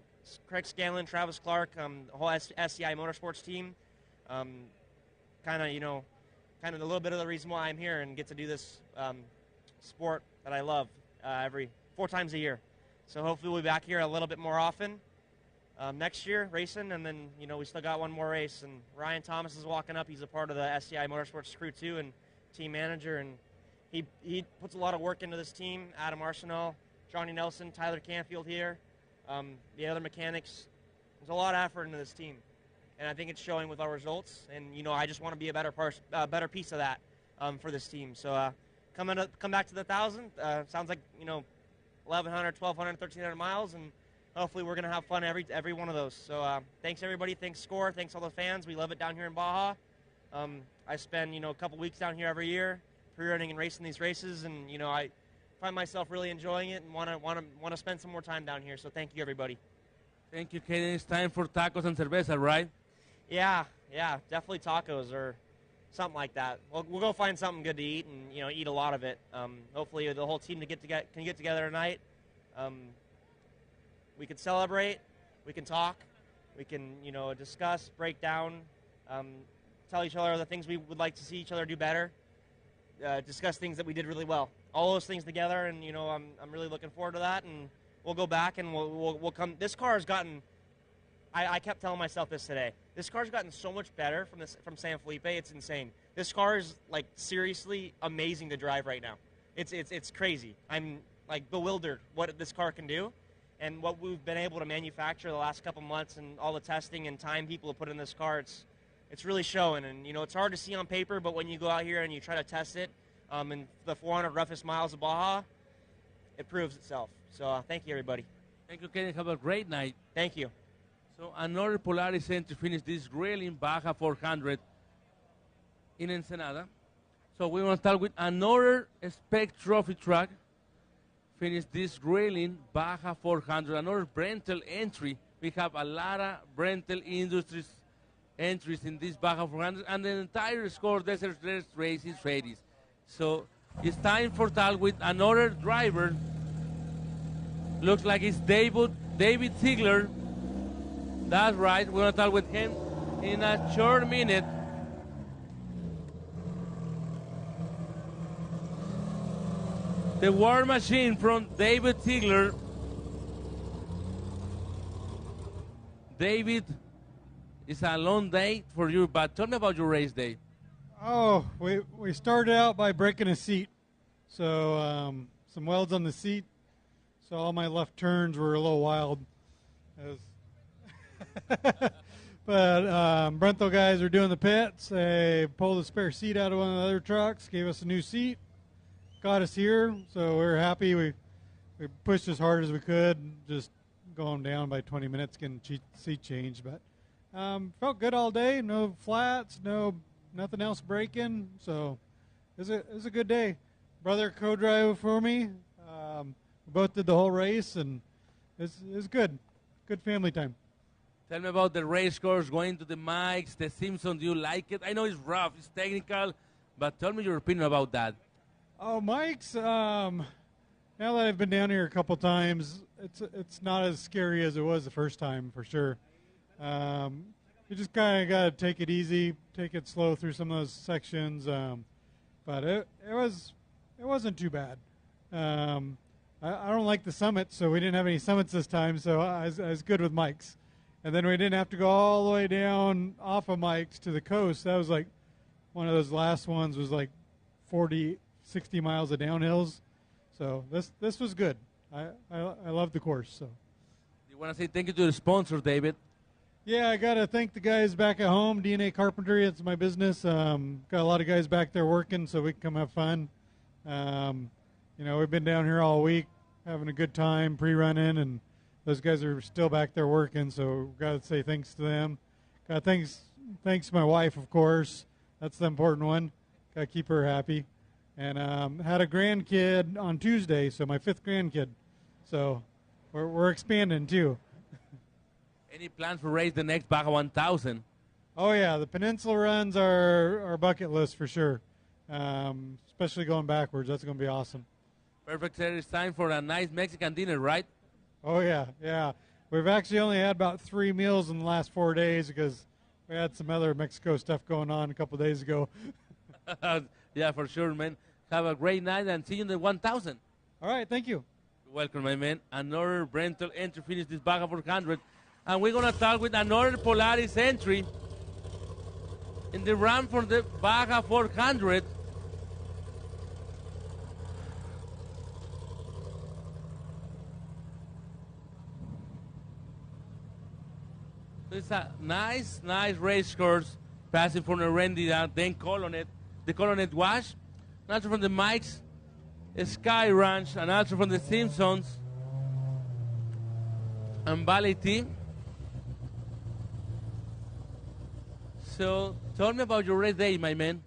Craig Scanlon, Travis Clark, the whole SCI Motorsports team, kind of a little bit of the reason why I'm here and get to do this sport that I love every 4 times a year. So hopefully we'll be back here a little bit more often next year racing, and then we still got one more race. And Ryan Thomas is walking up. He's a part of the SCI Motorsports crew too, and team manager, and he puts a lot of work into this team. Adam Arsenal, Johnny Nelson, Tyler Canfield here, the other mechanics. There's a lot of effort into this team, and I think it's showing with our results. And I just want to be a better piece of that for this team. So come back to the 1,000. Sounds like 1,100, 1,200, 1,300 miles, and hopefully we're gonna have fun every one of those. So thanks everybody. Thanks Score. Thanks all the fans. We love it down here in Baja. I spend a couple weeks down here every year, pre-running and racing these races, and I find myself really enjoying it and want to spend some more time down here. So thank you everybody. Thank you, K&N. It's time for tacos and cerveza, right? Yeah, definitely tacos or something like that. We'll go find something good to eat and eat a lot of it. Hopefully the whole team can get together tonight. We can celebrate, we can talk, we can discuss, break down, tell each other the things we would like to see each other do better, discuss things that we did really well. All those things together, and I'm really looking forward to that. And we'll go back and we'll come. This car has gotten. I kept telling myself this today. This car's gotten so much better from San Felipe. It's insane. This car is seriously amazing to drive right now. It's crazy. I'm bewildered what this car can do, and what we've been able to manufacture the last couple months, and all the testing and time people have put in this car. It's really showing, and it's hard to see on paper, but when you go out here and you try to test it, in the 400 roughest miles of Baja, it proves itself. So thank you everybody. Thank you, Ken. Have a great night. Thank you. So another Polaris entry finished this grilling Baja 400 in Ensenada. So we want to start with another Spec Trophy truck. Finished this grilling Baja 400, another Brentel entry. We have a lot of Brentel Industries entries in this Baja 400, and the entire Score Desert race is ready. So it's time for talk with another driver. Looks like it's David Ziegler. That's right. We're going to talk with him in a short minute. The War Machine from David Ziegler. David, it's a long day for you, but tell me about your race day. Oh, we started out by breaking a seat. So some welds on the seat. So all my left turns were a little wild. But Brental guys are doing the pits. They pulled a spare seat out of one of the other trucks, gave us a new seat, got us here. So we were happy. We pushed as hard as we could, just going down by 20 minutes, getting seat changed. But felt good all day. No flats, nothing else breaking. So it was a good day. Brother co-drove for me. We both did the whole race, and it was good. Good family time. Tell me about the race course, going to the mics, the Simpsons. Do you like it? I know it's rough, it's technical, but tell me your opinion about that. Oh, Mike's. Now that I've been down here a couple times, it's not as scary as it was the first time, for sure. You just kind of got to take it easy, take it slow through some of those sections. But it wasn't too bad. I don't like the summits, so we didn't have any summits this time, so I was good with Mike's. And then we didn't have to go all the way down off of Mike's to the coast. That was like one of those last ones was like 40, 60 miles of downhills. So this was good. I love the course. So. You want to say thank you to the sponsor, David? Yeah, I got to thank the guys back at home, DNA Carpentry. It's my business. Got a lot of guys back there working, so we can come have fun. We've been down here all week, having a good time pre-running, and those guys are still back there working. So got to say thanks to them. Got thanks to my wife, of course. That's the important one. Got to keep her happy. And had a grandkid on Tuesday, so my 5th grandkid. So we're expanding too. Any plans for race the next Baja 1000? Oh yeah, the Peninsula runs are bucket list for sure. Especially going backwards, that's going to be awesome. Perfect, sir. It's time for a nice Mexican dinner, right? Oh yeah. We've actually only had about 3 meals in the last 4 days because we had some other Mexico stuff going on a couple days ago. Yeah, for sure, man. Have a great night and see you in the 1000. All right, thank you. You're welcome, my man. Another rental entry finished this Baja 400. And we're going to talk with another Polaris entry in the run for the Baja 400. It's a nice race course, passing from the Randy down, then the Colonet Wash, and also from the Mike's Sky Ranch, and also from the Simpsons and Valley team. So, tell me about your race day, my man.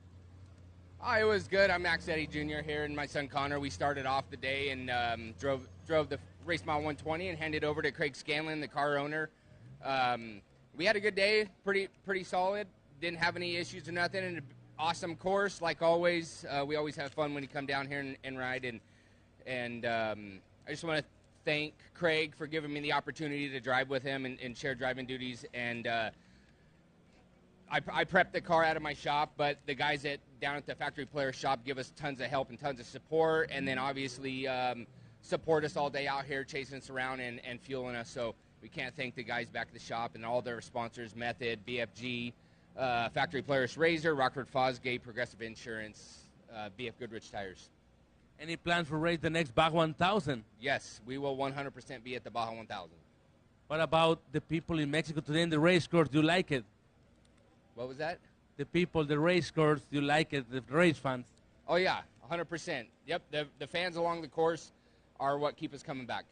Oh, it was good. I'm Max Eddy Jr. here, and my son Connor. We started off the day and drove the race mile 120 and handed over to Craig Scanlon, the car owner. We had a good day, pretty solid. Didn't have any issues or nothing, and an awesome course like always. We always have fun when you come down here and ride. And I just want to thank Craig for giving me the opportunity to drive with him and share driving duties. And I prepped the car out of my shop, but the guys down at the Factory Player shop give us tons of help and tons of support, and then obviously support us all day out here, chasing us around and fueling us. So we can't thank the guys back at the shop and all their sponsors, Method, BFG, Factory Players Razor, Rockford Fosgate, Progressive Insurance, BF Goodrich Tires. Any plans for race the next Baja 1000? Yes, we will 100% be at the Baja 1000. What about the people in Mexico today in the race course? Do you like it? What was that? The people, the race course, do you like it? The race fans? Oh, yeah, 100%. Yep, the fans along the course are what keep us coming back.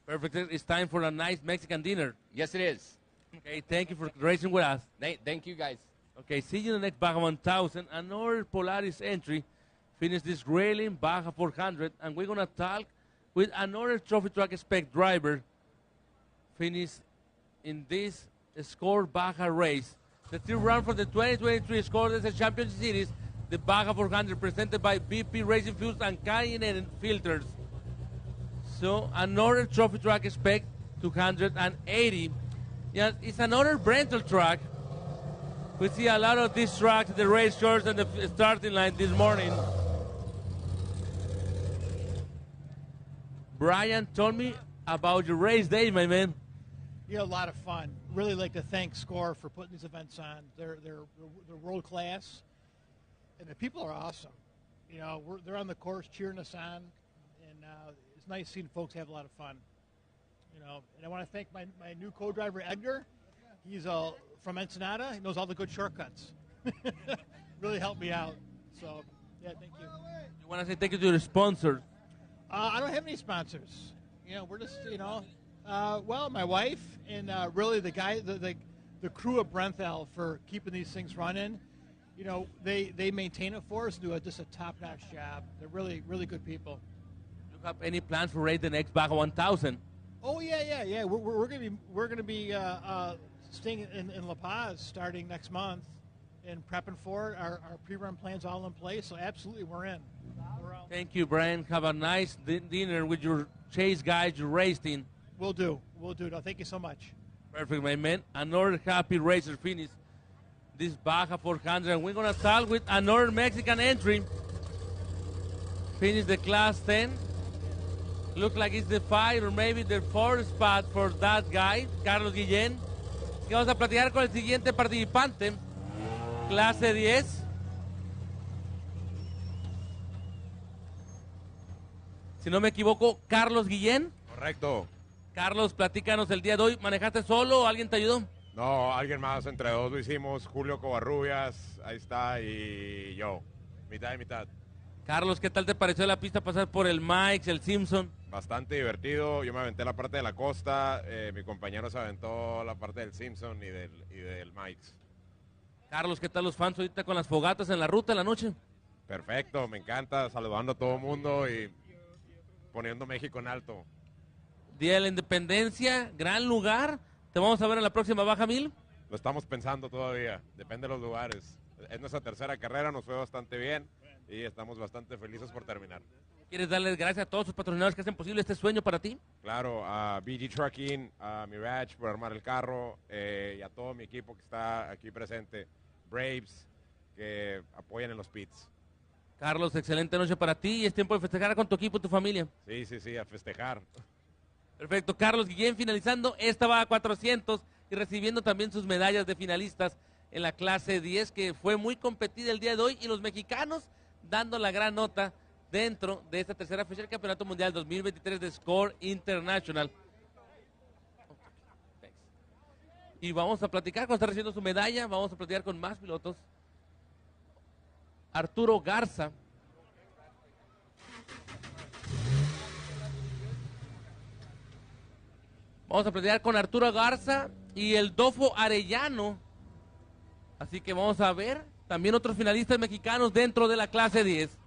Perfect. It's time for a nice Mexican dinner. Yes, it is. Okay, thank you for racing with us. Thank you, guys. Okay, see you in the next Baja 1000. Another Polaris entry finished this railing Baja 400, and we're going to talk with another Trophy Truck Spec driver finished in this Score Baja race. The third run for the 2023 Score Baja Championship Series, the Baja 400, presented by BP Racing Fuels and K&N Filters. So another Trophy Truck Spec 280. Yeah, it's another rental truck. We see a lot of these trucks at the race course and the starting line this morning. Brian, told me about your race day, my man. You had a lot of fun. Really like to thank SCORE for putting these events on. They're world class, and the people are awesome. You know, they're on the course cheering us on, and it's nice seeing folks have a lot of fun. You know, and I want to thank my new co-driver Edgar. He's from Ensenada. He knows all the good shortcuts. Really helped me out. So yeah, thank you. You want to say thank you to the sponsors? I don't have any sponsors. You know, we're just well, my wife and really the guy, the crew of Brenthal for keeping these things running. You know, they maintain it for us, do just a top-notch job. They're really, really good people. Do you have any plans for race the next Baja 1000? Oh yeah. We're gonna be staying in La Paz starting next month and prepping for it. Our pre-run plans all in place, so absolutely we're in. Thank you, Brian. Have a nice dinner with your chase guys, your race team. We'll do. No, thank you so much. Perfect, my man. Another happy racer finish this Baja 400. And we're going to talk with another Mexican entry. Finish the Class 10. Looks like it's the 5 or maybe the 4th spot for that guy, Carlos Guillén. Y vamos a platicar con el siguiente participante, Clase 10. Si no me equivoco, Carlos Guillén. Correcto. Carlos, platícanos el día de hoy. ¿Manejaste solo o alguien te ayudó? No, alguien más, entre dos lo hicimos. Julio Covarrubias, ahí está, y yo. Mitad y mitad. Carlos, ¿qué tal te pareció la pista pasar por el Mike's, el Simpson? bastante divertido. Yo me aventé la parte de la costa, mi compañero se aventó la parte del Simpson y del Mike's. Carlos, ¿qué tal los fans ahorita con las fogatas en la ruta en la noche? Perfecto, me encanta, saludando a todo el mundo y poniendo México en alto. Día de la Independencia, gran lugar. Te vamos a ver en la próxima Baja 1000. Lo estamos pensando todavía, depende de los lugares. Es nuestra tercera carrera, nos fue bastante bien y estamos bastante felices por terminar. ¿Quieres darles gracias a todos sus patrocinadores que hacen posible este sueño para ti? Claro, a BG Trucking, a Mirage por armar el carro y a todo mi equipo que está aquí presente, Braves, que apoyan en los pits. Carlos, excelente noche para ti y es tiempo de festejar con tu equipo y tu familia. Sí, a festejar. Perfecto, Carlos Guillén finalizando esta Baja 400 y recibiendo también sus medallas de finalistas en la clase 10, que fue muy competida el día de hoy, y los mexicanos dando la gran nota dentro de esta tercera fecha del Campeonato Mundial 2023 de Score International. Y vamos a platicar, cuando está recibiendo su medalla, vamos a platicar con más pilotos. Arturo Garza. Vamos a platicar con Arturo Garza y el Dofo Arellano. Así que vamos a ver también otros finalistas mexicanos dentro de la clase 10.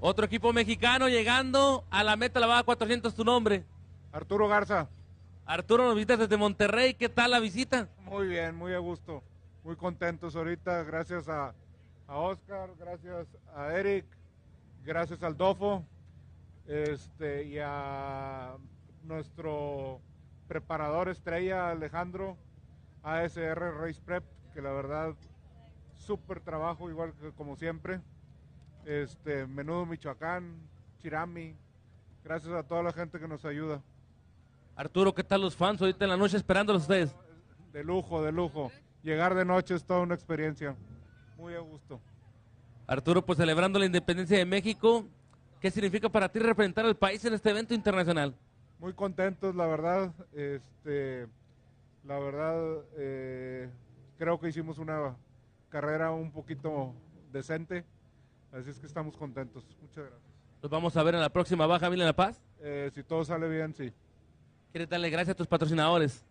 Otro equipo mexicano llegando a la meta, la Baja 400, tu nombre. Arturo Garza. Arturo, nos visitas desde Monterrey, ¿qué tal la visita? Muy bien, muy a gusto, muy contentos ahorita, gracias a Oscar, gracias a Eric, gracias al Dofo, y a nuestro preparador estrella Alejandro, ASR Race Prep, que la verdad, súper trabajo, igual que como siempre. Menudo Michoacán, Chirami, gracias a toda la gente que nos ayuda. Arturo, ¿qué tal los fans ahorita en la noche esperándolos ustedes? De lujo, de lujo. Llegar de noche es toda una experiencia. Muy a gusto. Arturo, pues celebrando la independencia de México, ¿qué significa para ti representar al país en este evento internacional? Muy contentos, la verdad. Creo que hicimos una carrera un poquito decente. Así es que estamos contentos. Muchas gracias. Los vamos a ver en la próxima Baja 1000 en La Paz. Si todo sale bien, sí. ¿Quieres darle gracias a tus patrocinadores?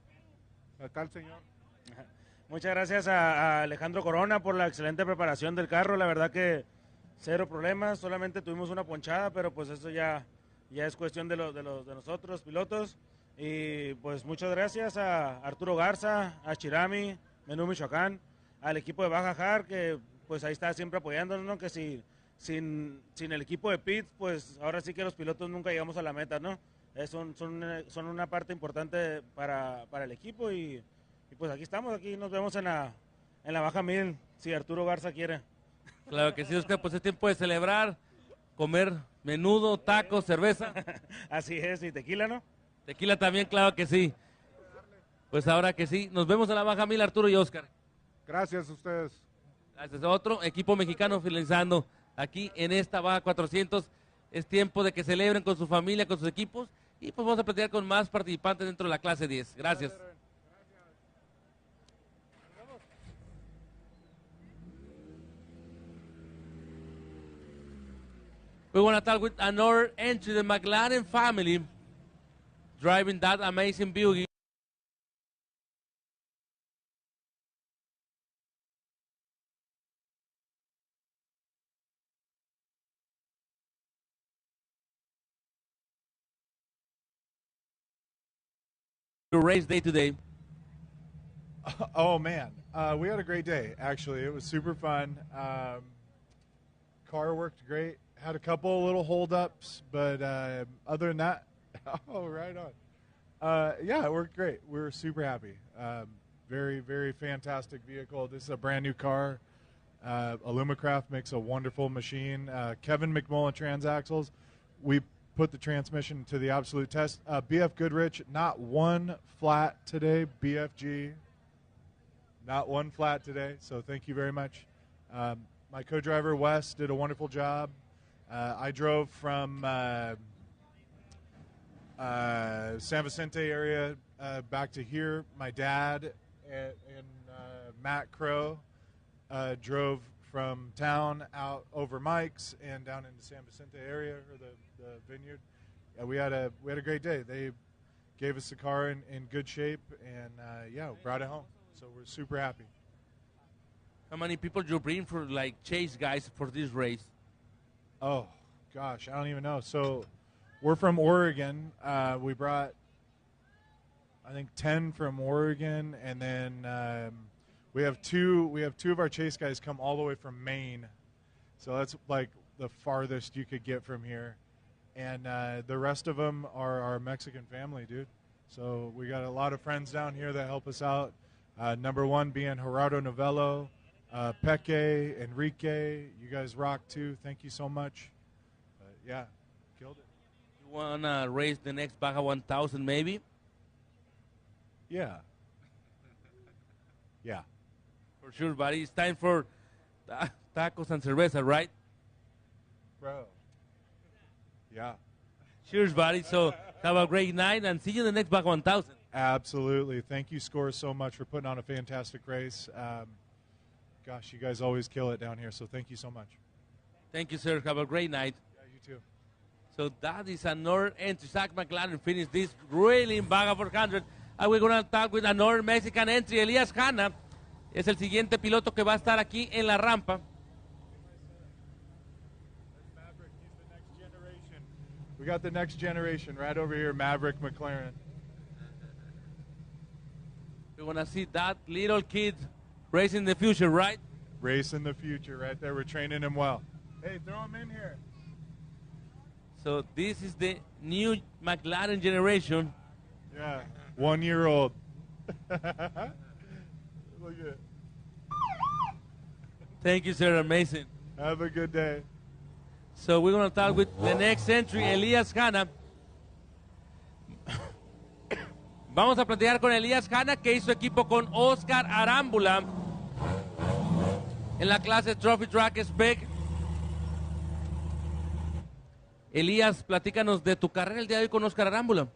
Acá el señor. Muchas gracias a Alejandro Corona por la excelente preparación del carro. La verdad que cero problemas, solamente tuvimos una ponchada, pero pues eso ya es cuestión de nosotros, pilotos. Y pues muchas gracias a Arturo Garza, a Chirami, Menú Michoacán, al equipo de Baja Jar, que pues ahí está siempre apoyándonos, ¿no? Que sin el equipo de pits, pues ahora sí que los pilotos nunca llegamos a la meta, ¿no? Son una parte importante para el equipo y pues aquí estamos, aquí nos vemos en la Baja 1000, si Arturo Garza quiere. Claro que sí, Oscar, pues es tiempo de celebrar, comer menudo, tacos, cerveza. Así es, y tequila, ¿no? Tequila también, claro que sí. Pues ahora que sí, nos vemos en la Baja 1000, Arturo y Oscar. Gracias a ustedes. Gracias a otro equipo mexicano finalizando aquí en esta Baja 400. Es tiempo de que celebren con su familia, con sus equipos, y pues vamos a platicar con más participantes dentro de la clase 10. Gracias. We want to talk with another entry, the McLaren family, driving that amazing beauty. Race day today. Oh man, we had a great day. Actually, it was super fun. Car worked great. Had a couple little holdups, but other than that, oh, right on. Yeah, it worked great. We were super happy. Very, very fantastic vehicle. This is a brand new car. Alumacraft makes a wonderful machine. Kevin McMullen transaxles. We put the transmission to the absolute test. BF Goodrich, not one flat today. BFG, not one flat today. So thank you very much. My co-driver Wes did a wonderful job. I drove from San Vicente area back to here. My dad and Matt Crow drove from town out over Mike's and down into San Vicente area or the vineyard. We had a great day. They gave us the car in good shape and brought it home. So we're super happy. How many people you bring for like chase guys for this race? Oh gosh, I don't even know. So we're from Oregon. We brought I think 10 from Oregon, and then we have two of our chase guys come all the way from Maine. So that's like the farthest you could get from here. And the rest of them are our Mexican family, dude. So we got a lot of friends down here that help us out. Number one being Gerardo Novello, Peque, Enrique. You guys rock too. Thank you so much. Yeah, killed it. You want to race the next Baja 1000 maybe? Yeah. Yeah. For sure, buddy. It's time for tacos and cerveza, right? Bro. Yeah. Cheers, buddy. So have a great night and see you in the next Baja 1000. Absolutely. Thank you, Score, so much for putting on a fantastic race. Gosh, you guys always kill it down here, so thank you so much. Thank you, sir. Have a great night. Yeah, you too. So that is another entry. Zach McLaren finished this really in Baja 400. And we're going to talk with another Mexican entry. Elías Hanna es el siguiente piloto que va a estar aquí en la rampa. We got the next generation right over here, Maverick McLaren. We're going to see that little kid racing the future, right? Racing the future right there. We're training him well. Hey, throw him in here. So this is the new McLaren generation. Yeah, 1 year old. Look at it. Thank you, sir. Amazing. Have a good day. So we're going to talk with the next entry, Elías Hanna. Vamos a platicar con Elías Hanna, que hizo equipo con Oscar Arámbula en la clase Trophy Track Spec. Elías, platícanos de tu carrera el día de hoy con Oscar Arámbula.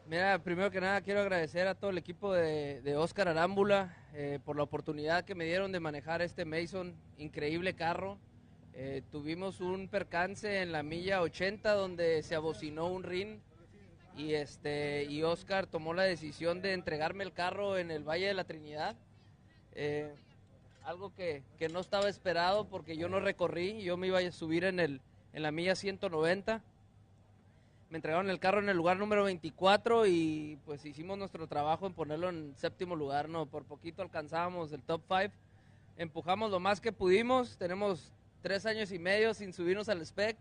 Mira, primero que nada quiero agradecer a todo el equipo de Oscar Arámbula por la oportunidad que me dieron de manejar este Mason, increíble carro. Tuvimos un percance en la milla 80 donde se abocinó un rin y Oscar tomó la decisión de entregarme el carro en el Valle de la Trinidad. Algo que no estaba esperado porque yo no recorrí, yo me iba a subir en la milla 190. Me entregaron el carro en el lugar número 24 y pues hicimos nuestro trabajo en ponerlo en séptimo lugar, ¿no? Por poquito alcanzábamos el top 5. Empujamos lo más que pudimos, tenemos 3 años y medio sin subirnos al spec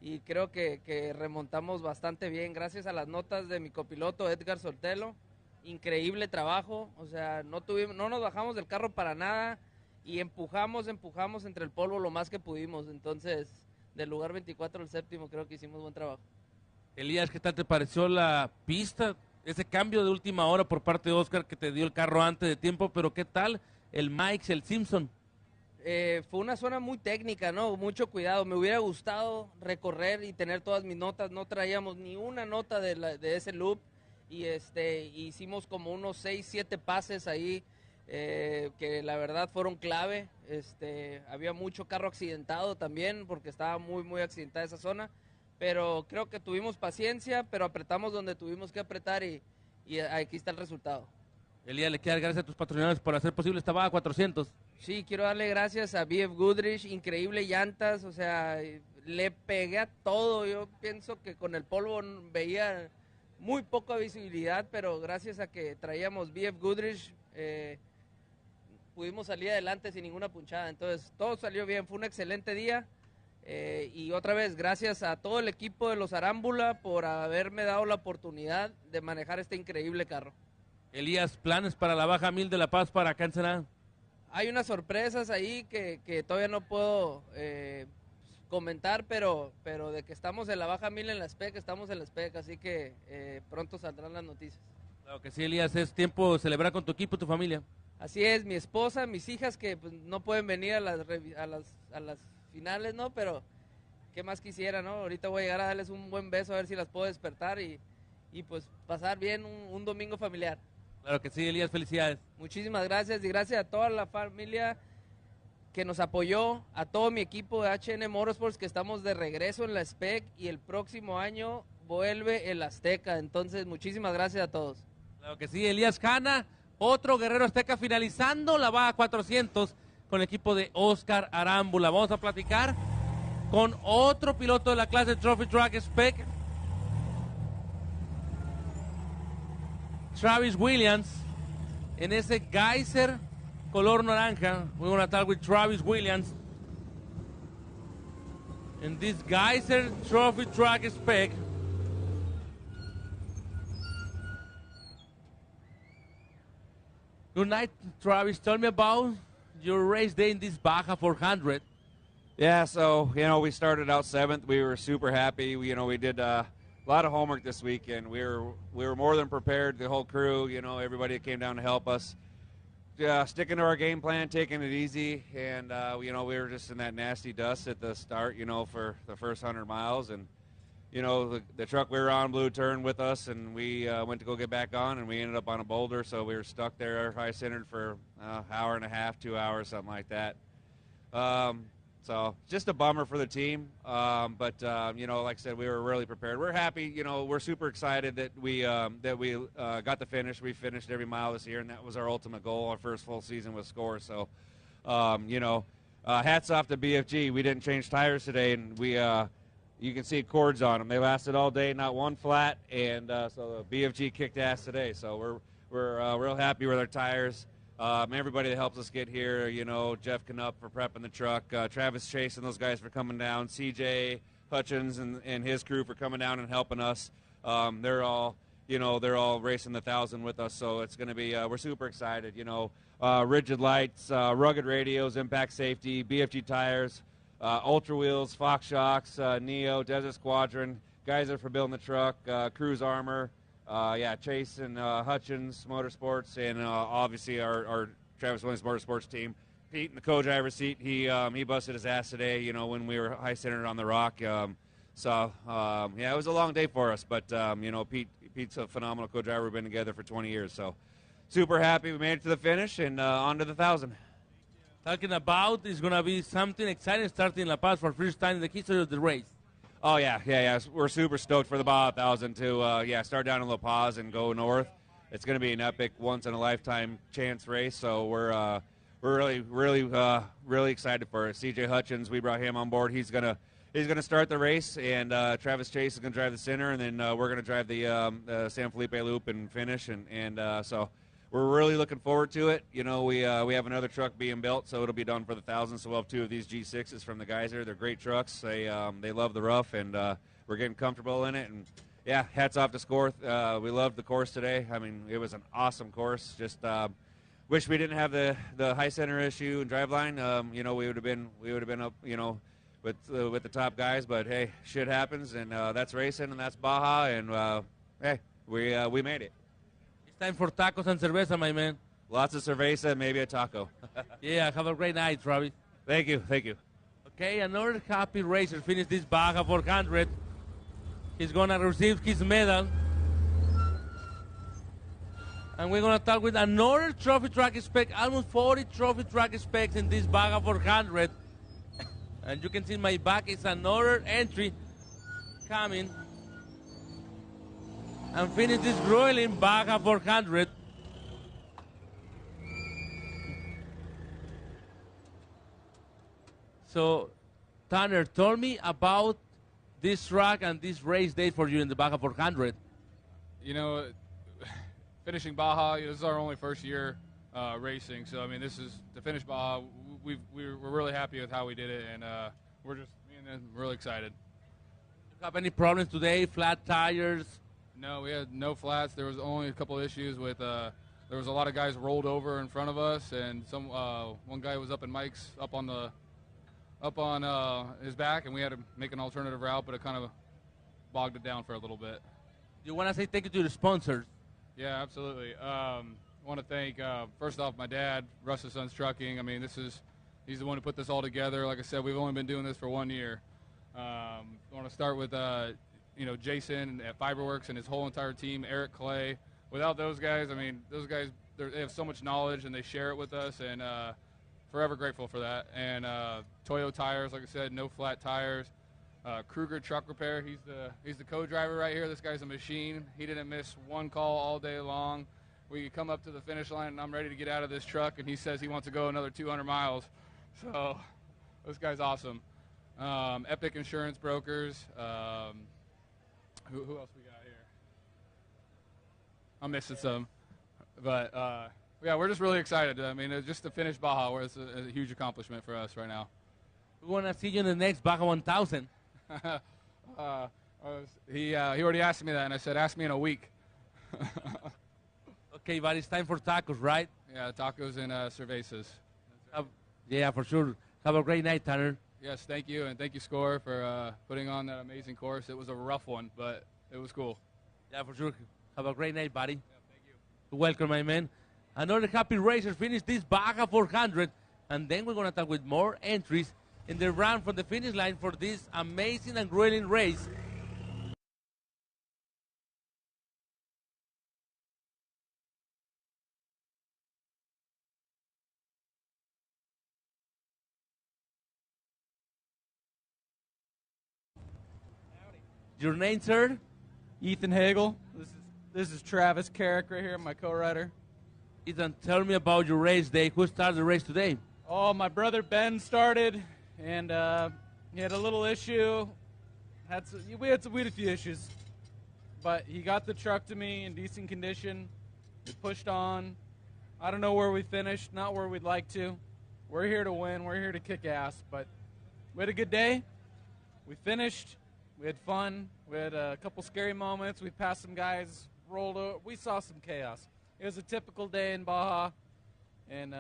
y creo que remontamos bastante bien gracias a las notas de mi copiloto Edgar Soltelo. Increíble trabajo, o sea, no nos bajamos del carro para nada y empujamos entre el polvo lo más que pudimos. Entonces, del lugar 24 al séptimo creo que hicimos buen trabajo. Elías, ¿qué tal te pareció la pista? Ese cambio de última hora por parte de Oscar que te dio el carro antes de tiempo, pero ¿qué tal el Mike's, el Simpson? Fue una zona muy técnica, ¿no? Mucho cuidado. Me hubiera gustado recorrer y tener todas mis notas. No traíamos ni una nota de ese loop y hicimos como unos 6, 7 pases ahí que la verdad fueron clave. Había mucho carro accidentado también porque estaba muy, muy accidentada esa zona. Pero creo que tuvimos paciencia, pero apretamos donde tuvimos que apretar y aquí está el resultado. Elías, le quiero dar gracias a tus patrocinadores por hacer posible esta Baja 400. Sí, quiero darle gracias a BF Goodrich, increíble llantas, o sea, le pegué a todo. Yo pienso que con el polvo veía muy poca visibilidad, pero gracias a que traíamos BF Goodrich pudimos salir adelante sin ninguna punchada. Entonces, todo salió bien, fue un excelente día. Y otra vez, gracias a todo el equipo de los Arámbula por haberme dado la oportunidad de manejar este increíble carro. Elías, ¿planes para la Baja 1000 de La Paz para acá en Ensenada? Hay unas sorpresas ahí que todavía no puedo comentar, pero de que estamos en la Baja 1000 en la SPEC, estamos en la SPEC, así que pronto saldrán las noticias. Claro que sí, Elías, es tiempo de celebrar con tu equipo y tu familia. Así es, mi esposa, mis hijas que pues, no pueden venir a las finales, ¿no? Pero qué más quisiera, ¿no? Ahorita voy a llegar a darles un buen beso a ver si las puedo despertar y y pues pasar bien un domingo familiar. Claro que sí, Elías, felicidades. Muchísimas gracias y gracias a toda la familia que nos apoyó, a todo mi equipo de H&N Motorsports, que estamos de regreso en la SPEC y el próximo año vuelve el Azteca. Entonces, muchísimas gracias a todos. Claro que sí, Elías Hanna, otro guerrero azteca finalizando la Baja 400 con el equipo de Oscar Arámbula. Vamos a platicar con otro piloto de la clase Trophy Truck Spec, Travis Williams, en ese Geyser color naranja. We're going to talk with Travis Williams in this Geyser Trophy Truck Spec. Good night, Travis. Tell me about your race day in this Baja 400. Yeah, so, we started out 7th. We were super happy. We did a lot of homework this weekend. We were more than prepared, the whole crew, everybody that came down to help us. Sticking to our game plan, taking it easy, and, we were just in that nasty dust at the start, for the first 100 miles, and, the truck we were on blew a turn with us, and we went to go get back on, and we ended up on a boulder, so we were stuck there high-centered for an hour and a half, 2 hours, something like that. So just a bummer for the team, but like I said, we were really prepared. We're happy, we're super excited that we got the finish. We finished every mile this year, and that was our ultimate goal. Our first full season with SCORE. So, hats off to BFG. We didn't change tires today, and you can see cords on them. They lasted all day, not one flat, and so the BFG kicked ass today. So we're real happy with our tires. Everybody that helps us get here, Jeff Knupp for prepping the truck, Travis Chase and those guys for coming down, CJ Hutchins and his crew for coming down and helping us. They're all racing the 1,000 with us, so it's going to be, we're super excited, rigid lights, rugged radios, impact safety, BFG tires, Ultra Wheels, Fox Shocks, Neo, Desert Squadron, Geyser for building the truck, Cruise Armor, Chase and Hutchins Motorsports, and obviously our Travis Williams Motorsports team. Pete in the co-driver seat, he busted his ass today, when we were high-centered on the rock. It was a long day for us, but, Pete's a phenomenal co-driver. We've been together for 20 years, so super happy we made it to the finish and on to the 1,000. Talking about, it's going to be something exciting starting La Paz for first time in the history of the race. Oh, yeah. We're super stoked for the Baja 1,000 to, start down in La Paz and go north. It's going to be an epic, once-in-a-lifetime chance race, so we're really excited for it. CJ Hutchins, we brought him on board. He's going to start the race, and Travis Chase is going to drive the center, and then we're going to drive the San Felipe Loop and finish, so we're really looking forward to it. We have another truck being built, so it'll be done for the 1,000. So we'll have 2 of these G6s from the Geyser. They're great trucks. They love the rough, and we're getting comfortable in it. And yeah, hats off to SCORE. We loved the course today. I mean, it was an awesome course. Just wish we didn't have the high center issue and driveline. We would have been up, with the top guys. But hey, shit happens, and that's racing, and that's Baja, and hey, we made it. Time for tacos and cerveza, my man. Lots of cerveza, maybe a taco. Yeah, have a great night, Travis. Thank you. Okay, another happy racer finished this Baja 400. He's going to receive his medal. And we're going to talk with another trophy track spec, almost 40 trophy track specs in this Baja 400. And you can see in my back is another entry coming. And finish this grueling Baja 400. So, Tanner, tell me about this track and this race day for you in the Baja 400. Finishing Baja, this is our only first year racing. So, this is to finish Baja. We're really happy with how we did it, and we're really excited. Do you have any problems today? Flat tires? No, we had no flats. There was only a couple issues with there was a lot of guys rolled over in front of us, and one guy was up in Mike's up on his back, and we had to make an alternative route, but it kind of bogged it down for a little bit. You want to say thank you to the sponsors? Yeah, absolutely. I want to thank first off my dad, Russ & Sons Trucking. He's the one who put this all together. Like I said, we've only been doing this for 1 year. I want to start with Jason at Fiberworks and his whole entire team, Eric Clay. Without those guys, I mean, those guys, they have so much knowledge and they share it with us, and forever grateful for that. And Toyo Tires, like I said, no flat tires. Kruger Truck Repair, he's the co-driver right here. This guy's a machine. He didn't miss one call all day long. We come up to the finish line, and I'm ready to get out of this truck, and he says he wants to go another 200 miles. So this guy's awesome. Epic Insurance Brokers. Who else we got here? I'm missing some. But, yeah, we're just really excited. I mean, just to finish Baja, where it's a huge accomplishment for us right now. We want to see you in the next Baja 1000. He already asked me that, and I said, ask me in a week. Okay, but it's time for tacos, right? Yeah, tacos and cervezas. Yeah, for sure. Have a great night, Tanner. Yes, thank you, and thank you, Score, for putting on that amazing course. It was a rough one, but it was cool. Yeah, for sure. Have a great night, buddy. Yeah, thank you. Welcome, my man. Another happy racer finished this Baja 400, and then we're going to talk with more entries in the run from the finish line for this amazing and grueling race. Your name, sir? Ethan Hagel. This is Travis Carrick right here, my co-rider. Ethan, tell me about your race day. Who started the race today? Oh, my brother Ben started, and he had a little issue. We had a few issues, but he got the truck to me in decent condition. We pushed on. I don't know where we finished, not where we'd like to. We're here to win. We're here to kick ass, but we had a good day. We finished. We had fun. We had a couple scary moments. We passed some guys, rolled over. We saw some chaos. It was a typical day in Baja, and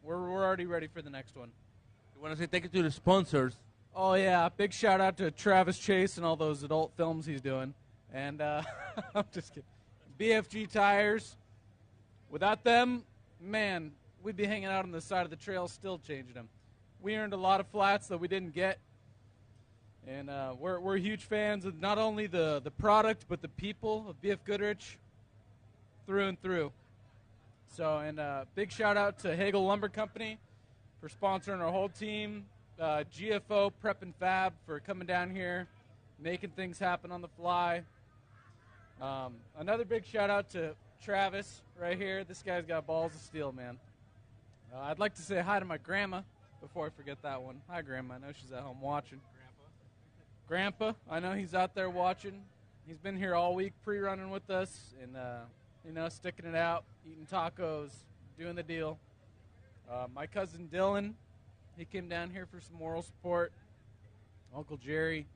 we're already ready for the next one. You want to say thank you to the sponsors? Oh, yeah. Big shout-out to Travis Chase and all those adult films he's doing. And I'm just kidding. BFG Tires. Without them, man, we'd be hanging out on the side of the trail still changing them. We earned a lot of flats that we didn't get. And we're huge fans of not only the product, but the people of BF Goodrich through and through. So, and big shout out to Hagel Lumber Company for sponsoring our whole team. GFO Prep and Fab for coming down here, making things happen on the fly. Another big shout out to Travis right here. This guy's got balls of steel, man. I'd like to say hi to my grandma before I forget that one. Hi, Grandma. I know she's at home watching. Grandpa, I know he's out there watching. He's been here all week pre-running with us and, sticking it out, eating tacos, doing the deal. My cousin Dylan, he came down here for some moral support. Uncle Jerry,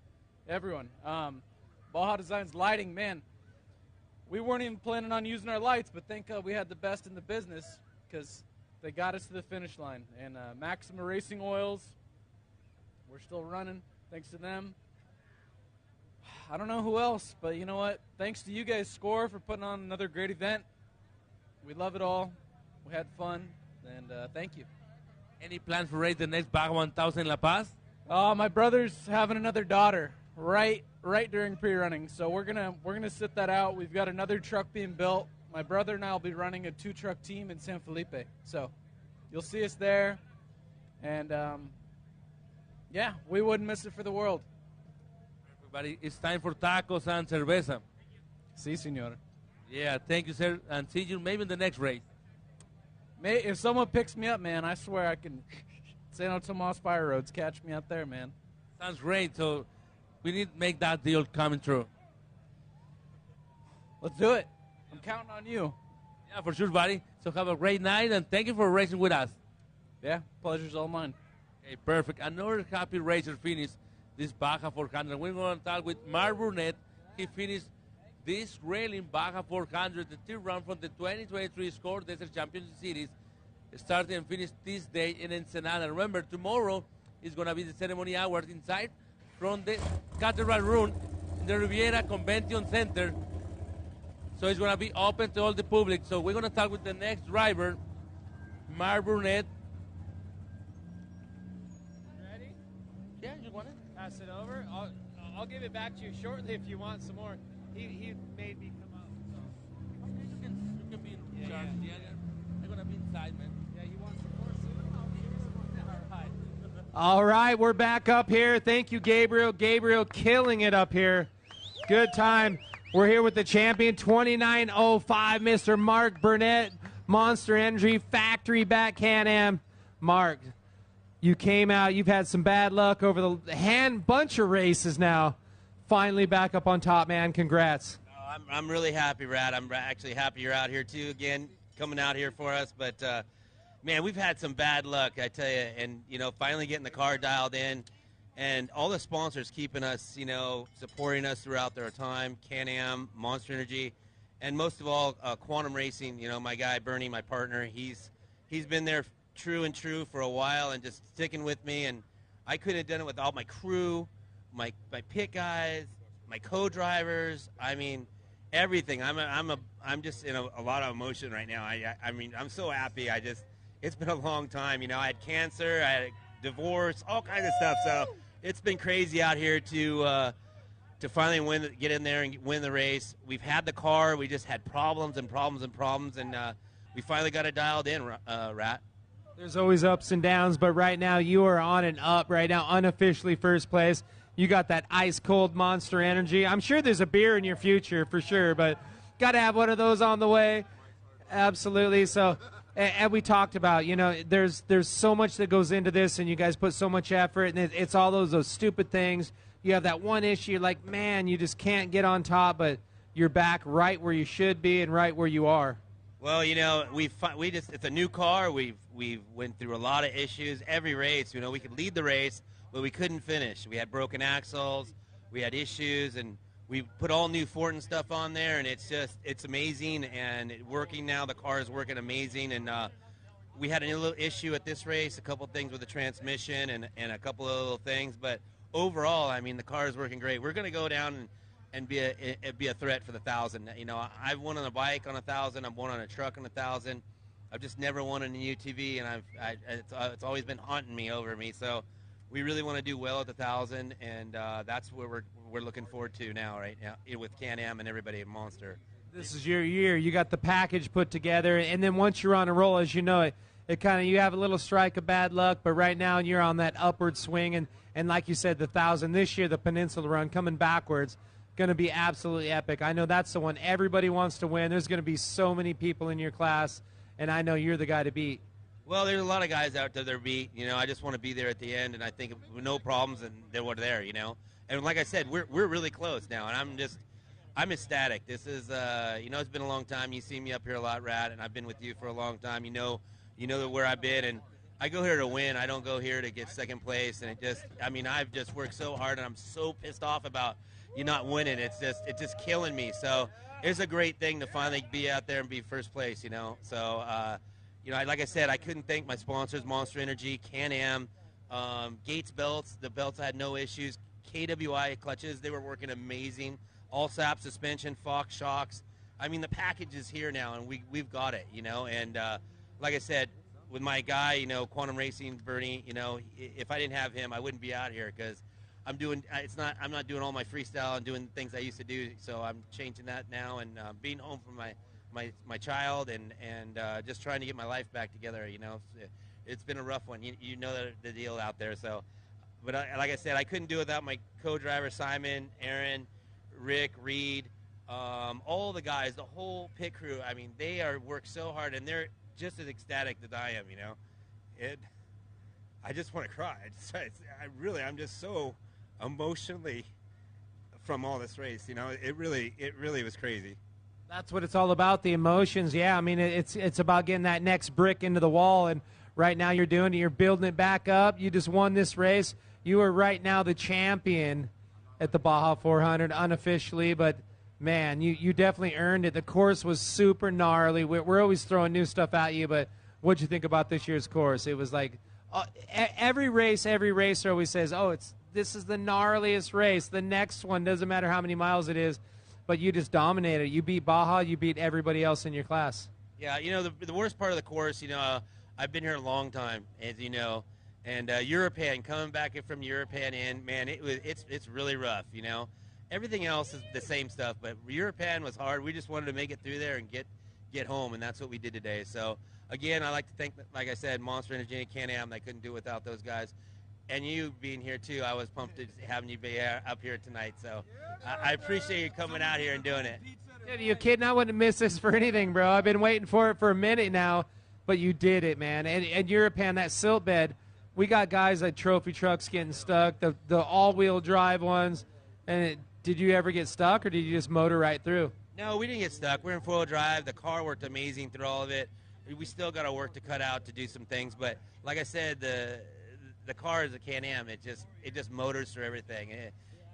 everyone. Baja Designs Lighting, man. We weren't even planning on using our lights, but thank God we had the best in the business because they got us to the finish line. And Maxima Racing Oils, we're still running thanks to them. I don't know who else, but you know what? Thanks to you guys, Score, for putting on another great event. We love it all. We had fun, and thank you. Any plans for race the next Baja 1000 in La Paz? My brother's having another daughter right during pre-running, so we're gonna sit that out. We've got another truck being built. My brother and I will be running a 2-truck team in San Felipe, so you'll see us there, and yeah, we wouldn't miss it for the world. Everybody, it's time for tacos and cerveza. Si, senor. Yeah, thank you, sir, and see you maybe in the next race. If someone picks me up, man, I swear I can. San Tomas Fire Roads, catch me out there, man. Sounds great. So we need to make that deal coming true. Let's do it. I'm counting on you. Yeah, for sure, buddy. So have a great night, and thank you for racing with us. Yeah, pleasure's all mine. Okay, perfect. Another happy racer finished this Baja 400. We're going to talk with Mark Burnett. He finished this railing Baja 400, the third round from the 2023 SCORE Desert Championship Series, started and finished this day in Ensenada. Remember, tomorrow is going to be the ceremony hours inside from the Cathedral Room in the Riviera Convention Center. So it's going to be open to all the public. So we're going to talk with the next driver, Mark Burnett. Ready? Yeah, you want it? Pass it over. I'll give it back to you shortly if you want some more. He made me come out. So. You can be in charge. Yeah. I'm gonna be inside, man. Yeah, you want some more soon? I'll give you some more. All right. All right, we're back up here. Thank you, Gabriel. Gabriel killing it up here. Good time. We're here with the champion, 2905, Mr. Mark Burnett, Monster Energy, factory back Can-Am. Mark, you came out. You've had some bad luck over the bunch of races now. Finally back up on top, man. Congrats. I'm really happy, Brad. I'm actually happy you're out here, too, again, coming out here for us. But, man, we've had some bad luck, I tell you. And, finally getting the car dialed in. And all the sponsors keeping us, supporting us throughout their time. Can-Am, Monster Energy, and most of all, Quantum Racing. My guy, Bernie, my partner, he's been there true and true for a while and just sticking with me. And I couldn't have done it without my crew, my pit guys, my co-drivers. I mean, everything. I'm just in a lot of emotion right now. I mean, I'm so happy. It's been a long time. I had cancer, I had a divorce, all kinds of stuff. So it's been crazy out here to finally get in there and win the race. We've had the car. We just had problems and we finally got it dialed in, Rat. There's always ups and downs, but right now you are on and up right now, unofficially first place. You got that ice-cold Monster Energy. I'm sure there's a beer in your future for sure, but got to have one of those on the way. Absolutely. So, and we talked about, there's so much that goes into this, and you guys put so much effort, and it's all those stupid things. You have that one issue, you're like, man, you just can't get on top, but you're back right where you should be and right where you are. Well, it's a new car. We've went through a lot of issues. Every race, we could lead the race, but we couldn't finish. We had broken axles, we had issues, and we put all new Fortin stuff on there, and it's amazing, and working now. The car is working amazing, and we had a little issue at this race, a couple things with the transmission and a couple of little things, but overall, I mean, the car is working great. We're going to go down and be a threat for the 1,000. I've won on a bike on 1,000. I've won on a truck on 1,000. I've just never won on a UTV, and it's always been haunting me over me. So we really want to do well at the 1,000, and that's where we're looking forward to now, right now, with Can-Am and everybody at Monster. This is your year. You got the package put together, and then once you're on a roll, as you know, it kind of, you have a little strike of bad luck, but right now you're on that upward swing, and like you said, the 1,000 this year, the Peninsula Run coming backwards, going to be absolutely epic. I know that's the one everybody wants to win. There's going to be so many people in your class, and I know you're the guy to beat. Well, there's a lot of guys out there that are beat. I just want to be there at the end, and I think with no problems, and they were there. And like I said, we're really close now, and I'm ecstatic. This is it's been a long time. You see me up here a lot, Rat, and I've been with you for a long time. You know where I've been, and I go here to win. I don't go here to get second place, and I've just worked so hard, and I'm so pissed off about you not winning. It's just killing me. So it's a great thing to finally be out there and be first place. So like I said, I couldn't thank my sponsors, Monster Energy, Can-Am, Gates belts. The belts I had no issues. KWI clutches, they were working amazing. All SAP suspension, Fox shocks. I mean, the package is here now, and we've got it. And like I said, with my guy, Quantum Racing, Bernie, if I didn't have him, I wouldn't be out here because I'm not doing all my freestyle and doing things I used to do. So I'm changing that now and being home from my child and just trying to get my life back together. It's been a rough one. You know the deal out there. So, but like I said, I couldn't do it without my co-driver Simon, Aaron, Rick, Reed, all the guys, the whole pit crew. I mean, they work so hard, and they're just as ecstatic that I am. I just want to cry. I'm just so emotionally from all this race. It really was crazy. That's what it's all about, the emotions. Yeah, I mean, it's about getting that next brick into the wall, and right now you're building it back up. You just won this race. You are right now the champion at the Baja 400 unofficially, but man, you definitely earned it. The course was super gnarly. We're always throwing new stuff at you, but what'd you think about this year's course? It was like every racer always says, this is the gnarliest race. The next one, doesn't matter how many miles it is, but you just dominated. You beat Baja. You beat everybody else in your class. Yeah, the worst part of the course, I've been here a long time, as you know, And European, coming back in from European in, man, it's really rough, you know. Everything else is the same stuff, but European was hard. We just wanted to make it through there and get home, and that's what we did today. So, again, I like to thank, like I said, Monster Energy and Can-Am. I couldn't do without those guys. And you being here, too. I was pumped to having you be up here tonight. So I appreciate you coming out here and doing it. Dude, you kidding? I wouldn't miss this for anything, bro. I've been waiting for it for a minute now, but you did it, man. And European, that silt bed, we got guys like trophy trucks getting stuck, the all-wheel drive ones. And did you ever get stuck, or did you just motor right through? No, we didn't get stuck. We're in four-wheel drive. The car worked amazing through all of it. We still got our work to cut out to do some things, but like I said, the car is a Can-Am. It just motors through everything.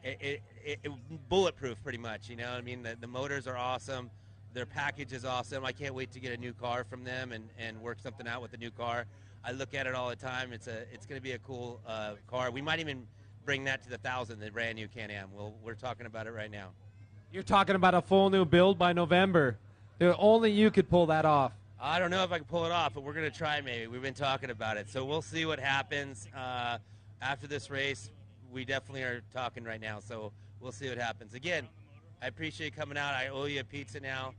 It bulletproof pretty much. You know what I mean? The motors are awesome. Their package is awesome. I can't wait to get a new car from them and work something out with the new car. I look at it all the time. It's going to be a cool car. We might even bring that to the 1,000, the brand new Can-Am. We're talking about it right now. You're talking about a full new build by November. Only you could pull that off. I don't know if I can pull it off, but we're going to try maybe. We've been talking about it. So we'll see what happens after this race. We definitely are talking right now, so we'll see what happens. Again, I appreciate you coming out. I owe you a pizza now,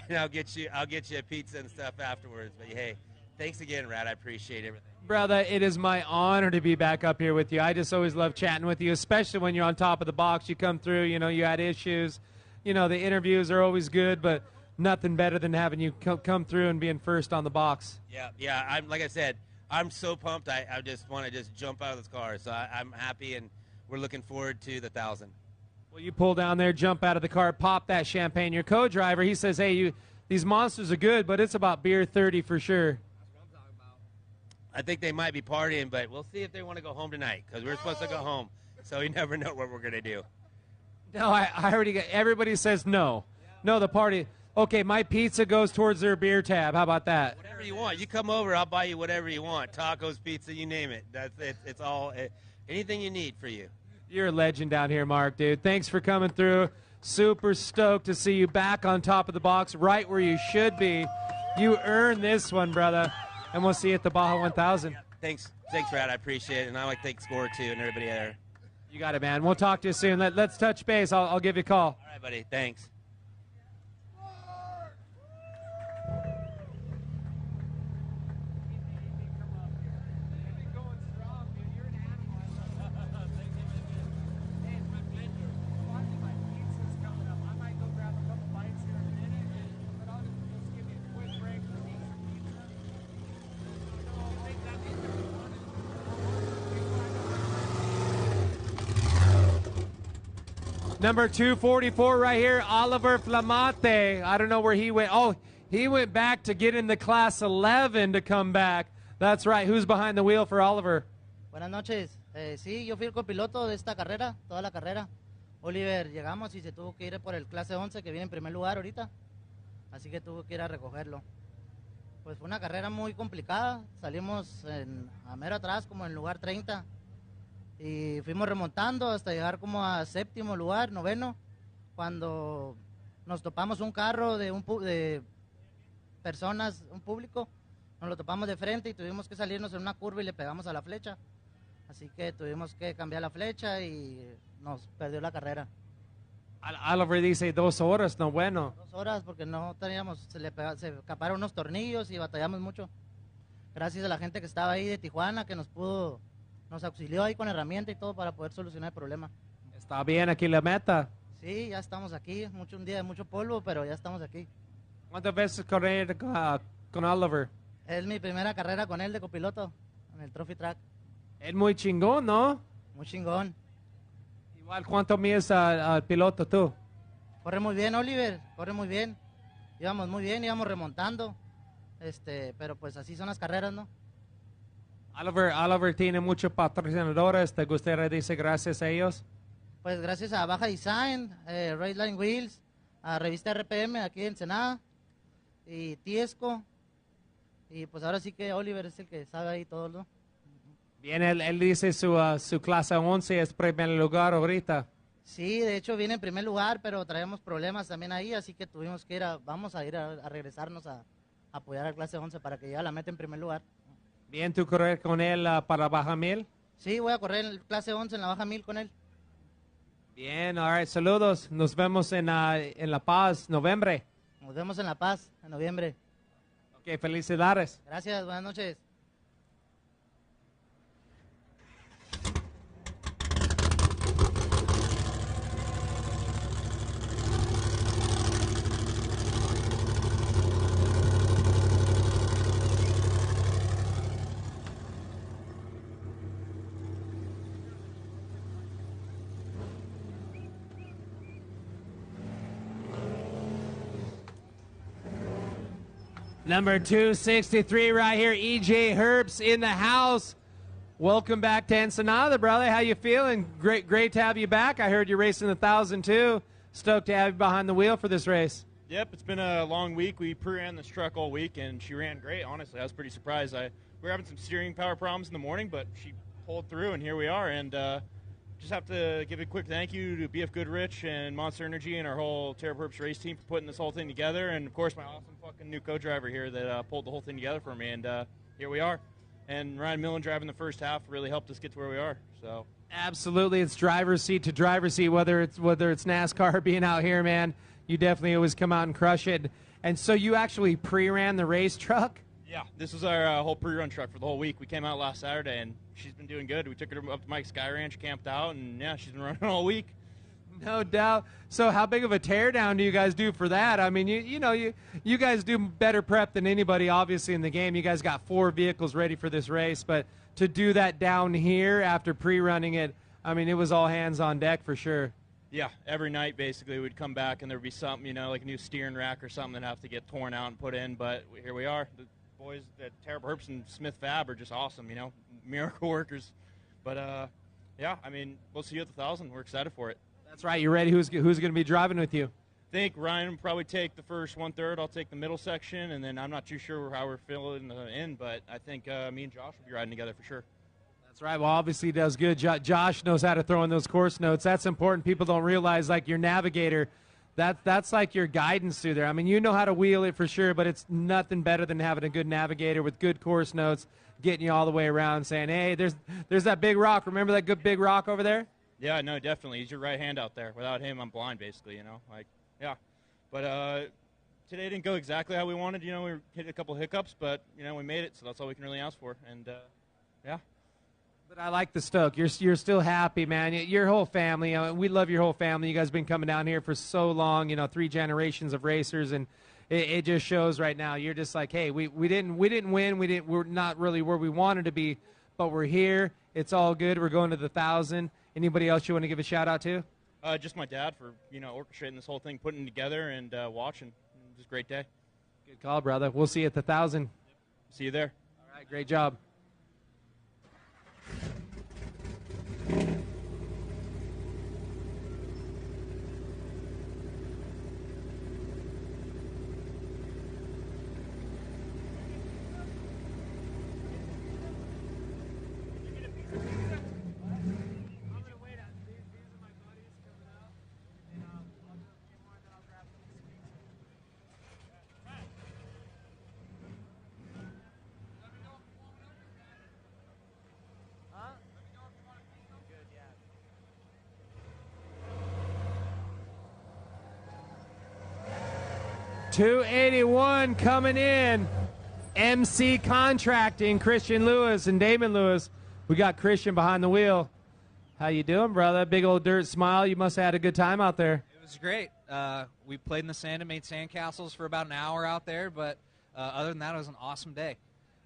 and I'll get you a pizza and stuff afterwards. But hey, thanks again, Rad. I appreciate everything. Brother, it is my honor to be back up here with you. I just always love chatting with you, especially when you're on top of the box. You come through, you know, you had issues. You know, the interviews are always good, but nothing better than having you come through and being first on the box. Yeah. I'm like I said, I'm so pumped. I just want to just jump out of this car. So I'm happy, and we're looking forward to the 1,000. Well, you pull down there, jump out of the car, pop that champagne. Your co-driver, he says, hey, these monsters are good, but it's about beer 30 for sure. I think they might be partying, but we'll see if they want to go home tonight, because we're supposed to go home. So you never know what we're going to do. No, I already got, everybody says no. No, the party. Okay, my pizza goes towards their beer tab. How about that? Whatever you want. You come over, I'll buy you whatever you want. Tacos, pizza, you name it. That's it. It's all, anything you need for you. You're a legend down here, Mark, dude. Thanks for coming through. Super stoked to see you back on top of the box, right where you should be. You earned this one, brother. And we'll see you at the Baja 1000. Thanks, Brad. I appreciate it. And I like to thank Score, too, and everybody there. You got it, man. We'll talk to you soon. Let's touch base. I'll give you a call. All right, buddy. Thanks. Number 244 right here, Oliver Flamate. I don't know where he went. Oh, he went back to get in the class 11 to come back. That's right. Who's behind the wheel for Oliver? Buenas noches. Sí, yo fui el copiloto de esta carrera, toda la carrera. Oliver, llegamos y se tuvo que ir por el clase 11 que viene en primer lugar ahorita. Así que tuvo que ir a recogerlo. Pues fue una carrera muy complicada. Salimos a mero atrás, como en lugar 30. Y fuimos remontando hasta llegar como a séptimo lugar, noveno, cuando nos topamos un carro de personas, un público, nos lo topamos de frente y tuvimos que salirnos en una curva y le pegamos a la flecha. Así que tuvimos que cambiar la flecha y nos perdió la carrera. Oliver dice 2 horas, no bueno. 2 horas porque no teníamos, se escaparon unos tornillos y batallamos mucho. Gracias a la gente que estaba ahí de Tijuana que nos auxilió ahí con herramienta y todo para poder solucionar el problema. Está bien aquí la meta. Sí, ya estamos aquí. Un día de mucho polvo, pero ya estamos aquí. ¿Cuántas veces correr con Oliver? Es mi primera carrera con él de copiloto en el Trophy Track. Es muy chingón, ¿no? Muy chingón. Igual, ¿cuánto mides al piloto tú? Corre muy bien, Oliver. Corre muy bien. Íbamos muy bien, íbamos remontando. Pero pues así son las carreras, ¿no? Oliver tiene muchos patrocinadores. ¿Te gustaría decir gracias a ellos? Pues gracias a Baja Design, Raceline Wheels, a Revista RPM aquí en Ensenada y Tiesco. Y pues ahora sí que Oliver es el que sabe ahí todo, ¿no? Bien, él dice su clase 11 es primer lugar ahorita. Sí, de hecho viene en primer lugar, pero traemos problemas también ahí, así que tuvimos que vamos a ir a regresarnos a apoyar a clase 11 para que ya la meta en primer lugar. Bien, ¿tú correr con él para Baja 1000? Sí, voy a correr el clase 11 en la Baja 1000 con él. Bien, all right, saludos. Nos vemos en La Paz, noviembre. Nos vemos en La Paz, en noviembre. Ok, felicidades. Gracias, buenas noches. Number 263 right here, EJ Herbst in the house. Welcome back to Ensenada, brother. How you feeling? Great to have you back. I heard you're racing the 1,000 too. Stoked to have you behind the wheel for this race. Yep, it's been a long week. We pre-ran this truck all week, and she ran great, honestly. I was pretty surprised. We were having some steering power problems in the morning, but she pulled through, and here we are. And just have to give a quick thank you to BF Goodrich and Monster Energy and our whole Terrible Herbst race team for putting this whole thing together, and, of course, my awesome fucking new co-driver here that pulled the whole thing together for me. And here we are. And Ryan Millen driving the first half really helped us get to where we are. So Absolutely, it's driver's seat to driver's seat, whether it's NASCAR or being out here, man. You definitely always come out and crush it. And so you actually pre-ran the race truck? yeah, this was our whole pre-run truck for the whole week. We came out last Saturday, and she's been doing good. We took her up to Mike's Sky Ranch, camped out, and, yeah, she's been running all week. No doubt. So how big of a teardown do you guys do for that? I mean, you guys do better prep than anybody, obviously, in the game. You guys got 4 vehicles ready for this race, but to do that down here after pre-running it, I mean, it was all hands on deck for sure. Yeah, every night, basically, we'd come back, and there'd be something, like a new steering rack or something that'd have to get torn out and put in, but here we are. The boys at Terrible Herbst and Smith Fab are just awesome, miracle workers. But, yeah, I mean, we'll see you at the 1,000. We're excited for it. That's right. You ready? Who's going to be driving with you? I think Ryan will probably take the first 1/3. I'll take the middle section, and then I'm not too sure how we're feeling in, but I think me and Josh will be riding together for sure. That's right. Well, obviously he does good. Josh knows how to throw in those course notes. That's important. People don't realize, like, your navigator, that's like your guidance through there. I mean, you know how to wheel it for sure, but it's nothing better than having a good navigator with good course notes, getting you all the way around, saying, hey, there's that big rock. Remember that good big rock over there? Yeah, no, definitely. He's your right hand out there. Without him, I'm blind, basically, yeah. But today didn't go exactly how we wanted. We hit a couple of hiccups, but, we made it, so that's all we can really ask for. And, yeah. But I like the stoke. You're still happy, man. Your whole family, we love your whole family. You guys have been coming down here for so long, 3 generations of racers, and it just shows right now. You're just like, hey, we didn't win. We're not really where we wanted to be, but we're here. It's all good. We're going to the 1,000. Anybody else you want to give a shout out to? Just my dad for, orchestrating this whole thing, putting it together, and watching. It was a great day. Good call, brother. We'll see you at the 1,000. See you there. All right, great job. .281 coming in. MC Contracting, Christian Lewis and Damon Lewis. We got Christian behind the wheel. How you doing, brother? Big old dirt smile. You must have had a good time out there. It was great. We played in the sand and made sandcastles for about an hour out there, but other than that, it was an awesome day.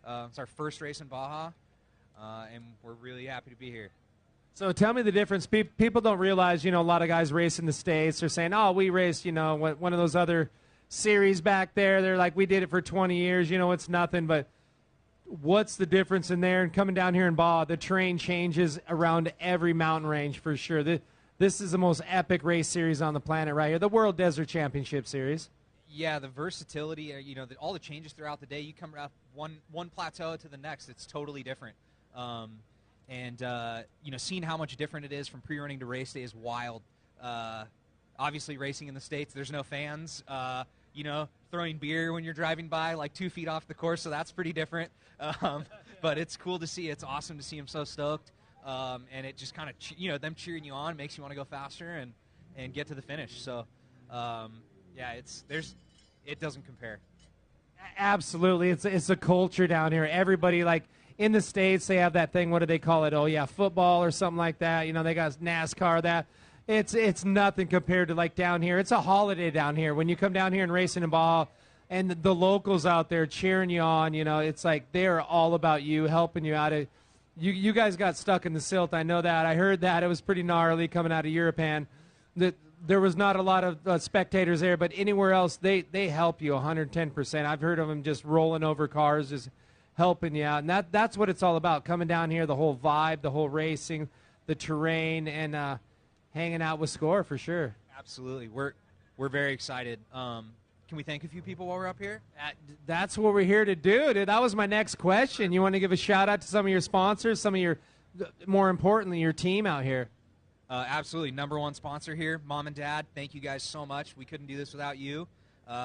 It's our first race in Baja, and we're really happy to be here. So tell me the difference. People don't realize, a lot of guys race in the States. They're saying, oh, we raced, one of those other series back there. They're like, we did it for 20 years. It's nothing. But what's the difference in there? And coming down here in Baja, the terrain changes around every mountain range for sure. This is the most epic race series on the planet right here, the World Desert Championship Series. Yeah, the versatility, all the changes throughout the day. You come up one plateau to the next, it's totally different. Seeing how much different it is from pre-running to race day is wild. Obviously, racing in the States, there's no fans. Throwing beer when you're driving by like 2 feet off the course, so that's pretty different. but it's cool to see. It's awesome to see him so stoked, and it just kind of them cheering you on makes you want to go faster and get to the finish. So yeah, it doesn't compare. Absolutely, it's a culture down here. Everybody, like in the States, they have that thing. What do they call it? Oh yeah, football or something like that. They got NASCAR. That it's nothing compared to like down here. It's a holiday down here when you come down here and racing in Baja, and the locals out there cheering you on. It's like they're all about you, helping you out. You guys got stuck in the silt. I know that. I heard that it was pretty gnarly coming out of Europan. There was not a lot of spectators there, but anywhere else, they help you 110%. I've heard of them just rolling over cars, just helping you out. And that's what it's all about, coming down here, the whole vibe, the whole racing, the terrain, and hanging out with Score for sure. Absolutely. We're very excited. Can we thank a few people while we're up here? That's what we're here to do, dude. That was my next question. You want to give a shout-out to some of your sponsors, some of your, more importantly, your team out here? Absolutely. Number one sponsor here, Mom and Dad. Thank you guys so much. We couldn't do this without you.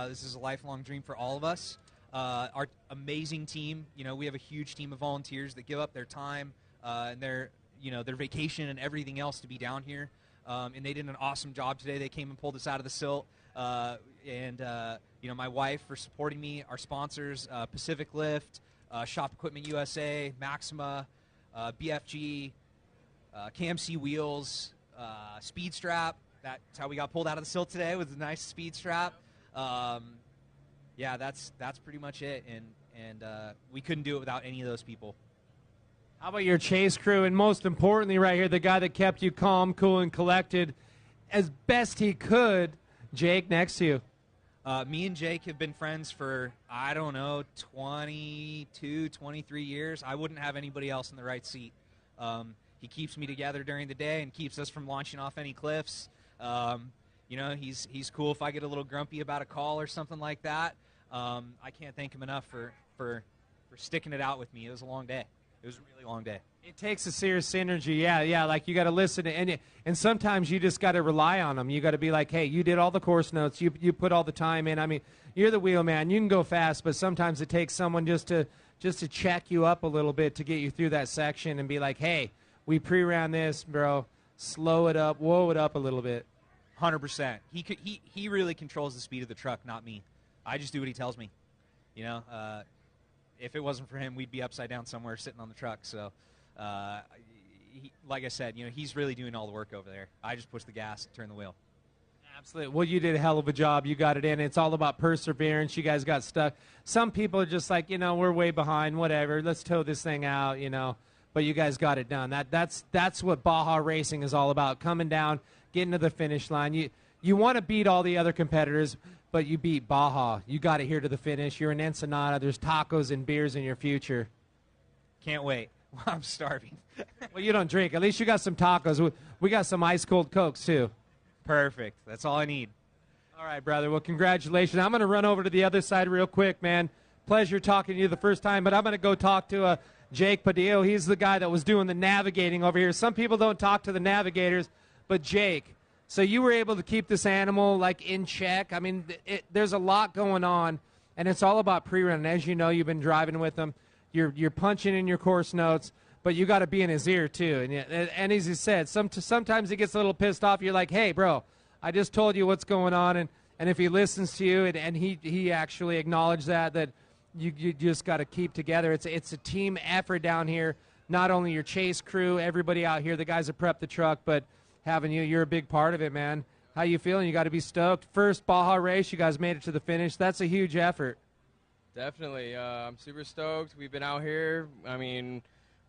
This is a lifelong dream for all of us. Our amazing team. We have a huge team of volunteers that give up their time and their vacation and everything else to be down here. And they did an awesome job today. They came and pulled us out of the silt. And my wife for supporting me. Our sponsors, Pacific Lift, Shop Equipment USA, Maxima, BFG, KMC Wheels, Speed Strap. That's how we got pulled out of the silt today, with a nice Speed Strap. Yeah, that's pretty much it, and we couldn't do it without any of those people. How about your chase crew, and most importantly right here, the guy that kept you calm, cool, and collected as best he could, Jake, next to you. Me and Jake have been friends for, 22, 23 years. I wouldn't have anybody else in the right seat. He keeps me together during the day and keeps us from launching off any cliffs. He's cool if I get a little grumpy about a call or something like that. I can't thank him enough for sticking it out with me. It was a long day. It was a really long day. It takes a serious synergy, yeah. Like you got to listen to, and sometimes you just got to rely on them. You got to be like, hey, you did all the course notes. You put all the time in. I mean, you're the wheel man. You can go fast, but sometimes it takes someone just to check you up a little bit to get you through that section and be like, hey, we pre-ran this, bro. Slow it up, whoa it up a little bit. 100%. He really controls the speed of the truck, not me. I just do what he tells me. If it wasn't for him, we'd be upside down somewhere sitting on the truck. So, like I said, he's really doing all the work over there. I just push the gas and turn the wheel. Absolutely. Well, you did a hell of a job. You got it in. It's all about perseverance. You guys got stuck. Some people are just like, we're way behind, whatever. Let's tow this thing out, But you guys got it done. That's what Baja racing is all about, coming down, getting to the finish line. You want to beat all the other competitors, but you beat Baja. You got it here to the finish. You're in Ensenada. There's tacos and beers in your future. Can't wait. I'm starving. Well, you don't drink. At least you got some tacos. We got some ice-cold Cokes, too. Perfect. That's all I need. All right, brother. Well, congratulations. I'm going to run over to the other side real quick, man. Pleasure talking to you the first time, but I'm going to go talk to Jake Padillo. He's the guy that was doing the navigating over here. Some people don't talk to the navigators, but Jake, so you were able to keep this animal, in check. I mean, there's a lot going on, and it's all about pre-run. As you know, you've been driving with him. You're punching in your course notes, but you got to be in his ear, too. And as he said, sometimes he gets a little pissed off. You're like, hey, bro, I just told you what's going on. And if he listens to you, and he actually acknowledged that you just got to keep together. It's a team effort down here. Not only your chase crew, everybody out here, the guys that prep the truck, but having you're a big part of it, man. How you feeling? You got to be stoked. First Baja race, you guys made it to the finish. That's a huge effort. Definitely. I'm super stoked. We've been out here.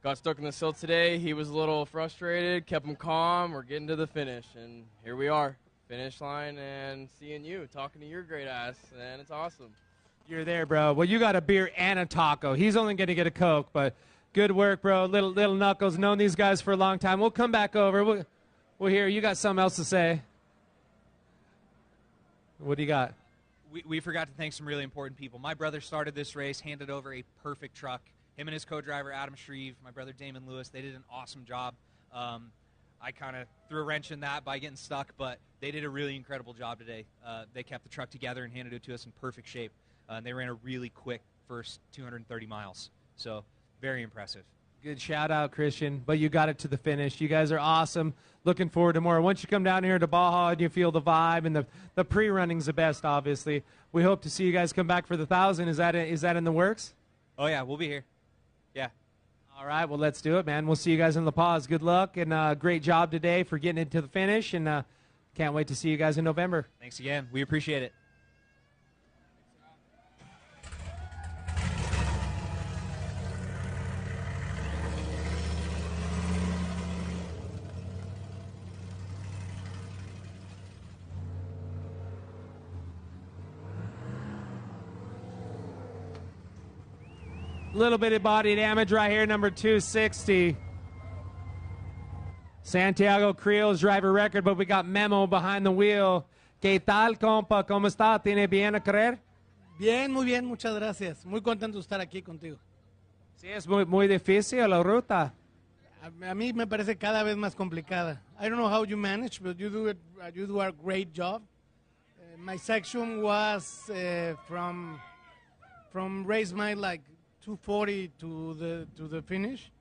Got stuck in the silt today. He was a little frustrated, kept him calm. We're getting to the finish, and here we are. Finish line and seeing you, talking to your great ass, and it's awesome. You're there, bro. Well, you got a beer and a taco. He's only going to get a Coke, but good work, bro. Little Knuckles, known these guys for a long time. We'll come back over. We'll hear. You got something else to say? What do you got? We forgot to thank some really important people. My brother started this race, handed over a perfect truck. Him and his co-driver, Adam Shreve, my brother Damon Lewis, they did an awesome job. I kind of threw a wrench in that by getting stuck, but they did a really incredible job today. They kept the truck together and handed it to us in perfect shape. And they ran a really quick first 230 miles. So very impressive. Good shout out, Christian. But you got it to the finish. You guys are awesome. Looking forward to more. Once you come down here to Baja and you feel the vibe, and the pre-running's the best, obviously. We hope to see you guys come back for the 1,000. Is that in the works? Oh, yeah, we'll be here. Yeah. All right, well, let's do it, man. We'll see you guys in La Paz. Good luck, and great job today for getting it to the finish, and can't wait to see you guys in November. Thanks again. We appreciate it. Little bit of body damage right here, number 260. Santiago Creel's driver record, but we got Memo behind the wheel. ¿Qué tal, compa? ¿Cómo está? ¿Tiene bien a correr? Bien, muy bien, muchas gracias. Muy contento de estar aquí contigo. Sí, es muy difícil la ruta. A mí me parece cada vez más complicada. I don't know how you manage, but you do a great job. My section was from race mile like 240 to the finish,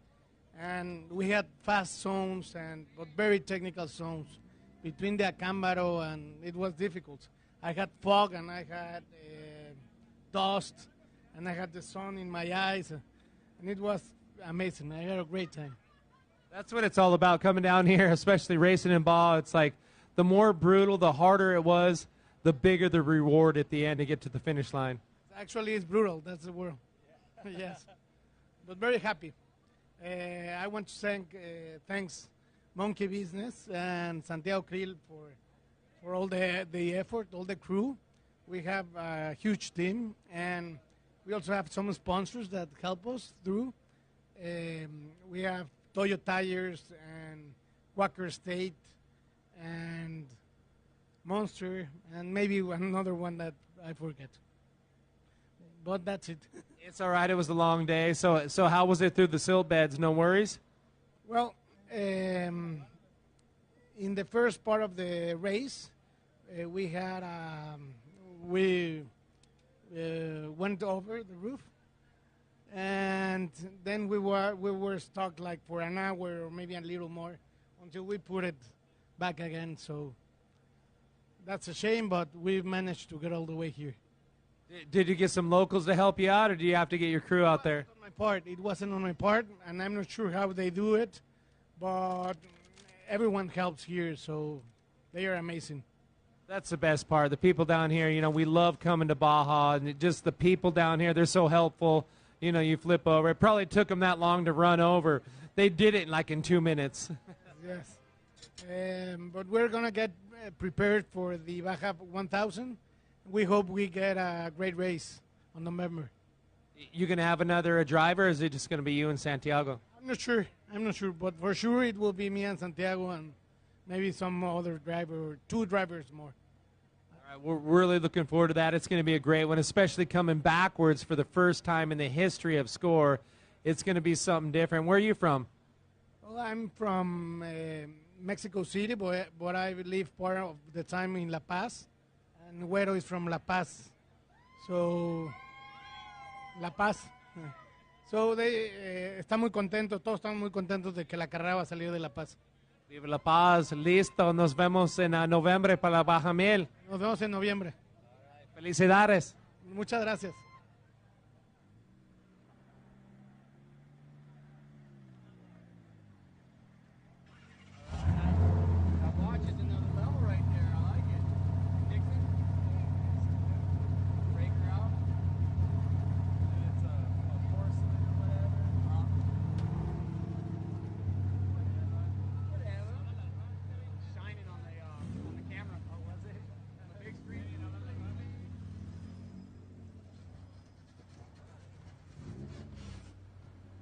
and we had fast zones but very technical zones between the Acámbaro, and it was difficult. I had fog and I had dust and I had the sun in my eyes, and it was amazing. I had a great time. That's what it's all about, coming down here, especially racing in Baja. It's like the more brutal, the harder it was, the bigger the reward at the end to get to the finish line. Actually, it's brutal. That's the word. Yes, but very happy. I want to thanks Monkey Business and Santiago Krill for all the effort, all the crew. We have a huge team, and we also have some sponsors that help us through. We have Toyo Tires and Walker State and Monster, and maybe another one that I forget. But that's it. It's all right. It was a long day. So how was it through the silt beds? No worries? Well, in the first part of the race, we went over the roof, and then we were stuck like for an hour or maybe a little more until we put it back again. So that's a shame, but we managed to get all the way here. Did you get some locals to help you out, or do you have to get your crew out there? On my part, it wasn't on my part, and I'm not sure how they do it, but everyone helps here, so they are amazing. That's the best part. The people down here, we love coming to Baja, and just the people down here, they're so helpful. You flip over. It probably took them that long to run over. They did it in 2 minutes. Yes. But we're going to get prepared for the Baja 1000. We hope we get a great race on November. You going to have another driver, or is it just going to be you and Santiago? I'm not sure, but for sure it will be me and Santiago and maybe some other driver or two drivers more. All right, we're really looking forward to that. It's going to be a great one, especially coming backwards for the first time in the history of SCORE. It's going to be something different. Where are you from? Well, I'm from Mexico City, but I live part of the time in La Paz. And Güero is from La Paz. So, La Paz. So, están muy contentos, todos están muy contentos de que la carrera va a salir de La Paz. Vive La Paz, listo. Nos vemos en noviembre para la Baja Mil. Nos vemos en noviembre. Felicidades. Muchas gracias.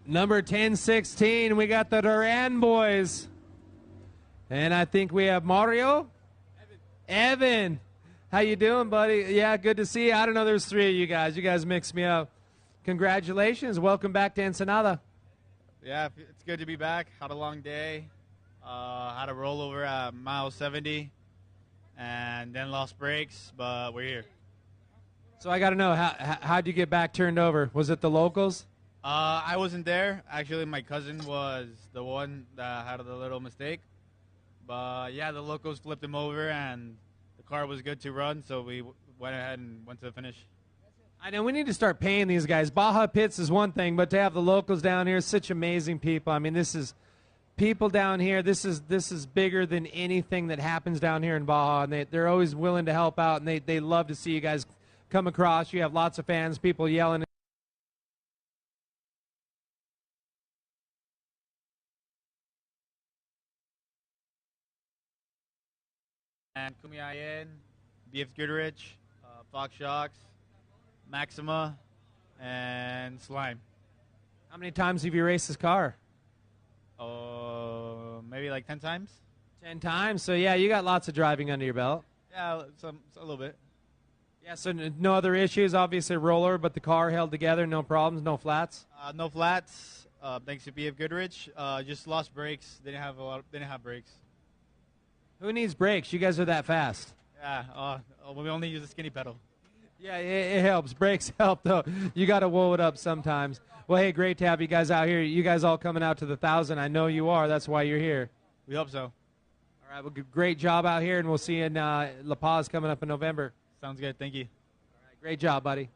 Number 1016, we got the Duran boys. And I think we have Mario. Evan. How you doing, buddy? Yeah, good to see you. I don't know, there's three of you guys. You guys mixed me up. Congratulations. Welcome back to Ensenada. Yeah, it's good to be back. Had a long day. Had a rollover at mile 70 and then lost brakes, but we're here. So I got to know, how'd you get back turned over? Was it the locals? I wasn't there. Actually, my cousin was the one that had the little mistake. But yeah, the locals flipped him over, and the car was good to run, so we went ahead and went to the finish. I know we need to start paying these guys. Baja Pits is one thing, but to have the locals down here, such amazing people. I mean, this is people down here. This is bigger than anything that happens down here in Baja, and they're always willing to help out, and they love to see you guys come across. You have lots of fans, people yelling. And Kumiayen, BF Goodrich, Fox Shocks, Maxima, and Slime. How many times have you raced this car? Maybe like 10 times. 10 times. So yeah, you got lots of driving under your belt. Yeah, a little bit. Yeah. So no other issues. Obviously roller, but the car held together. No problems. No flats. No flats. Thanks to BF Goodrich. Just lost brakes. They didn't have brakes. Who needs brakes? You guys are that fast. Yeah. We only use a skinny pedal. Yeah, it helps. Brakes help, though. You got to wool it up sometimes. Well, hey, great to have you guys out here. You guys all coming out to the 1,000. I know you are. That's why you're here. We hope so. All right, well, great job out here, and we'll see you in La Paz coming up in November. Sounds good. Thank you. All right, great job, buddy.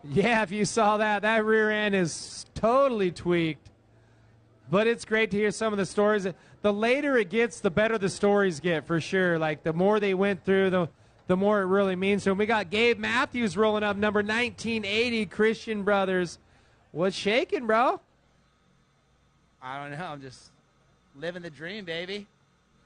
Yeah, if you saw that rear end is totally tweaked. But it's great to hear some of the stories. The later it gets, the better the stories get, for sure. Like, the more they went through, the more it really means to them. We got Gabe Matthews rolling up, number 1980, Christian Brothers. What's shaking, bro? I don't know. I'm just living the dream, baby.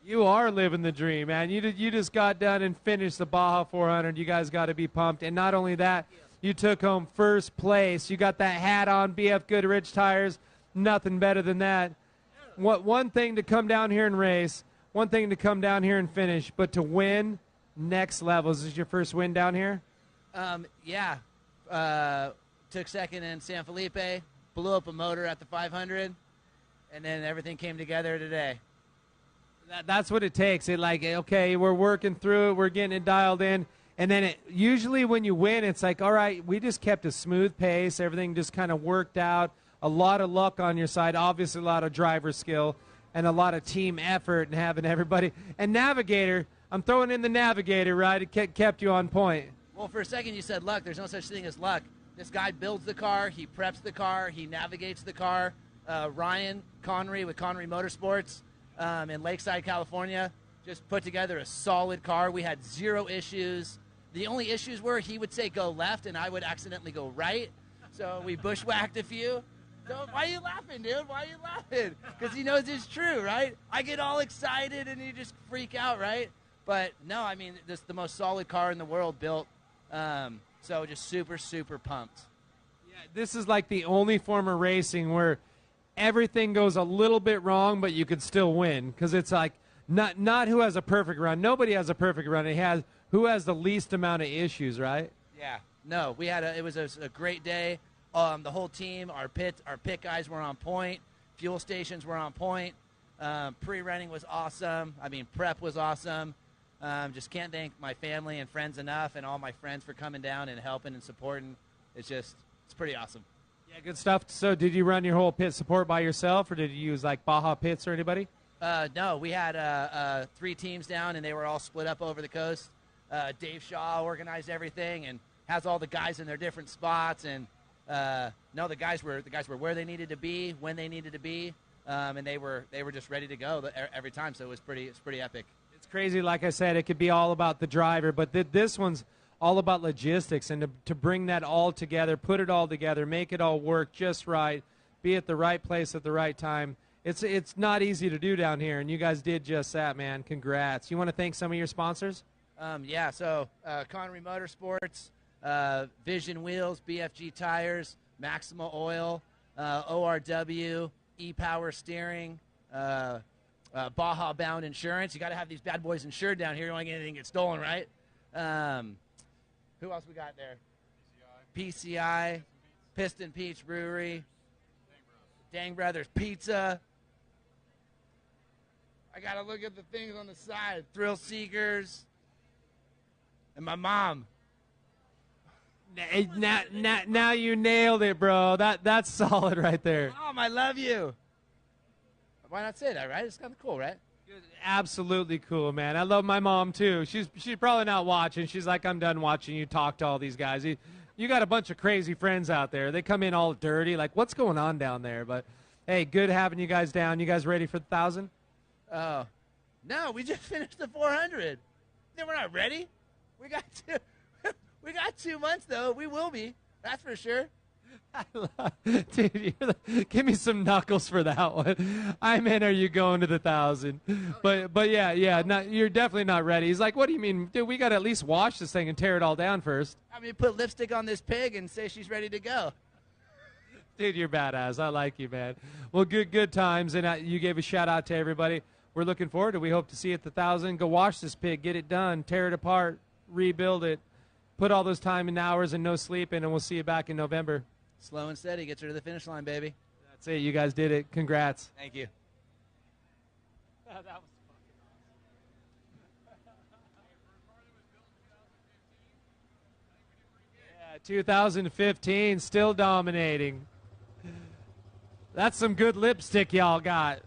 You are living the dream, man. You just got done and finished the Baja 400. You guys got to be pumped. And not only that, you took home first place. You got that hat on, BF Goodrich tires. Nothing better than that. One thing to come down here and race, one thing to come down here and finish, but to win, next level. Is this your first win down here? Yeah. Took second in San Felipe, blew up a motor at the 500, and then everything came together today. That's what it takes. Okay, we're working through it, we're getting it dialed in. And then usually when you win, it's like, all right, we just kept a smooth pace. Everything just kind of worked out. A lot of luck on your side, obviously a lot of driver skill, and a lot of team effort and having everybody. And Navigator, I'm throwing in the Navigator, right? It kept you on point. Well, for a second you said luck. There's no such thing as luck. This guy builds the car. He preps the car. He navigates the car. Ryan Connery with Connery Motorsports in Lakeside, California, just put together a solid car. We had zero issues. The only issues were he would say go left, and I would accidentally go right. So we bushwhacked a few. So why are you laughing, dude? Why are you laughing? Because he knows it's true, right? I get all excited, and you just freak out, right? But, no, I mean, this is the most solid car in the world built. So just super, super pumped. Yeah, this is like the only form of racing where everything goes a little bit wrong, but you could still win. Because it's like not who has a perfect run. Nobody has a perfect run. It has who has the least amount of issues, right? Yeah. No, it was a great day. The whole team, our pit guys were on point. Fuel stations were on point. Pre-running was awesome. I mean, prep was awesome. Just can't thank my family and friends enough, and all my friends for coming down and helping and supporting. It's pretty awesome. Yeah, good stuff. So did you run your whole pit support by yourself, or did you use like Baja Pits or anybody? No, we had 3 teams down, and they were all split up over the coast. Dave Shaw organized everything and has all the guys in their different spots. And no, the guys were where they needed to be, when they needed to be, and they were just ready to go every time. So it's pretty epic. It's crazy. Like I said, it could be all about the driver, but this one's all about logistics, and to bring that all together, put it all together, make it all work just right, be at the right place at the right time. It's not easy to do down here, and you guys did just that, man. Congrats. You want to thank some of your sponsors? So Connery Motorsports, Vision Wheels, BFG Tires, Maxima Oil, ORW, E-Power Steering, Baja Bound Insurance. You got to have these bad boys insured down here. You don't want anything get stolen, right? Who else we got there? PCI, Piston Peach Brewery, Dang Brothers Pizza. I got to look at the things on the side. Thrill Seekers. And my mom. Now you nailed it, bro. That's solid right there. Mom, I love you. Why not say that, right? It's kind of cool, right? Absolutely cool, man. I love my mom too. She's probably not watching. She's like, I'm done watching you talk to all these guys. You got a bunch of crazy friends out there. They come in all dirty. Like, what's going on down there? But hey, good having you guys down. You guys ready for the 1,000? Oh, no, we just finished the 400. Then we're not ready. We got 2 months though. We will be. That's for sure. Dude, give me some knuckles for that one. I'm in. Are you going to the 1,000? But yeah, you're definitely not ready. He's like, what do you mean, dude? We got to at least wash this thing and tear it all down first. I mean, put lipstick on this pig and say she's ready to go. Dude, you're badass. I like you, man. Well, good times, and you gave a shout out to everybody. We're looking forward to it. We hope to see you at the 1,000. Go wash this pig, get it done, tear it apart, rebuild it, put all those time and hours and no sleep in, and we'll see you back in November. Slow and steady gets her to the finish line, baby. That's it. You guys did it. Congrats. Thank you. That was fucking awesome. 2015, still dominating. That's some good lipstick y'all got.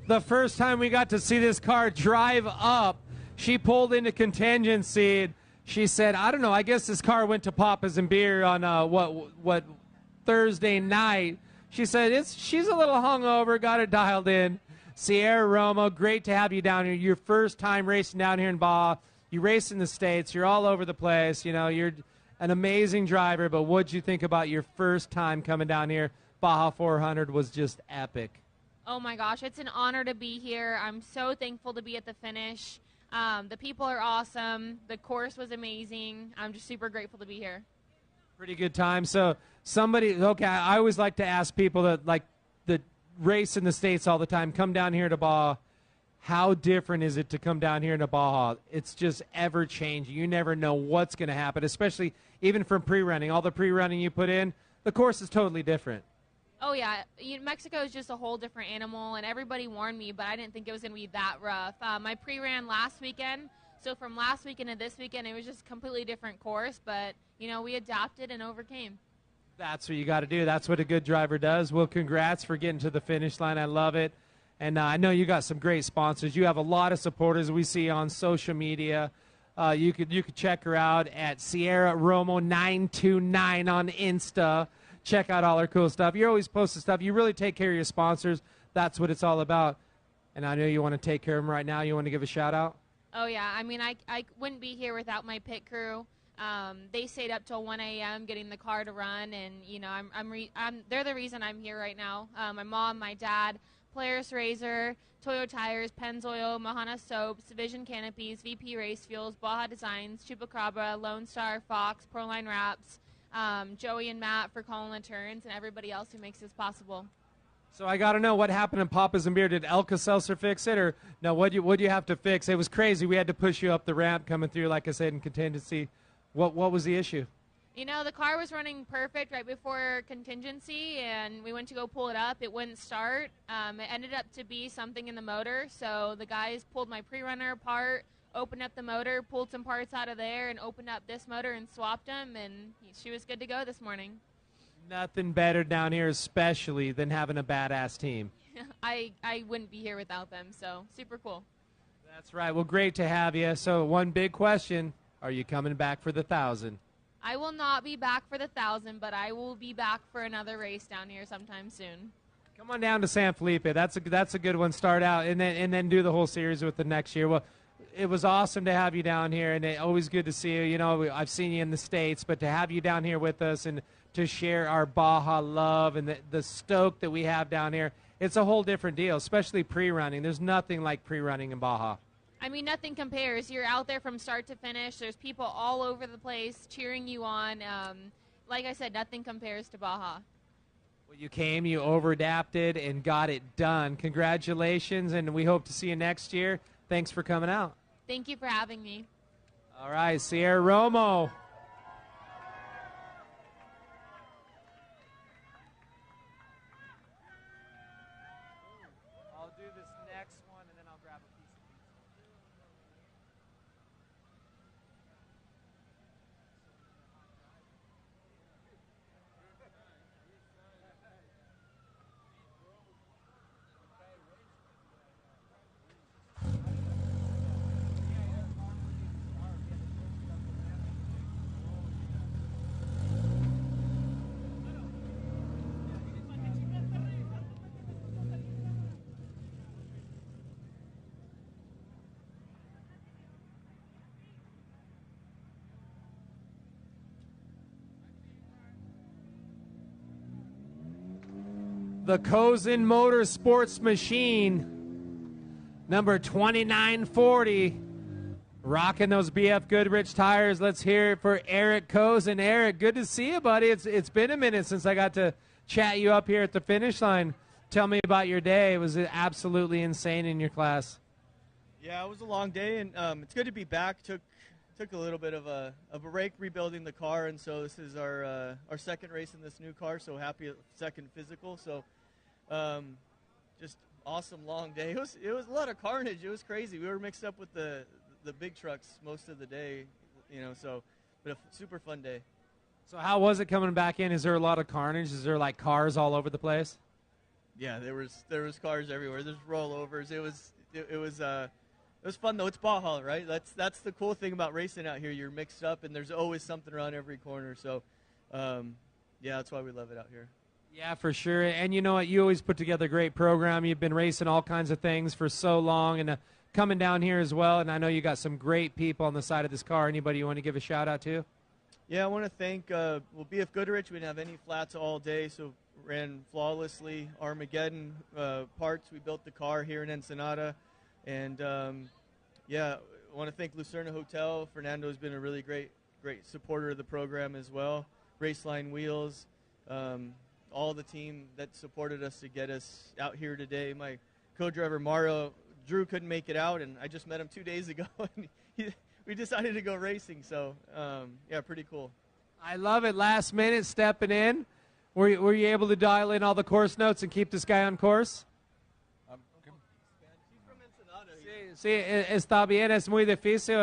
The first time we got to see this car drive up, she pulled into contingency. She said, I don't know, I guess this car went to Papa's and Beer on what Thursday night. She said, she's a little hungover, got it dialed in. Sierra Romo, great to have you down here. Your first time racing down here in Baja. You race in the States. You're all over the place. You know, you're an amazing driver, but what'd you think about your first time coming down here? Baja 400 was just epic. Oh my gosh, it's an honor to be here. I'm so thankful to be at the finish. The people are awesome. The course was amazing. I'm just super grateful to be here. Pretty good time. So I always like to ask people that like the race in the States all the time, come down here to Baja. How different is it to come down here to Baja? It's just ever changing. You never know what's going to happen, especially even from pre-running. All the pre-running you put in, the course is totally different. Oh, yeah. Mexico is just a whole different animal, and everybody warned me, but I didn't think it was going to be that rough. My pre-ran last weekend, so from last weekend to this weekend, it was just a completely different course, but, we adapted and overcame. That's what you got to do. That's what a good driver does. Well, congrats for getting to the finish line. I love it. And I know you got some great sponsors. You have a lot of supporters we see on social media. You could check her out at Sierra Romo 929 on Insta. Check out all her cool stuff. You're always posting stuff. You really take care of your sponsors. That's what it's all about. And I know you want to take care of them right now. You want to give a shout out? Oh, yeah. I mean, I wouldn't be here without my pit crew. They stayed up till 1 a.m. getting the car to run, and they're the reason I'm here right now. My mom, my dad, Polaris Razor, Toyo Tires, Pennzoil, Mahana Soaps, Vision Canopies, VP Race Fuels, Baja Designs, Chupacabra, Lone Star, Fox, Proline Wraps, Joey and Matt for calling the turns, and everybody else who makes this possible. So I got to know what happened in Papa's and Beer. Did Elka Seltzer fix it, or no? What do you have to fix? It was crazy. We had to push you up the ramp coming through, like I said, in contingency. What was the issue? The car was running perfect right before contingency, and we went to go pull it up. It wouldn't start. It ended up to be something in the motor, so the guys pulled my pre-runner apart, opened up the motor, pulled some parts out of there, and opened up this motor and swapped them, and she was good to go this morning. Nothing better down here, especially, than having a badass team. I wouldn't be here without them, so super cool. That's right. Well, great to have you. So one big question, are you coming back for the 1,000? I will not be back for the 1,000, but I will be back for another race down here sometime soon. Come on down to San Felipe. That's a good one. Start out and then do the whole series with the next year. Well, it was awesome to have you down here, and always good to see you. You know, I've seen you in the States, but to have you down here with us and to share our Baja love and the stoke that we have down here, it's a whole different deal, especially pre-running. There's nothing like pre-running in Baja. I mean, nothing compares. You're out there from start to finish. There's people all over the place cheering you on. Like I said, nothing compares to Baja. Well, you came, you over-adapted, and got it done. Congratulations, and we hope to see you next year. Thanks for coming out. Thank you for having me. All right, Sierra Romo. I'll do this next one, and then I'll grab a piece of the Cozen Motorsports machine, number 2940, rocking those BF Goodrich tires. Let's hear it for Eric Cozen. Eric, good to see you, buddy. It's been a minute since I got to chat you up here at the finish line. Tell me about your day. It was absolutely insane in your class. Yeah, it was a long day, and it's good to be back. Took a little bit of a break rebuilding the car, and so this is our second race in this new car. So happy second physical. So just awesome long day. It was a lot of carnage. It was crazy. We were mixed up with the big trucks most of the day, you know. So, but a super fun day. So how was it coming back in? Is there a lot of carnage? Is there like cars all over the place? Yeah, there was cars everywhere. There's rollovers. It was fun though. It's Baja, right? That's the cool thing about racing out here. You're mixed up, and there's always something around every corner. So, yeah, that's why we love it out here. Yeah, for sure. And you know what? You always put together a great program. You've been racing all kinds of things for so long, and coming down here as well. And I know you got some great people on the side of this car. Anybody you want to give a shout out to? Yeah, I want to thank BF Goodrich. We didn't have any flats all day, so ran flawlessly. Armageddon parts. We built the car here in Ensenada, and yeah, I want to thank Lucerna Hotel. Fernando has been a really great supporter of the program as well. Raceline Wheels, all the team that supported us to get us out here today. My co-driver Drew couldn't make it out, and I just met him 2 days ago, and we decided to go racing. So yeah, pretty cool. I love it. Last minute stepping in. Were you able to dial in all the course notes and keep this guy on course? Sí, está bien, es muy difícil,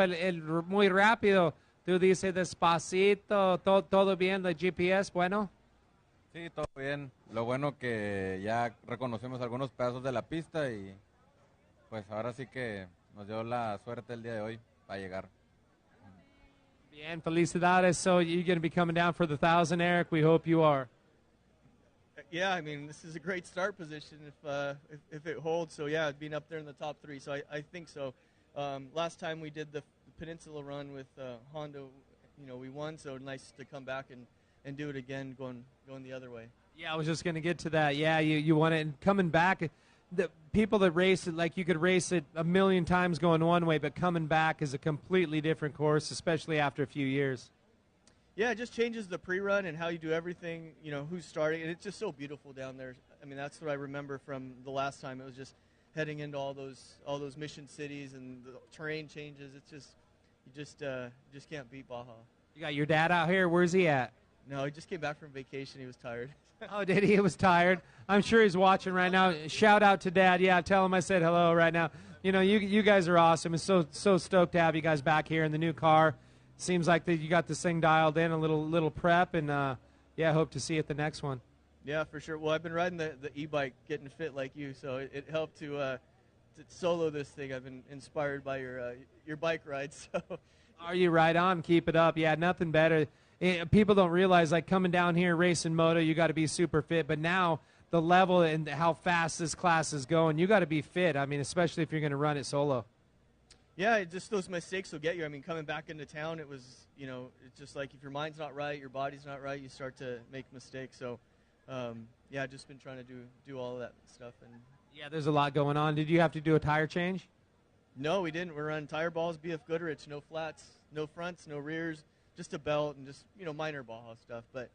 muy rápido. Tú dices despacito, todo bien, el GPS, bueno. Sí, todo bien. Lo bueno que ya reconocimos algunos pedazos de la pista y pues ahora sí que nos dio la suerte el día de hoy para llegar. Bien, felicidades. So you're going to be coming down for the 1,000, Eric. We hope you are. Yeah, I mean, this is a great start position if it holds. So, yeah, being up there in the top three. So I think so. Last time we did the Peninsula run with Honda, you know, we won. So nice to come back and do it again going the other way. Yeah, I was just going to get to that. Yeah, you want it. And coming back, the people that race it, like you could race it a million times going one way, but coming back is a completely different course, especially after a few years. Yeah, it just changes the pre-run and how you do everything, you know, who's starting. And it's just so beautiful down there. I mean, that's what I remember from the last time. It was just heading into all those mission cities and the terrain changes. It's just, you just can't beat Baja. You got your dad out here. Where's he at? No, he just came back from vacation. He was tired. Oh, did he? He was tired. I'm sure he's watching right now. Shout out to Dad. Yeah, tell him I said hello right now. You know, you guys are awesome. It's so stoked to have you guys back here in the new car. Seems like that you got this thing dialed in, a little prep, and yeah, hope to see you at the next one. Yeah, for sure. Well, I've been riding the e-bike, getting fit like you, so it helped to solo this thing. I've been inspired by your bike rides. So. Are you right on? Keep it up. Yeah, nothing better. People don't realize, like, coming down here racing moto, you got to be super fit. But now the level and how fast this class is going, you got to be fit. I mean, especially if you're going to run it solo. Yeah, just those mistakes will get you. I mean, coming back into town, it was, it's just like if your mind's not right, your body's not right, you start to make mistakes. So, yeah, just been trying to do all of that stuff. And Yeah, there's a lot going on. Did you have to do a tire change? no, we didn't. We're running tire balls, BF Goodrich, no flats, no fronts, no rears, just a belt and just, minor Baja stuff. But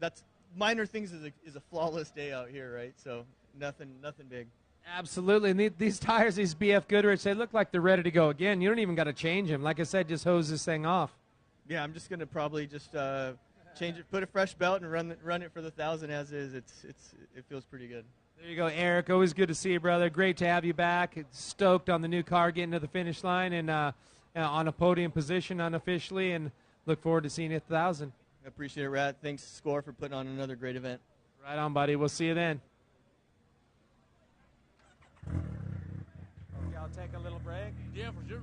that's minor things is a flawless day out here, right? So nothing big. Absolutely. And these tires, these BF Goodrich, they look like they're ready to go again. You don't even got to change them. Like I said, just hose this thing off. Yeah, I'm just going to probably just change it, put a fresh belt, and run it for the 1,000 as is. It feels pretty good. There you go, Eric. Always good to see you, brother. Great to have you back. Stoked on the new car getting to the finish line and on a podium position unofficially, and look forward to seeing you at the 1,000. I appreciate it, Rat. Thanks, Score, for putting on another great event. Right on, buddy. We'll see you then. Okay, I'll take a little break. Yeah, for sure.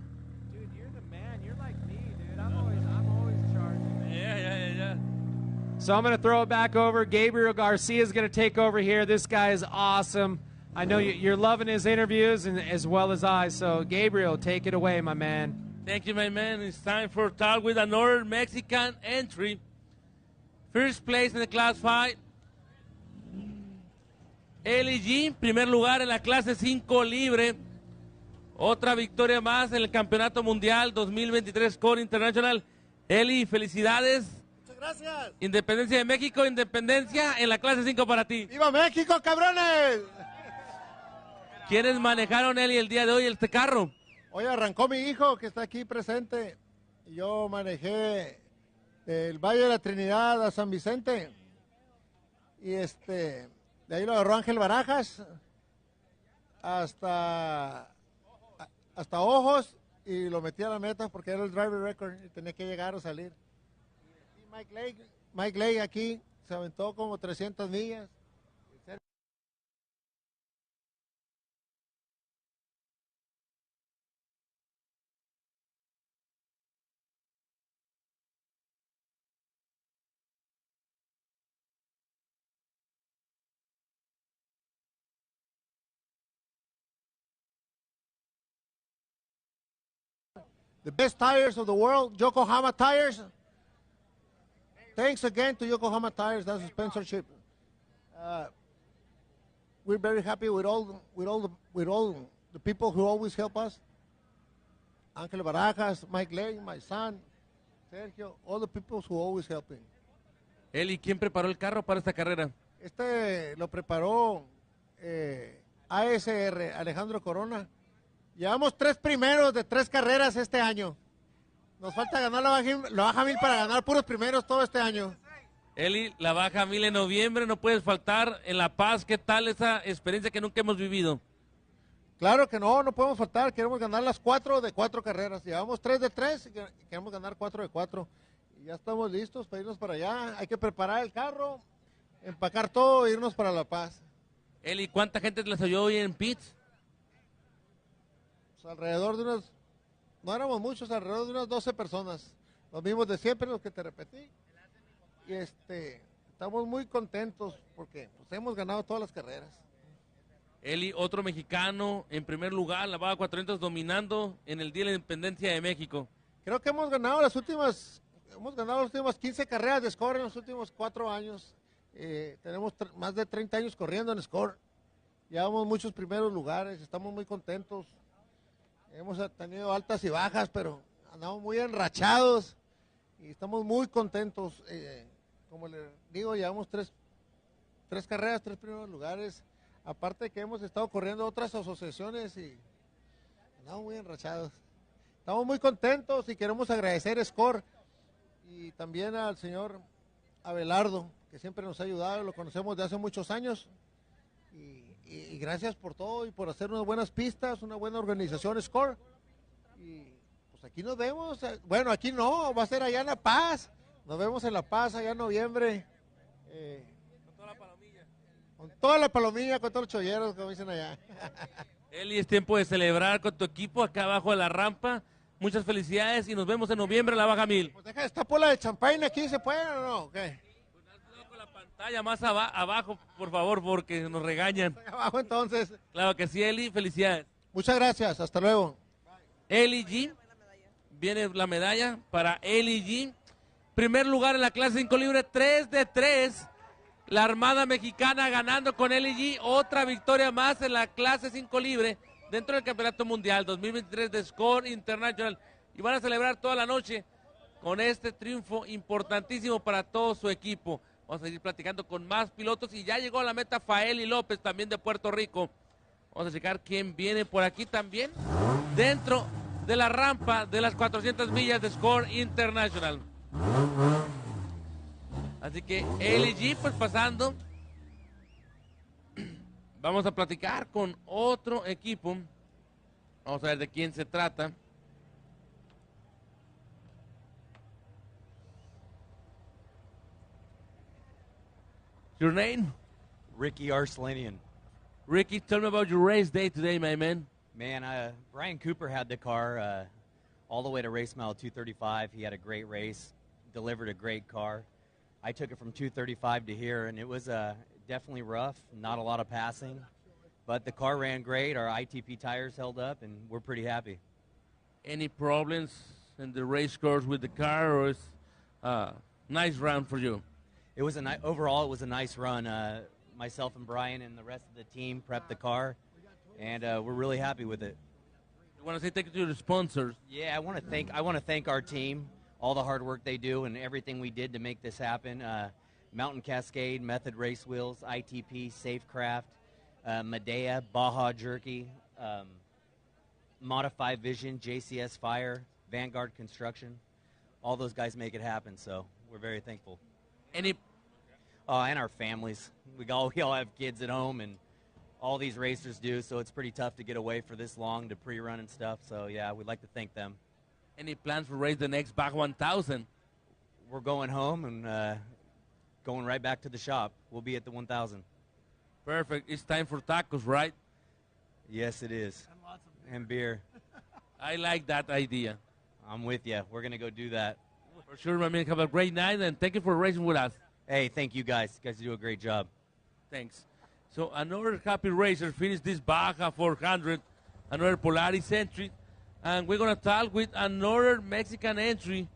Dude, you're the man. You're like me, dude. I'm always charging. Yeah. So I'm going to throw it back over. Gabriel Garcia is going to take over here. This guy is awesome. I know you're loving his interviews and as well as I. So, Gabriel, take it away, my man. Thank you, my man. It's time for talk with another Mexican entry. First place in the class 5. Eli G, primer lugar en la clase 5 libre. Otra victoria más en el Campeonato Mundial 2023 Score International. Eli, felicidades. Muchas gracias. Independencia de México, independencia en la clase 5 para ti. ¡Viva México, cabrones! ¿Quiénes manejaron, Eli, el día de hoy este carro? Hoy arrancó mi hijo que está aquí presente. Yo manejé del Valle de la Trinidad a San Vicente. Y de ahí lo agarró Ángel Barajas hasta Ojos y lo metí a la meta porque era el driver record y tenía que llegar o salir. Y Mike Lake aquí se aventó como 300 millas. The best tires of the world, Yokohama Tires. Thanks again to Yokohama Tires. That's a sponsorship. We're very happy with all the people who always help us. Ángel Barajas, Mike Lane, my son, Sergio, all the people who always helping. Eli, ¿quién preparó el carro para esta carrera? Lo preparó ASR, Alejandro Corona. Llevamos 3 primeros de 3 carreras este año. Nos falta ganar la baja 1000 para ganar puros primeros todo este año. Eli, la baja 1000 en noviembre, no puedes faltar en La Paz. ¿Qué tal esa experiencia que nunca hemos vivido? Claro que no podemos faltar. Queremos ganar las 4 de 4 carreras. Llevamos 3 de 3 y queremos ganar 4 de 4. Y ya estamos listos para irnos para allá. Hay que preparar el carro, empacar todo e irnos para La Paz. Eli, ¿cuánta gente les oyó hoy en pits? Alrededor de no éramos muchos, alrededor de unas 12 personas. Los mismos de siempre, los que te repetí. Y estamos muy contentos porque hemos ganado todas las carreras. Eli, otro mexicano en primer lugar, la baja 400 dominando en el Día de la Independencia de México. Creo que hemos ganado las últimas 15 carreras de Score en los últimos 4 años. Tenemos más de 30 años corriendo en Score. Llevamos muchos primeros lugares, estamos muy contentos. Hemos tenido altas y bajas, pero andamos muy enrachados y estamos muy contentos. Como les digo, llevamos 3 carreras, 3 primeros lugares. Aparte de que hemos estado corriendo otras asociaciones y andamos muy enrachados. Estamos muy contentos y queremos agradecer a Score y también al señor Abelardo, que siempre nos ha ayudado, lo conocemos de hace muchos años. Y gracias por todo y por hacer unas buenas pistas, una buena organización Score. Y pues aquí nos vemos. Bueno, aquí no, va a ser allá en La Paz. Nos vemos en La Paz allá en noviembre. Con toda la palomilla. Con toda la palomilla, con todos los cholleros, como dicen allá. Eli, es tiempo de celebrar con tu equipo acá abajo de la rampa. Muchas felicidades y nos vemos en noviembre en la baja 1000. Pues deja esta pola de champagne aquí, ¿se puede o no? ¿Qué? Pantalla más abajo, por favor, porque nos regañan. Abajo entonces. Claro que sí, Eli, felicidades. Muchas gracias, hasta luego. LG. Viene la medalla para LG. Primer lugar en la clase 5 libre, 3 de 3. La Armada Mexicana ganando con LG. Otra victoria más en la clase 5 libre dentro del Campeonato Mundial 2023 de Score International. Y van a celebrar toda la noche con este triunfo importantísimo para todo su equipo. Vamos a seguir platicando con más pilotos y ya llegó a la meta Faeli López, también de Puerto Rico. Vamos a checar quién viene por aquí también dentro de la rampa de las 400 millas de Score International. Así que LG pues pasando. Vamos a platicar con otro equipo. Vamos a ver de quién se trata. Your name? Ricky Arslanian. Ricky, tell me about your race day today, my man. Man, Brian Cooper had the car all the way to race mile 235. He had a great race, delivered a great car. I took it from 235 to here, and it was definitely rough, not a lot of passing. But the car ran great. Our ITP tires held up, and we're pretty happy. Any problems in the race course with the car, or is nice round for you? It was overall, it was a nice run. Myself and Brian and the rest of the team prepped the car, and we're really happy with it. You want to say thank you to the sponsors? Yeah, I want to thank our team, all the hard work they do, and everything we did to make this happen. Mountain Cascade, Method Race Wheels, ITP, Safecraft, Medea, Baja Jerky, Modify Vision, JCS Fire, Vanguard Construction. All those guys make it happen, so we're very thankful. And our families. We all have kids at home, and all these racers do, so it's pretty tough to get away for this long to pre-run and stuff. So, yeah, we'd like to thank them. Any plans for race the next Baja 1000? We're going home and going right back to the shop. We'll be at the 1000. Perfect. It's time for tacos, right? Yes, it is. And beer. I like that idea. I'm with you. We're going to go do that. For sure, my man. Have a great night, and thank you for racing with us. Hey, thank you guys. You guys do a great job. Thanks. So another happy racer finished this Baja 400, another Polaris entry, and we're going to talk with another Mexican entry,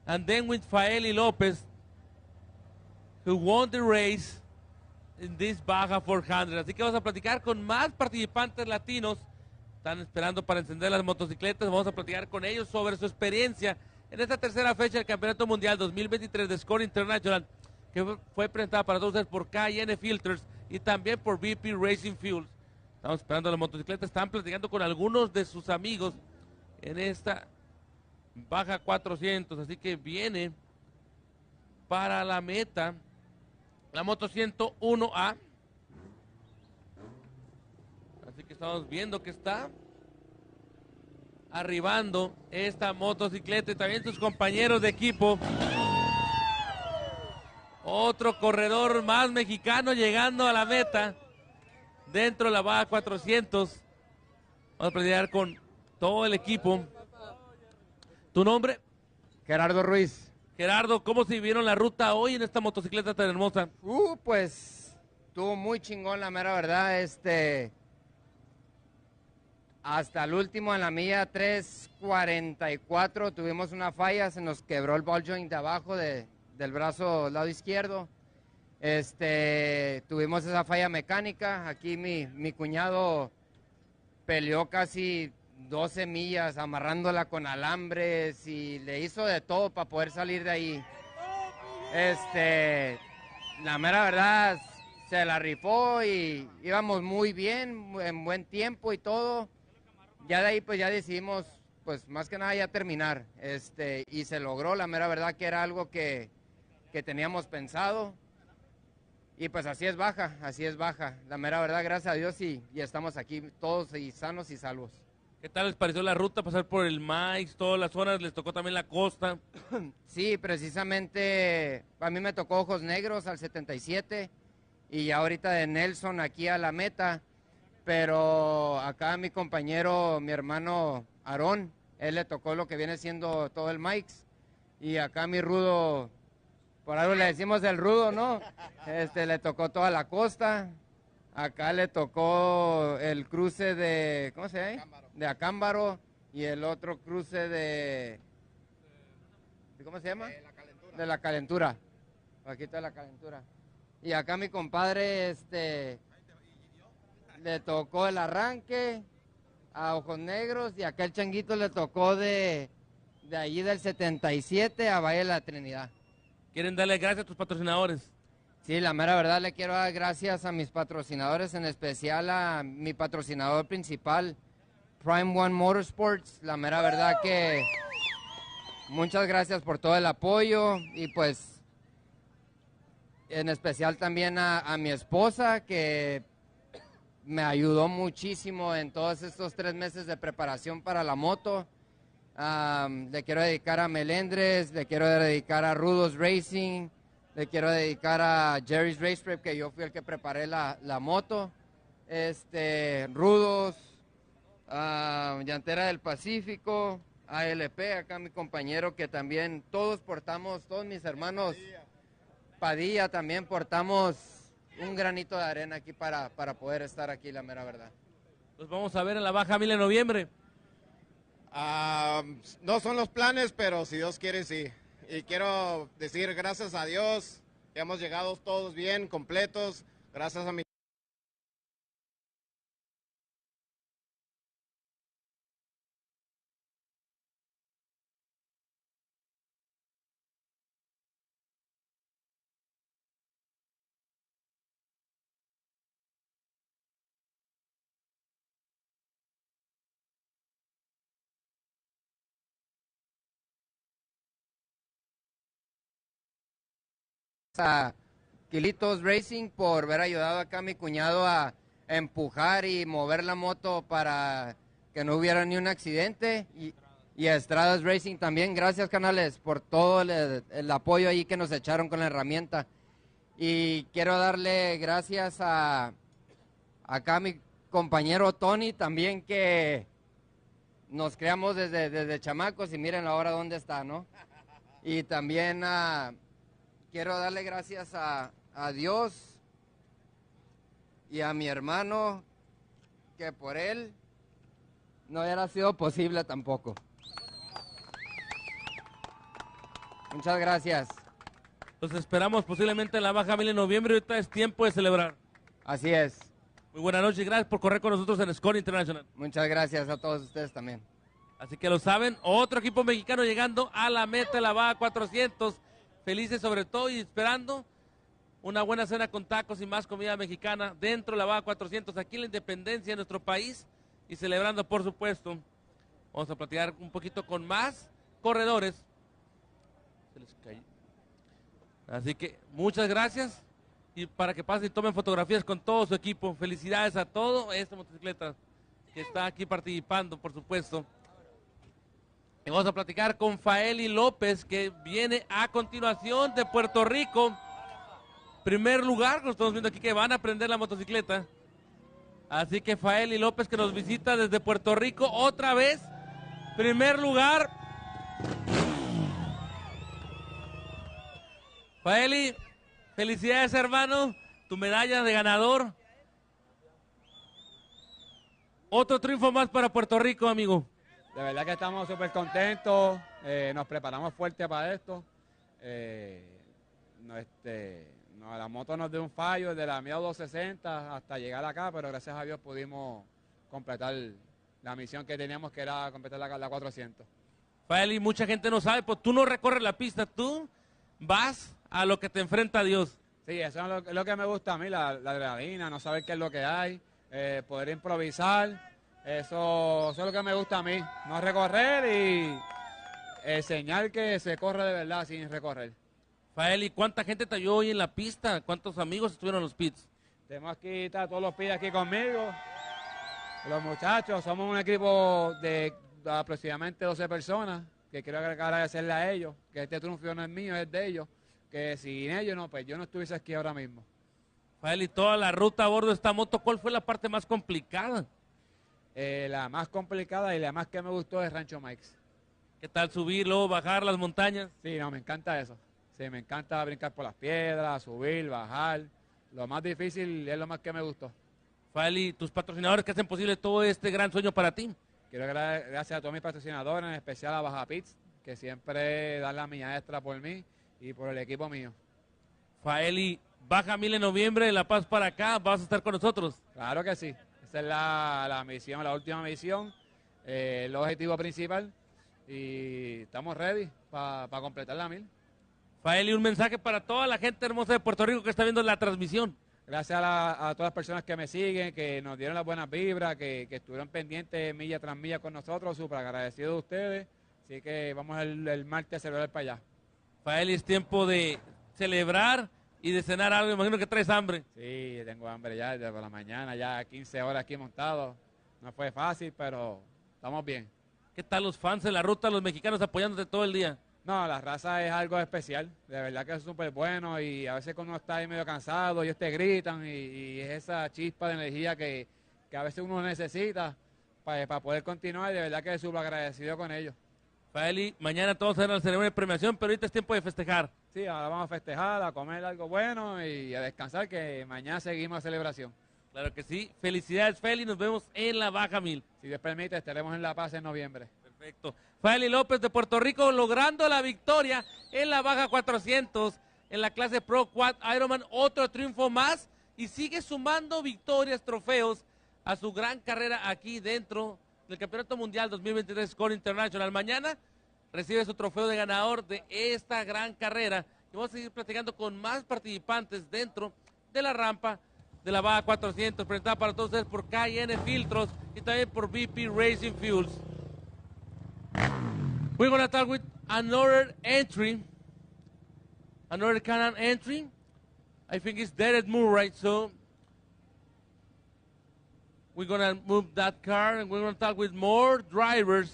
and then with Faeli Lopez, who won the race in this Baja 400. Así que vamos a platicar con más participantes latinos. Están esperando para encender las motocicletas. Vamos a platicar con ellos sobre su experiencia en esta tercera fecha del Campeonato Mundial 2023 de Score International, que fue presentada para todos ustedes por K&N Filters y también por BP Racing Fuels. Estamos esperando las motocicletas. Están platicando con algunos de sus amigos en esta Baja 400. Así que viene para la meta la moto 101A. Así que estamos viendo que está arribando esta motocicleta y también sus compañeros de equipo. Otro corredor más mexicano llegando a la meta dentro de la Baja 400. Vamos a platicar con todo el equipo. ¿Tu nombre? Gerardo Ruiz. Gerardo, ¿cómo se vieron la ruta hoy en esta motocicleta tan hermosa? Pues estuvo muy chingón, la mera verdad. Hasta el último en la milla 3:44 tuvimos una falla, se nos quebró el ball joint de abajo del brazo lado izquierdo. Tuvimos esa falla mecánica. Aquí mi cuñado peleó casi 12 millas amarrándola con alambres y le hizo de todo para poder salir de ahí. La mera verdad se la rifó y íbamos muy bien, en buen tiempo y todo. Ya de ahí pues ya decidimos pues más que nada ya terminar. Y se logró, la mera verdad que era algo que teníamos pensado. Y pues así es Baja. La mera verdad, gracias a Dios y estamos aquí todos y sanos y salvos. ¿Qué tal les pareció la ruta? Pasar por el Maíz, todas las zonas, les tocó también la costa. Sí, precisamente a mí me tocó Ojos Negros al 77 y ya ahorita de Nelson aquí a la meta, pero acá mi compañero, mi hermano Aarón, él le tocó lo que viene siendo todo el Maíz y acá mi Rudo, por algo le decimos el Rudo, ¿no? Le tocó toda la costa. Acá le tocó el cruce de, ¿cómo se llama? De Acámbaro y el otro cruce de ¿cómo se llama? De la Calentura. Paquito de la Calentura. Y acá mi compadre, le tocó el arranque a Ojos Negros, y acá el changuito le tocó de allí del 77 a Valle de la Trinidad. ¿Quieren darle gracias a tus patrocinadores? Sí, la mera verdad le quiero dar gracias a mis patrocinadores, en especial a mi patrocinador principal, Prime One Motorsports. La mera verdad que muchas gracias por todo el apoyo, y pues en especial también a mi esposa, que me ayudó muchísimo en todos estos 3 meses de preparación para la moto. Le quiero dedicar a Melendres, le quiero dedicar a Rudos Racing, le quiero dedicar a Jerry's Race Prep, que yo fui el que preparé la moto. Rudos, Llantera del Pacífico, ALP, acá mi compañero, que también todos mis hermanos Padilla también portamos un granito de arena aquí para poder estar aquí, la mera verdad. Los vamos a ver en la Baja Mil en noviembre. No son los planes, pero si Dios quiere, sí. Y quiero decir gracias a Dios que hemos llegado todos bien, completos, gracias a mi a Kilitos Racing por haber ayudado acá a mi cuñado a empujar y mover la moto para que no hubiera ni un accidente, y a Estradas Racing también. Gracias, canales, por todo el apoyo ahí que nos echaron con la herramienta. Y quiero darle gracias a acá a mi compañero Tony también, que nos creamos desde chamacos, y miren ahora dónde está, ¿no? Y también quiero darle gracias a Dios y a mi hermano, que por él no hubiera sido posible tampoco. Muchas gracias. Los esperamos posiblemente en la Baja Mil en noviembre. Ahorita es tiempo de celebrar. Así es. Muy buenas noches y gracias por correr con nosotros en Score International. Muchas gracias a todos ustedes también. Así que lo saben, otro equipo mexicano llegando a la meta de la Baja 400. Felices sobre todo y esperando una buena cena con tacos y más comida mexicana dentro de la Baja 400, aquí en la Independencia de nuestro país, y celebrando, por supuesto. Vamos a platicar un poquito con más corredores. Se les cayó. Así que muchas gracias, y para que pasen y tomen fotografías con todo su equipo. Felicidades a todo esta motocicleta que está aquí participando, por supuesto. Y vamos a platicar con Faeli López, que viene a continuación de Puerto Rico. Primer lugar, lo estamos viendo aquí, que van a aprender la motocicleta. Así que Faeli López, que nos visita desde Puerto Rico otra vez. Primer lugar. Faeli, felicidades, hermano. Tu medalla de ganador. Otro triunfo más para Puerto Rico, amigo. De verdad que estamos súper contentos, nos preparamos fuerte para esto. La moto nos dio un fallo desde la 260 hasta llegar acá, pero gracias a Dios pudimos completar la misión que teníamos, que era completar la 400. Faeli, mucha gente no sabe, pues tú no recorres la pista, tú vas a lo que te enfrenta Dios. Sí, eso es lo que me gusta a mí, la adrenalina, no saber qué es lo que hay, poder improvisar. Eso es lo que me gusta a mí, no recorrer y enseñar que se corre de verdad sin recorrer. Faeli, ¿cuánta gente te ayudó hoy en la pista? ¿Cuántos amigos estuvieron en los pits? Tenemos aquí todos los pits aquí conmigo, los muchachos, somos un equipo de aproximadamente 12 personas, que quiero agradecerle a ellos, que este triunfo no es mío, es de ellos, que sin ellos no, pues yo no estuviese aquí ahora mismo. Faeli, toda la ruta a bordo de esta moto, ¿cuál fue la parte más complicada? La más complicada y la más que me gustó es Rancho Mike's. ¿Qué tal subir, luego bajar las montañas? Sí, no, me encanta eso. Sí, me encanta brincar por las piedras, subir, bajar. Lo más difícil es lo más que me gustó. Faeli, tus patrocinadores que hacen posible todo este gran sueño para ti. quiero dar gracias a todos mis patrocinadores, en especial a Baja Pits, que siempre dan la milla extra por mí y por el equipo mío. Faeli, Baja 1000 en noviembre, de La Paz para acá, ¿vas a estar con nosotros? Claro que sí. Esa es la misión, la última misión, el objetivo principal. Y estamos ready para completar la 1000. Faeli, un mensaje para toda la gente hermosa de Puerto Rico que está viendo la transmisión. Gracias a todas las personas que me siguen, que nos dieron las buenas vibras, que estuvieron pendientes milla tras milla con nosotros, súper agradecido de ustedes. Así que vamos el martes a celebrar para allá. Faeli, es tiempo de celebrar y de cenar algo. Imagino que traes hambre. Sí, tengo hambre ya desde por la mañana, ya 15 horas aquí montado. No fue fácil, pero estamos bien. ¿Qué tal los fans de la ruta, los mexicanos apoyándote todo el día? No, la raza es algo especial, de verdad que es súper bueno y a veces cuando uno está ahí medio cansado, ellos te gritan y es esa chispa de energía que a veces uno necesita para poder continuar y de verdad que es súper agradecido con ellos. Faeli, mañana todos van a la ceremonia de premiación, pero ahorita es tiempo de festejar. Sí, ahora vamos a festejar, a comer algo bueno y a descansar, que mañana seguimos la celebración. Claro que sí. Felicidades, Faeli, nos vemos en la Baja 1000. Si Dios permite, estaremos en La Paz en noviembre. Perfecto. Faeli López de Puerto Rico logrando la victoria en la Baja 400 en la clase Pro Quad Ironman, otro triunfo más y sigue sumando victorias, trofeos a su gran carrera aquí dentro del Campeonato Mundial 2023 Score International. Mañana recibe su trofeo de ganador de esta gran carrera y vamos a seguir platicando con más participantes dentro de la rampa de la Baja 400, presentada para todos ustedes por K&N Filtros y también por BP Racing Fuels. We're going to talk with another entry, another K&N entry. I think it's Derek Murray, so we're going to move that car and we're going to talk with more drivers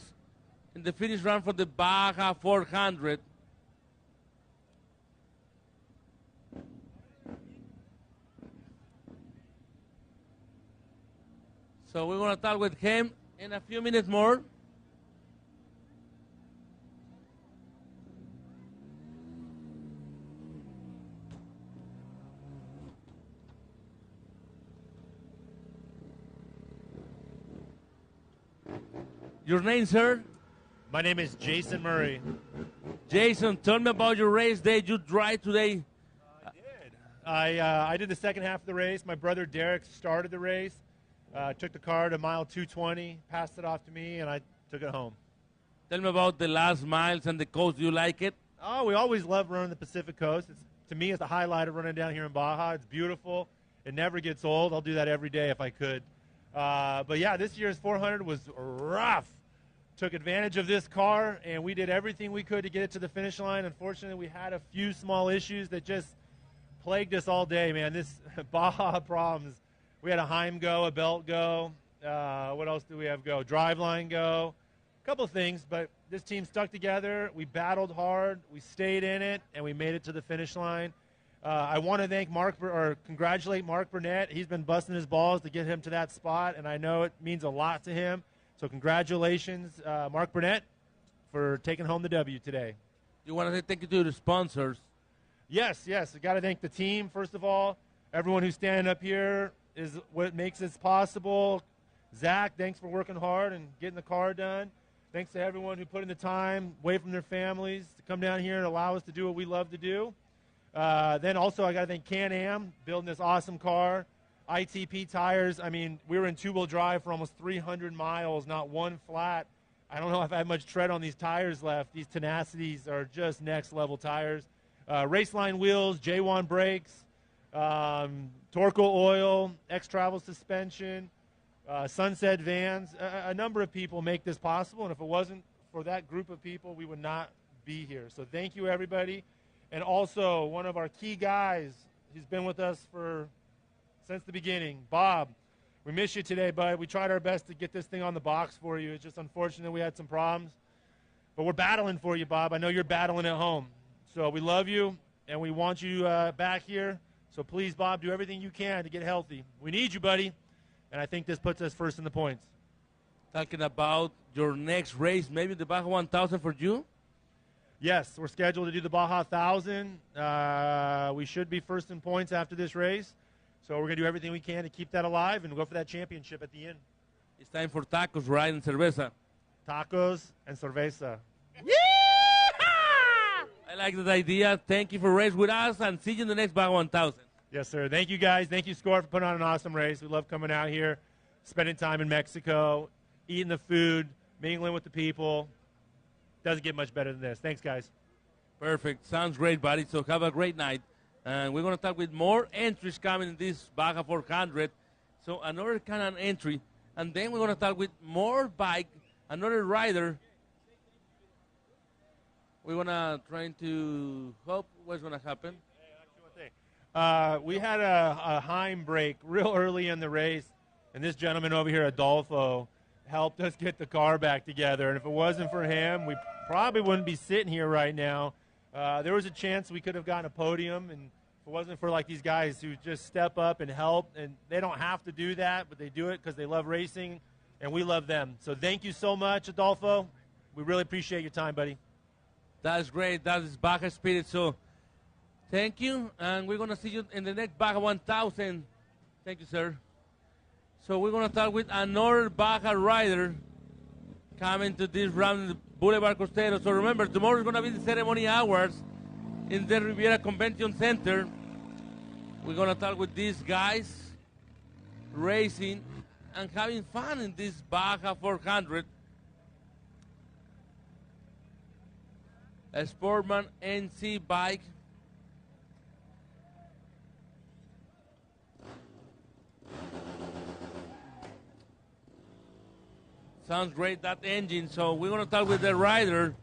in the finish run for the Baja 400. So we're going to talk with him in a few minutes more. Your name, sir? My name is Jason Murray. Jason, tell me about your race day you drive today. I did the second half of the race. My brother Derek started the race, took the car to mile 220, passed it off to me, and I took it home. Tell me about the last miles and the coast. Do you like it? Oh, we always love running the Pacific Coast. To me, it's the highlight of running down here in Baja. It's beautiful. It never gets old. I'll do that every day if I could. But yeah, this year's 400 was rough. Took advantage of this car, and we did everything we could to get it to the finish line. Unfortunately, we had a few small issues that just plagued us all day, man. This Baja problems. We had a Heim go, a belt go. What else do we have go? Driveline go. A couple of things, but this team stuck together. We battled hard. We stayed in it, and we made it to the finish line. I want to thank congratulate Mark Burnett. He's been busting his balls to get him to that spot, and I know it means a lot to him. So congratulations, Mark Burnett, for taking home the W today. You want to say thank you to the sponsors? Yes. I got to thank the team, first of all. Everyone who's standing up here is what makes this possible. Zach, thanks for working hard and getting the car done. Thanks to everyone who put in the time away from their families to come down here and allow us to do what we love to do. Then also I got to thank Can-Am, building this awesome car. ITP tires. I mean, we were in two-wheel drive for almost 300 miles, not one flat. I don't know if I have much tread on these tires left. These Tenacities are just next-level tires. Raceline wheels, J1 brakes, Torco oil, X-Travel suspension, Sunset vans. A number of people make this possible, and if it wasn't for that group of people, we would not be here. So thank you, everybody. And also, one of our key guys, he's been with us since the beginning, Bob. We miss you today, bud. We tried our best to get this thing on the box for you. It's just unfortunate we had some problems. But we're battling for you, Bob. I know you're battling at home. So we love you, and we want you back here. So please, Bob, do everything you can to get healthy. We need you, buddy. And I think this puts us first in the points. Talking about your next race, maybe the Baja 1000 for you? Yes, we're scheduled to do the Baja 1000. We should be first in points after this race. So we're going to do everything we can to keep that alive and go for that championship at the end. time for tacos, right, and cerveza. Tacos and cerveza. I like that idea. Thank you for racing with us, and see you in the next Baja 1000. Yes, sir. Thank you, guys. Thank you, Score, for putting on an awesome race. We love coming out here, spending time in Mexico, eating the food, mingling with the people. Doesn't get much better than this. Thanks, guys. Perfect. Sounds great, buddy. So have a great night. And we're going to talk with more entries coming in this Baja 400. So another K&N entry. And then we're going to talk with more bike, another rider. We're going to try to hope what's going to happen. We had a Heim break real early in the race, and this gentleman over here, Adolfo, helped us get the car back together. And if it wasn't for him, we probably wouldn't be sitting here right now. There was a chance we could have gotten a podium, and if it wasn't for like these guys who just step up and help, and they don't have to do that, but they do it because they love racing, and we love them. So thank you so much, Adolfo. We really appreciate your time, buddy. That's great. That is Baja Spirit. So thank you, and we're going to see you in the next Baja 1000. Thank you, sir. So we're going to talk with another Baja rider coming to this round in the Boulevard Costero. So remember, tomorrow is going to be the ceremony hours in the Riviera Convention Center. We're going to talk with these guys racing and having fun in this Baja 400. A Sportman NC bike. Sounds great, that engine. So we're going to talk with the rider.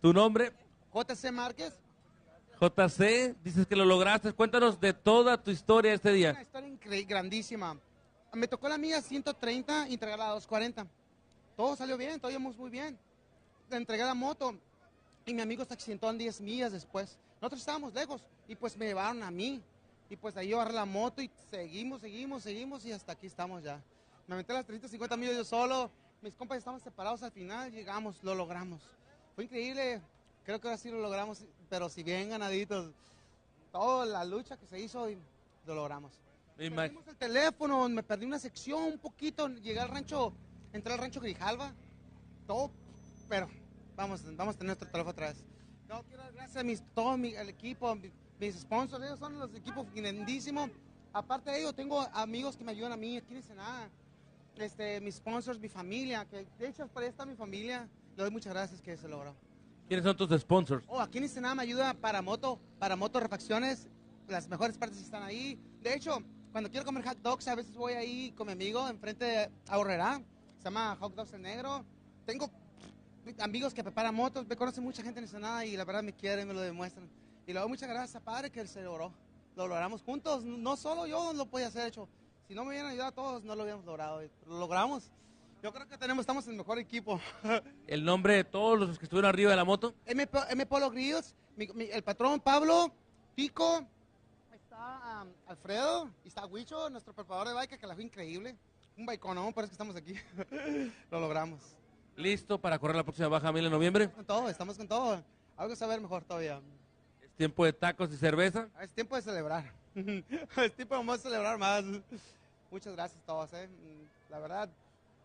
¿Tu nombre? JC Márquez. JC, dices que lo lograste. Cuéntanos de toda tu historia este día. Una historia grandísima. Me tocó la mía 130 y entregar la 240. Todo salió bien, todo íbamos muy bien. Le entregué la moto y mi amigo se accidentó en 10 millas después. Nosotros estábamos lejos y pues me llevaron a mí. Y pues ahí yo agarré la moto y seguimos y hasta aquí estamos ya. Me aventé las 350 millas yo solo. Mis compas estaban separados al final, llegamos, lo logramos. Fue increíble. Creo que ahora sí lo logramos, pero si bien ganaditos, toda la lucha que se hizo y lo logramos. Perdimos el teléfono, me perdí una sección un poquito, llegué al rancho, entré al rancho Grijalva, todo, pero vamos a tener nuestro teléfono otra vez. No, quiero dar gracias a todo el equipo, mis sponsors, ellos son los equipos grandísimos. Aparte de ello, tengo amigos que me ayudan a mí aquí en Ensenada, mis sponsors, mi familia, que de hecho por ahí está mi familia, le doy muchas gracias que se logró. ¿Quiénes son tus sponsors? Aquí en Ensenada me ayuda para moto refacciones, las mejores partes están ahí. De hecho, cuando quiero comer hot dogs, a veces voy ahí con mi amigo enfrente de Ahorrera, se llama Hot Dogs el Negro. Tengo amigos que preparan motos, me conoce mucha gente en Ensenada y la verdad me quieren, me lo demuestran. Y le doy muchas gracias a padre que se logró. Lo logramos juntos, no solo yo lo podía hacer, hecho. Si no me hubieran ayudado a todos, no lo hubiéramos logrado. Lo logramos. Yo creo que estamos en el mejor equipo. ¿El nombre de todos los que estuvieron arriba de la moto? M. Polo Grills, el patrón Pablo, Pico, está Alfredo, y está Huicho, nuestro preparador de bike, que la fue increíble. Un baiconón, por eso que estamos aquí. Lo logramos. ¿Listo para correr la próxima Baja 1000 en noviembre? Estamos con todo. Algo saber mejor todavía. ¿Es tiempo de tacos y cerveza? Es tiempo de celebrar. Es tiempo de celebrar más. Muchas gracias a todos. La verdad,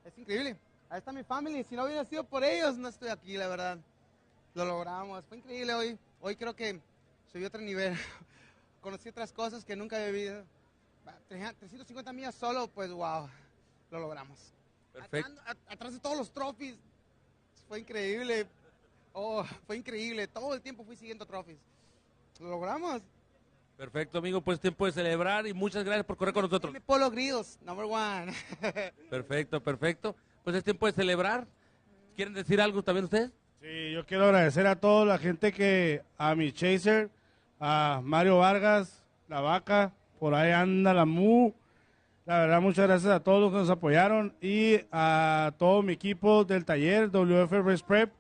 es increíble. Ahí está mi familia. Si no hubiera sido por ellos, no estoy aquí, la verdad. Lo logramos. Fue increíble hoy. Hoy creo que subí a otro nivel. Conocí otras cosas que nunca había vivido. 350 millas solo, pues wow. Lo logramos. Perfecto. Atrás de todos los trophies. Fue increíble. Fue increíble. Todo el tiempo fui siguiendo trophies. Lo logramos. Perfecto, amigo. Pues tiempo de celebrar y muchas gracias por correr con nosotros. Polo Grills, #1. Perfecto, perfecto. Pues es tiempo de celebrar. ¿Quieren decir algo también ustedes? Sí, yo quiero agradecer a toda la gente a mi chaser, a Mario Vargas, la vaca, por ahí anda la Mu. La verdad, muchas gracias a todos los que nos apoyaron y a todo mi equipo del taller, WF Race Prep,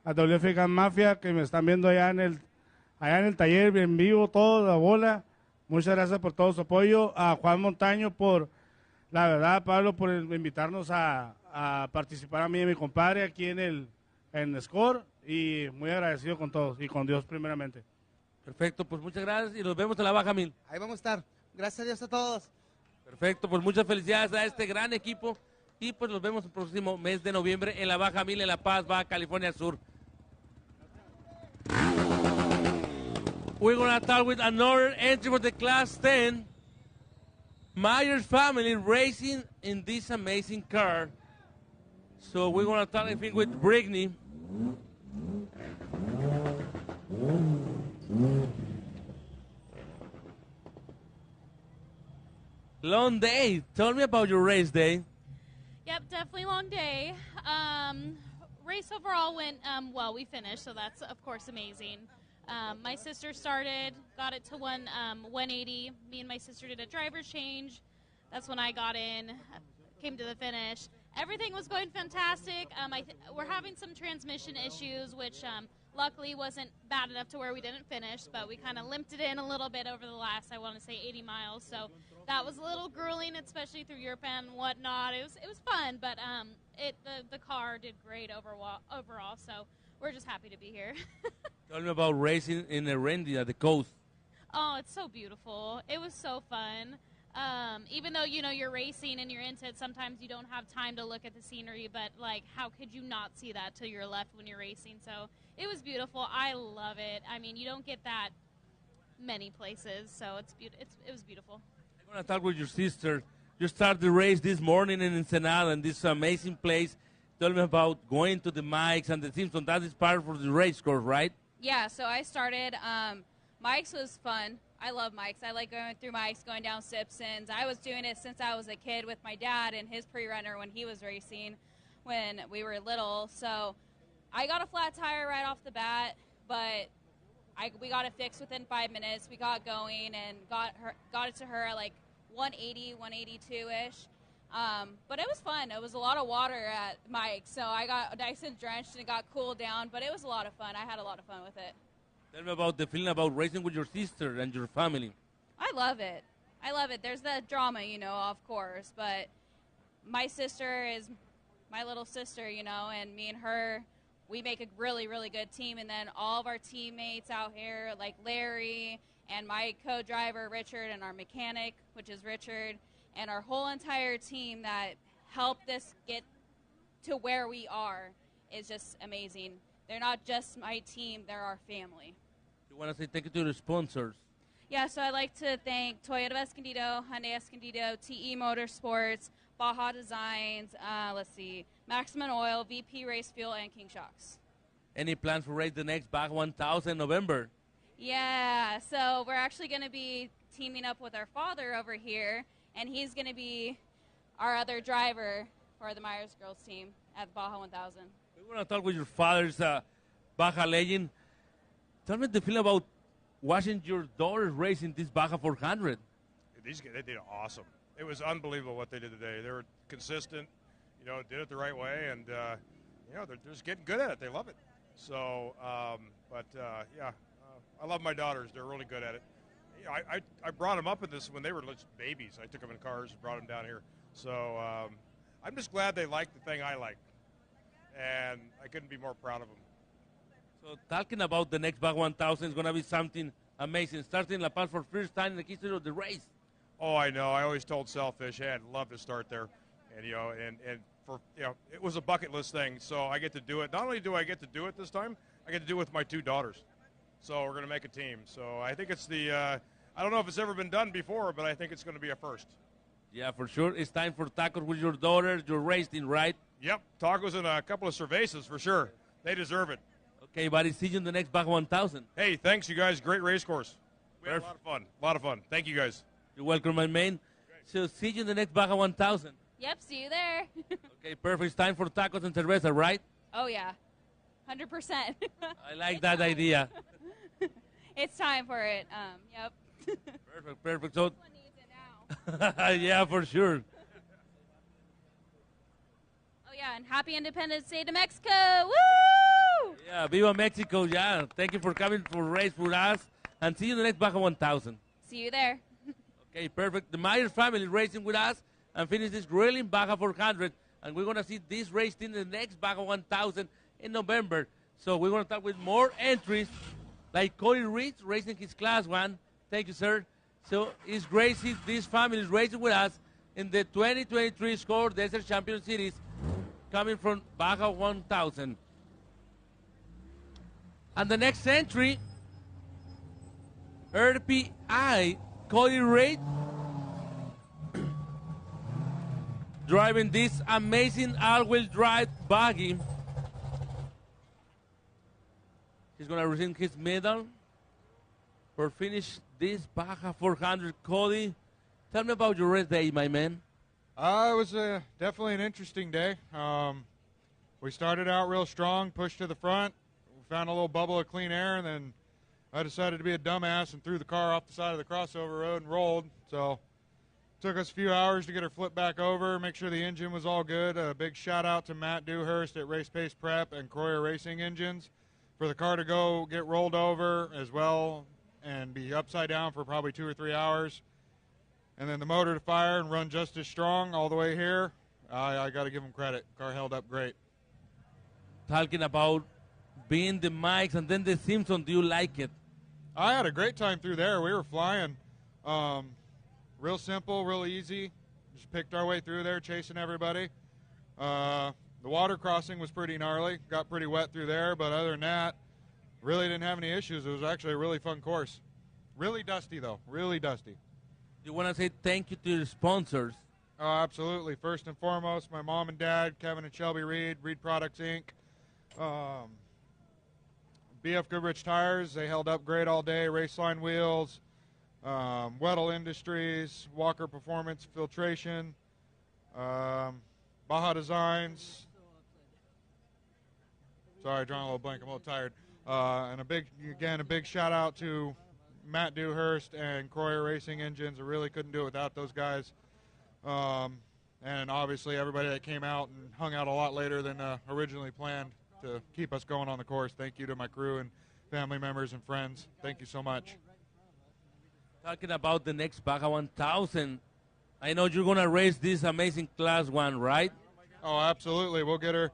a WF Gun Mafia, que me están viendo allá en el taller, en vivo, toda la bola. Muchas gracias por todo su apoyo. A Juan Montaño la verdad, Pablo, por invitarnos a participar a mí y a mi compadre aquí en Score. y muy agradecido con todos y con Dios primeramente. Perfecto, pues muchas gracias y nos vemos en la Baja 1000. Ahí vamos a estar. Gracias a Dios a todos. Perfecto, pues muchas felicidades a este gran equipo y pues nos vemos el próximo mes de noviembre en la Baja 1000 en La Paz, Baja California Sur. We're going to start with another entry for the Class 10. Myers family racing in this amazing car. So we're going to start, I think, with Brigney. Long day. Tell me about your race day. Yep, definitely long day. Race overall went well. We finished, so that's of course amazing. My sister started, got it to 180. Me and my sister did a driver change. That's when I got in, came to the finish. Everything was going fantastic. We're having some transmission issues, which luckily wasn't bad enough to where we didn't finish, but we kind of limped it in a little bit over the last, I want to say, 80 miles. So that was a little grueling, especially through Europe and whatnot. It was fun, but the car did great overall. So we're just happy to be here. Tell me about racing in Erendy at the coast. Oh, it's so beautiful. It was so fun. Even though, you're racing and you're into it, sometimes you don't have time to look at the scenery, but, how could you not see that to your left when you're racing? So it was beautiful. I love it. I mean, you don't get that many places, so it was beautiful. I'm going to talk with your sister. You started the race this morning in Ensenada, in this amazing place. Tell me about going to the mics and the Simpson. That is part for the race course, right? Yeah, so I started. Mike's was fun. I love Mike's. I like going through Mike's, going down Simpsons. I was doing it since I was a kid with my dad and his pre-runner when he was racing when we were little. So I got a flat tire right off the bat, but we got it fixed within 5 minutes. We got going and got it to her at 180, 182-ish. But it was fun. It was a lot of water at Mike's, so I got nice and drenched and it got cooled down, but it was a lot of fun. I had a lot of fun with it. Tell me about the feeling about racing with your sister and your family. I love it. There's that drama, of course, but my sister is my little sister, and me and her, we make a really, really good team. And then all of our teammates out here, like Larry and my co-driver, Richard, and our mechanic, which is Richard, and our whole entire team that helped us get to where we are is just amazing. They're not just my team, they're our family. You want to say thank you to the sponsors? Yeah, so I'd like to thank Toyota of Escondido, Hyundai Escondido, TE Motorsports, Baja Designs, Maximum Oil, VP Race Fuel, and King Shocks. Any plans for race the next Baja 1000 in November? Yeah, so we're actually going to be teaming up with our father over here, and he's going to be our other driver for the Myers girls team at Baja 1000. We want to talk with your father's Baja legend. Tell me the feeling about watching your daughters racing this Baja 400. They did awesome. It was unbelievable what they did today. They were consistent, did it the right way, and, they're just getting good at it. They love it. So, I love my daughters. They're really good at it. I brought them up in this when they were just babies. I took them in cars and brought them down here. So I'm just glad they like the thing I like. And I couldn't be more proud of them. So talking about the next Baja 1000 is going to be something amazing. Starting La Paz for first time in the history of the race. Oh, I know. I always told Selfish, hey, I'd love to start there. And, it was a bucket list thing. So I get to do it. Not only do I get to do it this time, I get to do it with my two daughters. So we're going to make a team. So I think it's I don't know if it's ever been done before, but I think it's going to be a first. Yeah, for sure. It's time for tacos with your daughters. You're racing, right? Yep, tacos and a couple of cervezas for sure. They deserve it. Okay, buddy. See you in the next Baja 1000. Hey, thanks, you guys. Great race course. We had a lot of fun. A lot of fun. Thank you, guys. You're welcome, my man. So see you in the next Baja 1000. Yep, see you there. Okay, perfect. It's time for tacos and cerveza, right? Oh, yeah. 100%. I like that idea. It's time for it. Yep. Perfect. So, yeah, for sure. Oh, yeah, and happy Independence Day to Mexico. Woo! Yeah, Viva Mexico, yeah. Thank you for coming for race with us. And see you in the next Baja 1000. See you there. Okay, perfect. The Myers family racing with us and finish this grilling Baja 400. And we're going to see this race in the next Baja 1000 in November. So we're going to talk with more entries, like Cody Reed racing his Class 1. Thank you, sir. So he's racing, this family is racing with us in the 2023 Score Desert Champion Series coming from Baja 1000. And the next entry, RPI, Cody Reed, driving this amazing all-wheel drive buggy. He's going to receive his medal for finish this Baja 400. Cody, tell me about your race day, my man. It was definitely an interesting day. We started out real strong, pushed to the front, found a little bubble of clean air, and then I decided to be a dumbass and threw the car off the side of the crossover road and rolled. So it took us a few hours to get her flipped back over, make sure the engine was all good. A big shout out to Matt Dewhurst at Race Pace Prep and Croyer Racing Engines for the car to go get rolled over as well and be upside down for probably 2 or 3 hours. And then the motor to fire and run just as strong all the way here. I got to give them credit. Car held up great. Talking about being the Mikes and then the Simpson, do you like it? I had a great time through there. We were flying. Real simple, real easy. Just picked our way through there, chasing everybody. The water crossing was pretty gnarly. Got pretty wet through there, but other than that, really didn't have any issues. It was actually a really fun course. Really dusty, though. Really dusty. You want to say thank you to your sponsors? Oh, absolutely. First and foremost, my mom and dad, Kevin and Shelby Reed, Reed Products, Inc., BF Goodrich Tires, they held up great all day, Raceline Wheels, Weddle Industries, Walker Performance Filtration, Baja Designs. Sorry, drawing a little blank, I'm a little tired. And a big shout out to Matt Dewhurst and Croyer Racing Engines. I really couldn't do it without those guys. And obviously everybody that came out and hung out a lot later than originally planned to keep us going on the course. Thank you to my crew and family members and friends. Thank you so much. Talking about the next Baja 1000, I know you're going to race this amazing Class 1, right? Oh, absolutely. We'll get her,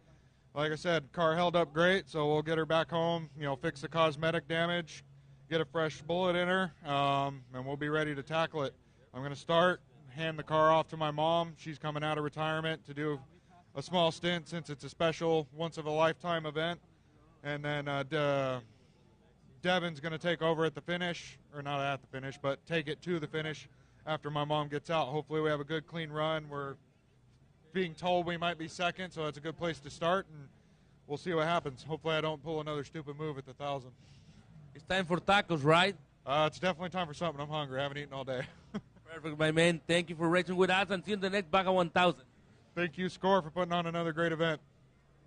like I said, car held up great, so we'll get her back home, fix the cosmetic damage, get a fresh bullet in her, and we'll be ready to tackle it. I'm going to start, hand the car off to my mom. She's coming out of retirement to do a small stint since it's a special once-of-a-lifetime event. And then Devin's going to take over at the finish, or not at the finish, but take it to the finish after my mom gets out. Hopefully we have a good, clean run. We're being told we might be second, so that's a good place to start, and we'll see what happens. Hopefully I don't pull another stupid move at the 1,000. It's time for tacos, right? It's definitely time for something. I'm hungry. I haven't eaten all day. Perfect, my man. Thank you for racing with us, and see you in the next Baja 1000. Thank you, Score, for putting on another great event.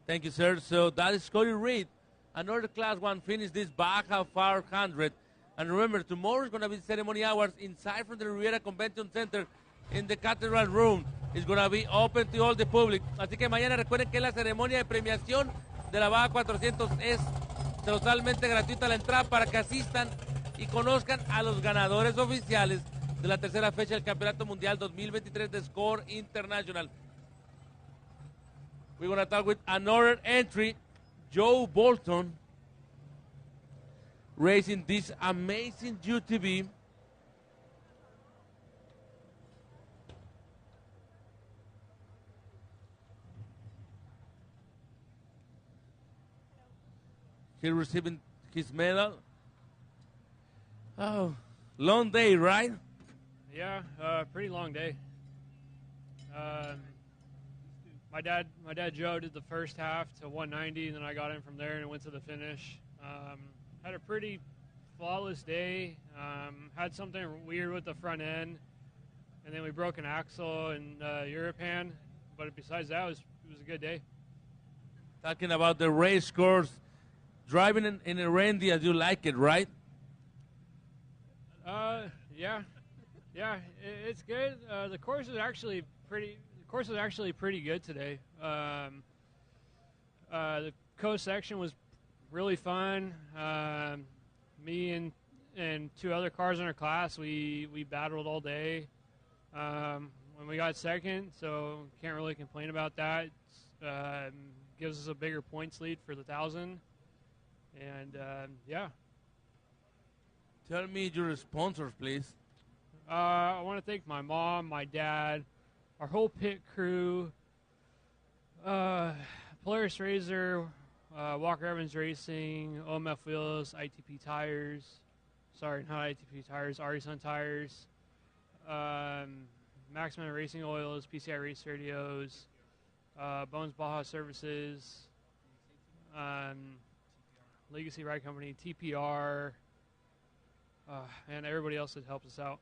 Thank you, sir. So that is Cody Reed. Another Class 1 finish this Baja 500. And remember, tomorrow is going to be ceremony hours inside from the Riviera Convention Center in the Cathedral Room. It's going to be open to all the public. Así que mañana recuerden que la ceremonia de premiación de la Baja 400 es totalmente gratuita la entrada para que asistan y conozcan a los ganadores oficiales de la tercera fecha del Campeonato Mundial 2023 de Score International. We're going to talk with another entry, Joe Bolton, racing this amazing UTV. He's receiving his medal. Oh, long day, right? Yeah, pretty long day. My dad Joe did the first half to 190, and then I got in from there and went to the finish. Had a pretty flawless day. Had something weird with the front end, and then we broke an axle in Europan. But besides that, it was a good day. Talking about the race course, driving in a Randy as you like it, right? Yeah, it's good. The course is actually pretty good today. The coast section was really fun. Me and two other cars in our class, we battled all day. When we got second, so can't really complain about that. Gives us a bigger points lead for the 1,000. And yeah. Tell me your sponsors, please. I want to thank my mom, my dad, our whole pit crew, Polaris Razor, Walker Evans Racing, OMF Wheels, ITP Tires. Sorry, not ITP Tires, Artisan Tires. Maximum Racing Oils, PCI Race Radios, Bones Baja Services, Legacy Ride Company, TPR, and everybody else that helps us out.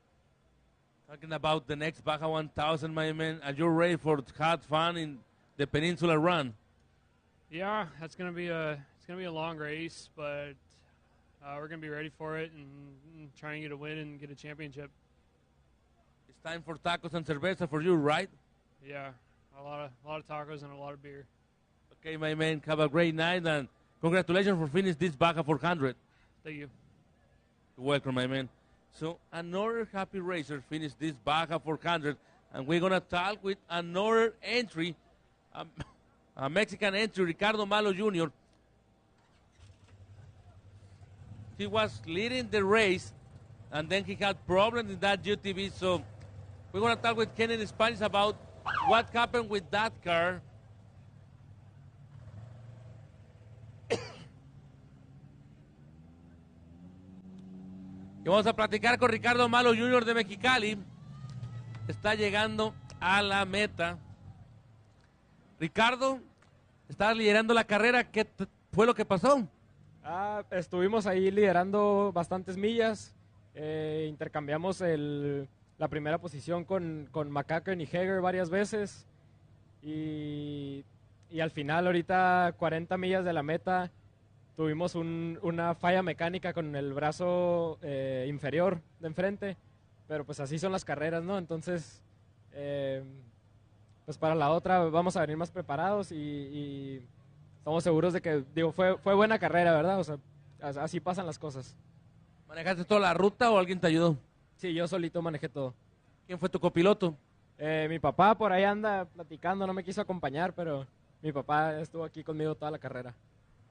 Talking about the next Baja 1000, my man, are you ready for hard fun in the Peninsula Run? Yeah, it's gonna be a long race, but we're gonna be ready for it and try and get a win and get a championship. It's time for tacos and cerveza for you, right? Yeah, a lot of tacos and a lot of beer. Okay, my man, have a great night and congratulations for finishing this Baja 400. Thank you. You're welcome, my man. So another happy racer finished this Baja 400, and we're gonna talk with another entry, a Mexican entry, Ricardo Malo Jr. He was leading the race, and then he had problems in that UTV. So we're gonna talk with Ken in Spanish about what happened with that car. Y vamos a platicar con Ricardo Malo Jr. de Mexicali. Está llegando a la meta. Ricardo, estabas liderando la carrera. ¿Qué fue lo que pasó? Estuvimos ahí liderando bastantes millas. Intercambiamos la primera posición con McCacken y Hager varias veces. Y al final, ahorita 40 millas de la meta, tuvimos una falla mecánica con el brazo inferior de enfrente, pero pues así son las carreras, ¿no? Entonces, pues para la otra vamos a venir más preparados y estamos seguros de que, fue buena carrera, ¿verdad? O sea, así pasan las cosas. ¿Manejaste toda la ruta o alguien te ayudó? Sí, yo solito manejé todo. ¿Quién fue tu copiloto? Mi papá por ahí anda platicando, no me quiso acompañar, pero mi papá estuvo aquí conmigo toda la carrera.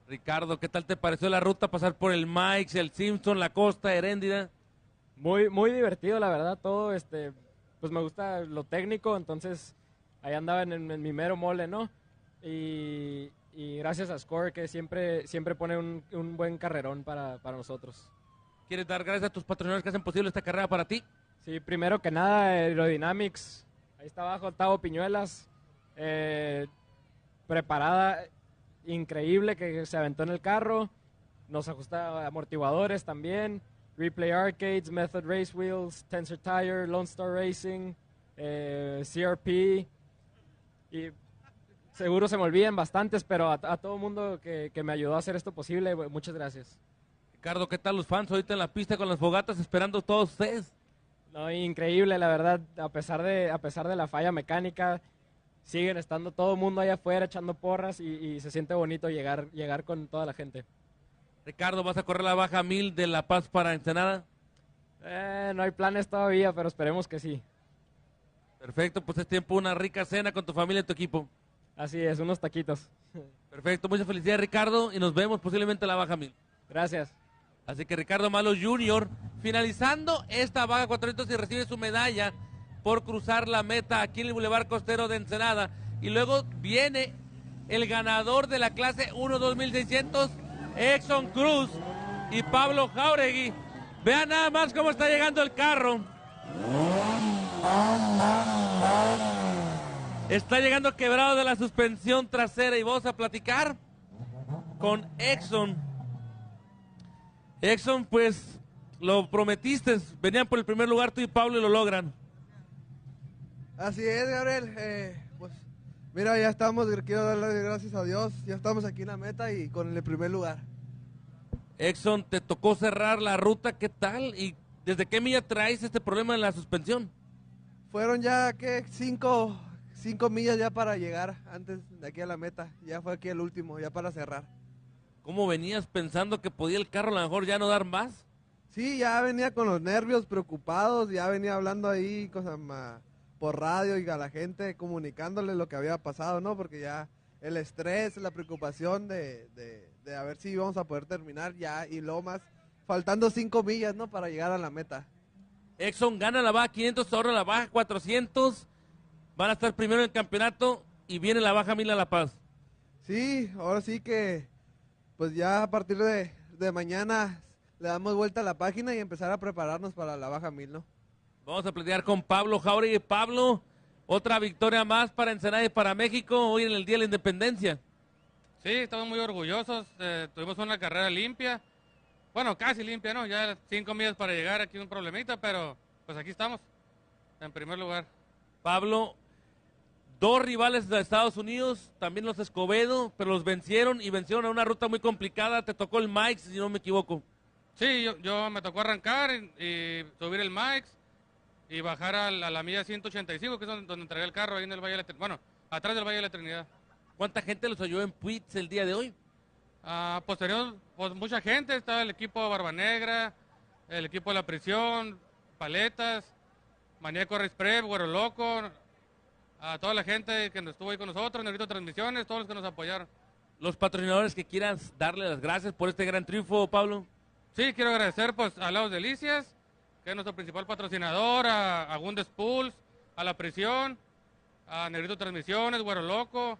Ricardo, ¿qué tal te pareció la ruta? Pasar por el Mike's, el Simpson, la Costa, Heréndida. Muy, muy divertido, la verdad, todo. Pues me gusta lo técnico, entonces ahí andaba en mi mero mole, ¿no? Y gracias a Score, que siempre pone un buen carrerón para nosotros. ¿Quieres dar gracias a tus patrocinadores que hacen posible esta carrera para ti? Sí, primero que nada, Aerodynamics. Ahí está abajo, Tavo Piñuelas. Preparada, increíble, que se aventó en el carro. Nos ajusta amortiguadores también. Replay Arcades, Method Race Wheels, Tensor Tire, Lone Star Racing, CRP. Y seguro se me olvidan bastantes, pero a todo el mundo que me ayudó a hacer esto posible, muchas gracias. Ricardo, ¿qué tal los fans ahorita en la pista con las fogatas esperando todos ustedes? No, increíble, la verdad, a pesar de la falla mecánica, siguen estando todo el mundo allá afuera echando porras y se siente bonito llegar con toda la gente. Ricardo, ¿vas a correr la baja 1000 de La Paz para Ensenada? No hay planes todavía, pero esperemos que sí. Perfecto, pues es tiempo de una rica cena con tu familia y tu equipo. Así es, unos taquitos. Perfecto, muchas felicidades, Ricardo, y nos vemos posiblemente en la baja 1000. Gracias. Así que Ricardo Malo Jr., finalizando esta baja 400 y recibe su medalla por cruzar la meta aquí en el Boulevard Costero de Ensenada. Y luego viene el ganador de la clase 1 2600, Exxon Cruz y Pablo Jauregui. Vean nada más cómo está llegando el carro. Está llegando quebrado de la suspensión trasera y vamos a platicar con Exxon. Exxon, pues lo prometiste, venían por el primer lugar tú y Pablo y lo logran. Así es, Gabriel. Pues mira, ya estamos, quiero darle gracias a Dios, ya estamos aquí en la meta y con el primer lugar. Exxon, te tocó cerrar la ruta, ¿qué tal? ¿Y desde qué milla traes este problema en la suspensión? Fueron ya, ¿qué? 5 millas ya para llegar antes de aquí a la meta. Ya fue aquí el último, ya para cerrar. ¿Cómo venías pensando que podía el carro a lo mejor ya no dar más? Sí, ya venía con los nervios preocupados, ya venía hablando ahí por radio y a la gente comunicándole lo que había pasado, ¿no? Porque ya el estrés, la preocupación de a ver si vamos a poder terminar ya y luego más, faltando 5 millas, ¿no? Para llegar a la meta. Exxon gana la baja 500, ahora la baja 400. Van a estar primero en el campeonato y viene la baja 1000 a La Paz. Sí, ahora sí que pues ya a partir de mañana le damos vuelta a la página y empezar a prepararnos para la baja 1000, ¿no? Vamos a platicar con Pablo Jauregui. Pablo, otra victoria más para Ensenada y para México hoy en el Día de la Independencia. Sí, estamos muy orgullosos. Tuvimos una carrera limpia. Bueno, casi limpia, ¿no? Ya 5 millas para llegar, aquí un problemita, pero pues aquí estamos, en primer lugar. Pablo, dos rivales de Estados Unidos, también los Escobedo, pero los vencieron y vencieron a una ruta muy complicada. Te tocó el Mike, si no me equivoco. Sí, yo me tocó arrancar y subir el Mike y bajar a la milla 185, que es donde entregué el carro ahí en el Valle de la Trinidad. Bueno, atrás del Valle de la Trinidad. ¿Cuánta gente los oyó en Puitz el día de hoy? Posterior, pues mucha gente, estaba el equipo Barba Negra, el equipo de la prisión, Paletas, Maníaco Race Prep, Güero Loco, a toda la gente que estuvo ahí con nosotros, Negrito Transmisiones, todos los que nos apoyaron. Los patrocinadores que quieran darle las gracias por este gran triunfo, Pablo. Sí, quiero agradecer pues a Laos Delicias, que es nuestro principal patrocinador, a Gundes Pools, a la prisión, a Negrito Transmisiones, Güero Loco,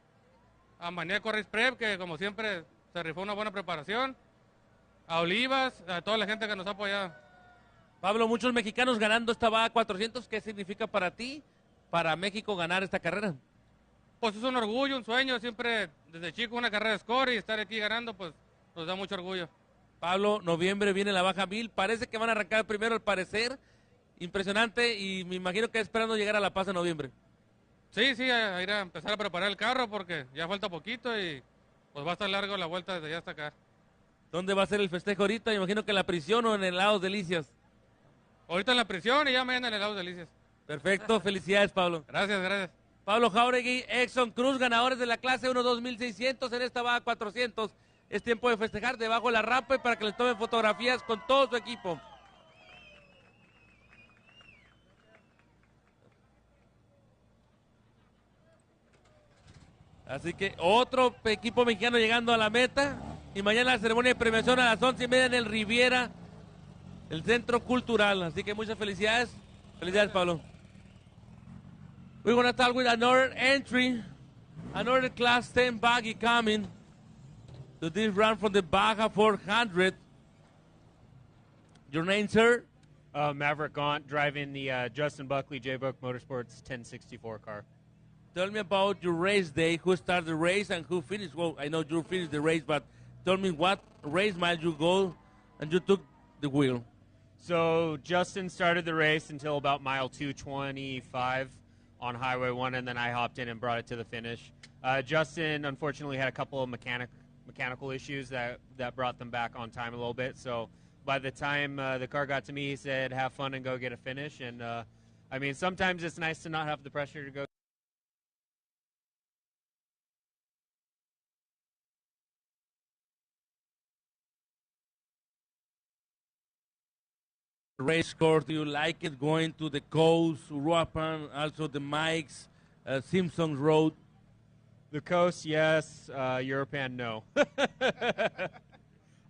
a Maníaco Race Prep, que como siempre se rifó una buena preparación, a Olivas, a toda la gente que nos ha apoyado. Pablo, muchos mexicanos ganando esta baja 400, ¿qué significa para ti, para México ganar esta carrera? Pues es un orgullo, un sueño, siempre desde chico una carrera de score y estar aquí ganando, pues nos da mucho orgullo. Pablo, noviembre viene la baja 1000, parece que van a arrancar primero al parecer, impresionante y me imagino que esperando llegar a La Paz en noviembre. Sí, a ir a empezar a preparar el carro porque ya falta poquito y pues va a estar largo la vuelta desde allá hasta acá. ¿Dónde va a ser el festejo ahorita? Me imagino que en la prisión o en el Laos Delicias. Ahorita en la prisión y ya mañana en el Laos Delicias. Perfecto, felicidades Pablo. Gracias. Pablo Jauregui, Exxon Cruz, ganadores de la clase 1 2600 en esta baja 400. Es tiempo de festejar debajo de la rampa y para que les tomen fotografías con todo su equipo. Así que otro equipo mexicano llegando a la meta. Y mañana la ceremonia de premiación a las 11:30 en el Riviera, el Centro Cultural. Así que muchas felicidades. Felicidades, Pablo. We're going to start with another entry, another Class 10 buggy coming to this run from the Baja 400. Your name, sir? Maverick Gaunt, driving the Justin Buckley J-Book Motorsports 1064 car. Tell me about your race day. Who started the race and who finished? Well, I know you finished the race, but tell me what race mile you go and you took the wheel. So Justin started the race until about mile 225 on Highway 1, and then I hopped in and brought it to the finish. Justin, unfortunately, had a couple of mechanical issues that brought them back on time a little bit. So by the time the car got to me, he said, have fun and go get a finish. And, I mean, sometimes it's nice to not have the pressure to go. Race course, do you like it going to the coast, Uruapan, also the Mikes, Simpsons Road? The coast, yes. European, no.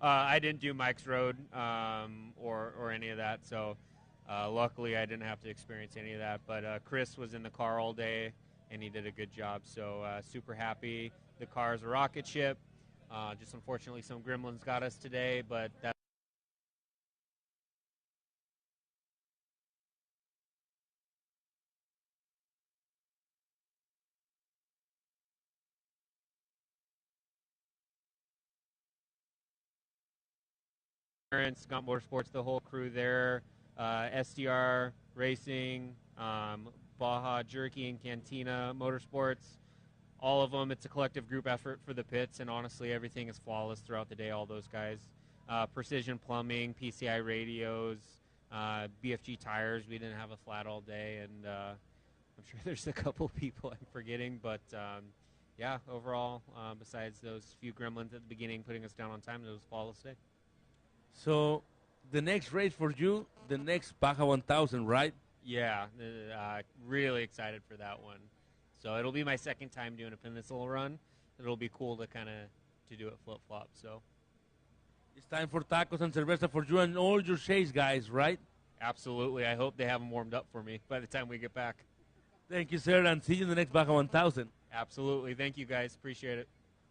I didn't do Mike's Road or any of that, so luckily I didn't have to experience any of that. But Chris was in the car all day, and he did a good job, so super happy. The car is a rocket ship. Just unfortunately some gremlins got us today, but that's Scott Motorsports, the whole crew there, SDR Racing, Baja Jerky and Cantina Motorsports, all of them. It's a collective group effort for the pits, and honestly, everything is flawless throughout the day, all those guys. Precision Plumbing, PCI radios, BFG tires. We didn't have a flat all day, and I'm sure there's a couple people I'm forgetting, but yeah, overall, besides those few gremlins at the beginning putting us down on time, it was a flawless day. So, the next race for you, the next Baja 1000, right? Yeah, really excited for that one. So it'll be my second time doing a Peninsula run. It'll be cool to kind of to do it flip-flop. So It's time for tacos and cerveza for you and all your chase guys, right? absolutely. I hope they have them warmed up for me by the time we get back. Thank you, sir, and see you in the next Baja 1000. Absolutely. Thank you, guys. Appreciate it.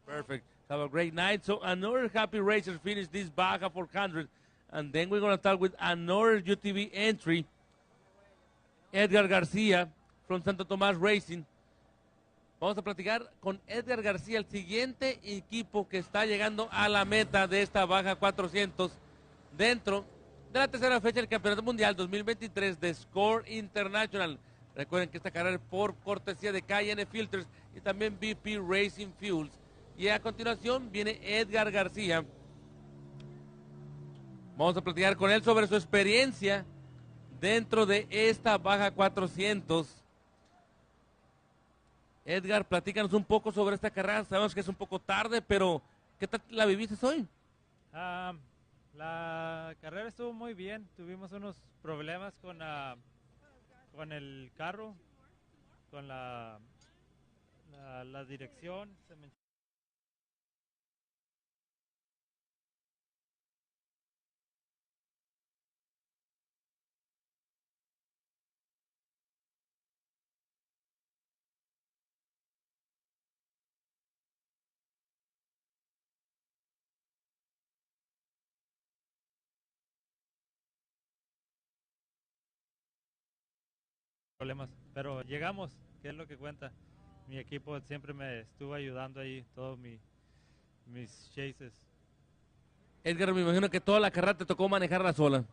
Perfect. Have a great night. So another happy racer finished this Baja 400, and then we're going to talk with another UTV entry, Edgar García from Santo Tomás Racing. Vamos a platicar con Edgar García, el siguiente equipo que está llegando a la meta de esta Baja 400 dentro de la tercera fecha del Campeonato Mundial 2023 de Score International. Recuerden que esta carrera es por cortesía de K&N Filters y también BP Racing Fuels. Y a continuación viene Edgar García. Vamos a platicar con él sobre su experiencia dentro de esta Baja 400. Edgar, platícanos un poco sobre esta carrera. Sabemos que es un poco tarde, pero ¿qué tal la viviste hoy? La carrera estuvo muy bien. Tuvimos unos problemas con el carro, con la dirección. Problemas, pero llegamos, que es lo que cuenta. Mi equipo siempre me estuvo ayudando ahí, todos mis chases. Edgar, me imagino que toda la carrera te tocó manejarla sola.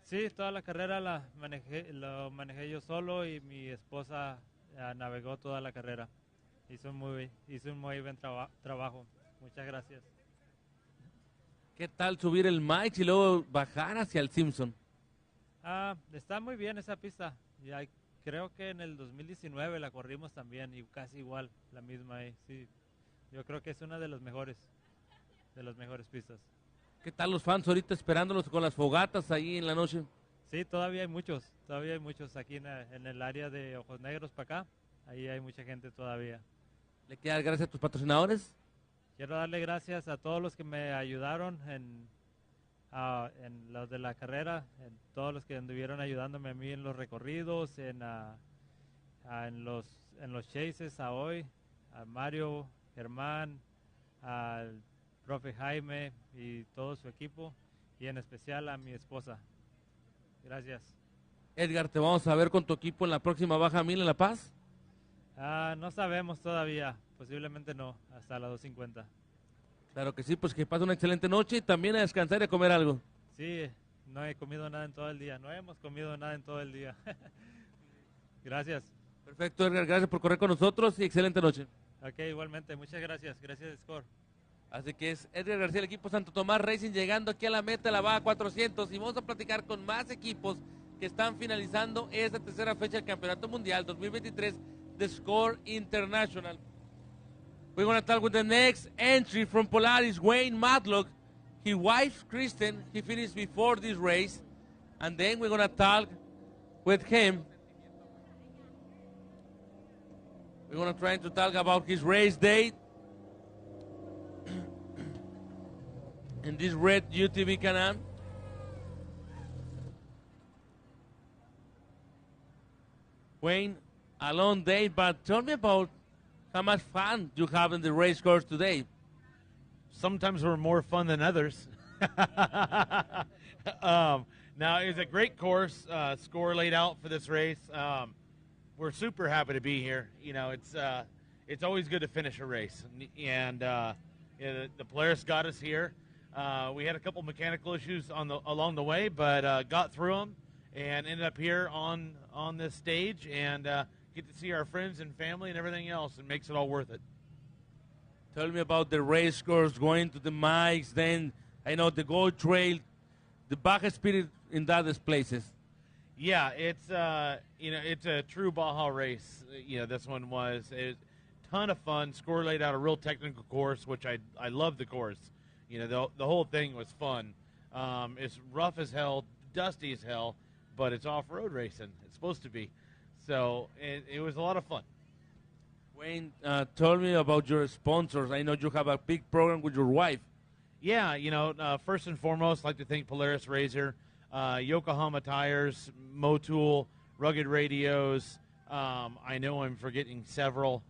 Sí, toda la carrera lo manejé yo solo y mi esposa navegó toda la carrera. Hizo un muy buen trabajo. Muchas gracias. ¿Qué tal subir el Mike y luego bajar hacia el Simpson? Está muy bien esa pista. Creo que en el 2019 la corrimos también y casi igual, la misma ahí. Sí, yo creo que es una de las mejores pistas. ¿Qué tal los fans ahorita esperándolos con las fogatas ahí en la noche? Sí, todavía hay muchos aquí en el área de Ojos Negros para acá. Ahí hay mucha gente todavía. ¿Le quiero dar gracias a tus patrocinadores? Quiero darle gracias a todos los que me ayudaron en los de la carrera, en todos los que anduvieron ayudándome a mí en los recorridos, en los chases a hoy, a Mario, Germán, al profe Jaime y todo su equipo, y en especial a mi esposa. Gracias. Edgar, ¿te vamos a ver con tu equipo en la próxima Baja 1000 en La Paz? No sabemos todavía, posiblemente no, hasta las 2:50. Claro que sí, pues que pase una excelente noche y también a descansar y a comer algo. Sí, no he comido nada en todo el día, no hemos comido nada en todo el día. Gracias. Perfecto, Edgar, gracias por correr con nosotros y excelente noche. Ok, igualmente, muchas gracias, gracias Score. Así que es Edgar García, el equipo Santo Tomás Racing, llegando aquí a la meta de la Baja 400 y vamos a platicar con más equipos que están finalizando esta tercera fecha del Campeonato Mundial 2023 de Score International. We're going to talk with the next entry from Polaris, Wayne Matlock. His wife, Kristen, he finished before this race. And then we're going to talk with him. We're going to try to talk about his race date. In this red UTV Can-Am. Wayne, a long day, but tell me about how much fun you have in the race course today. Sometimes we're more fun than others. Now, it's a great course, score laid out for this race. We're super happy to be here. You know, it's always good to finish a race, and the Polaris got us here. We had a couple mechanical issues along the way, but got through them and ended up here on this stage and get to see our friends and family and everything else. It makes it all worth it. Tell me about the race course, going to the mics, then I know the Gold Trail, the Baja spirit in those places. Yeah, it's it's a true Baja race. This one was a ton of fun. Score laid out a real technical course, which I love the course. The whole thing was fun. It's rough as hell, dusty as hell, but it's off-road racing. It's supposed to be. So it was a lot of fun. Wayne, tell me about your sponsors. I know you have a big program with your wife. Yeah, first and foremost, I'd like to thank Polaris Razor, Yokohama Tires, Motul, Rugged Radios. I know I'm forgetting several.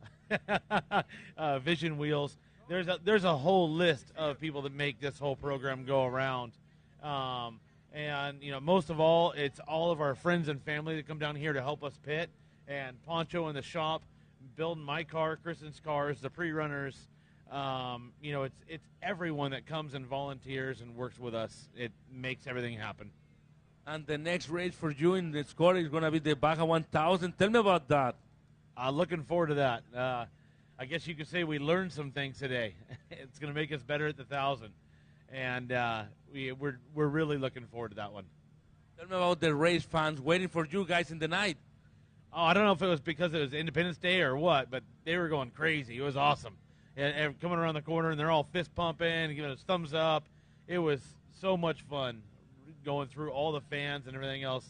Vision Wheels. There's a whole list of people that make this whole program go around. And most of all, it's all of our friends and family that come down here to help us pit. And Poncho in the shop, building my car, Kristen's cars, the pre-runners. It's everyone that comes and volunteers and works with us. It makes everything happen. And the next race for you in the score is going to be the Baja 1000. Tell me about that. Looking forward to that. I guess you could say we learned some things today. It's going to make us better at the 1,000. And we're really looking forward to that one. Tell me about the race fans waiting for you guys in the night. Oh, I don't know if it was because it was Independence Day or what, but they were going crazy. It was awesome. And coming around the corner, and they're all fist pumping, giving us thumbs up. It was so much fun going through all the fans and everything else.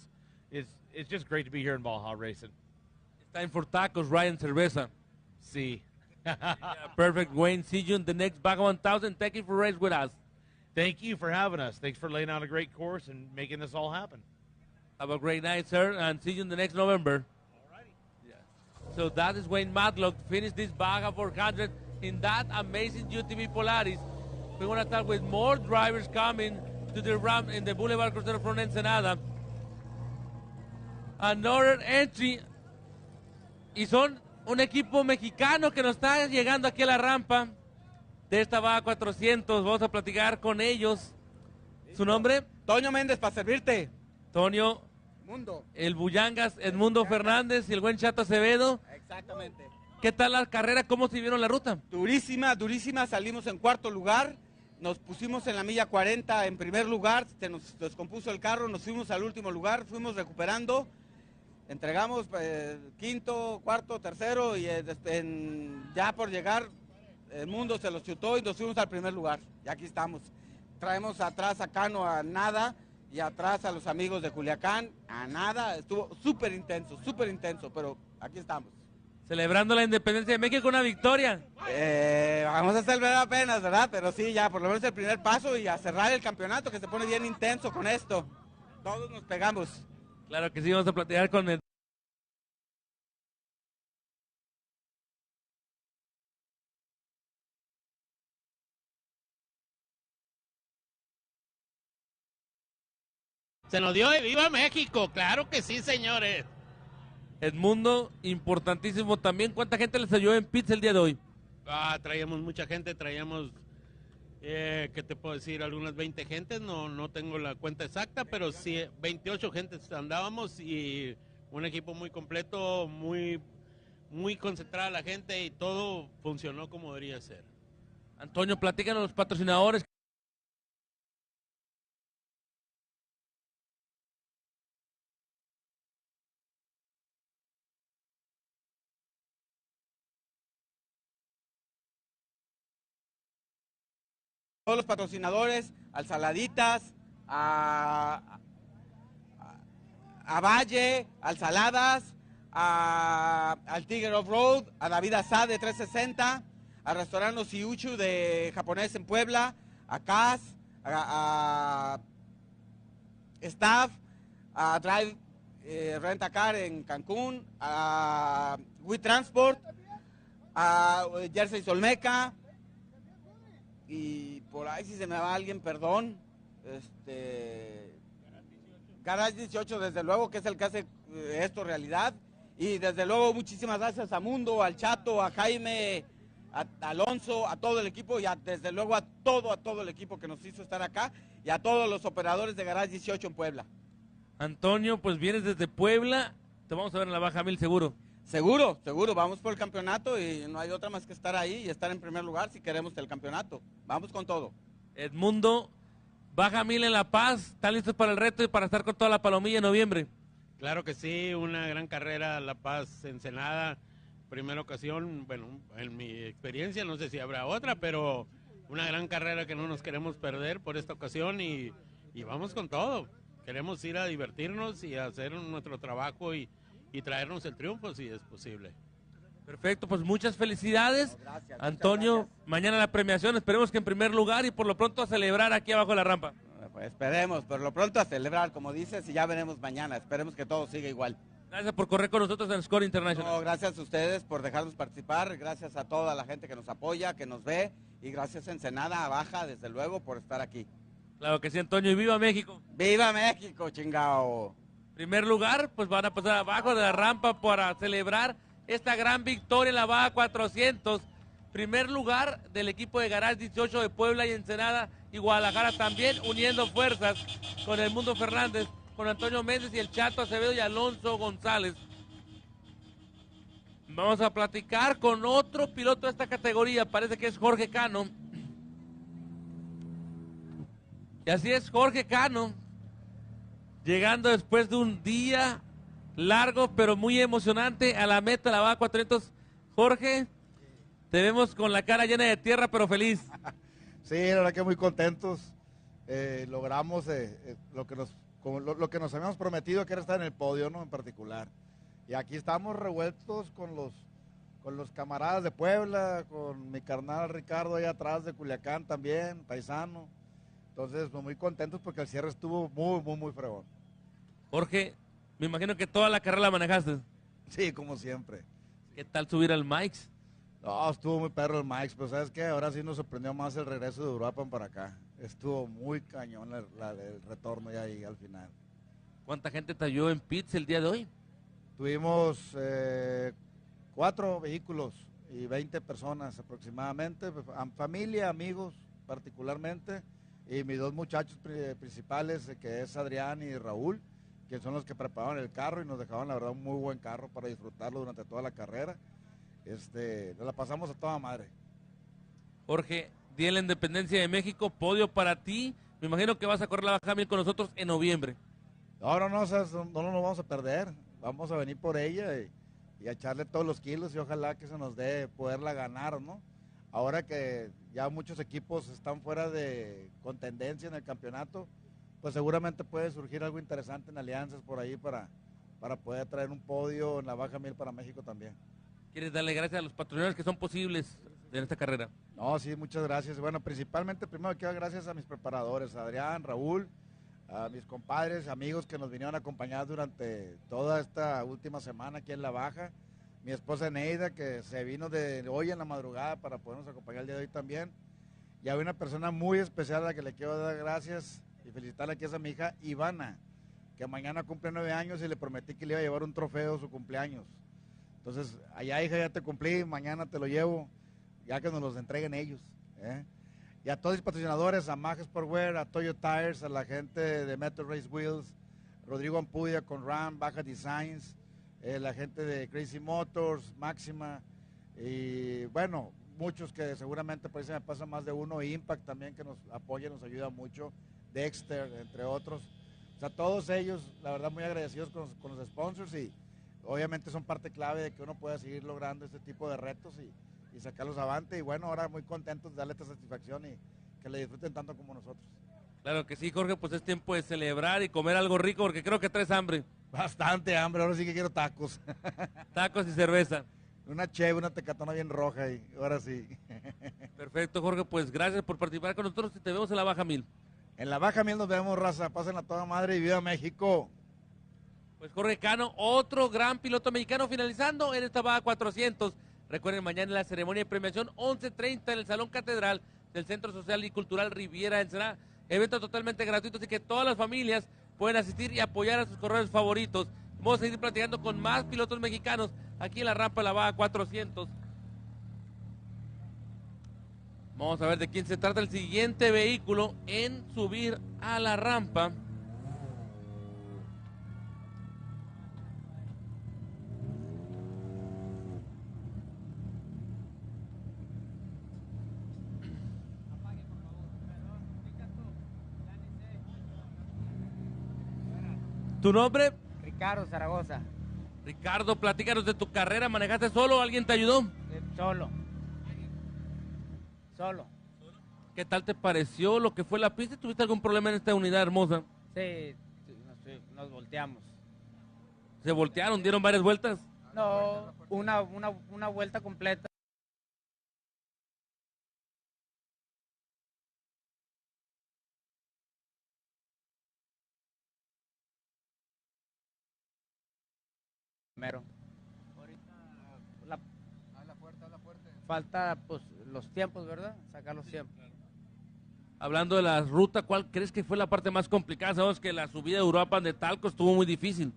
It's just great to be here in Baja racing. It's time for tacos, Ryan Cerveza. See. Yeah, perfect, Wayne. See you in the next Baja 1000. Thank you for racing with us. Thank you for having us. Thanks for laying out a great course and making this all happen. Have a great night, sir, and see you in the next November. So that is Wayne Matlock to finish this Baja 400 in that amazing UTV Polaris. We're going to start with more drivers coming to the ramp in the Boulevard Crucero from Ensenada. Another entry. Y son un equipo mexicano que nos está llegando aquí a la rampa de esta Baja 400. Vamos a platicar con ellos. ¿Su nombre? Toño Méndez, para servirte. Toño. Mundo. El Bullangas, Edmundo Fernández y el buen Chato Acevedo. Exactamente. ¿Qué tal la carrera? ¿Cómo se vieron la ruta? Durísima, durísima. Salimos en cuarto lugar. Nos pusimos en la milla 40 en primer lugar. Se nos descompuso el carro. Nos fuimos al último lugar. Fuimos recuperando. Entregamos quinto, cuarto, tercero. Y ya por llegar, el mundo se los chutó y nos fuimos al primer lugar. Y aquí estamos. Traemos atrás a Cano a nada. Y atrás a los amigos de Culiacán, a nada. Estuvo súper intenso, pero aquí estamos. Celebrando la independencia de México con una victoria. Vamos a celebrar apenas, ¿verdad? Pero sí, ya por lo menos el primer paso y a cerrar el campeonato que se pone bien intenso con esto. Todos nos pegamos. Claro que sí, vamos a platicar con el... Se nos dio de viva México, claro que sí, señores. Edmundo, importantísimo también. ¿Cuánta gente les ayudó en pits el día de hoy? Traíamos mucha gente, ¿qué te puedo decir? Algunas 20 gentes, no tengo la cuenta exacta, pero sí, 28 gentes andábamos y un equipo muy completo, muy concentrada la gente y todo funcionó como debería ser. Antonio, platícanos los patrocinadores. Todos los patrocinadores, al Saladitas, a Valle, al Saladas, al Tiger Off-Road, a David Azad de 360, al restaurante Osiuchu de Japonés en Puebla, a Cas, a Staff, a Drive Rent a Car en Cancún, a WeTransport, a Jersey Solmeca. Y por ahí si se me va alguien, perdón. Garage 18, desde luego, que es el que hace esto realidad. Y desde luego, muchísimas gracias a Mundo, al Chato, a Jaime, a Alonso, a todo el equipo y desde luego a todo el equipo que nos hizo estar acá y a todos los operadores de Garage 18 en Puebla. Antonio, pues vienes desde Puebla. Te vamos a ver en la Baja 1000 seguro. Seguro, vamos por el campeonato y no hay otra más que estar ahí y estar en primer lugar si queremos el campeonato. Vamos con todo. Edmundo, Baja 1000 en La Paz, ¿están listos para el reto y para estar con toda la palomilla en noviembre? Claro que sí, una gran carrera, La Paz, Ensenada, primera ocasión, bueno, en mi experiencia, no sé si habrá otra, pero una gran carrera que no nos queremos perder por esta ocasión y vamos con todo. Queremos ir a divertirnos y a hacer nuestro trabajo y traernos el triunfo si es posible. Perfecto, pues muchas felicidades. Gracias, Antonio, muchas gracias. mañana la premiación, esperemos que en primer lugar y por lo pronto a celebrar aquí abajo de la rampa. Pues esperemos, por lo pronto a celebrar, como dices, y ya veremos mañana. Esperemos que todo siga igual. Gracias por correr con nosotros en Score International. No, gracias a ustedes por dejarnos participar, gracias a toda la gente que nos apoya, que nos ve, y gracias a Ensenada, a Baja, desde luego, por estar aquí. Claro que sí, Antonio, y viva México. ¡Viva México, chingao! Primer lugar, pues van a pasar abajo de la rampa para celebrar esta gran victoria en la Baja 400. Primer lugar del equipo de Garage 18 de Puebla y Ensenada y Guadalajara también uniendo fuerzas con el Mundo Fernández, con Antonio Méndez y el Chato Acevedo y Alonso González. Vamos a platicar con otro piloto de esta categoría, parece que es Jorge Cano. Y así es, Jorge Cano, llegando después de un día largo pero muy emocionante a la meta, la Baja 400. Jorge, te vemos con la cara llena de tierra pero feliz. Sí, la verdad que muy contentos. Logramos lo que nos habíamos prometido, que era estar en el podio, ¿no? En particular. Y aquí estamos revueltos con los camaradas de Puebla, con mi carnal Ricardo allá atrás de Culiacán también, paisano. Entonces, pues, muy contentos porque el cierre estuvo muy fregón. Jorge, me imagino que toda la carrera la manejaste. Sí, como siempre. ¿Qué tal subir al Mike's? No, estuvo muy perro el Mike's, pero ¿sabes qué? Ahora sí nos sorprendió más el regreso de Uruapan para acá. Estuvo muy cañón el retorno ya ahí al final. ¿Cuánta gente te halló en pits el día de hoy? Tuvimos 4 vehículos y 20 personas aproximadamente, familia, amigos particularmente, y mis 2 muchachos principales, que es Adrián y Raúl, que son los que prepararon el carro y nos dejaron la verdad un muy buen carro para disfrutarlo durante toda la carrera. Nos la pasamos a toda madre. Jorge, Día de la Independencia de México, podio para ti. Me imagino que vas a correr la Baja 1000 con nosotros en noviembre. No nos vamos a perder. Vamos a venir por ella y a echarle todos los kilos y ojalá que se nos dé poderla ganar, ¿no? Ahora que ya muchos equipos están fuera de contendencia en el campeonato, pues seguramente puede surgir algo interesante en alianzas por ahí para poder traer un podio en la Baja 1000 para México también. ¿Quieres darle gracias a los patrocinadores que son posibles en esta carrera? No, sí, muchas gracias. Bueno, principalmente primero quiero dar gracias a mis preparadores, a Adrián, Raúl, a mis compadres, amigos que nos vinieron a acompañar durante toda esta última semana aquí en la Baja. Mi esposa Neida, que se vino de hoy en la madrugada para podernos acompañar el día de hoy también. Y hay una persona muy especial a la que le quiero dar gracias y felicitarle, que es a mi hija Ivana, que mañana cumple 9 años y le prometí que le iba a llevar un trofeo su cumpleaños. Entonces, allá, hija, ya te cumplí, mañana te lo llevo, ya que nos los entreguen ellos. Y a todos los patrocinadores, a Maja Sportwear, a Toyo Tires, a la gente de Metro Race Wheels, Rodrigo Ampudia con Ram, Baja Designs, la gente de Crazy Motors, Máxima, y bueno, muchos que seguramente por ahí se me pasa más de uno, Impact también, que nos apoya, nos ayuda mucho, Dexter, entre otros. O sea, todos ellos, la verdad, muy agradecidos con los sponsors y obviamente son parte clave de que uno pueda seguir logrando este tipo de retos y sacarlos avante. Y bueno, ahora muy contentos de darle esta satisfacción y que le disfruten tanto como nosotros. Claro que sí, Jorge, pues es tiempo de celebrar y comer algo rico porque creo que traes hambre. Bastante hambre, ahora sí que quiero tacos. Tacos y cerveza. Una cheve, una tecatona bien roja y ahora sí. Perfecto, Jorge, pues gracias por participar con nosotros y te vemos en la Baja 1000. En la Baja 1000 nos vemos, raza. Pásenla a toda madre y viva México. Pues Jorge Cano, otro gran piloto mexicano finalizando en esta Baja 400. Recuerden, mañana la ceremonia de premiación 11:30 en el Salón Catedral del Centro Social y Cultural Riviera Ensenada. Evento totalmente gratuito, así que todas las familias pueden asistir y apoyar a sus corredores favoritos. Vamos a seguir platicando con más pilotos mexicanos aquí en la rampa de la Baja 400. Vamos a ver de quién se trata el siguiente vehículo en subir a la rampa. ¿Tu nombre? Ricardo Zaragoza. Ricardo, platícanos de tu carrera. ¿Manejaste solo o alguien te ayudó? Solo. Solo. ¿Qué tal te pareció lo que fue la pista? ¿Tuviste algún problema en esta unidad hermosa? Sí, nos volteamos. ¿Se voltearon? ¿Dieron varias vueltas? No, una vuelta completa. Primero. Falta pues los tiempos, ¿verdad? Sacar los tiempos. Hablando de la ruta, ¿cuál crees que fue la parte más complicada? Sabemos que la subida de Uruapan de Talco estuvo muy difícil.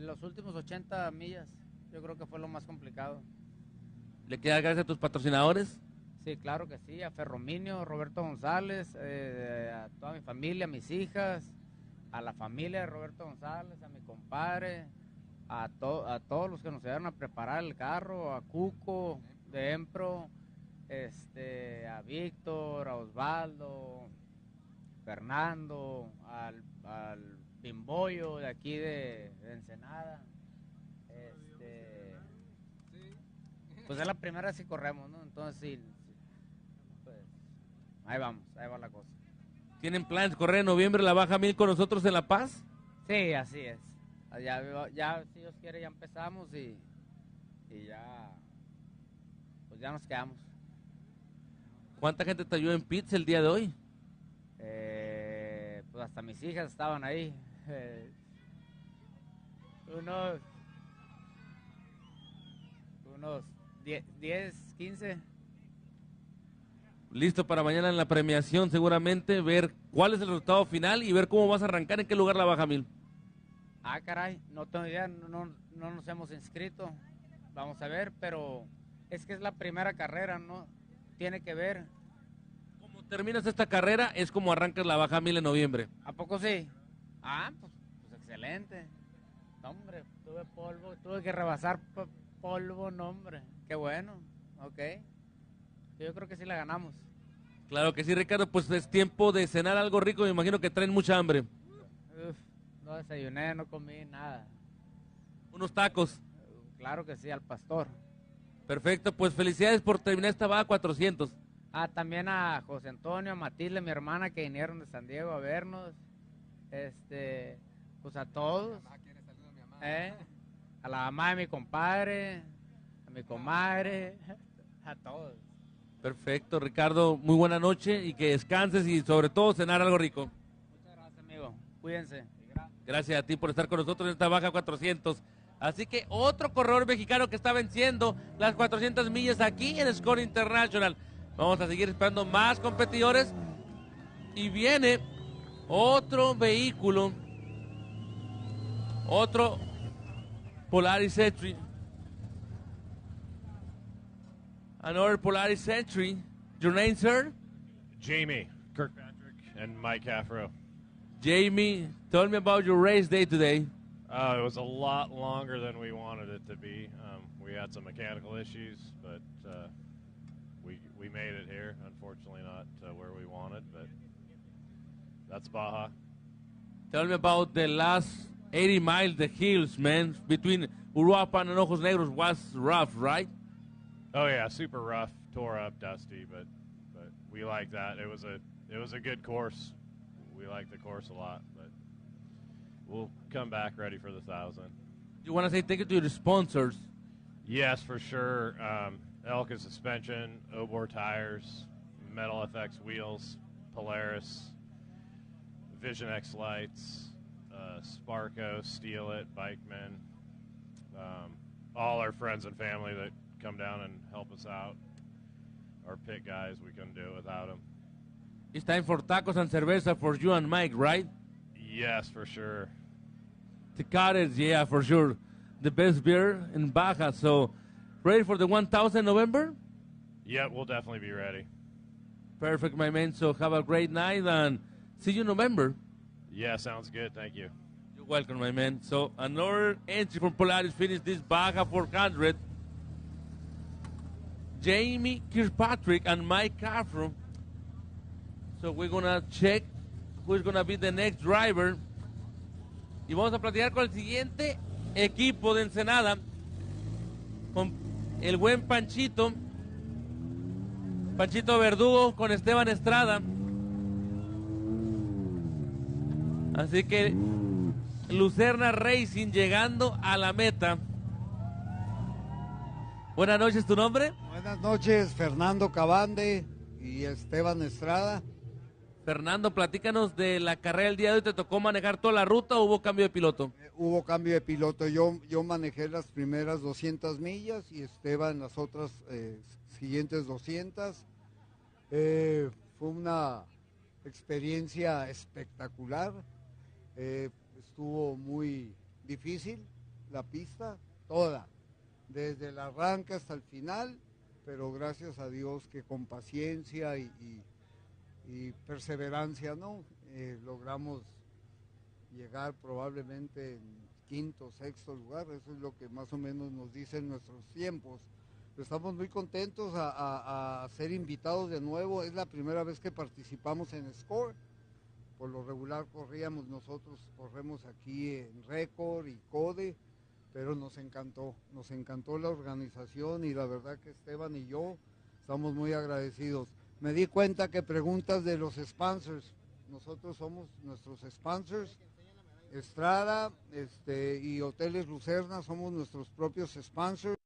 Los últimos 80 millas, yo creo que fue lo más complicado. ¿Le queda gracias a tus patrocinadores? Sí, claro que sí, a Ferrominio, Roberto González, a toda mi familia, a mis hijas, a la familia de Roberto González, a mi compadre, a todos los que nos ayudaron a preparar el carro, a Cuco de Empro, a Víctor, a Osvaldo, Fernando, al Pimbollo de aquí de Ensenada. Pues es la primera vez que corremos, ¿no? Entonces sí, pues ahí vamos, ahí va la cosa. ¿Tienen planes de correr en noviembre la Baja 1000 con nosotros en La Paz? Sí, así es. Ya si Dios quiere, ya empezamos y ya, pues ya nos quedamos. ¿Cuánta gente te ayudó en pits el día de hoy? Pues hasta mis hijas estaban ahí. Unos 10, 15. Listo para mañana en la premiación, seguramente, ver cuál es el resultado final y ver cómo vas a arrancar, en qué lugar la Baja 1000. Ah, caray, no tengo idea, no nos hemos inscrito. Vamos a ver, pero es que es la primera carrera, ¿no? Tiene que ver. Como terminas esta carrera, es como arrancas la Baja 1000 en noviembre. ¿A poco sí? Ah, pues excelente. No, hombre, tuve polvo, tuve que rebasar polvo, no, hombre. Qué bueno, ok. Yo creo que sí la ganamos. Claro que sí, Ricardo, pues es tiempo de cenar algo rico, me imagino que traen mucha hambre. Uf, no desayuné, no comí nada. Unos tacos. Claro que sí, al pastor. Perfecto, pues felicidades por terminar esta Baja 400. Ah, también a José Antonio, a Matilde, mi hermana, que vinieron de San Diego a vernos. Pues a todos. A la mamá de mi compadre, a mi comadre, a todos. Perfecto, Ricardo, muy buena noche y que descanses y sobre todo cenar algo rico. Muchas gracias, amigo. Cuídense. Gracias a ti por estar con nosotros en esta Baja 400. Así que otro corredor mexicano que está venciendo las 400 millas aquí en Score International. Vamos a seguir esperando más competidores y viene otro vehículo, otro Polaris Entry. Another Polaris Entry. Your name, sir? Jamie Kirkpatrick and Mike Afro. Jamie, tell me about your race day today. It was a lot longer than we wanted it to be. We had some mechanical issues, but we made it here. Unfortunately, not where we wanted, but that's Baja. Tell me about the last 80 miles, the hills, man, between Uruapan and Ojos Negros was rough, right? Oh yeah, super rough, tore up, dusty, but we like that. It was a good course. We like the course a lot, but we'll come back ready for the 1,000. You want to say thank you to your sponsors? Yes, for sure. Elka suspension, Obor tires, Metal FX wheels, Polaris, Vision X lights, Sparco, Steal It, Bikemen, all our friends and family that come down and help us out. Our pit guys, we couldn't do it without them. It's time for tacos and cerveza for you and Mike, right? Yes, for sure. Tecates, yeah, for sure. The best beer in Baja. So, ready for the 1,000 November? Yeah, we'll definitely be ready. Perfect, my man. So, have a great night and see you in November. Yeah, sounds good. Thank you. You're welcome, my man. So, another entry from Polaris finished this Baja 400. Jamie Kirkpatrick and Mike Afro. So we're going to check who's going to be the next driver. Y vamos a platicar con el siguiente equipo de Ensenada. Con el buen Panchito. Panchito Verdugo con Esteban Estrada. Así que Lucerna Racing llegando a la meta. Buenas noches, ¿tu nombre? Buenas noches, Fernando Cabande y Esteban Estrada. Fernando, platícanos de la carrera del día de hoy. ¿Te tocó manejar toda la ruta o hubo cambio de piloto? Hubo cambio de piloto. Yo manejé las primeras 200 millas y Esteban las otras siguientes 200. Fue una experiencia espectacular. Estuvo muy difícil la pista, toda, desde el arranque hasta el final, pero gracias a Dios que con paciencia y perseverancia, ¿no? Logramos llegar probablemente en quinto, sexto lugar. Eso es lo que más o menos nos dicen nuestros tiempos. Estamos muy contentos a ser invitados de nuevo. Es la primera vez que participamos en SCORE. Por lo regular nosotros corremos aquí en Record y Code, pero nos encantó la organización y la verdad que Esteban y yo estamos muy agradecidos. Me di cuenta que preguntas de los sponsors, nosotros somos nuestros sponsors, Estrada y Hoteles Lucerna somos nuestros propios sponsors.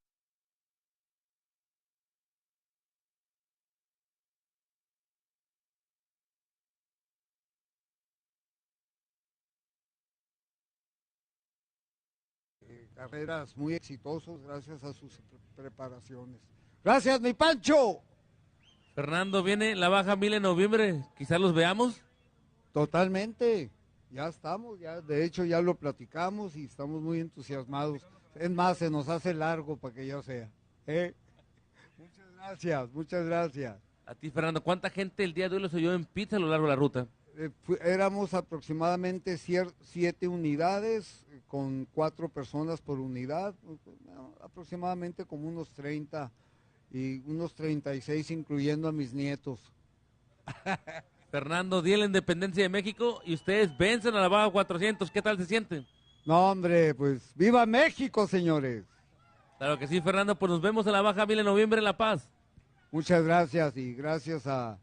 Carreras muy exitosos gracias a sus preparaciones. Gracias, mi Pancho. Fernando, viene la baja 1000 en noviembre, quizás los veamos. Totalmente, ya estamos, de hecho ya lo platicamos y estamos muy entusiasmados. Es más, se nos hace largo para que ya sea. Muchas gracias. A ti, Fernando, ¿cuánta gente el día de hoy los oyó en pizza a lo largo de la ruta? Éramos aproximadamente 7 unidades, con 4 personas por unidad, aproximadamente como unos 30 y unos 36 incluyendo a mis nietos. Fernando, Día de la Independencia de México y ustedes vencen a la baja 400, ¿qué tal se sienten? No, hombre, pues ¡viva México, señores! Claro que sí, Fernando, pues nos vemos a la baja 1000 en noviembre en La Paz. Muchas gracias y gracias a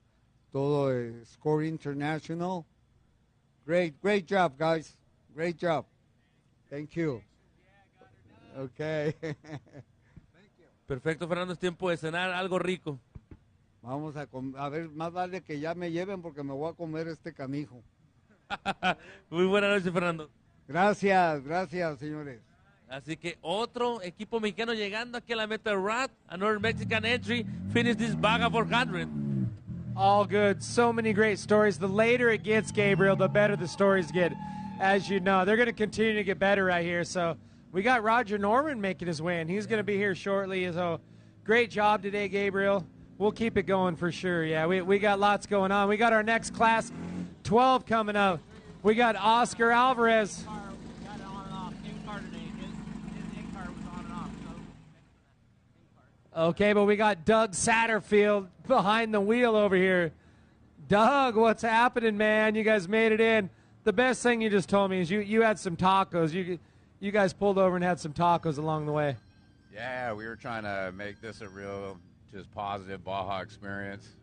todo SCORE International. Great job, guys. Great job. Thank you. Okay. Perfecto, Fernando, es tiempo de cenar algo rico. Vamos a ver, más vale que ya me lleven porque me voy a comer este canijo. Muy buena noche, Fernando. Gracias, señores. Así que otro equipo mexicano llegando aquí a la meta Rat, another Mexican entry, finish this Baja 400. All good. So many great stories. The later it gets, Gabriel, the better the stories get. As you know, they're going to continue to get better right here. So we got Roger Norman making his way in. He's going to be here shortly. So great job today, Gabriel. We'll keep it going for sure. Yeah, we got lots going on. We got our next class 12 coming up. We got Oscar Alvarez. Okay, but we got Doug Satterfield behind the wheel over here. Doug, what's happening, man? You guys made it in. The best thing you just told me is you had some tacos. You guys pulled over and had some tacos along the way. Yeah, we were trying to make this a real, just positive Baja experience.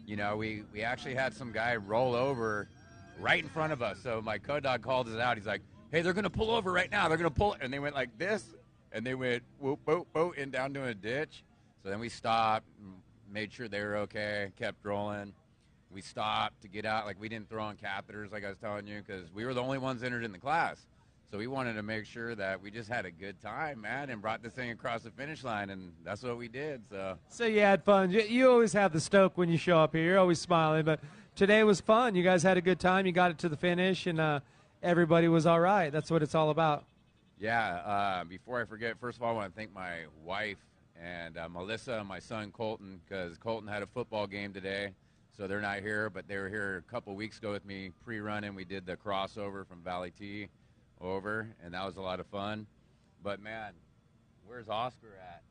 You know, we actually had some guy roll over right in front of us. So my co-dog called us out. He's like, hey, they're going to pull over right now. They're going to pull. And they went like this. And they went whoop, boop, boop, and down to a ditch. So then we stopped, made sure they were okay, kept rolling. We stopped to get out. Like, we didn't throw on catheters, like I was telling you, because we were the only ones entered in the class. So we wanted to make sure that we just had a good time, man, and brought this thing across the finish line, and that's what we did. So you had fun. You always have the stoke when you show up here. You're always smiling. But today was fun. You guys had a good time. You got it to the finish, and everybody was all right. That's what it's all about. Yeah, before I forget, first of all, I want to thank my wife and Melissa and my son Colton, because Colton had a football game today, so they're not here, but they were here a couple weeks ago with me pre-running. We did the crossover from Valley T over, and that was a lot of fun. But, man, where's Oscar at?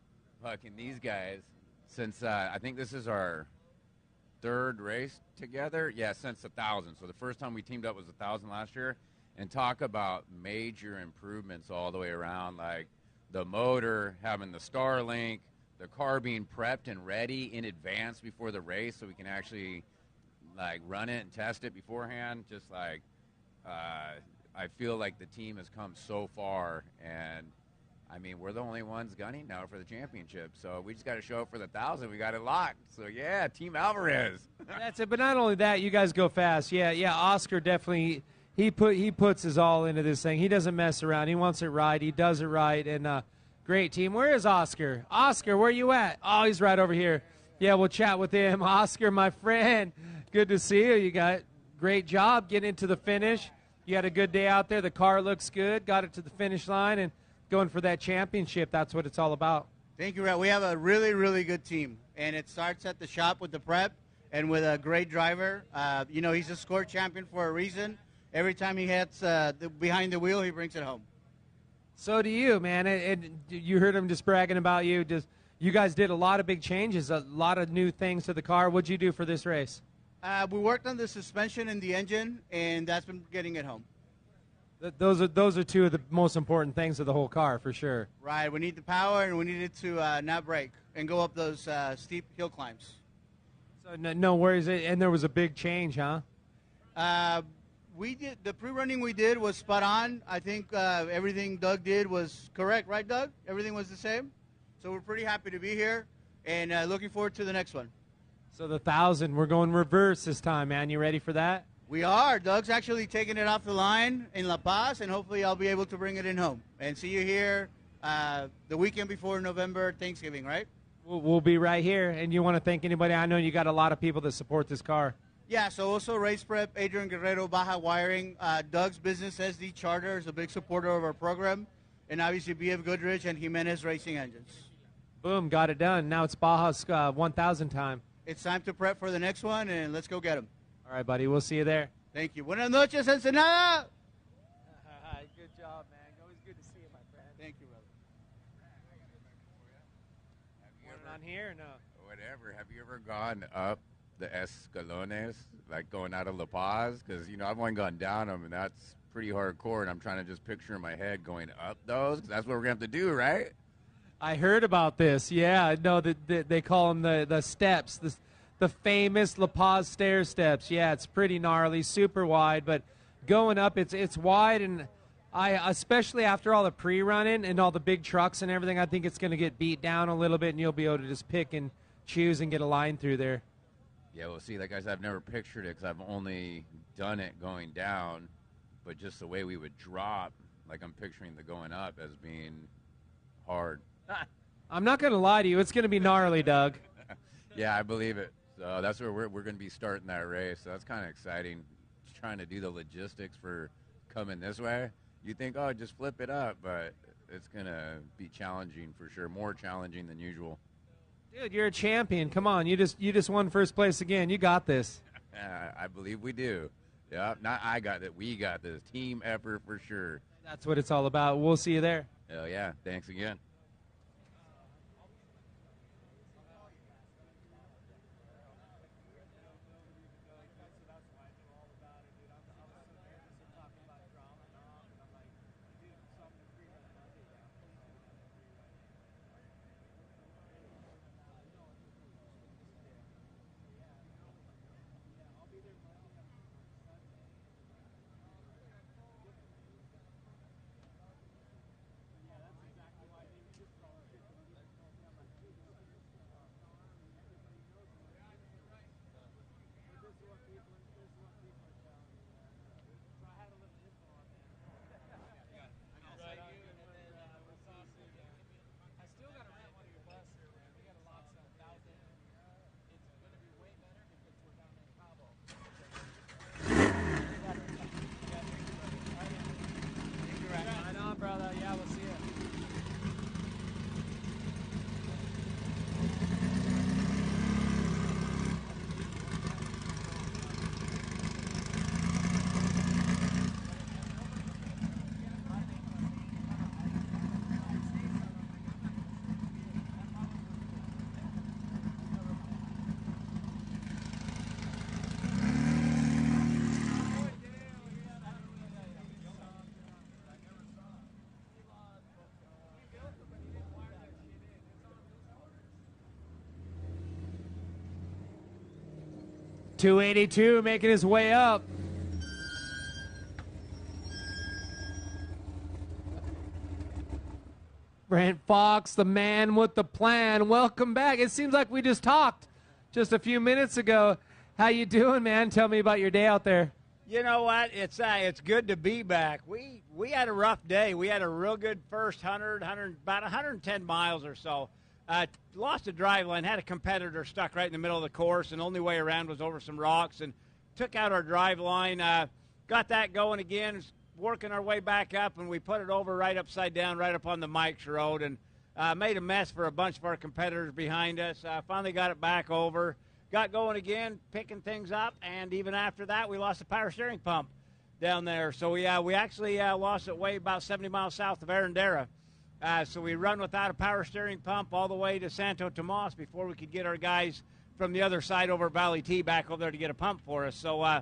Fucking these guys, since I think this is our third race together. Yeah, since 1,000. So the first time we teamed up was 1,000 last year. And talk about major improvements all the way around, like the motor, having the Starlink, the car being prepped and ready in advance before the race so we can actually like run it and test it beforehand. Just like I feel like the team has come so far, and I mean, we're the only ones gunning now for the championship. So we just got to show up for the 1,000. We got it locked. So, yeah, Team Alvarez. That's it. But not only that, you guys go fast. Yeah, Oscar definitely, he puts his all into this thing. He doesn't mess around. He wants it right. He does it right. And great team. Where is Oscar? Oscar, where you at? Oh, he's right over here. Yeah, we'll chat with him. Oscar, my friend, good to see you. You got great job getting into the finish. You had a good day out there. The car looks good. Got it to the finish line and going for that championship. That's what it's all about. Thank you, Rat. We have a really, really good team, and it starts at the shop with the prep and with a great driver. He's a score champion for a reason. Every time he hits behind the wheel, he brings it home. So do you, man. And you heard him just bragging about you. You guys did a lot of big changes, a lot of new things to the car. What'd you do for this race? We worked on the suspension and the engine, and that's been getting it home. Those are two of the most important things of the whole car, for sure. Right. We need the power, and we need it to not brake and go up those steep hill climbs. So no worries. And there was a big change, huh? We did the pre-running we did was spot on. I think everything Doug did was correct, right, Doug? Everything was the same. So we're pretty happy to be here, and looking forward to the next one. So the 1,000, we're going reverse this time, man. You ready for that? We are. Doug's actually taking it off the line in La Paz, and hopefully I'll be able to bring it in home. And see you here the weekend before November Thanksgiving, right? We'll be right here. And you want to thank anybody? I know you got a lot of people that support this car. Yeah, so also Race Prep, Adrian Guerrero, Baja Wiring, Doug's business, SD Charter, is a big supporter of our program, and obviously BF Goodrich and Jimenez Racing Engines. Boom, got it done. Now it's Baja's 1,000 time. It's time to prep for the next one, and let's go get them. All right, buddy. We'll see you there. Thank you. Buenas noches, Ensenada. Good job, man. Always good to see you, my friend. Thank you, brother. On here or no? Whatever. Have you ever gone up the escalones, like going out of La Paz? Because, I've only gone down them, and that's pretty hardcore, and I'm trying to just picture in my head going up those, because that's what we're going to have to do, right? I heard about this. Yeah, no, they call them the steps, the famous La Paz stair steps. Yeah, it's pretty gnarly, super wide, but going up, it's wide, and especially after all the pre-running and all the big trucks and everything, I think it's going to get beat down a little bit, and you'll be able to just pick and choose and get a line through there. Yeah, well, see, like I said, I've never pictured it because I've only done it going down, but just the way we would drop, like I'm picturing the going up as being hard. I'm not going to lie to you. It's going to be gnarly, Doug. Yeah, I believe it. So that's where we're going to be starting that race. So that's kind of exciting, just trying to do the logistics for coming this way. You think, oh, just flip it up, but it's going to be challenging for sure, more challenging than usual. Dude, you're a champion. Come on, you just won first place again. You got this. I believe we do. Yeah, not I got it. We got this. Team effort for sure. That's what it's all about. We'll see you there. Hell yeah. Thanks again. Brother, yeah, we'll see you. .282 making his way up. Brent Fox, the man with the plan. Welcome back. It seems like we just talked just a few minutes ago. How you doing, man? Tell me about your day out there. You know what? It's good to be back. We had a rough day. We had a real good first 100, about 110 miles or so. Lost a drive line, had a competitor stuck right in the middle of the course, and the only way around was over some rocks, and took out our drive line. Got that going again, working our way back up, and we put it over right upside down, right up on the Mike's Road, and made a mess for a bunch of our competitors behind us. Finally got it back over. Got going again, picking things up, and even after that, we lost the power steering pump down there. So we actually lost it way about 70 miles south of Arendara. So we run without a power steering pump all the way to Santo Tomas before we could get our guys from the other side over Valley T back over there to get a pump for us. So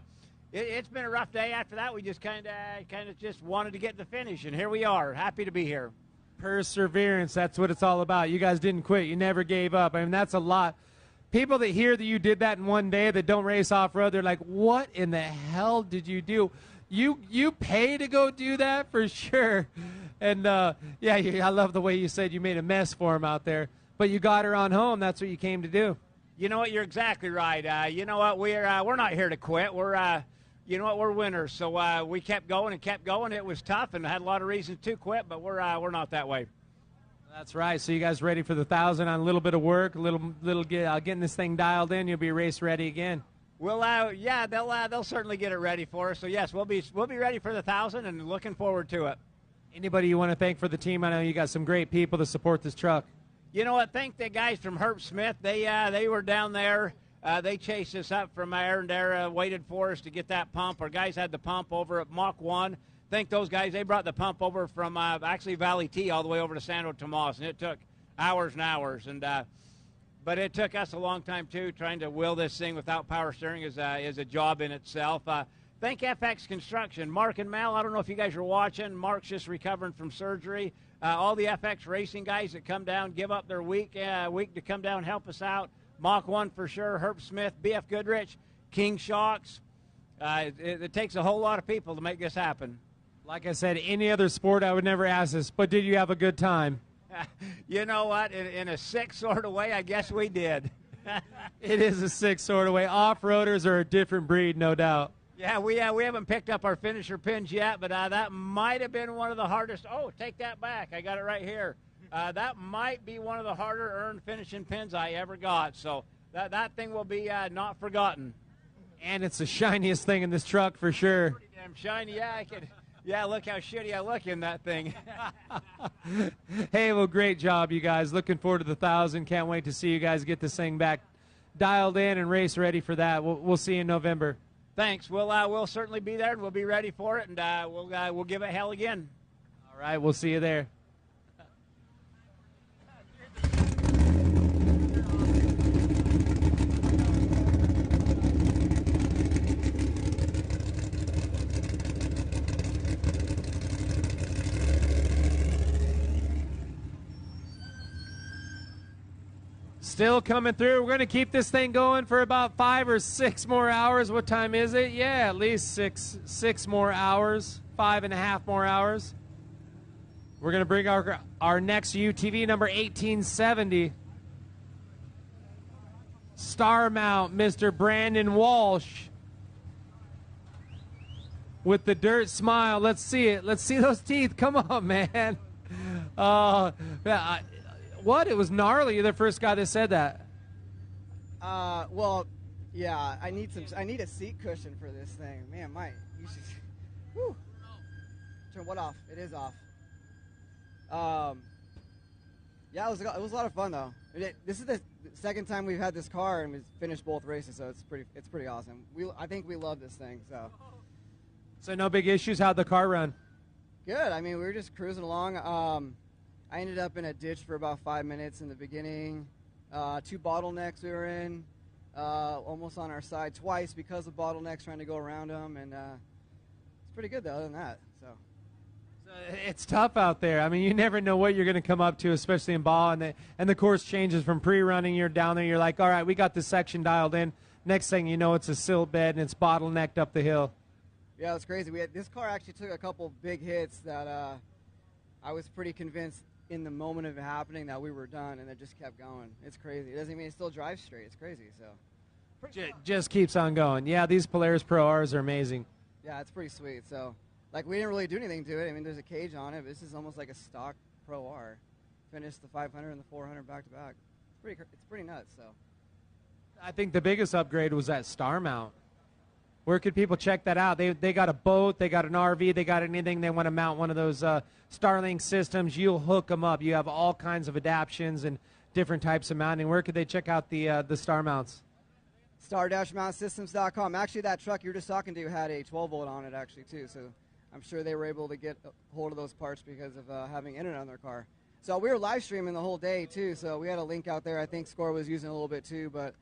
it's been a rough day. After that, we just kind of just wanted to get to the finish, and here we are. Happy to be here. Perseverance, that's what it's all about. You guys didn't quit. You never gave up. I mean, that's a lot. People that hear that you did that in one day that don't race off-road, they're like, what in the hell did you do? You pay to go do that for sure. And, I love the way you said you made a mess for him out there. But you got her on home. That's what you came to do. You know what? You're exactly right. You know what? We're not here to quit. We're winners. So we kept going and kept going. It was tough and had a lot of reasons to quit, but we're not that way. That's right. So you guys ready for the 1,000 on a little bit of work, getting this thing dialed in. You'll be race ready again. Well, they'll certainly get it ready for us. So yes, we'll be ready for the 1,000 and looking forward to it. Anybody you want to thank for the team? I know you got some great people to support this truck. You know what? Thank the guys from Herb Smith. They were down there. They chased us up from Arendara, waited for us to get that pump. Our guys had the pump over at Mach 1. Thank those guys. They brought the pump over from actually Valley T all the way over to Santo Tomas, and it took hours and hours. But it took us a long time too, trying to wheel this thing without power steering is a job in itself. Thank FX Construction, Mark and Mel. I don't know if you guys are watching. Mark's just recovering from surgery. All the FX racing guys that come down, give up their week to come down and help us out. Mach 1 for sure. Herb Smith, BF Goodrich, King Shocks. It takes a whole lot of people to make this happen. Like I said, any other sport I would never ask this, but did you have a good time? You know what? In a sick sort of way, I guess we did. It is a sick sort of way. Off-roaders are a different breed, no doubt. Yeah, we haven't picked up our finisher pins yet, but that might have been one of the hardest. Oh, take that back. I got it right here. That might be one of the harder-earned finishing pins I ever got. So that thing will be not forgotten. And it's the shiniest thing in this truck for sure. Pretty damn shiny, yeah. Yeah, look how shitty I look in that thing. Hey, well, great job, you guys. Looking forward to the 1,000. Can't wait to see you guys get this thing back dialed in and race ready for that. We'll see you in November. Thanks. We'll certainly be there, and we'll be ready for it, and we'll give it hell again. All right, we'll see you there. Still coming through. We're going to keep this thing going for about 5 or 6 more hours. What time is it? Yeah, at least six more hours, 5.5 more hours. We're going to bring our next UTV, number 1870. Star Mount, Mr. Brandon Walsh. With the dirt smile. Let's see it. Let's see those teeth. Come on, man. What? It was gnarly. You're the first guy that said that. Well, yeah. I need a seat cushion for this thing. Man, Mike, you should. Whew. Turn what off? It is off. Yeah, it was a lot of fun though. This is the second time we've had this car and we've finished both races, so it's pretty awesome. I think we love this thing. So no big issues. How'd the car run? Good. I mean, we were just cruising along. I ended up in a ditch for about 5 minutes in the beginning. 2 bottlenecks we were in, almost on our side twice because of bottlenecks trying to go around them, and it's pretty good though. Other than that, so it's tough out there. I mean, you never know what you're going to come up to, especially in Baja, and the course changes from pre-running. You're down there, you're like, all right, we got this section dialed in. Next thing you know, it's a silt bed and it's bottlenecked up the hill. Yeah, it's crazy. This car actually took a couple big hits that I was pretty convinced in the moment of it happening that we were done, and it just kept going. It's crazy. It doesn't mean it still drives straight. It's crazy. So Just keeps on going. Yeah, these Polaris Pro Rs are amazing. yeah, it's pretty sweet. So like we didn't really do anything to it. I mean, there's a cage on it. But this is almost like a stock Pro R. Finished the 500 and the 400 back to back. It's pretty nuts. So I think the biggest upgrade was that star mount. Where could people check that out? They got a boat, they got an RV, they got anything they want to mount one of those Starlink systems. You'll hook them up. You have all kinds of adaptions and different types of mounting. Where could they check out the star mounts? star-mountsystems.com. Actually, that truck you were just talking to had a 12-volt on it, actually, too. So I'm sure they were able to get a hold of those parts because of having internet on their car. So we were live streaming the whole day, too. So we had a link out there. I think Score was using a little bit, too. But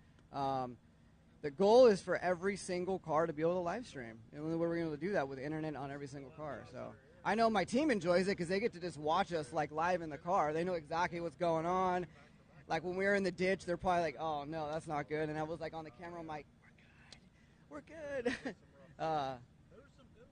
the goal is for every single car to be able to live stream. And we're able to do that with internet on every single car. So I know my team enjoys it because they get to just watch us, like, live in the car. They know exactly what's going on. Like, when we were in the ditch, they're probably like, oh, no, that's not good. And I was, like, on the camera, I'm like, we're good. So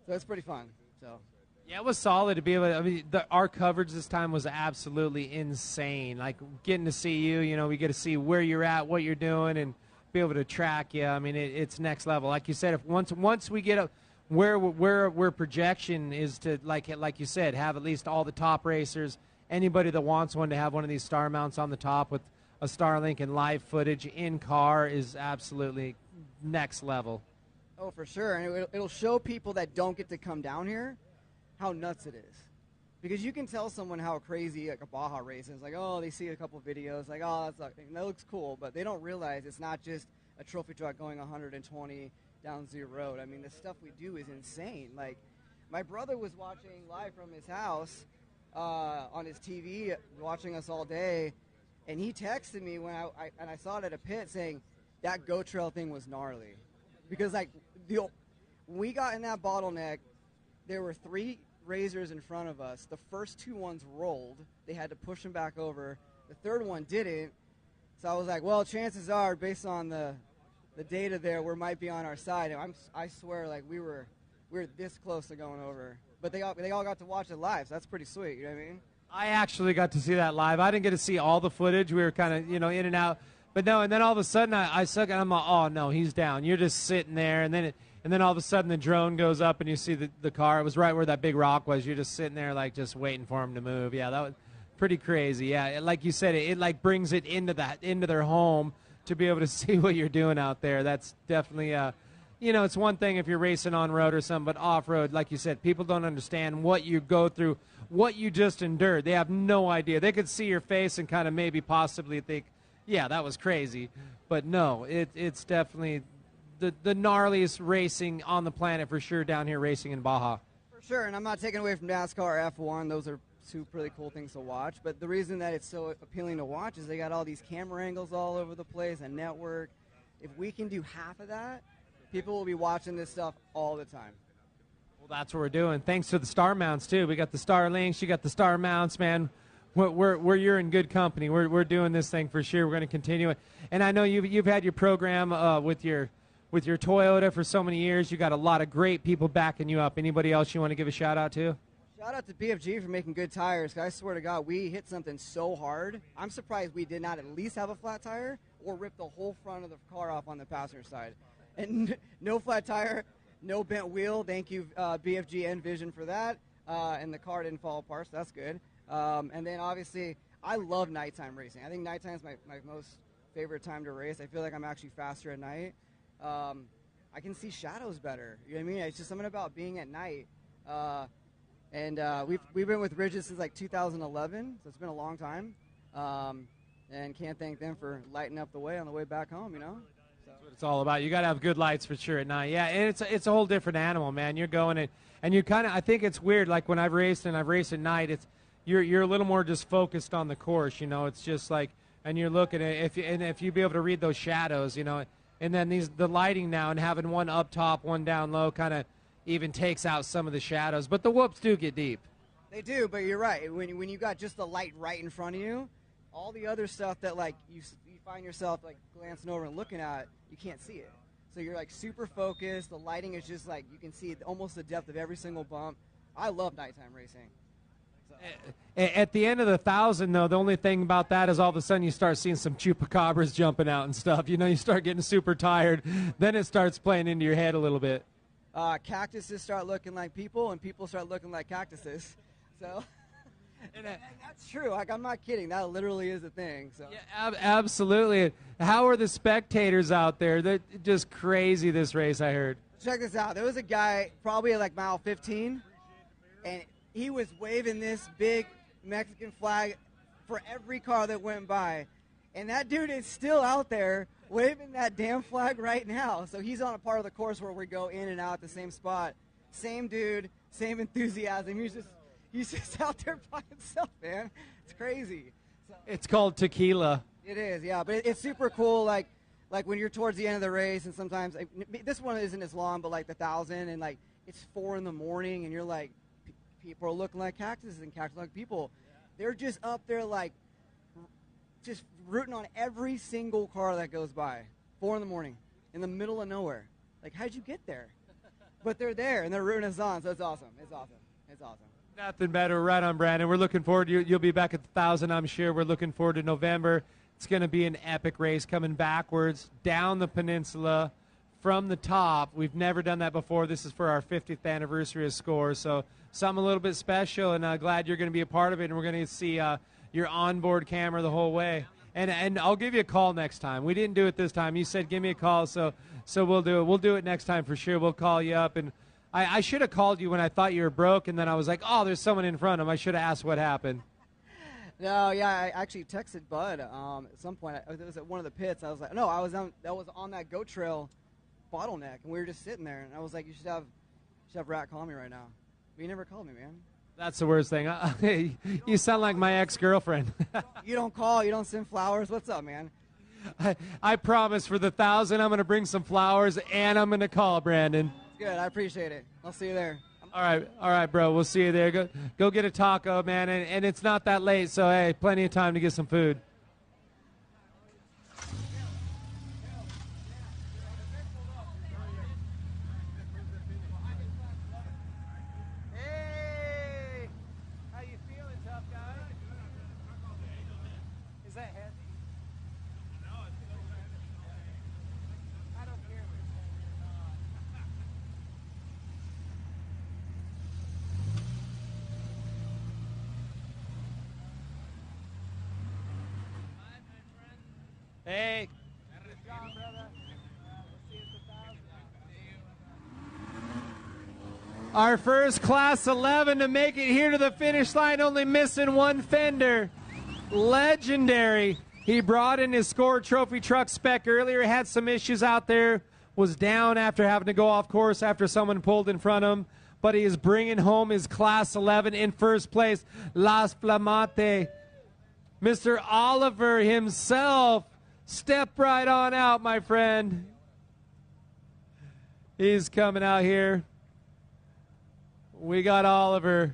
it's pretty fun. So Yeah, it was solid to be able to, I mean, our coverage this time was absolutely insane. Like, getting to see you, you know, we get to see where you're at, what you're doing, and be able to track you. I mean, it's next level. Like you said, if once we get up where projection is to, like you said, have at least all the top racers, anybody that wants one to have one of these star mounts on the top with a Starlink and live footage in car is absolutely next level. Oh, for sure. And it'll show people that don't get to come down here how nuts it is. Because you can tell someone how crazy like a Baja race is. Like, oh, they see a couple videos, like, oh, that looks cool. But they don't realize it's not just a trophy truck going 120 down Z road. I mean, the stuff we do is insane. Like, my brother was watching live from his house on his TV, watching us all day, and he texted me when I saw it at a pit saying that Go Trail thing was gnarly. Because, like, when we got in that bottleneck, there were 3 razors in front of us. The first 2 ones rolled. They had to push them back over. The third one didn't. So I was like, well, chances are, based on the data there, we might be on our side. And I swear, like, we were this close to going over. But they all got to watch it live, so that's pretty sweet. You know what I mean? I actually got to see that live. I didn't get to see all the footage. We were kind of, you know, in and out. But no, and then all of a sudden I suck, and I'm like, oh, no, he's down. You're just sitting there, and then all of a sudden the drone goes up, and you see the car. It was right where that big rock was. You're just sitting there, like, just waiting for him to move. Yeah, that was pretty crazy. Yeah, like you said, it like brings it into their home to be able to see what you're doing out there. That's definitely, you know, it's one thing if you're racing on road or something, but off road, like you said, people don't understand what you go through, what you just endured. They have no idea. They could see your face and kind of maybe possibly think, yeah, that was crazy. But no, it's definitely the gnarliest racing on the planet for sure down here racing in Baja. For sure, and I'm not taking away from NASCAR or F1. Those are 2 really cool things to watch. But the reason that it's so appealing to watch is they got all these camera angles all over the place, a network. If we can do half of that, people will be watching this stuff all the time. Well, that's what we're doing. Thanks to the star mounts, too. We got the Starlinks, you got the star mounts, man. You're in good company. We're doing this thing for sure. We're going to continue it. And I know you've had your program with your Toyota for so many years. You got a lot of great people backing you up. Anybody else you want to give a shout out to? Shout out to BFG for making good tires. I swear to God, we hit something so hard. I'm surprised we did not at least have a flat tire or rip the whole front of the car off on the passenger side. And no flat tire, no bent wheel. Thank you, BFG and Vision, for that. And the car didn't fall apart, so that's good. And then, obviously, I love nighttime racing. I think nighttime is my most favorite time to race. I feel like I'm actually faster at night. I can see shadows better. You know what I mean? It's just something about being at night. And we've been with Ridges since, like, 2011, so it's been a long time. And can't thank them for lighting up the way on the way back home, you know? That's what it's all about. You got to have good lights for sure at night. Yeah, and it's a whole different animal, man. You're going and you kind of, I think it's weird, like when I've raced at night, you're a little more just focused on the course, you know. It's just like, and you're looking at if you be able to read those shadows, you know, and then the lighting now and having one up top, one down low, kind of even takes out some of the shadows. But the whoops do get deep. They do, but you're right. When you got just the light right in front of you, all the other stuff that like you find yourself like glancing over and looking at, you can't see it. So you're like super focused. The lighting is just like you can see almost the depth of every single bump. I love nighttime racing. So At the end of the 1,000, though, the only thing about that is all of a sudden you start seeing some chupacabras jumping out and stuff. You know, you start getting super tired. Then it starts playing into your head a little bit. Cactuses start looking like people, and people start looking like cactuses. So, and that's true. Like, I'm not kidding. That literally is a thing. So. Yeah, absolutely. How are the spectators out there? They're just crazy this race, I heard. Check this out. There was a guy probably at like mile 15, and he was waving this big Mexican flag for every car that went by. And that dude is still out there waving that damn flag right now. So he's on a part of the course where we go in and out at the same spot. Same dude, same enthusiasm. He's just out there by himself, man. It's crazy. So, it's called tequila. It is, yeah. But it's super cool, like when you're towards the end of the race, and sometimes this one isn't as long, but like the 1,000, and like it's 4 a.m, and you're like, people are looking like cactuses and cactus like people. They're just up there like just rooting on every single car that goes by. 4 a.m. in the middle of nowhere. Like, how'd you get there? But they're there and they're rooting us on, so it's awesome. It's awesome. It's awesome. Nothing better. Right on, Brandon. We're looking forward to you'll be back at the 1,000, I'm sure. We're looking forward to November. It's going to be an epic race coming backwards down the peninsula from the top. We've never done that before. This is for our 50th anniversary of SCORE, so something a little bit special, and glad you're going to be a part of it, and we're going to see your onboard camera the whole way. And I'll give you a call next time. We didn't do it this time. You said give me a call, so we'll do it. We'll do it next time for sure. We'll call you up, and I should have called you when I thought you were broke, and then I was like, oh, there's someone in front of him. I should have asked what happened. No, yeah, I actually texted Bud at some point. It was at one of the pits. I was like, no, I was on that goat trail bottleneck, and we were just sitting there, and I was like, you should have Rat call me right now. But you never called me, man. That's the worst thing. You sound like my ex-girlfriend. You don't call, you don't send flowers. What's up, man? I promise for the 1,000, I'm going to bring some flowers, and I'm going to call Brandon. Good, I appreciate it. I'll see you there. All right, bro. We'll see you there. Go get a taco, man, and it's not that late, so hey, plenty of time to get some food. Hey, how you feeling, tough guy? Is that heavy? I don't care. Hey. Our first Class 11 to make it here to the finish line, only missing one fender. Legendary. He brought in his SCORE trophy truck spec earlier, had some issues out there, was down after having to go off course after someone pulled in front of him, but he is bringing home his Class 11 in first place. Las Flamate. Mr. Oliver himself. Step right on out, my friend. He's coming out here. We got Oliver.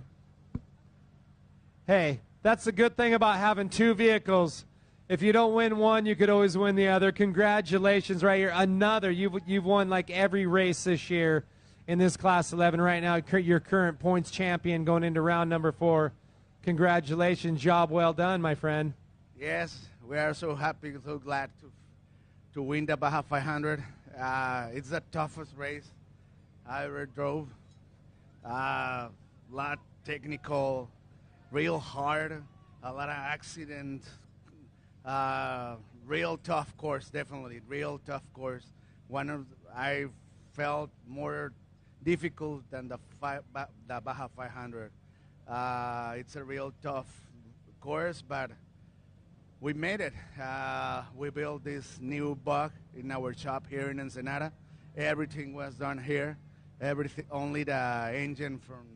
Hey, that's the good thing about having two vehicles. If you don't win one, you could always win the other. Congratulations right here. Another. You've won like every race this year in this Class 11 right now. Your current points champion going into round number 4. Congratulations. Job well done, my friend. Yes, we are so happy, so glad to win the Baja 500. It's the toughest race I ever drove. Lot technical, real hard, a lot of accidents. Real tough course, definitely. Real tough course. I felt more difficult than the Baja 500. It's a real tough course, but we made it. We built this new bug in our shop here in Ensenada. Everything was done here. Everything, only the engine from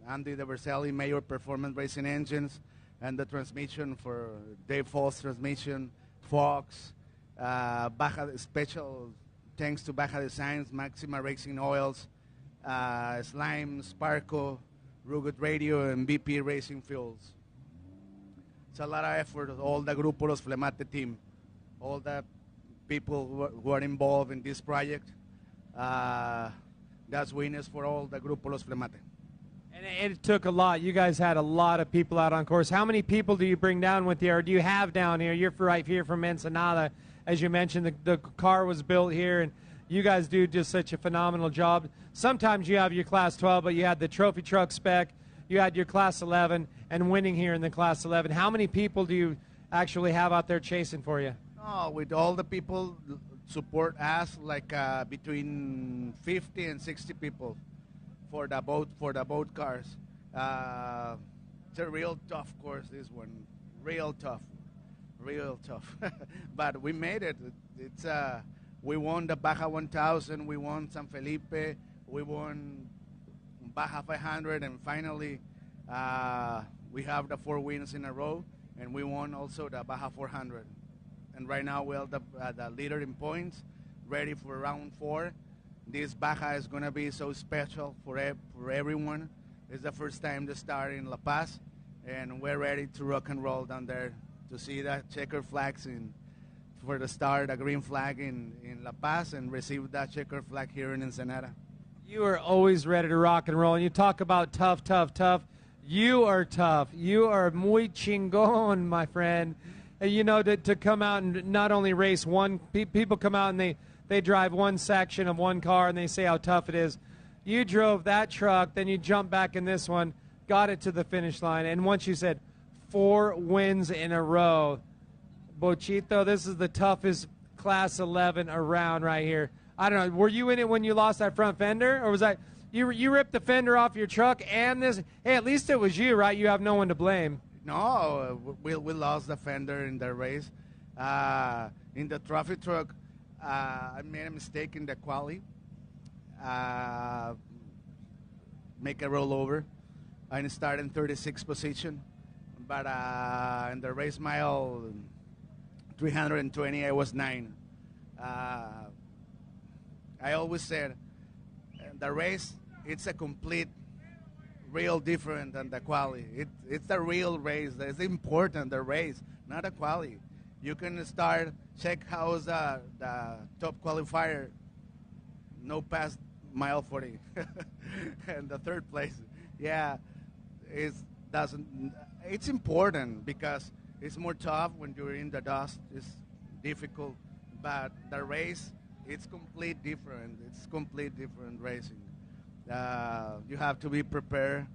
Andy De Vercelli, Major Performance Racing Engines, and the transmission for Dave Falls transmission, Fox, Baja special thanks to Baja Designs, Maxima Racing Oils, Slime, Sparco, Rugged Radio, and BP Racing Fuels. It's a lot of effort of all the Grupo Los Flemate team, all the people who are involved in this project. That's winners for all the Grupo Los Flemate. it took a lot. You guys had a lot of people out on course. How many people do you bring down with you, or do you have down here? You're right here from Ensenada. As you mentioned, the car was built here, and you guys do just such a phenomenal job. Sometimes you have your Class 12, but you had the trophy truck spec, you had your Class 11, and winning here in the Class 11. How many people do you actually have out there chasing for you? Oh, with all the people support us, like between 50 and 60 people for the boat cars. It's a real tough course, this one. Real tough. But we made it. It's we won the Baja 1000, we won San Felipe, we won Baja 500, and finally we have the 4 wins in a row, and we won also the Baja 400. And right now we're the leader in points, ready for round 4. This Baja is going to be so special for everyone. It's the first time to start in La Paz, and we're ready to rock and roll down there to see the checker flags for the start, the green flag in La Paz, and receive that checker flag here in Ensenada. You are always ready to rock and roll. And you talk about tough. You are tough. You are muy chingón, my friend. And you know, to come out and not only race one, people come out and they drive one section of one car and they say how tough it is. You drove that truck, then you jumped back in this one, got it to the finish line, and once you said 4 wins in a row, Bochito, this is the toughest Class 11 around right here. I don't know, were you in it when you lost that front fender, or was that you ripped the fender off your truck and this? Hey, at least it was you, right? You have no one to blame. No, we lost the fender in the race. In the trophy truck, I made a mistake in the quali. Make a rollover. I started in 36th position, but in the race mile 320, I was 9. I always said the race, it's a complete real different than the quali. It's the real race. It's important, the race, not a quali. You can start, check how's the top qualifier, no past mile 40. And the 3rd place. Yeah, it's important because it's more tough when you're in the dust. It's difficult, but the race, it's complete different. It's complete different racing. You have to be prepared,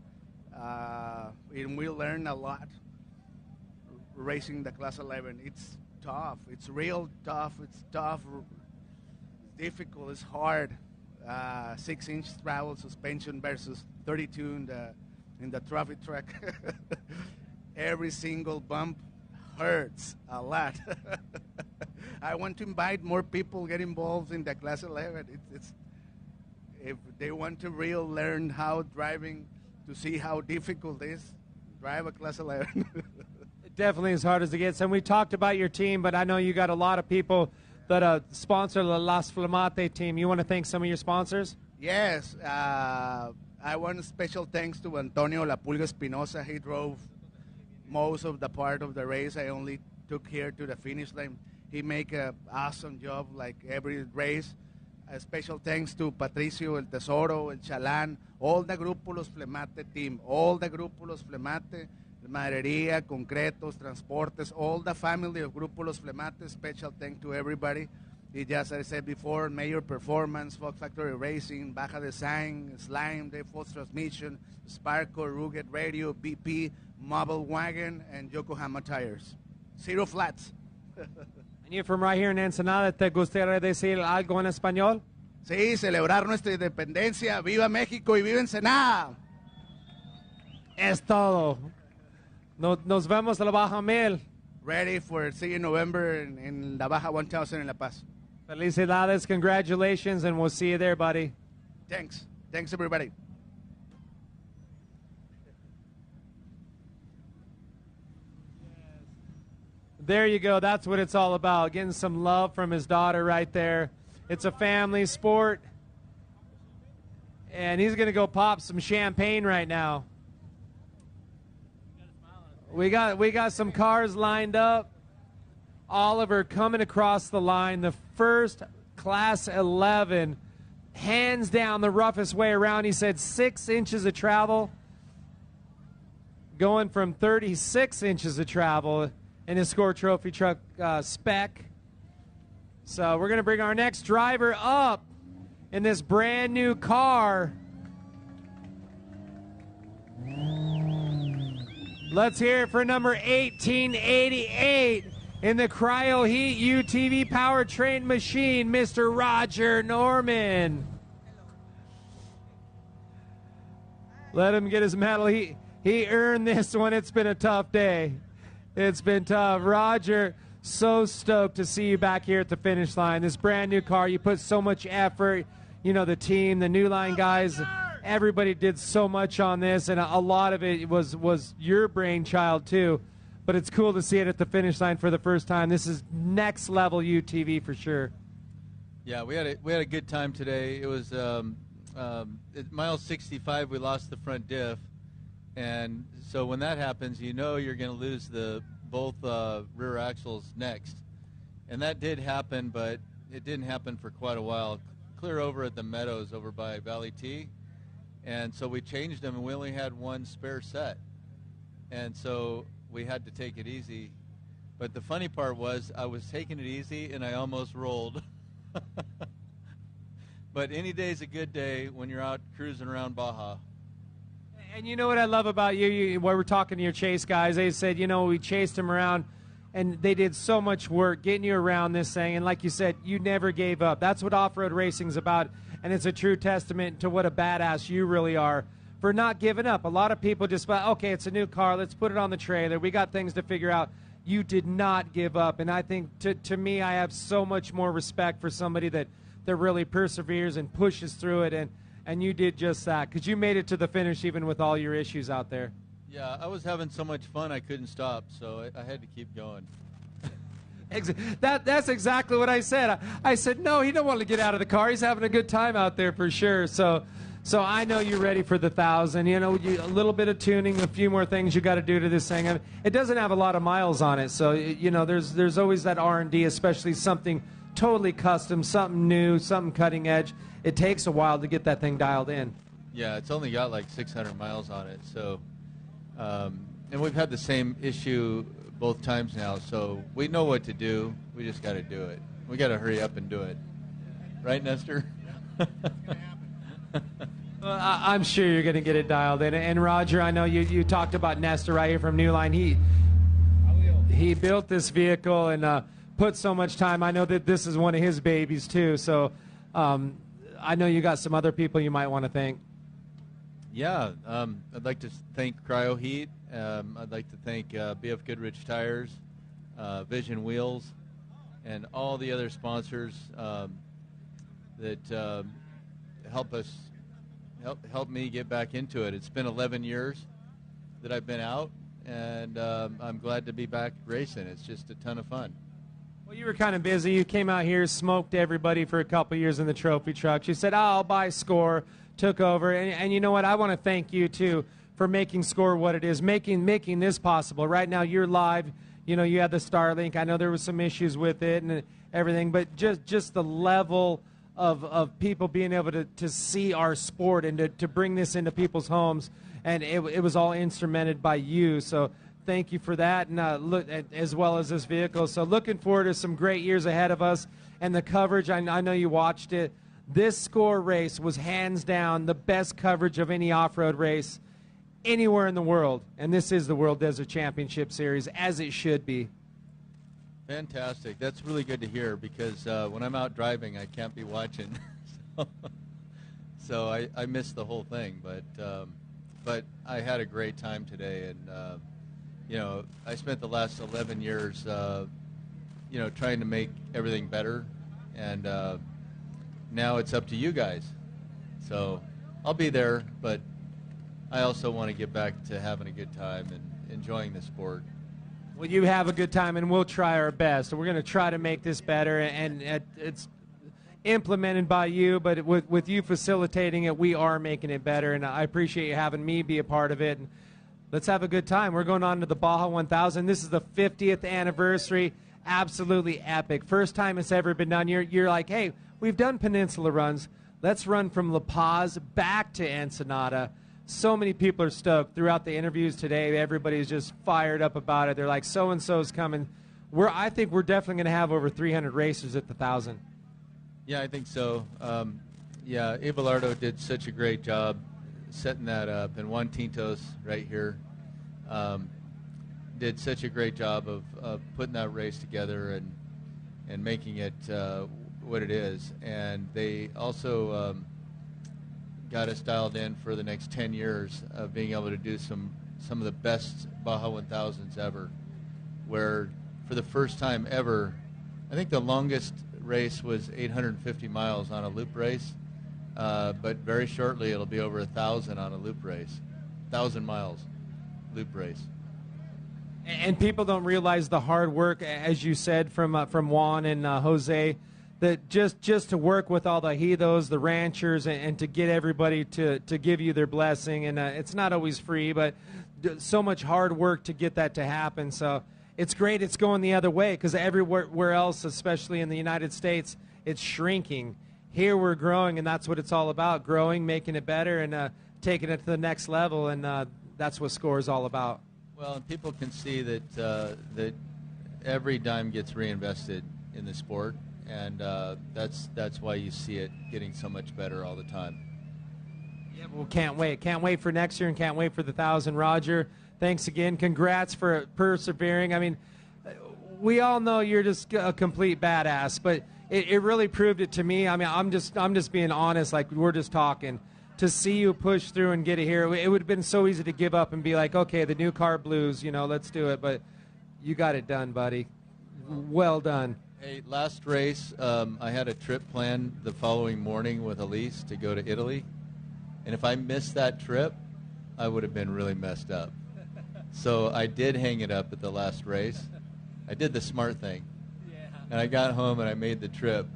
and we learn a lot racing the Class 11. It's tough. It's real tough. It's tough. It's difficult. It's hard. 6-inch travel suspension versus 32 in the trophy track. Every single bump hurts a lot. I want to invite more people get involved in the Class 11. It's if they want to really learn how driving, to see how difficult it is, drive a Class 11. It definitely is hard as it gets. And we talked about your team, but I know you got a lot of people that sponsor the Las Flamate team. You want to thank some of your sponsors? Yes. I want special thanks to Antonio La Pulga Espinosa. He drove most of the part of the race. I only took here to the finish line. He make an awesome job like every race. A special thanks to Patricio, El Tesoro, El Chalán, all the Grupo Los Flemate team, all the Grupo Los Flemate, Maderería, Concretos, Transportes, all the family of Grupo Los Flemate. Special thanks to everybody. It just, as I said before, Mayor Performance, Fox Factory Racing, Baja Design, Slime, Default Transmission, Sparco, Rugged Radio, BP, Mobile Wagon, and Yokohama Tires. Zero Flats. And you're from right here in Ensenada. ¿Te gustaría decir algo en español? Sí, celebrar nuestra independencia. ¡Viva México y viva Ensenada! Es todo. Nos vemos en la Baja 1000. Ready for see you in November in la Baja 1000 in La Paz. Felicidades, congratulations, and we'll see you there, buddy. Thanks. Thanks, everybody. There you go. That's what it's all about. Getting some love from his daughter right there. It's a family sport. And he's going to go pop some champagne right now. We got some cars lined up. Oliver coming across the line. The first Class 11. Hands down the roughest way around. He said 6 inches of travel. going from 36 inches of travel in his Score Trophy Truck spec. So we're going to bring our next driver up in this brand new car. Let's hear it for number 1888 in the Cryo Heat UTV powertrain machine, Mr. Roger Norman. Let him get his medal. He earned this one. It's been a tough day. It's been tough. Roger, so stoked to see you back here at the finish line. This brand new car, you put so much effort. You know, the team, the New Line guys, everybody did so much on this, and a lot of it was your brainchild too. But it's cool to see it at the finish line for the first time. This is next level UTV for sure. Yeah, we had a good time today. It was at mile 65 we lost the front diff, and so when that happens, you know you're going to lose both rear axles next, and that did happen, but it didn't happen for quite a while. Clear over at the Meadows over by Valley T, and so we changed them, and we only had one spare set, and so we had to take it easy. But the funny part was I was taking it easy and I almost rolled. But any day's a good day when you're out cruising around Baja. And you know what I love about you while we're talking to your chase guys, they said, you know, we chased him around and they did so much work getting you around this thing. And like you said, you never gave up. That's what off-road racing's about. And it's a true testament to what a badass you really are for not giving up. A lot of people just, okay, it's a new car. Let's put it on the trailer. We got things to figure out. You did not give up. And I think to me, I have so much more respect for somebody that really perseveres and pushes through it. And you did just that because you made it to the finish even with all your issues out there. Yeah, I was having so much fun I couldn't stop, so I had to keep going. That's exactly what I said. I said, no, he don't want to get out of the car. He's having a good time out there for sure. So I know you're ready for the 1,000. You know, a little bit of tuning, a few more things you got to do to this thing. I mean, it doesn't have a lot of miles on it, so you know, there's always that R&D, especially something totally custom, something new, something cutting edge. It takes a while to get that thing dialed in. Yeah, it's only got like 600 miles on it, so and we've had the same issue both times now, so we know what to do. We just got to do it. We got to hurry up and do it. Right, Nestor? Well, I'm sure you're going to get it dialed in. And Roger, I know you talked about Nestor right here from New Line. He built this vehicle and put so much time. I know that this is one of his babies too, so I know you got some other people you might want to thank. Yeah, I'd like to thank Cryo Heat. I'd like to thank BF Goodrich Tires, Vision Wheels, and all the other sponsors that help me get back into it. It's been 11 years that I've been out, and I'm glad to be back racing. It's just a ton of fun. Well, you were kind of busy. You came out here, smoked everybody for a couple years in the trophy trucks. You said, I'll buy Score, took over. And you know what? I want to thank you, too, for making Score what it is, making this possible. Right now, you're live. You know, you had the Starlink. I know there was some issues with it and everything, but just the level of people being able to see our sport and to bring this into people's homes. And it was all instrumented by you. So thank you for that, and look, as well as this vehicle. So looking forward to some great years ahead of us. And the coverage, I know you watched it. This Score race was hands down the best coverage of any off-road race anywhere in the world. And this is the World Desert Championship Series, as it should be. Fantastic. That's really good to hear because when I'm out driving, I can't be watching. So I missed the whole thing. But I had a great time today. And, you know, I spent the last 11 years, you know, trying to make everything better. And now it's up to you guys. So I'll be there, but I also want to get back to having a good time and enjoying the sport. Well, you have a good time, and we'll try our best. We're going to try to make this better, and it's implemented by you, but with you facilitating it, we are making it better, and I appreciate you having me be a part of it. And let's have a good time. We're going on to the Baja 1000. This is the 50th anniversary. Absolutely epic. First time it's ever been done. You're like, hey, we've done peninsula runs. Let's run from La Paz back to Ensenada, so many people are stoked throughout the interviews today. Everybody's just fired up about it. They're like, so-and-so's coming. I think we're definitely going to have over 300 racers at the 1,000. Yeah, I think so. Yeah, Abelardo did such a great job setting that up, and Juan Tintos right here did such a great job of putting that race together and making it what it is. And they also got us dialed in for the next 10 years of being able to do some of the best Baja 1000s ever, where for the first time ever, I think the longest race was 850 miles on a loop race, but very shortly it'll be over 1,000 on a loop race, 1,000 miles loop race. And people don't realize the hard work, as you said, from Juan and Jose, that just to work with all the ejidos, the ranchers, and to get everybody to give you their blessing. And it's not always free, but so much hard work to get that to happen. So it's great it's going the other way, because everywhere else, especially in the United States, it's shrinking. Here we're growing, and that's what it's all about, growing, making it better, and taking it to the next level. And that's what SCORE is all about. Well, and people can see that that every dime gets reinvested in the sport, and that's why you see it getting so much better all the time. Yeah, well, can't wait for next year, and can't wait for the 1,000. Roger, thanks again. Congrats for persevering. I mean, we all know you're just a complete badass, but it really proved it to me. I mean, I'm just being honest. Like, we're just talking. To see you push through and get it here, it would have been so easy to give up and be like, okay, the new car blues, let's do it. But you got it done, buddy. Well done. Hey, last race, I had a trip planned the following morning with Elise to go to Italy. And if I missed that trip, I would have been really messed up. So I did hang it up at the last race. I did the smart thing. Yeah. And I got home and I made the trip.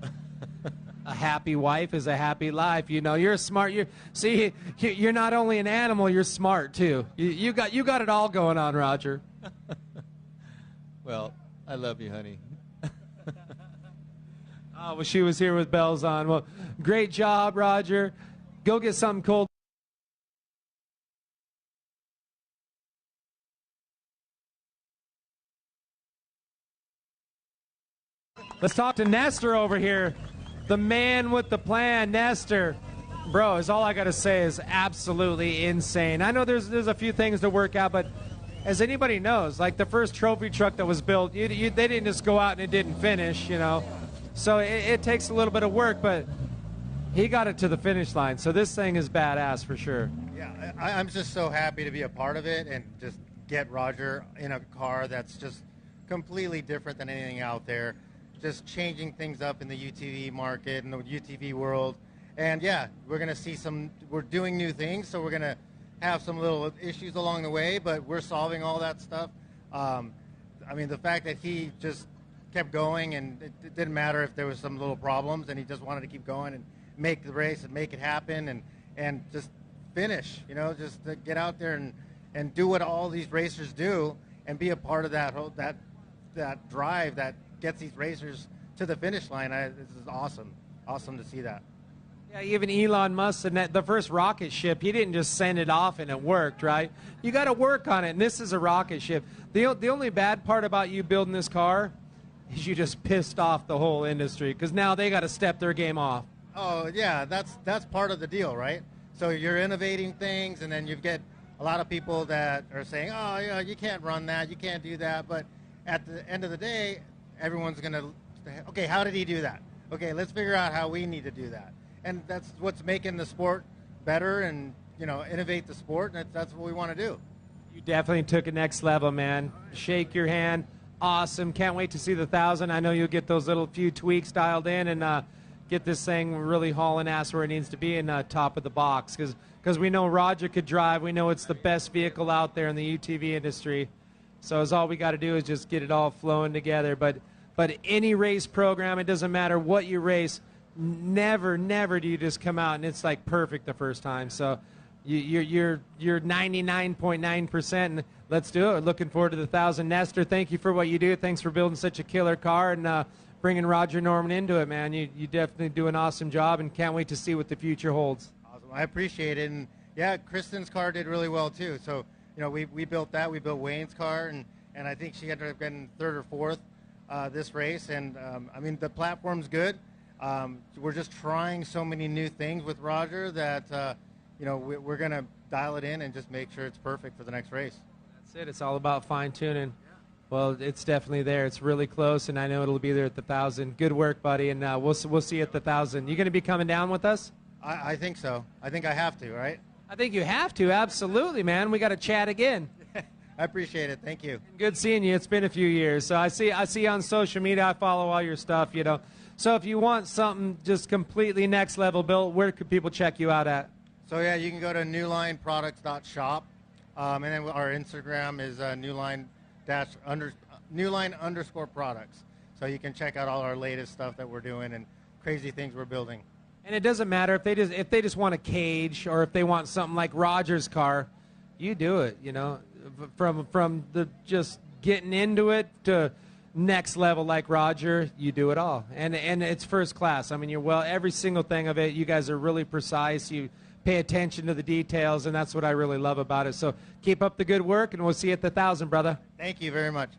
A happy wife is a happy life. You're smart. You're not only an animal, you're smart too. You got it all going on, Roger. Well, I love you, honey. Oh, well, she was here with bells on. Well, great job, Roger. Go get something cold. Let's talk to Nestor over here. The man with the plan, Nestor. Bro, is all I got to say is absolutely insane. I know there's a few things to work out, but as anybody knows, like the first trophy truck that was built, they didn't just go out and it didn't finish, So it takes a little bit of work, but he got it to the finish line. So this thing is badass for sure. Yeah, I'm just so happy to be a part of it and just get Roger in a car that's just completely different than anything out there. Just changing things up in the UTV market and the UTV world. And yeah, we're going to see we're doing new things, so we're going to have some little issues along the way, but we're solving all that stuff. I mean, the fact that he just kept going, and it didn't matter if there was some little problems, and he just wanted to keep going and make the race and make it happen and just finish, just to get out there and do what all these racers do and be a part of that drive that gets these racers to the finish line. This is awesome to see that. Yeah, even Elon Musk, the first rocket ship, he didn't just send it off and it worked, right? You got to work on it, and this is a rocket ship. The only bad part about you building this car is you just pissed off the whole industry, because now they got to step their game off. Oh yeah, that's part of the deal, right? So you're innovating things, and then you get a lot of people that are saying, oh yeah, you can't run that, you can't do that, but at the end of the day, everyone's going to say, okay, how did he do that? Okay, let's figure out how we need to do that. And that's what's making the sport better and, innovate the sport, and that's what we want to do. You definitely took it next level, man. Shake your hand. Awesome. Can't wait to see the 1,000. I know you'll get those little few tweaks dialed in and get this thing really hauling ass where it needs to be in top of the box, because we know Roger could drive. We know it's the best vehicle out there in the UTV industry. So all we got to do is just get it all flowing together. But any race program, it doesn't matter what you race, never do you just come out and it's like perfect the first time. So you're 99.9%, and let's do it. Looking forward to the 1,000. Nestor, thank you for what you do. Thanks for building such a killer car and bringing Roger Norman into it, man. You definitely do an awesome job, and can't wait to see what the future holds. Awesome. I appreciate it. And Yeah, Kristen's car did really well too. So, you know, we built that. We built Wayne's car, and I think she ended up getting third or fourth this race. And I mean, the platform's good. We're just trying so many new things with Roger that you know, we're going to dial it in and just make sure it's perfect for the next race. That's it. It's all about fine tuning. Well, it's definitely there. It's really close, and I know it'll be there at the 1,000. Good work, buddy, and we'll see you at the 1,000. You going to be coming down with us? I think so. I think I have to, right? I think you have to. Absolutely, man. We got to chat again. I appreciate it. Thank you. Good seeing you. It's been a few years. So I see you on social media. I follow all your stuff, you know. So if you want something just completely next level built, where could people check you out at? So, yeah, you can go to newlineproducts.shop, and then our Instagram is newline_products. So you can check out all our latest stuff that we're doing and crazy things we're building. And it doesn't matter if they just want a cage or if they want something like Roger's car, you do it, you know. From the just getting into it to next level like Roger, you do it all. And it's first class. I mean, every single thing of it, you guys are really precise. You pay attention to the details, and that's what I really love about it. So keep up the good work, and we'll see you at the 1,000, brother. Thank you very much.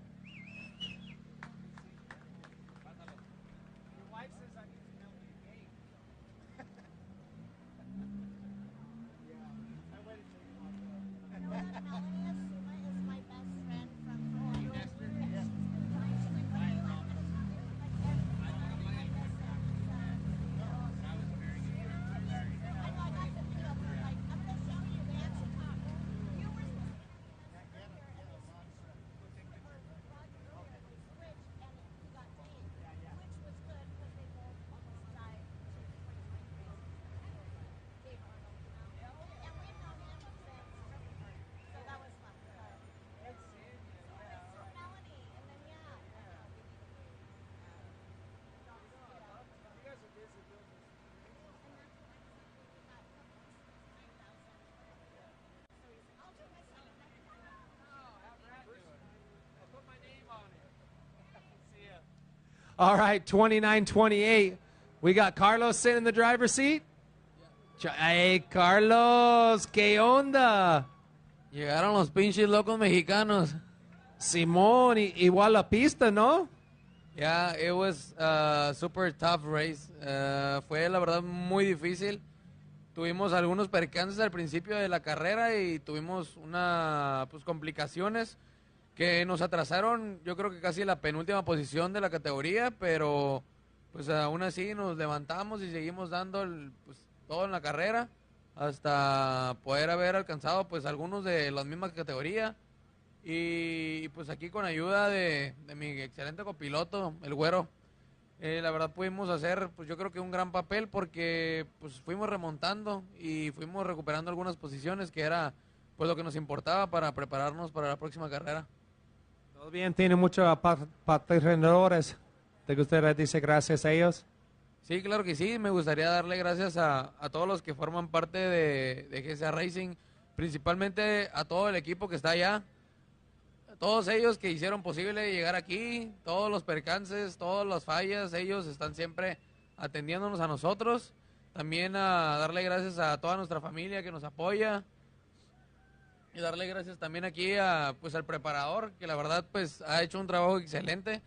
All right, 29-28. We got Carlos sitting in the driver's seat. Hey, Carlos, ¿qué onda? Llegaron los pinches locos mexicanos. Simón, igual la pista, ¿no? Yeah, it was a super tough race. Fue la verdad muy difícil. Tuvimos algunos percances al principio de la carrera y tuvimos complicaciones que nos atrasaron, yo creo que casi la penúltima posición de la categoría, pero pues aún así nos levantamos y seguimos dando todo en la carrera hasta poder haber alcanzado pues algunos de la misma categoría y pues aquí con ayuda de mi excelente copiloto, el güero, la verdad pudimos hacer pues yo creo que un gran papel porque pues fuimos remontando y fuimos recuperando algunas posiciones que era pues lo que nos importaba para prepararnos para la próxima carrera. Todo bien, tiene muchos patrocinadores. ¿Te gustaría decir gracias a ellos? Sí, claro que sí. Me gustaría darle gracias a todos los que forman parte de GSA Racing, principalmente a todo el equipo que está allá. Todos ellos que hicieron posible llegar aquí, todos los percances, todas las fallas, ellos están siempre atendiéndonos a nosotros. También a darle gracias a toda nuestra familia que nos apoya. Y darle gracias también aquí al preparador, que la verdad pues ha hecho un trabajo excelente.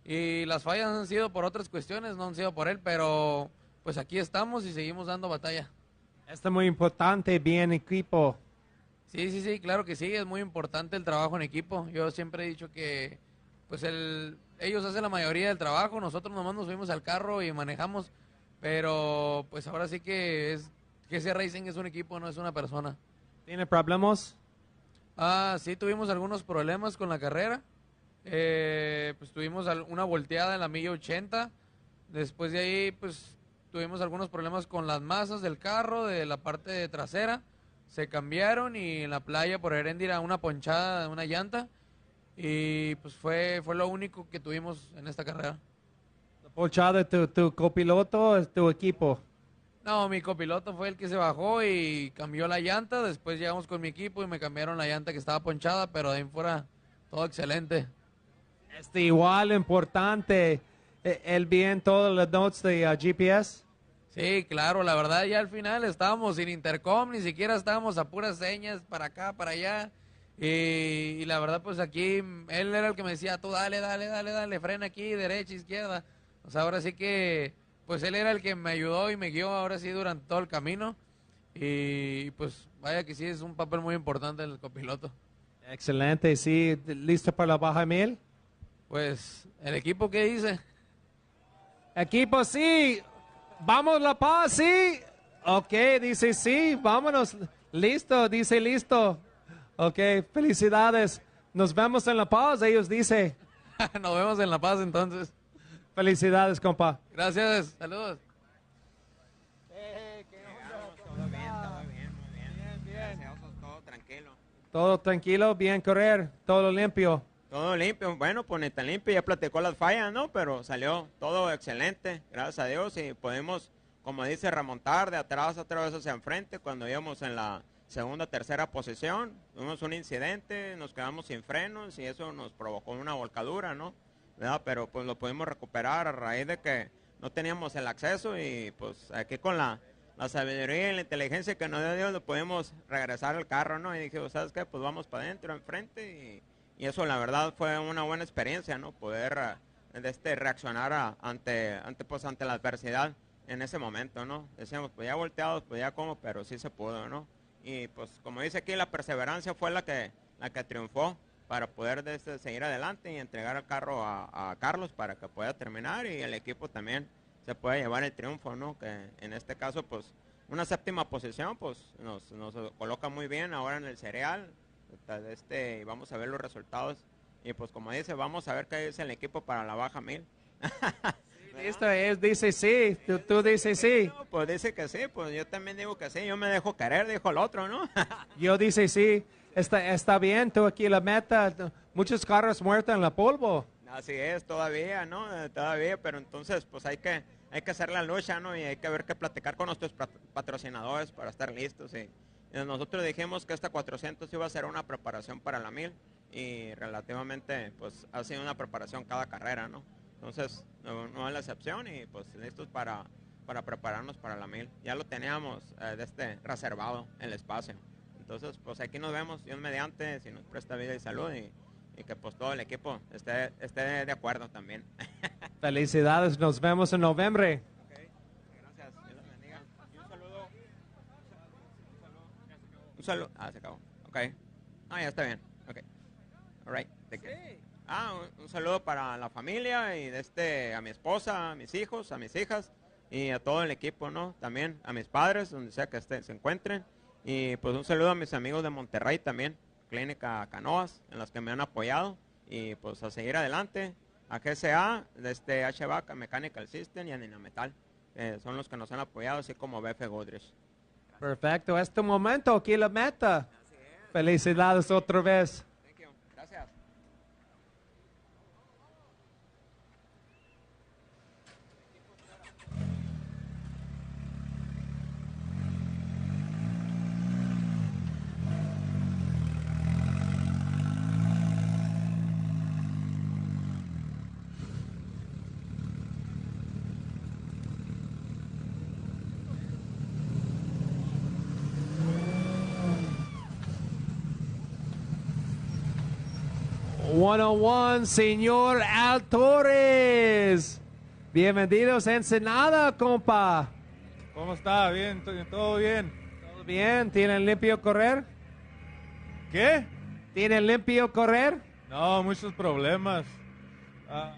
Y las fallas han sido por otras cuestiones, no han sido por él, pero pues aquí estamos y seguimos dando batalla. Está muy importante, bien equipo. Sí, claro que sí, es muy importante el trabajo en equipo. Yo siempre he dicho que pues ellos hacen la mayoría del trabajo, nosotros nomás nos subimos al carro y manejamos, pero pues ahora sí que ese Racing es un equipo, no es una persona. ¿Tiene problemas? Sí, tuvimos algunos problemas con la carrera. Pues tuvimos una volteada en la milla 80. Después de ahí, pues tuvimos algunos problemas con las masas del carro, de la parte trasera. Se cambiaron y en la playa por Heréndira una ponchada de una llanta. Y pues fue lo único que tuvimos en esta carrera. ¿La ponchada de tu copiloto o es tu equipo? No, mi copiloto fue el que se bajó y cambió la llanta. Después llegamos con mi equipo y me cambiaron la llanta que estaba ponchada, pero de ahí fuera todo excelente. Igual importante el bien todas las notes de GPS. Sí, claro, la verdad ya al final estábamos sin intercom, ni siquiera estábamos a puras señas para acá, para allá. Y la verdad pues aquí él era el que me decía, tú dale, dale, dale, dale, frena aquí, derecha, izquierda. O sea, ahora sí que pues él era el que me ayudó y me guió ahora sí durante todo el camino. Y pues vaya que sí es un papel muy importante el copiloto. Excelente, sí, listo para la Baja 1000. Pues, ¿el equipo qué dice? Equipo, sí. Vamos, La Paz, sí. Ok, dice sí, vámonos. Listo, dice listo. Ok, felicidades. Nos vemos en La Paz, ellos dicen. Nos vemos en La Paz entonces. Felicidades, compa. Gracias, saludos. Todo tranquilo, bien correr, todo limpio. Todo limpio, bueno, pues ni tan limpio, ya platicó las fallas, ¿no? Pero salió todo excelente, gracias a Dios, y podemos, como dice, remontar de atrás otra vez hacia enfrente. Cuando íbamos en la segunda, tercera posición, tuvimos un incidente, nos quedamos sin frenos y eso nos provocó una volcadura, ¿no? ¿Verdad? Pero pues lo pudimos recuperar a raíz de que no teníamos el acceso y pues aquí con la sabiduría y la inteligencia que nos dio Dios, lo pudimos regresar al carro, ¿no? Y dije, ¿sabes qué? Pues vamos para adentro, enfrente, y eso la verdad fue una buena experiencia, ¿no? Poder reaccionar ante la adversidad en ese momento, ¿no? Decíamos, pues ya volteados, pues ya como, pero sí se pudo, ¿no? Y pues como dice aquí, la perseverancia fue la que triunfó para poder seguir adelante y entregar el carro a Carlos para que pueda terminar y el equipo también se puede llevar el triunfo, ¿no? Que en este caso, pues, una séptima posición, pues, nos coloca muy bien ahora en el serial, y vamos a ver los resultados, y pues, como dice, vamos a ver qué dice el equipo para la Baja 1000. Listo, él dice sí, tú dices sí. No, pues dice que sí, pues yo también digo que sí, yo me dejo querer, dijo el otro, ¿no? Yo dice sí, está bien, tú aquí la meta, muchos carros muertos en la polvo. Así es, todavía, ¿no? Todavía, pero entonces, pues hay que hacer la lucha, ¿no? Y hay que ver qué platicar con nuestros patrocinadores para estar listos. Y nosotros dijimos que esta 400 iba a ser una preparación para la 1000 y relativamente, pues, ha sido una preparación cada carrera, ¿no? Entonces, no es la excepción y, pues, listos para prepararnos para la 1000. Ya lo teníamos reservado el espacio. Entonces, pues, aquí nos vemos, Dios mediante, si nos presta vida y salud y que pues todo el equipo esté de acuerdo también. Felicidades, nos vemos en noviembre. Okay. Gracias, Dios los bendiga. Y un saludo. Un saludo. Se acabó. Ok. Ya está bien. Ok. All right. Sí. Un saludo para la familia y a mi esposa, a mis hijos, a mis hijas y a todo el equipo, ¿no? También a mis padres, donde sea que se encuentren. Y pues un saludo a mis amigos de Monterrey también. Clínica Canoas, en las que me han apoyado y pues a seguir adelante, a GSA, HVAC, Mechanical System y a Ninametal, son los que nos han apoyado, así como BF Goodrich. Perfecto, es tu momento, aquí la meta. Felicidades otra vez. Thank you. Gracias. One-on-one, señor Altores. Bienvenidos a Ensenada, compa. ¿Cómo está? Bien, todo bien. ¿Todo bien? ¿Tienen limpio correr? ¿Qué? ¿Tienen limpio correr? No, muchos problemas.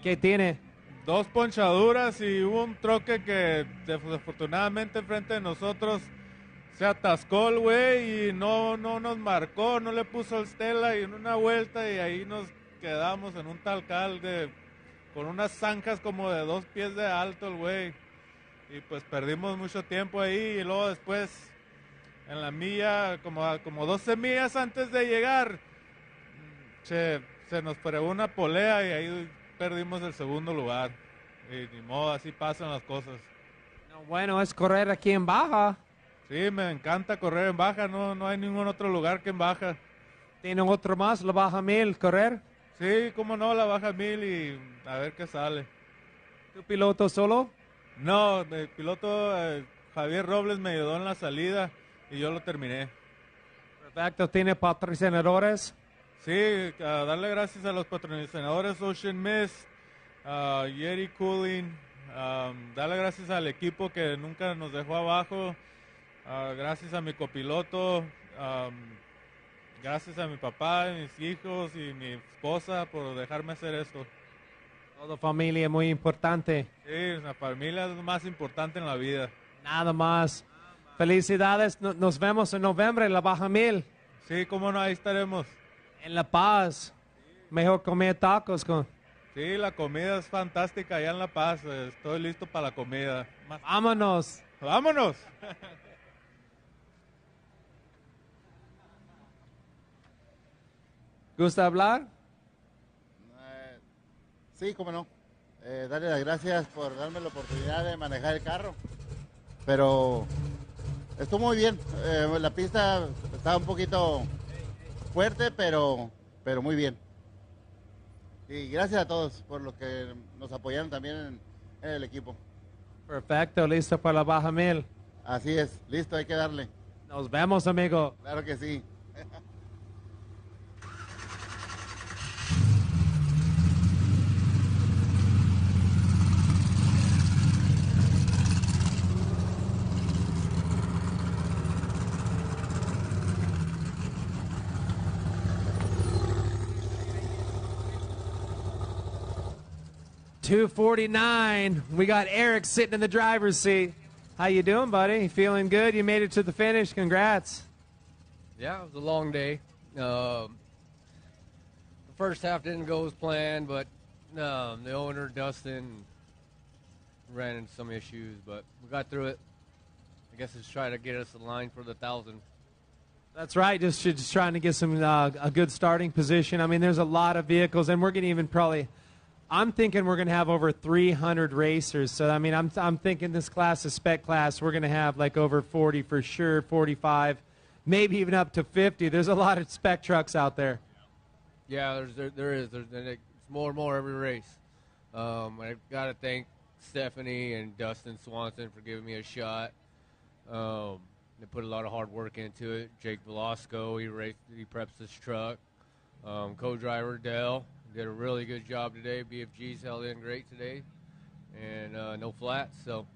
¿Qué tiene? 2 ponchaduras y hubo un troque que desafortunadamente enfrente de nosotros se atascó el güey y no nos marcó, no le puso el Stella y en una vuelta y ahí nos quedamos en un talcal con unas zanjas como de 2 pies de alto el güey. Y pues perdimos mucho tiempo ahí y luego después en la milla, como 12 millas antes de llegar, se nos fregó una polea y ahí perdimos el segundo lugar. Y ni modo, así pasan las cosas. No, bueno, es correr aquí en Baja. Sí, me encanta correr en Baja, no hay ningún otro lugar que en Baja. ¿Tienen otro más, la Baja 1000, correr? Sí, cómo no, la Baja 1000 y a ver qué sale. ¿Tu piloto solo? No, el piloto Javier Robles me ayudó en la salida y yo lo terminé. Perfecto, ¿tiene patrocinadores? Sí, darle gracias a los patrocinadores Ocean Mist, Yeti Cooling, darle gracias al equipo que nunca nos dejó abajo, gracias a mi copiloto, gracias a mi papá, mis hijos y mi esposa por dejarme hacer esto. Toda familia muy importante. Sí, la familia es lo más importante en la vida. Nada más. Felicidades, nos vemos en noviembre en la Baja 1000. Sí, cómo no, ahí estaremos. En La Paz. Mejor comer tacos con... Sí, la comida es fantástica allá en La Paz. Estoy listo para la comida. Vámonos. Vámonos. ¿Gusta hablar? Sí, cómo no. Darle las gracias por darme la oportunidad de manejar el carro. Pero estuvo muy bien. La pista estaba un poquito fuerte, pero muy bien. Y gracias a todos por los que nos apoyaron también en el equipo. Perfecto, listo para la Baja 1000. Así es, listo, hay que darle. Nos vemos, amigo. Claro que sí. .249. We got Eric sitting in the driver's seat. How you doing, buddy? You feeling good? You made it to the finish. Congrats. Yeah, it was a long day. The first half didn't go as planned, but the owner, Dustin, ran into some issues, but we got through it. I guess it's trying to get us in line for the 1,000. That's right. Just trying to get some a good starting position. I mean, there's a lot of vehicles, and we're going to even probably. I'm thinking we're going to have over 300 racers. So, I mean, I'm thinking this class, the spec class, we're going to have like over 40 for sure, 45, maybe even up to 50. There's a lot of spec trucks out there. Yeah, there is. It's more and more every race. I've got to thank Stephanie and Dustin Swanson for giving me a shot. They put a lot of hard work into it. Jake Velasco, he preps this truck. Co-driver Dell did a really good job today. BFG's held in great today, and no flats, so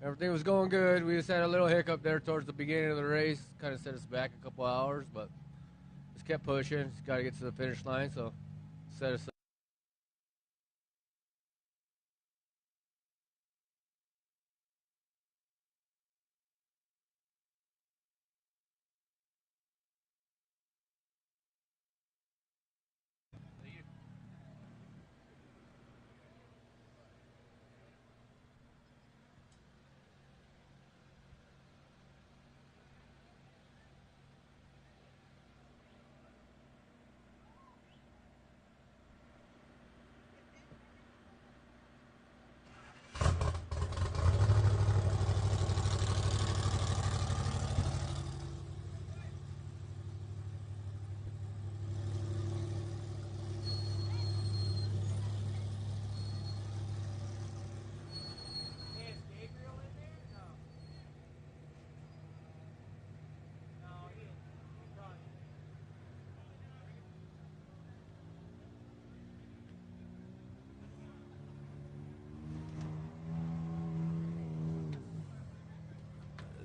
everything was going good. We just had a little hiccup there towards the beginning of the race, kind of set us back a couple hours, but just kept pushing. Just got to get to the finish line, so set us up.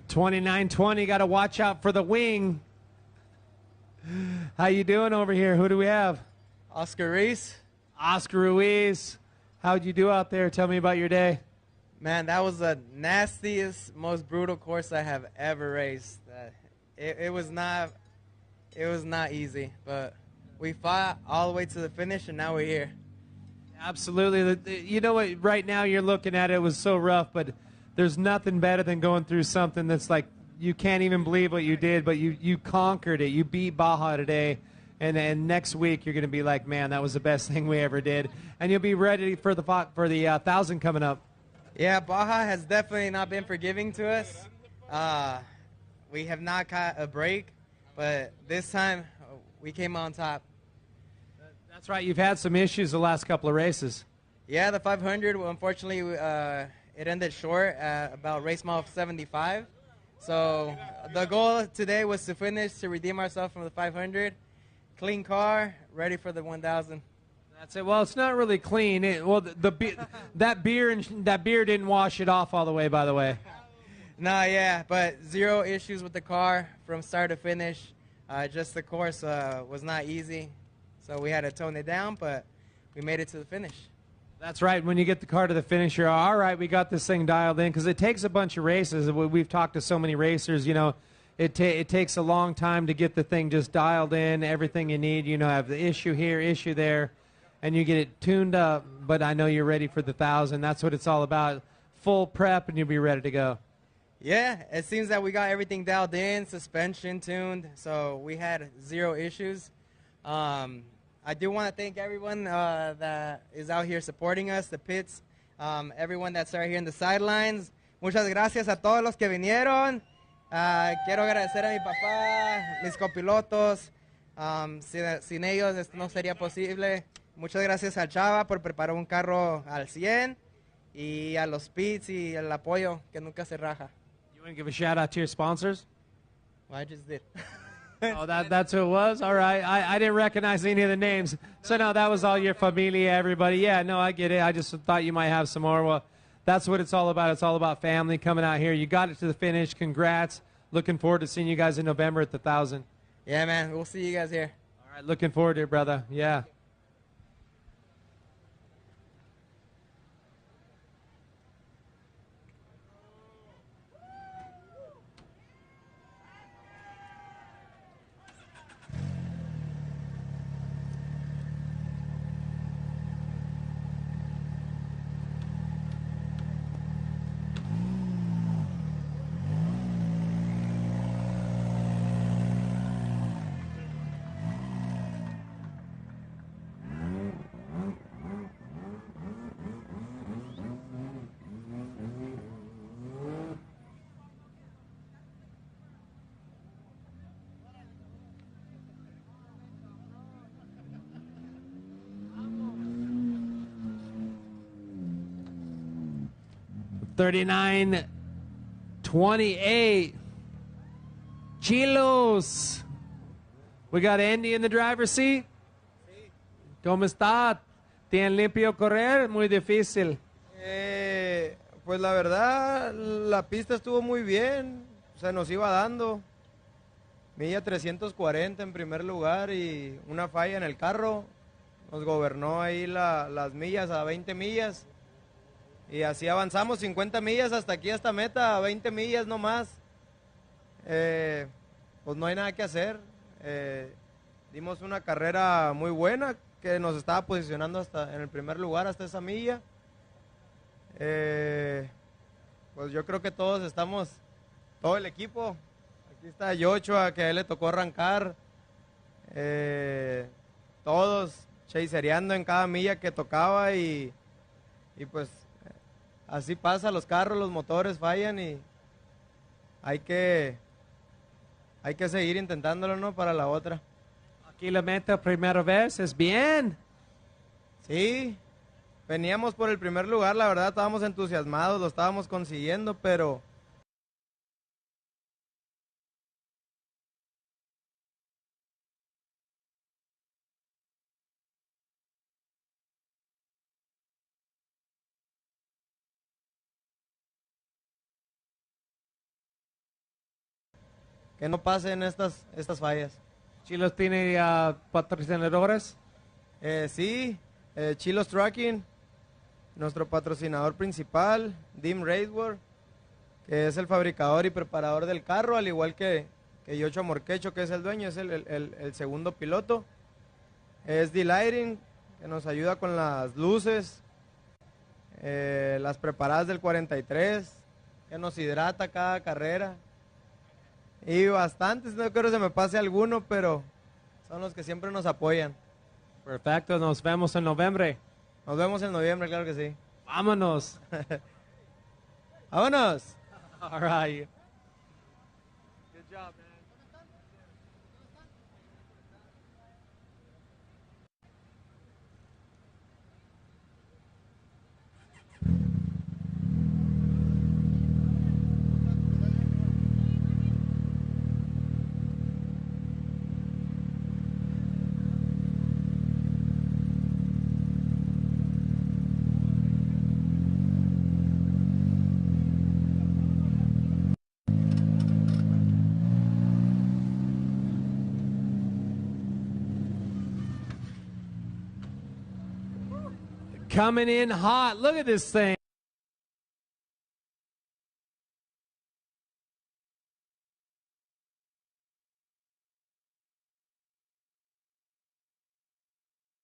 $29.20. Got to watch out for the wing. How you doing over here? Who do we have? Oscar Ruiz. Oscar Ruiz. How'd you do out there? Tell me about your day. Man, that was the nastiest, most brutal course I have ever raced. It was not easy, but we fought all the way to the finish, and now we're here. Absolutely. You know what? Right now you're looking at it was so rough, but there's nothing better than going through something that's like you can't even believe what you did, but you conquered it. You beat Baja today, and then next week you're going to be like, man, that was the best thing we ever did, and you'll be ready for the 1,000 coming up. Yeah, Baja has definitely not been forgiving to us. We have not caught a break, but this time we came on top. That's right. You've had some issues the last couple of races. Yeah, the 500, well, unfortunately, it ended short at about race mile 75. So the goal today was to finish, to redeem ourselves from the 500. Clean car, ready for the 1,000. That's it. Well, it's not really clean. That beer didn't wash it off all the way, by the way. Nah, yeah, but zero issues with the car from start to finish. Just the course was not easy, so we had to tone it down, but we made it to the finish. That's right. When you get the car to the finish, you're all right. We got this thing dialed in because it takes a bunch of races. We've talked to so many racers. You know, it takes a long time to get the thing just dialed in. Everything you need. You know, have the issue here, issue there, and you get it tuned up. But I know you're ready for the 1,000. That's what it's all about. Full prep, and you'll be ready to go. Yeah, it seems that we got everything dialed in, suspension tuned, so we had zero issues. I do want to thank everyone that is out here supporting us, the pits, everyone that's right here in the sidelines. Muchas gracias a todos los que vinieron. Quiero agradecer a mi papá, mis copilotos. Sin ellos esto no sería posible. Muchas gracias a Chava por preparar un carro al 100 y a los pits y el apoyo que nunca se raja. You want to give a shout out to your sponsors? Well, I just did. Oh, that's who it was? All right. I didn't recognize any of the names. So, no, that was all your familia, everybody. Yeah, no, I get it. I just thought you might have some more. Well, that's what it's all about. It's all about family coming out here. You got it to the finish. Congrats. Looking forward to seeing you guys in November at the 1,000. Yeah, man. We'll see you guys here. All right. Looking forward to it, brother. Yeah. $39.28. Chilos. We got Andy in the driver's seat. ¿Cómo está? ¿Tienen limpio correr? Muy difícil. Pues la verdad, la pista estuvo muy bien. Se nos iba dando. Milla 340 en primer lugar y una falla en el carro. Nos gobernó ahí las millas a 20 millas. Y así avanzamos 50 millas hasta aquí, hasta meta, 20 millas no más. Pues no hay nada que hacer. Dimos una carrera muy buena que nos estaba posicionando hasta en el primer lugar hasta esa milla. Pues yo creo que todos estamos, todo el equipo. Aquí está Yochoa, que a él le tocó arrancar. Todos chasereando en cada milla que tocaba y pues así pasa, los carros, los motores fallan y hay que seguir intentándolo, ¿no? Para la otra. Aquí la meta primera vez es bien. Sí, veníamos por el primer lugar, la verdad estábamos entusiasmados, lo estábamos consiguiendo, pero que no pasen estas fallas. ¿Chilos tiene patrocinadores? Sí, Chilos Trucking, nuestro patrocinador principal, Dim Racewar, que es el fabricador y preparador del carro, al igual que Yocho Morquecho, que es el dueño, es el segundo piloto. Es D-Lighting, que nos ayuda con las luces, las preparadas del 43, que nos hidrata cada carrera. Y bastantes, no creo que se me pase alguno, pero son los que siempre nos apoyan. Perfecto, nos vemos en noviembre. Nos vemos en noviembre, claro que sí. Vámonos. Vámonos. All right. Good job, man. coming in hot. Look at this thing.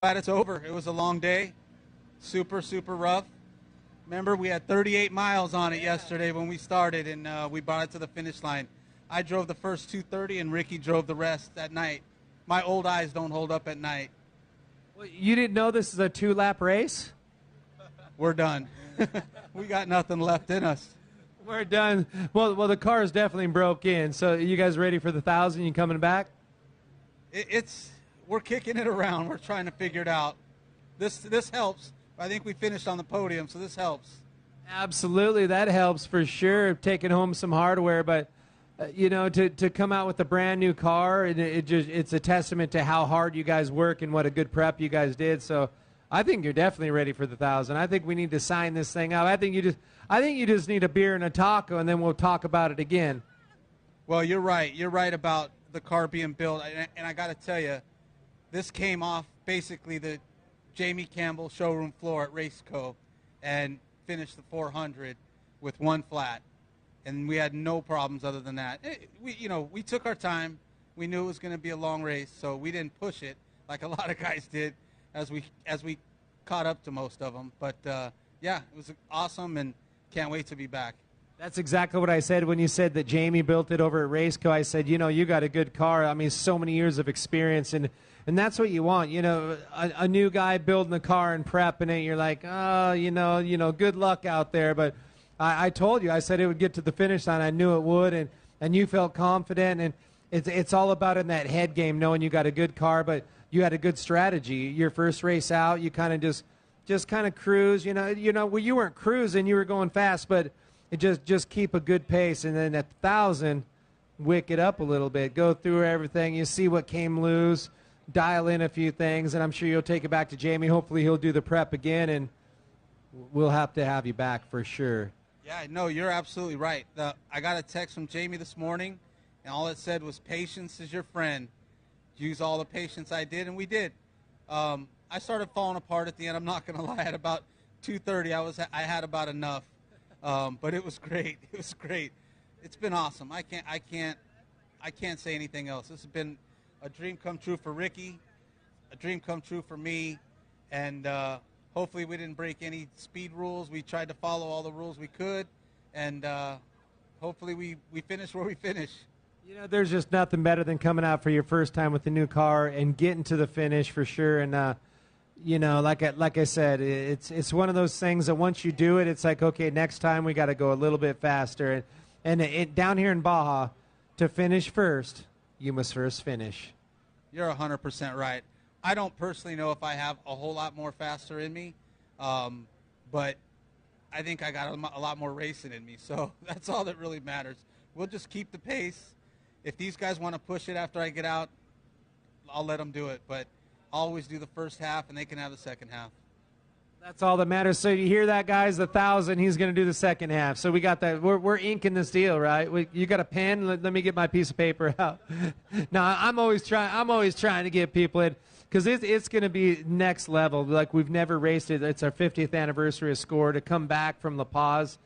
Glad it's over. It was a long day. Super, super rough. Remember, we had 38 miles on it yesterday when we started, and we brought it to the finish line. I drove the first 230, and Ricky drove the rest at night. My old eyes don't hold up at night. Well, you didn't know this is a 2-lap race? We're done. We got nothing left in us. We're done. Well, the car is definitely broke in. So you guys ready for the 1,000? You coming back? We're kicking it around. We're trying to figure it out. This helps. I think we finished on the podium, so this helps. Absolutely, that helps for sure. Taking home some hardware, but to come out with a brand new car, it's a testament to how hard you guys work and what a good prep you guys did. So I think you're definitely ready for the 1,000. I think we need to sign this thing up. I think you just need a beer and a taco, and then we'll talk about it again. Well, you're right. You're right about the car being built, and I got to tell you, this came off basically the Jamie Campbell showroom floor at Raceco and finished the 400 with one flat. And we had no problems other than that. We took our time. We knew it was going to be a long race, so we didn't push it like a lot of guys did as we caught up to most of them. But, yeah, it was awesome and can't wait to be back. That's exactly what I said when you said that Jamie built it over at Raceco. I said, you got a good car. I mean, so many years of experience, and that's what you want. A new guy building a car and prepping it, you're like, oh, good luck out there. But I told you, I said it would get to the finish line. I knew it would, and you felt confident. And it's all about in that head game, knowing you got a good car, but you had a good strategy. Your first race out, you kind of just kind of cruise. Well, you weren't cruising, you were going fast, but it just keep a good pace. And then at 1,000, wick it up a little bit, go through everything. You see what came loose, dial in a few things, and I'm sure you'll take it back to Jamie. Hopefully he'll do the prep again, and we'll have to have you back for sure. Yeah, no, you're absolutely right. I got a text from Jamie this morning, and all it said was, patience is your friend. Use all the patience I did, and we did. I started falling apart at the end. I'm not going to lie. At about 2:30, I had about enough, but it was great. It was great. It's been awesome. I can't say anything else. This has been a dream come true for Ricky, a dream come true for me, and hopefully we didn't break any speed rules. We tried to follow all the rules we could, and hopefully we finished where we finished. There's just nothing better than coming out for your first time with a new car and getting to the finish for sure. And like I said, it's one of those things that once you do it, it's like, okay, next time we got to go a little bit faster. And down here in Baja, to finish first, you must first finish. You're 100% right. I don't personally know if I have a whole lot more faster in me, but I think I got a lot more racing in me. So that's all that really matters. We'll just keep the pace. If these guys want to push it after I get out, I'll let them do it. But I'll always do the first half, and they can have the second half. That's all that matters. So you hear that, guys? The 1,000, he's going to do the second half. So we got that. We're inking this deal, right? You got a pen? Let me get my piece of paper out. No, I'm always trying to get people in, because it's going to be next level. Like, we've never raced it. It's our 50th anniversary of SCORE. To come back from La Paz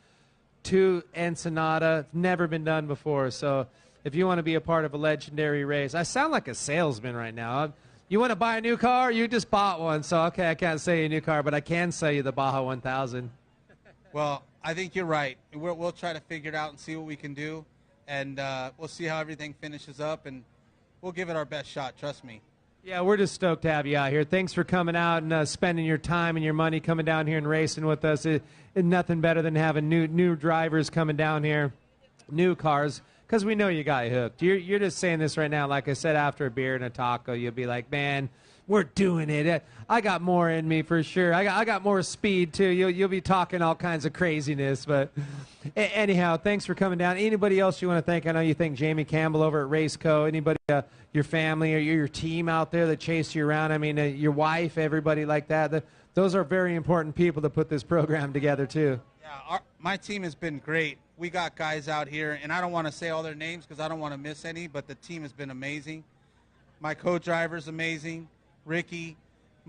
to Ensenada, it's never been done before. So if you want to be a part of a legendary race, I sound like a salesman right now. You want to buy a new car? You just bought one. So, okay, I can't sell you a new car, but I can sell you the Baja 1000. Well, I think you're right. We'll try to figure it out and see what we can do. And we'll see how everything finishes up, and we'll give it our best shot. Trust me. Yeah, we're just stoked to have you out here. Thanks for coming out and spending your time and your money coming down here and racing with us. It's nothing better than having new drivers coming down here, new cars, because we know you got hooked. You're just saying this right now. Like I said, after a beer and a taco, you'll be like, man, we're doing it. I got more in me for sure. I got more speed, too. You'll be talking all kinds of craziness. But anyhow, thanks for coming down. Anybody else you want to thank? I know you thank Jamie Campbell over at Raceco. Anybody, your family or your team out there that chased you around? I mean, your wife, everybody like that. Those are very important people to put this program together, too. Yeah, my team has been great. We got guys out here, and I don't want to say all their names because I don't want to miss any, but the team has been amazing. My co-driver's amazing. Ricky,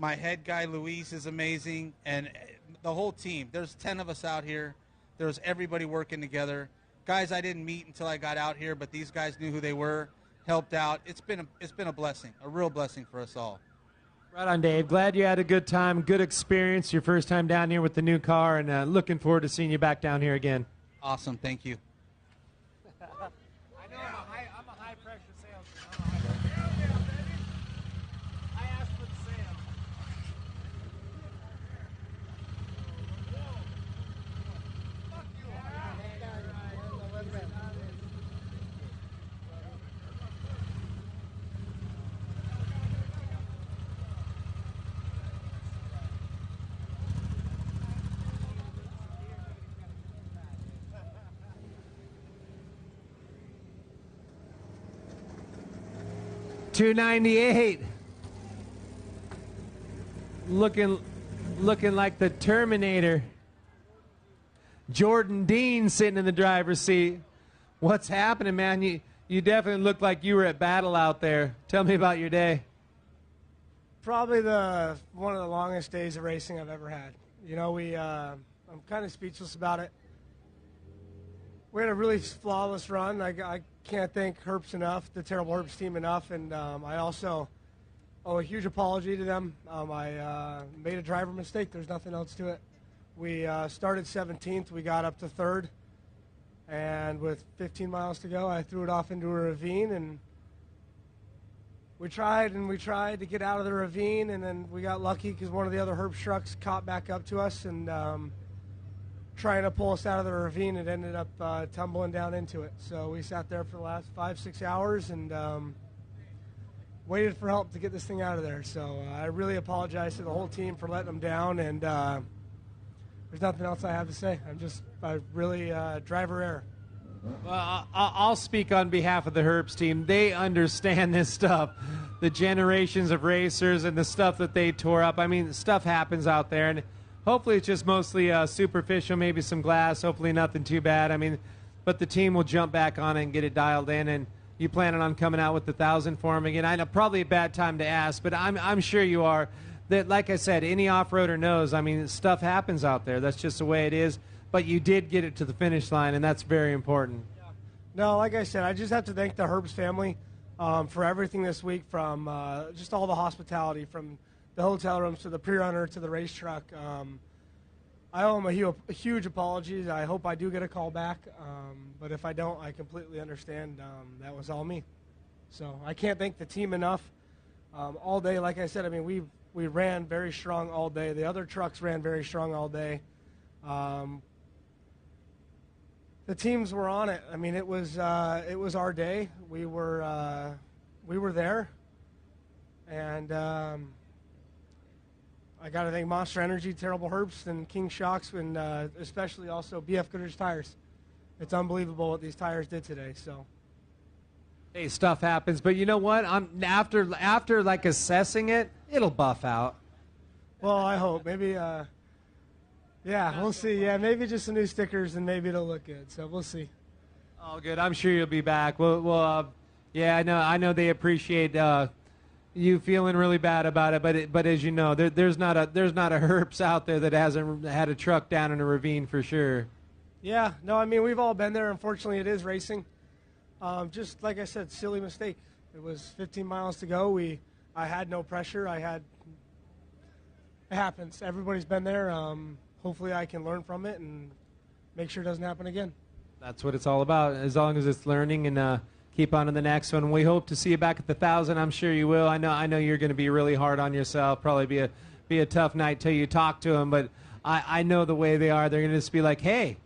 My head guy, Luis, is amazing. And the whole team. There's 10 of us out here. There's everybody working together. Guys I didn't meet until I got out here, but these guys knew who they were, helped out. It's been a blessing, a real blessing for us all. Right on, Dave. Glad you had a good time, good experience, your first time down here with the new car, and looking forward to seeing you back down here again. Awesome. Thank you. I know I'm a high-pressure salesman. I asked for the sale. $298. Looking like the Terminator. Jordan Dean sitting in the driver's seat. What's happening, man? You definitely look like you were at battle out there. Tell me about your day. Probably one of the longest days of racing I've ever had. You know, I'm kind of speechless about it. We had a really flawless run. I can't thank Herps enough, the Terrible Herps team enough, and I also owe a huge apology to them. I made a driver mistake. There's nothing else to it. We started 17th. We got up to 3rd, and with 15 miles to go, I threw it off into a ravine, and we tried to get out of the ravine, and then we got lucky because one of the other Herps trucks caught back up to us and trying to pull us out of the ravine. It ended up tumbling down into it. So we sat there for the last 5-6 hours and waited for help to get this thing out of there. So I really apologize to the whole team for letting them down, and there's nothing else I have to say. I really driver error. Well, I'll speak on behalf of the Herps team. They understand this stuff, the generations of racers and the stuff that they tore up. I mean, stuff happens out there, and hopefully it's just mostly superficial, maybe some glass, hopefully nothing too bad. I mean, but the team will jump back on it and get it dialed in. And you planning on coming out with the 1,000 for them again? I know probably a bad time to ask, but I'm sure you are. That, like I said, any off-roader knows, I mean, stuff happens out there. That's just the way it is. But you did get it to the finish line, and that's very important. No, like I said, I just have to thank the Herps family for everything this week, from just all the hospitality, from the hotel rooms to the pre-runner to the race truck. I owe them a huge apology. I hope I do get a call back, but if I don't, I completely understand. That was all me. So I can't thank the team enough. All day, like I said, I mean, we ran very strong all day. The other trucks ran very strong all day. The teams were on it. I mean, it was our day. We were there, and I got to thank Monster Energy, Terrible Herps, and King Shocks, and especially also BF Goodrich Tires. It's unbelievable what these tires did today. So, hey, stuff happens, but you know what? After like assessing it, it'll buff out. Well, I hope maybe. Yeah, we'll see. Yeah, maybe just some new stickers, and maybe it'll look good. So we'll see. Oh, good. I'm sure you'll be back. Well, yeah, I know they appreciate you feeling really bad about it, but as you know, there's not a Herps out there that hasn't had a truck down in a ravine for sure. Yeah, no, I mean, we've all been there. Unfortunately, it is racing. Just like I said, silly mistake. It was 15 miles to go. I had no pressure. It happens. Everybody's been there. Hopefully I can learn from it and make sure it doesn't happen again. That's what it's all about, as long as it's learning, and keep on to the next one. We hope to see you back at the 1,000. I'm sure you will. I know you're going to be really hard on yourself. Probably be a tough night till you talk to them, but I know the way they are. They're going to just be like, hey,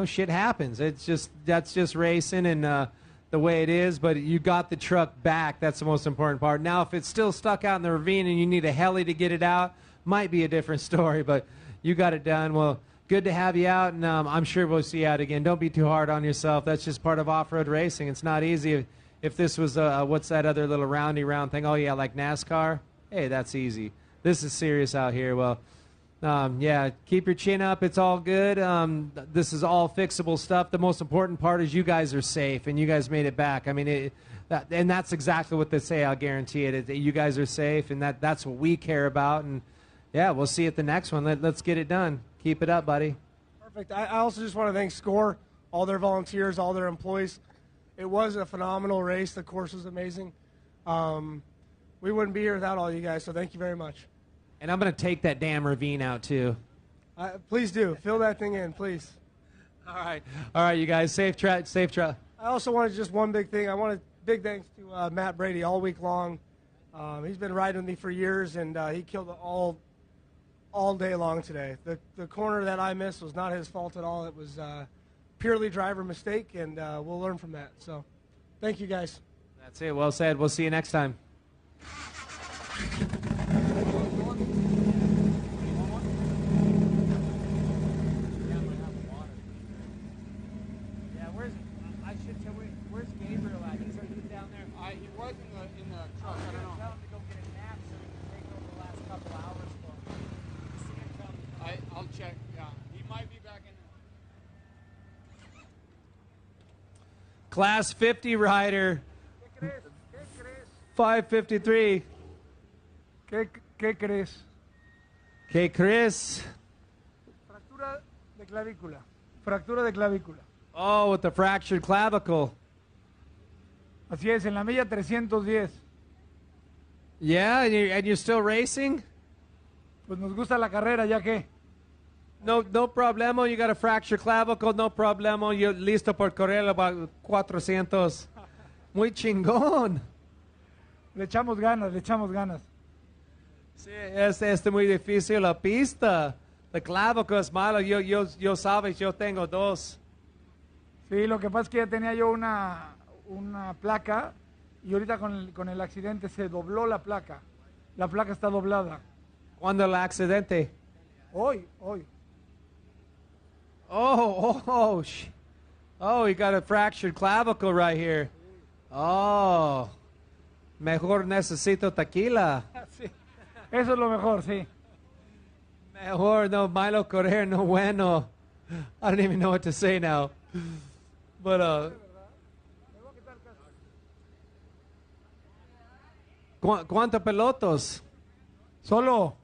shit happens. That's just racing and the way it is, but you got the truck back. That's the most important part. Now, if it's still stuck out in the ravine and you need a heli to get it out, might be a different story, but you got it done. Well, good to have you out, and I'm sure we'll see you out again. Don't be too hard on yourself. That's just part of off-road racing. It's not easy. If this was, what's that other little round thing? Oh, yeah, like NASCAR? Hey, that's easy. This is serious out here. Well, Yeah, keep your chin up. It's all good. This is all fixable stuff. The most important part is you guys are safe, and you guys made it back. I mean, and that's exactly what they say. I'll guarantee it. You guys are safe, and that's what we care about. And yeah, we'll see you at the next one. Let's get it done. Keep it up, buddy. Perfect. I also just want to thank SCORE, all their volunteers, all their employees. It was a phenomenal race. The course was amazing. We wouldn't be here without all you guys, so thank you very much. And I'm going to take that damn ravine out, too. Please do. Fill that thing in, please. All right, you guys. Safe track. I also wanted just one big thing. I wanted big thanks to Matt Brady all week long. He's been riding with me for years, and he killed it all day long today. The corner that I missed was not his fault at all. It was purely driver mistake, and we'll learn from that. So thank you, guys. That's it. Well said. We'll see you next time. Where's Gabriel at? He's down there. He was in the truck. I don't know. Tell him to go get a nap so we can take over the last couple hours for him. I'll check. Yeah, he might be back in. Class 50 rider. 553. ¿Qué crees? ¿Qué crees? Fractura de clavícula. Fractura de clavícula. Oh, with the fractured clavicle. Así es, en la milla 310. Yeah, and you're still racing? Pues nos gusta la carrera, ya que. No problema. You got a fractured clavicle, no problema. You're listo por correr about 400. Muy chingón. Le echamos ganas. Sí, es muy difícil la pista. La clavicle es malo. Yo sabes, yo tengo 2. Sí, lo que pasa es que ya tenía yo una placa y ahorita con el accidente se dobló la placa. La placa está doblada. ¿Cuándo el accidente? Hoy. Oh, you got a fractured clavicle right here. Oh, mejor necesito tequila. Sí. Eso es lo mejor, sí. Mejor, no malo correr, no bueno. I don't even know what to say now. But, ¿cuántos pilotos? Solo.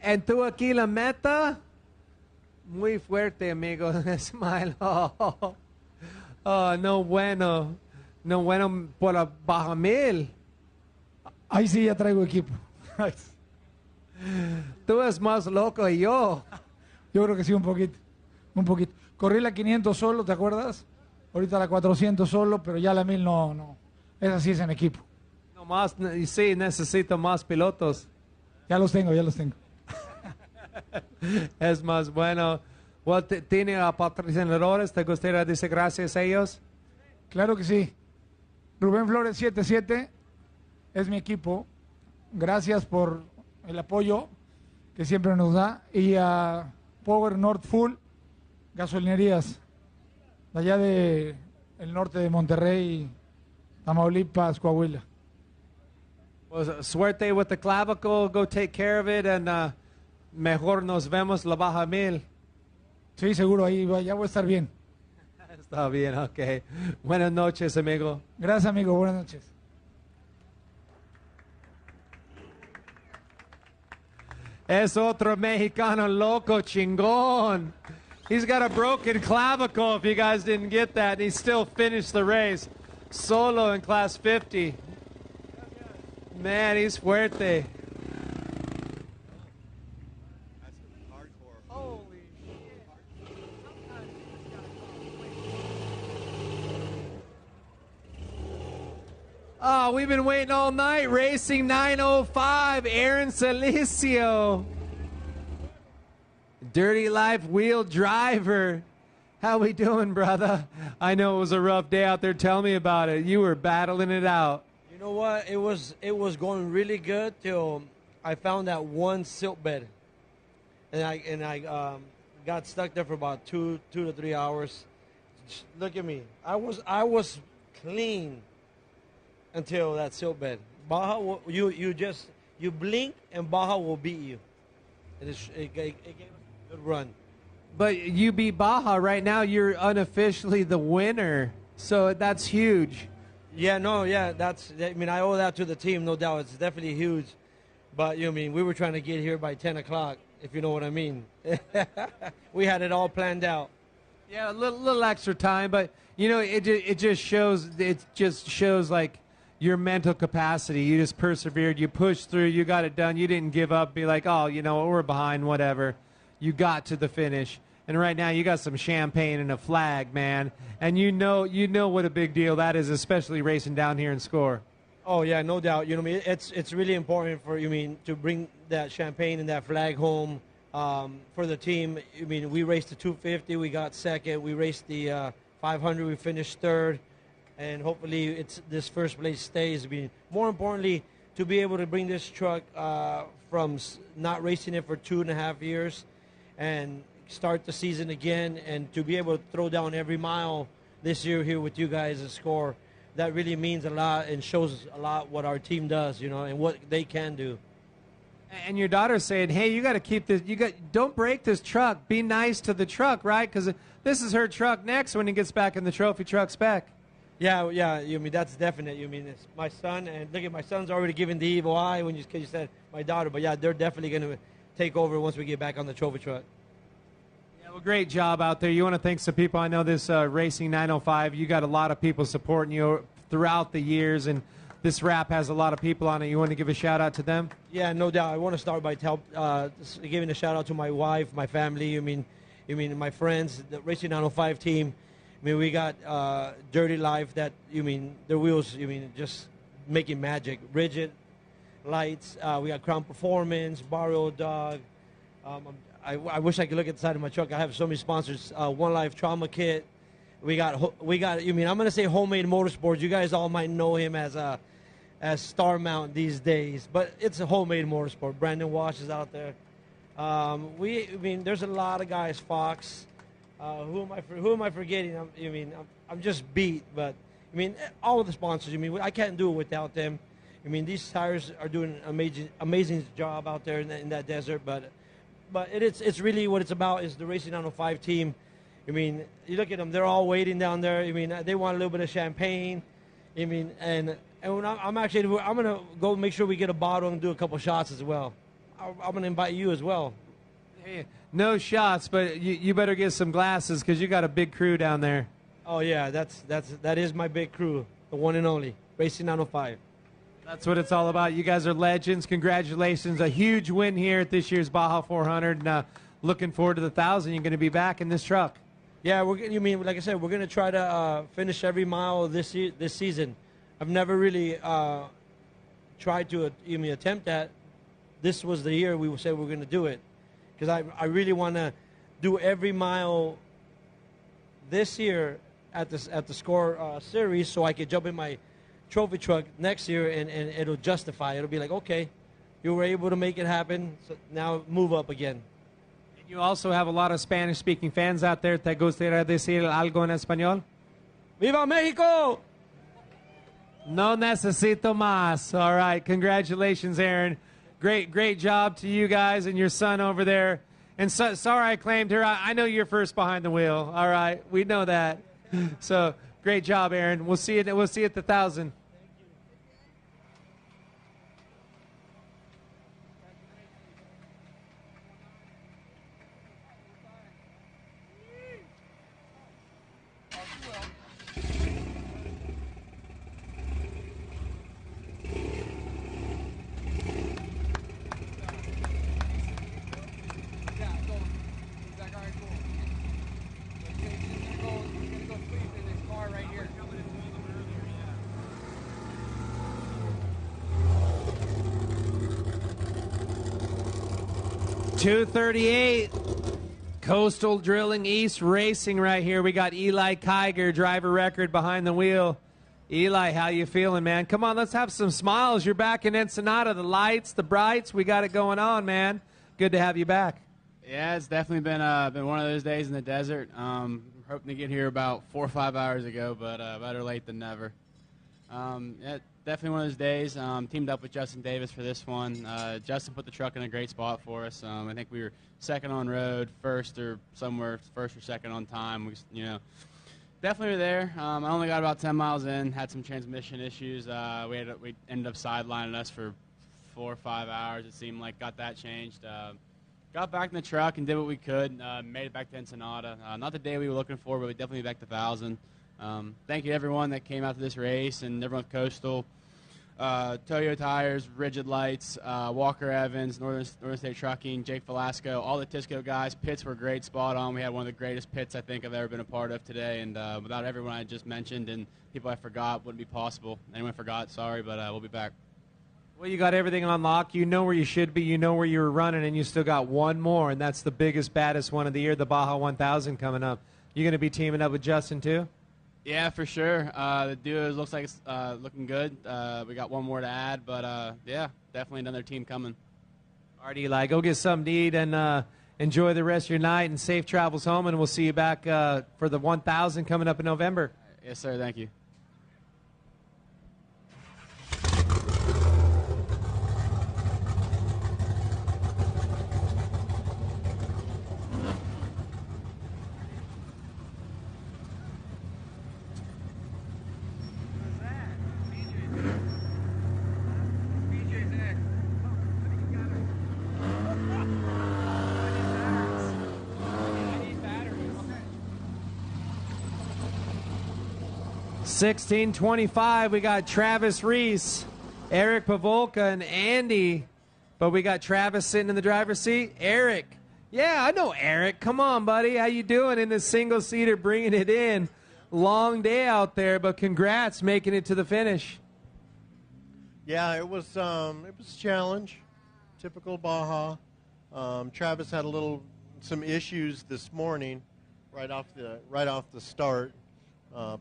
¿En tú aquí la meta? Muy fuerte, amigo. Smile. Oh, no bueno. No bueno por la baja 1000. Ahí sí ya traigo equipo. Tú eres más loco que yo. Yo creo que sí, un poquito. Corrí la 500 solo, ¿te acuerdas? Ahorita la 400 solo, pero ya la 1000 no. Esa sí es en equipo. No más, sí, necesito más pilotos. Ya los tengo. Es más bueno. Well, ¿tiene patrocinadores? ¿Te gustaría decir gracias a ellos? Claro que sí. Rubén Flores 77 es mi equipo. Gracias por el apoyo que siempre nos da. Y a Power North Full, gasolinerías, de allá de el norte de Monterrey, Tamaulipas, Coahuila. Pues suerte with the clavicle, go take care of it, and mejor nos vemos la baja 1000. Sí, seguro, ahí ya voy a estar bien. Está bien, ok. Buenas noches, amigo. Gracias, amigo, buenas noches. Es otro mexicano loco, chingón. He's got a broken clavicle, if you guys didn't get that. He still finished the race solo in class 50. Man, he's fuerte. Oh, we've been waiting all night. Racing 905, Aaron Celicio. Dirty Life wheel driver. How we doing, brother? I know it was a rough day out there. Tell me about it. You were battling it out. You know what? It was going really good till I found that one silt bed, and I got stuck there for about 2 to 3 hours. Look at me. I was clean until that silt bed. Baja, you You blink and Baja will beat you. It gave us a good run. But you beat Baja right now. You're unofficially the winner, so that's huge. Yeah, no, yeah, I mean, I owe that to the team, no doubt. It's definitely huge. But, you know, I mean, we were trying to get here by 10 o'clock, if you know what I mean. We had it all planned out. Yeah, a little extra time, but, you know, it just shows like your mental capacity. You just persevered. You pushed through. You got it done. You didn't give up, be like, oh, you know, we're behind, whatever. You got to the finish. And right now you got some champagne and a flag, man. And you know what a big deal that is, especially racing down here in SCORE. Oh, yeah, no doubt. You know, I mean, it's really important for, you mean, to bring that champagne and that flag home for the team. I mean, we raced the 250. We got second. We raced the 500. We finished third. And hopefully this first place stays. I mean, more importantly, to be able to bring this truck from not racing it for 2.5 years and start the season again, and to be able to throw down every mile this year here with you guys at SCORE, that really means a lot and shows a lot what our team does, you know, and what they can do. And your daughter's saying, hey, you got to keep this, don't break this truck. Be nice to the truck, right? Because this is her truck next when he gets back in the trophy truck spec. Yeah, you mean, that's definite. You mean, it's my son, and look at my son's already giving the evil eye when you said my daughter, but yeah, they're definitely going to take over once we get back on the trophy truck. Well, great job out there. You want to thank some people. I know this Racing 905, you got a lot of people supporting you throughout the years, and this wrap has a lot of people on it. You want to give a shout-out to them? Yeah, no doubt. I want to start by giving a shout-out to my wife, my family, my friends, the Racing 905 team. I mean, we got Dirty Life that, their wheels, just making magic. Rigid Lights. We got Crown Performance, Barrio Dog. I wish I could look at the side of my truck. I have so many sponsors. One Life Trauma Kit. We got. I'm going to say Homemade Motorsports. You guys all might know him as Star Mount these days, but it's a Homemade Motorsport. Brandon Walsh is out there. There's a lot of guys. Fox. Who am I forgetting? I'm just beat, but all of the sponsors. I can't do it without them. These tires are doing an amazing job out there in that desert, but it's really what it's about is the Racing 905 team. You look at them; they're all waiting down there. They want a little bit of champagne. And when I'm gonna go make sure we get a bottle and do a couple shots as well. I'm gonna invite you as well. Hey, no shots, but you better get some glasses because you got a big crew down there. Oh yeah, that is my big crew, the one and only Racing 905. That's what it's all about. You guys are legends. Congratulations. A huge win here at this year's Baja 400. And, looking forward to the 1,000. You're going to be back in this truck. Yeah, like I said, we're going to try to finish every mile this season. I've never really tried to attempt that. This was the year we said we're going to do it. Because I really want to do every mile this year at the SCORE series so I could jump in my trophy truck next year and it'll justify. It'll be like, okay, you were able to make it happen, so now move up again. And you also have a lot of Spanish-speaking fans out there. ¿Te gustaría decir algo en español? ¡Viva México! No necesito más. All right, congratulations, Aaron. Great job to you guys and your son over there. And sorry I claimed her. I know you're first behind the wheel. All right, we know that. So great job, Aaron. We'll see you at the 1,000. .238, Coastal Drilling East Racing right here. We got Eli Kiger, driver record behind the wheel. Eli, how you feeling, man? Come on, let's have some smiles. You're back in Ensenada. The lights, the brights, we got it going on, man. Good to have you back. Yeah, it's definitely been one of those days in the desert. Hoping to get here about 4 or 5 hours ago, but better late than never. definitely one of those days. Teamed up with Justin Davis for this one. Justin put the truck in a great spot for us. I think we were second on road, first or second on time. Definitely were there. I only got about 10 miles in, had some transmission issues. We ended up sidelining us for 4 or 5 hours, it seemed like. Got that changed. Got back in the truck and did what we could. Made it back to Ensenada. Not the day we were looking for, but we definitely back to 1,000. Thank you to everyone that came out to this race and everyone at Coastal. Toyo Tires, Rigid Lights, Walker Evans, Northern State Trucking, Jake Velasco, all the Tisco guys. Pits were great, spot on. We had one of the greatest pits I think I've ever been a part of today, and without everyone I just mentioned and people I forgot, wouldn't be possible. Anyone forgot, sorry, but we'll be back. Well, you got everything on lock. You know where you should be. You know where you were running, and you still got one more, and that's the biggest, baddest one of the year, the Baja 1000 coming up. You going to be teaming up with Justin too? Yeah, for sure. The duo looks like it's looking good. We got one more to add, but yeah, definitely another team coming. All right, Eli, go get something to eat and enjoy the rest of your night and safe travels home, and we'll see you back for the 1000 coming up in November. Yes, sir. Thank you. $16.25, we got Travis Reese, Eric Pavolka, and Andy. But we got Travis sitting in the driver's seat. Eric. Yeah, I know Eric. Come on, buddy. How you doing in this single-seater, bringing it in? Long day out there, but congrats making it to the finish. Yeah, it was a challenge. Typical Baja. Travis had some issues this morning right off the start.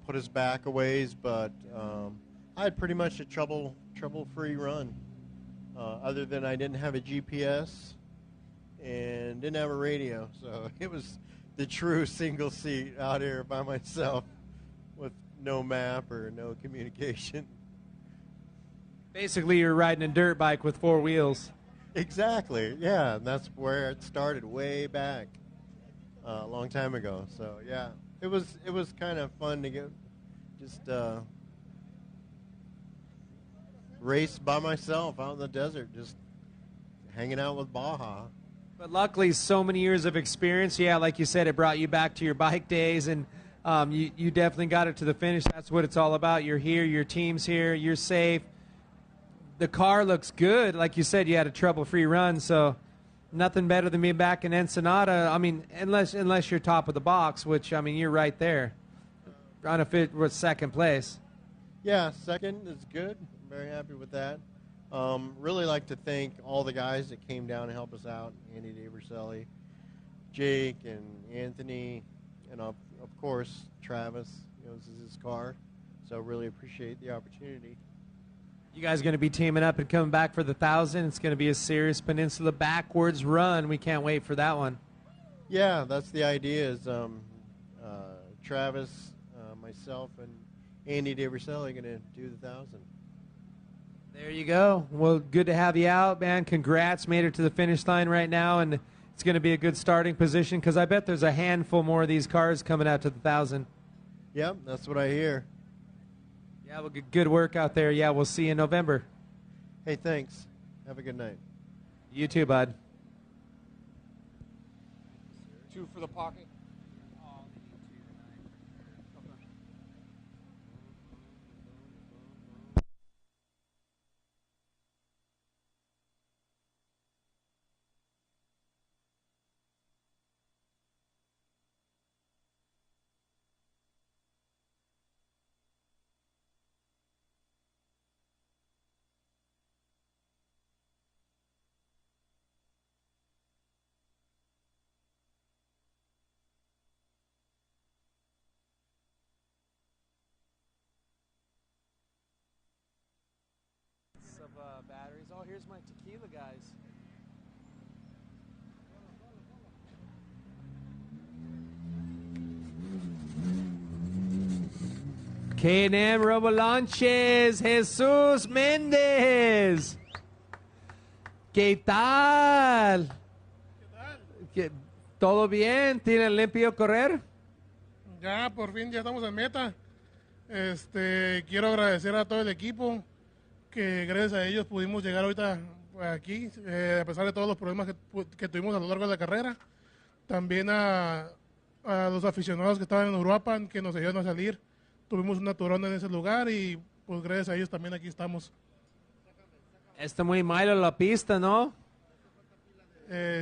Put his back a ways, but I had pretty much a trouble-free run. Other than I didn't have a GPS and didn't have a radio, so it was the true single seat out here by myself with no map or no communication. Basically, you're riding a dirt bike with 4 wheels. Exactly, yeah, and that's where it started way back a long time ago. So yeah. It was kind of fun to get race by myself out in the desert, just hanging out with Baja. But luckily, so many years of experience. Yeah, like you said, it brought you back to your bike days, and you definitely got it to the finish. That's what it's all about. You're here, your team's here, you're safe. The car looks good. Like you said, you had a trouble-free run, so nothing better than being back in Ensenada. I mean, unless you're top of the box, which, I mean, you're right there. On a fit with second place. Yeah, second is good. I'm very happy with that. Really like to thank all the guys that came down to help us out. Andy DeVerselli, Jake, and Anthony, and of course, Travis. This is his car. So really appreciate the opportunity. You guys are going to be teaming up and coming back for the 1,000. It's going to be a serious Peninsula backwards run. We can't wait for that one. Yeah, that's the idea. Is Travis, myself, and Andy DeVerselli are going to do the 1,000. There you go. Well, good to have you out, man. Congrats. Made it to the finish line right now, and it's going to be a good starting position because I bet there's a handful more of these cars coming out to the 1,000. Yep, that's what I hear. Yeah, well, good work out there. Yeah, we'll see you in November. Hey, thanks. Have a good night. You too, bud. 2 for the pocket. Of batteries. Oh, here's my tequila, guys. K&N Robolanches, Jesús Méndez. ¿Qué tal? ¿Todo bien? ¿Tiene limpio correr? Ya, por fin, ya estamos en meta. Quiero agradecer a todo el equipo, que gracias a ellos pudimos llegar ahorita aquí, a pesar de todos los problemas que tuvimos a lo largo de la carrera. También a los aficionados que estaban en Uruapan, que nos ayudaron a salir. Tuvimos una turona en ese lugar y pues gracias a ellos también aquí estamos. Está muy malo la pista, ¿no?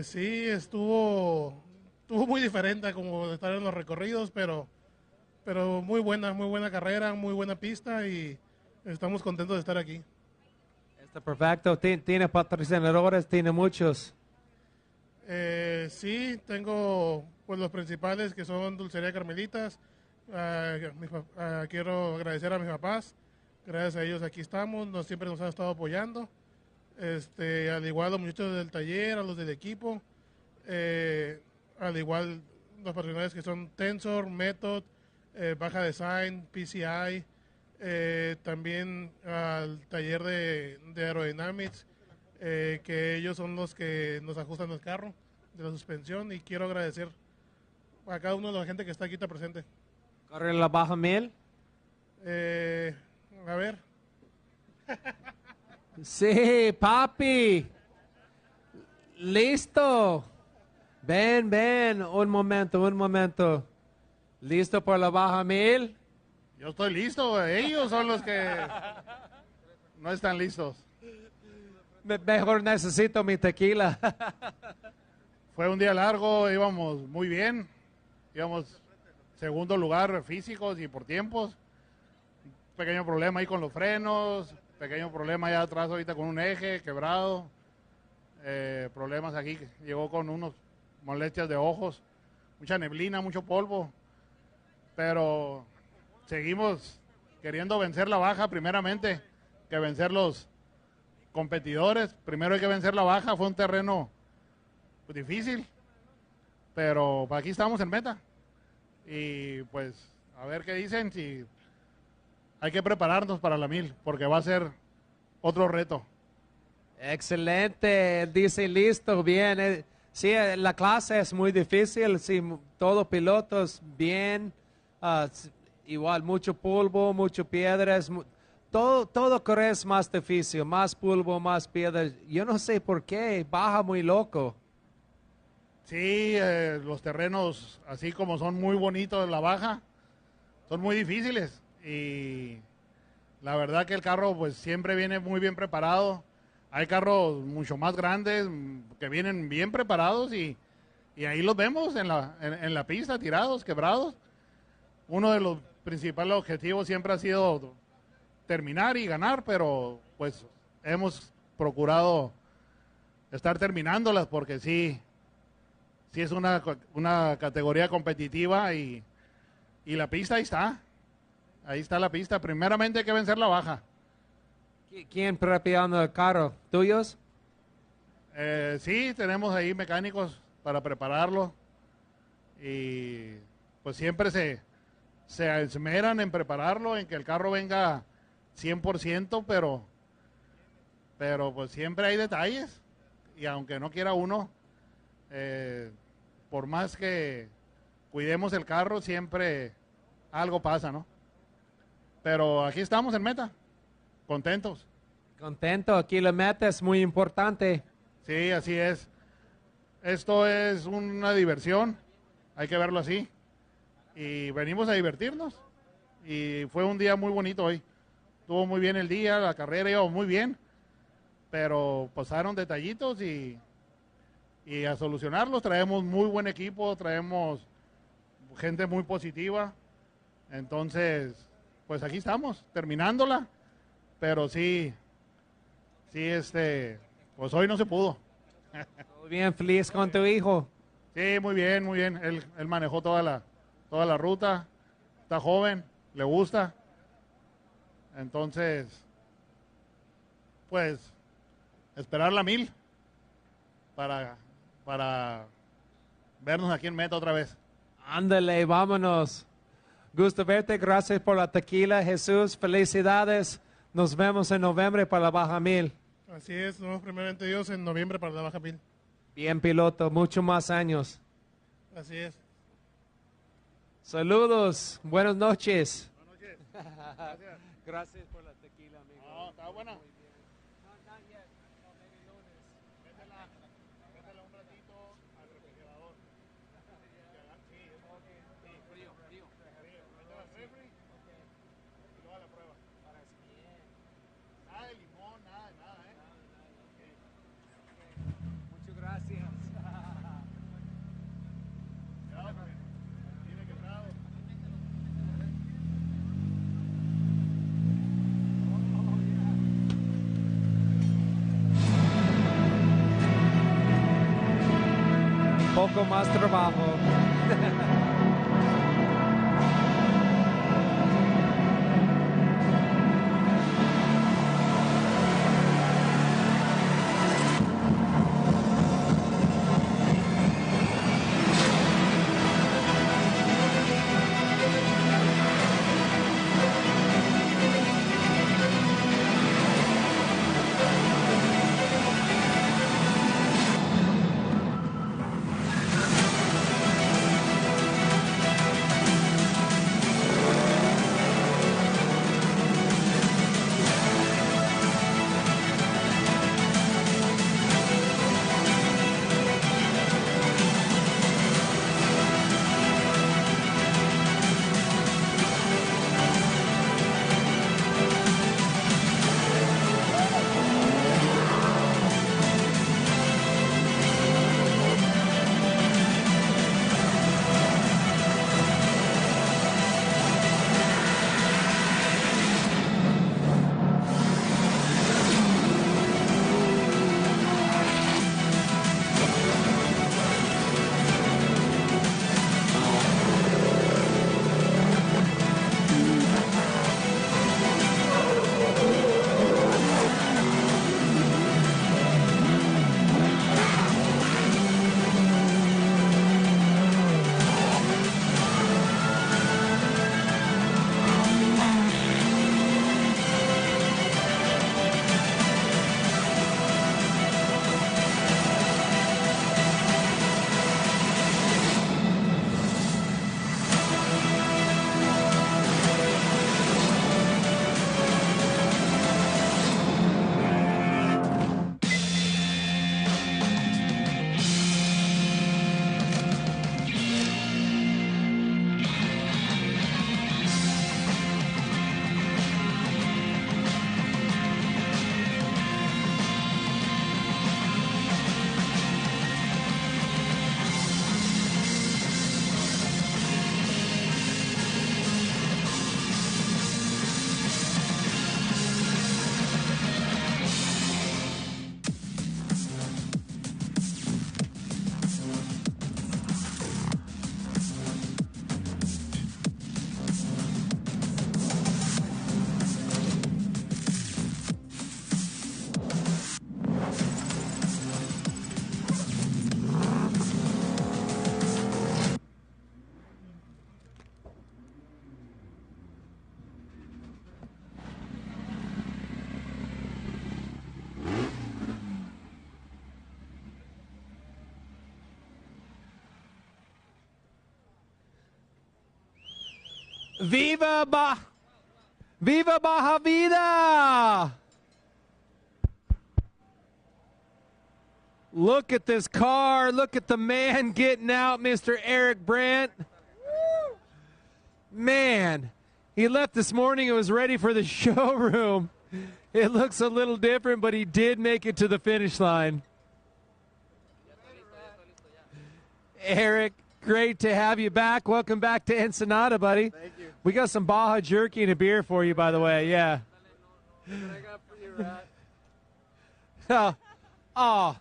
Sí, estuvo muy diferente como de estar en los recorridos, pero muy buena carrera, muy buena pista y estamos contentos de estar aquí. Está perfecto. Tiene patrocinadores, tiene muchos. Sí, tengo pues los principales que son Dulcería Carmelitas. Quiero agradecer a mis papás. Gracias a ellos aquí estamos, siempre nos han estado apoyando. Al igual a los muchachos del taller, a los del equipo, al igual los patrocinadores que son Tensor, Method, Baja Design, PCI, también al taller de Aerodynamics, que ellos son los que nos ajustan el carro de la suspensión, y quiero agradecer a cada uno de la gente que está aquí presente. ¿Corre la Baja 1000? A ver. Sí, papi. Listo. Ven, un momento. ¿Listo por la Baja 1000? Yo estoy listo, ellos son los que no están listos. Mejor necesito mi tequila. Fue un día largo, íbamos muy bien, íbamos segundo lugar físicos y por tiempos. Un pequeño problema ahí con los frenos, pequeño problema allá atrás ahorita con un eje quebrado, problemas aquí, que llegó con unos molestias de ojos, mucha neblina, mucho polvo, pero seguimos queriendo vencer la baja primeramente, que vencer los competidores. Primero hay que vencer la baja, fue un terreno pues, difícil, pero aquí estamos en meta. Y pues a ver qué dicen, si hay que prepararnos para la 1000, porque va a ser otro reto. Excelente, dice listo, bien. Sí, la clase es muy difícil, sí, todos pilotos bien, igual mucho polvo, mucho piedras, todo correr es más difícil, más polvo, más piedras. Yo no sé por qué, baja muy loco. Sí, los terrenos, así como son muy bonitos en la baja, son muy difíciles. Y la verdad que el carro pues siempre viene muy bien preparado. Hay carros mucho más grandes que vienen bien preparados y ahí los vemos en la pista, tirados, quebrados. Uno de los principales objetivos siempre ha sido terminar y ganar, pero pues hemos procurado estar terminándolas porque sí es una categoría competitiva y la pista ahí está la pista. Primeramente hay que vencer la baja. ¿Quién preparando el carro? ¿Tuyos? Sí, tenemos ahí mecánicos para prepararlo y pues siempre se esmeran en prepararlo, en que el carro venga 100%, pero pues siempre hay detalles y aunque no quiera uno, por más que cuidemos el carro, siempre algo pasa, ¿no? Pero aquí estamos en meta, contentos. Contento, aquí la meta es muy importante. Sí, así es. Esto es una diversión, hay que verlo así. Y venimos a divertirnos. Y fue un día muy bonito hoy. Estuvo muy bien el día, la carrera iba muy bien, pero pasaron detallitos y a solucionarlos. Traemos muy buen equipo, traemos gente muy positiva. Entonces, pues aquí estamos, terminándola, pero sí, pues hoy no se pudo. Muy bien, feliz con tu hijo. Sí, muy bien, muy bien. Él manejó toda la ruta, está joven, le gusta. Entonces, pues, esperar la 1000 para vernos aquí en meta otra vez. Ándale, vámonos. Gusto verte. Gracias por la tequila, Jesús. Felicidades. Nos vemos en noviembre para la Baja 1000. Así es, nos vemos primeramente Dios en noviembre para la Baja 1000. Bien, piloto. Mucho más años. Así es. Saludos. Buenas noches. Buenas noches. Gracias por la tequila, amigo. No, está buena. Poco más trabajo. Viva Baja Vida! Look at this car. Look at the man getting out, Mr. Eric Brandt. Man, he left this morning and was ready for the showroom. It looks a little different, but he did make it to the finish line. Eric, great to have you back. Welcome back to Ensenada, buddy. Thank you. We got some Baja jerky and a beer for you, by the way. Yeah. Oh,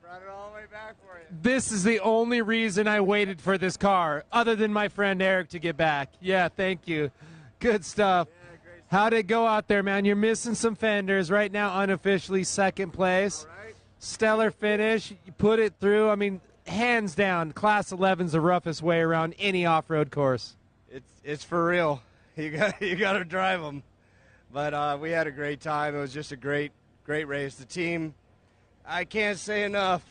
Brought it all the way back for you. this is the only reason I waited for this car, other than my friend Eric to get back. Yeah, thank you. Good stuff. Yeah, great stuff. How'd it go out there, man? You're missing some fenders. Right now, unofficially second place. All right. Stellar finish. You put it through. I mean, hands down, Class 11's the roughest way around any off-road course. It's for real. You got to drive them. But we had a great time. It was just a great race. The team, I can't say enough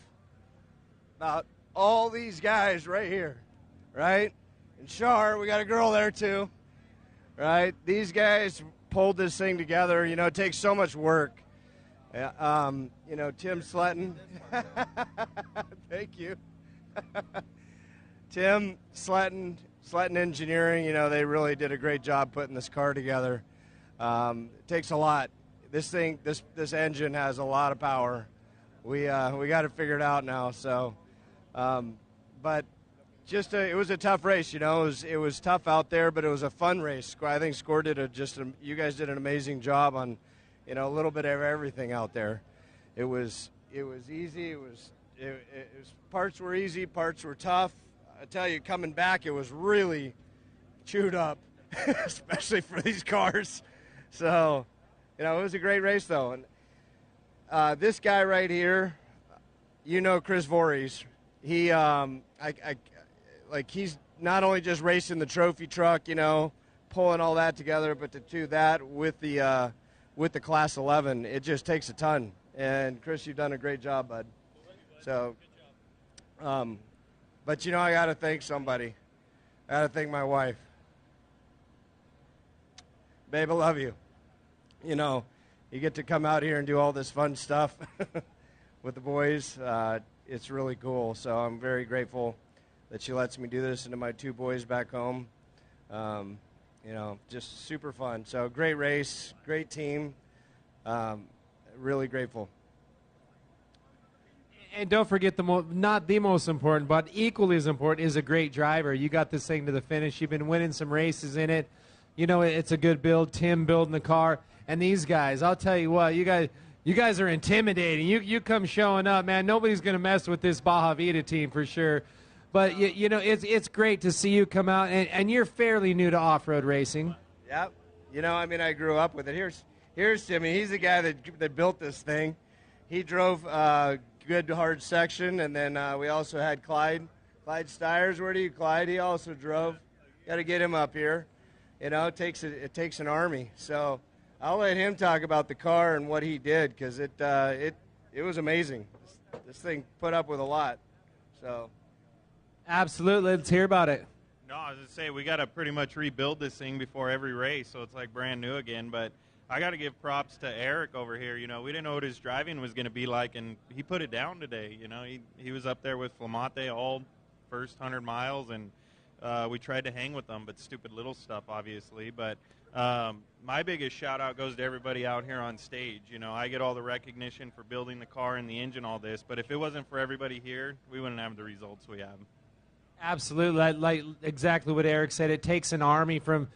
about all these guys right here, right? And Shar, we got a girl there too, right? These guys pulled this thing together. You know, it takes so much work. You know, Tim Sletton. Thank you. Tim Sletton Engineering, you know, they really did a great job putting this car together. It takes a lot. This engine has a lot of power. We got it figured out now. So, but just it was a tough race. You know, it was tough out there, but it was a fun race. I think Score did you guys did an amazing job on, you know, a little bit of everything out there. It was easy. It was parts were easy, parts were tough. I tell you, coming back, it was really chewed up, especially for these cars. So, you know, it was a great race, though. And this guy right here, you know, Chris Voorhees. He, he's not only just racing the trophy truck, you know, pulling all that together, but to do that with the Class 11, it just takes a ton. And Chris, you've done a great job, bud. So, but you know, I got to thank somebody. I got to thank my wife. Babe, I love you. You know, you get to come out here and do all this fun stuff with the boys. It's really cool. So I'm very grateful that she lets me do this, and to my two boys back home. You know, just super fun. So great race, great team. Really grateful. And don't forget, not the most important, but equally as important is a great driver. You got this thing to the finish. You've been winning some races in it. You know, it's a good build. Tim building the car. And these guys, I'll tell you what, you guys are intimidating. You come showing up, man. Nobody's going to mess with this Baja Vida team for sure. But, you know, it's great to see you come out. And you're fairly new to off-road racing. Yep. You know, I mean, I grew up with it. Here's Timmy. He's the guy that built this thing. He drove good hard section, and then we also had Clyde Stiers. Where do you, Clyde? He also drove. Got to get him up here. You know, it takes an army. So I'll let him talk about the car and what he did, because it was amazing. This thing put up with a lot. So absolutely, let's hear about it. No, I was going to say, we got to pretty much rebuild this thing before every race, so it's like brand new again. But I got to give props to Eric over here. You know, we didn't know what his driving was going to be like, and he put it down today. You know, he was up there with Flamate all first 100 miles, and we tried to hang with them, but stupid little stuff, obviously. But my biggest shout-out goes to everybody out here on stage. You know, I get all the recognition for building the car and the engine, all this, but if it wasn't for everybody here, we wouldn't have the results we have. Absolutely. Like exactly what Eric said. It takes an army from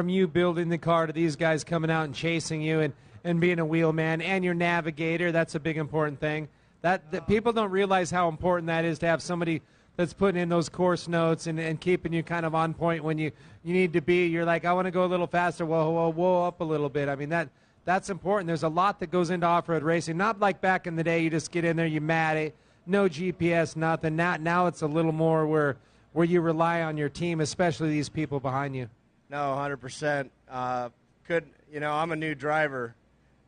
you building the car to these guys coming out and chasing you and being a wheelman and your navigator. That's a big important thing. That people don't realize how important that is, to have somebody that's putting in those course notes and keeping you kind of on point when you need to be. You're like, I want to go a little faster. Whoa, up a little bit. I mean, that's important. There's a lot that goes into off-road racing. Not like back in the day, you just get in there, you mat it, no GPS, nothing. Now it's a little more where you rely on your team, especially these people behind you. No, 100%. You know, I'm a new driver.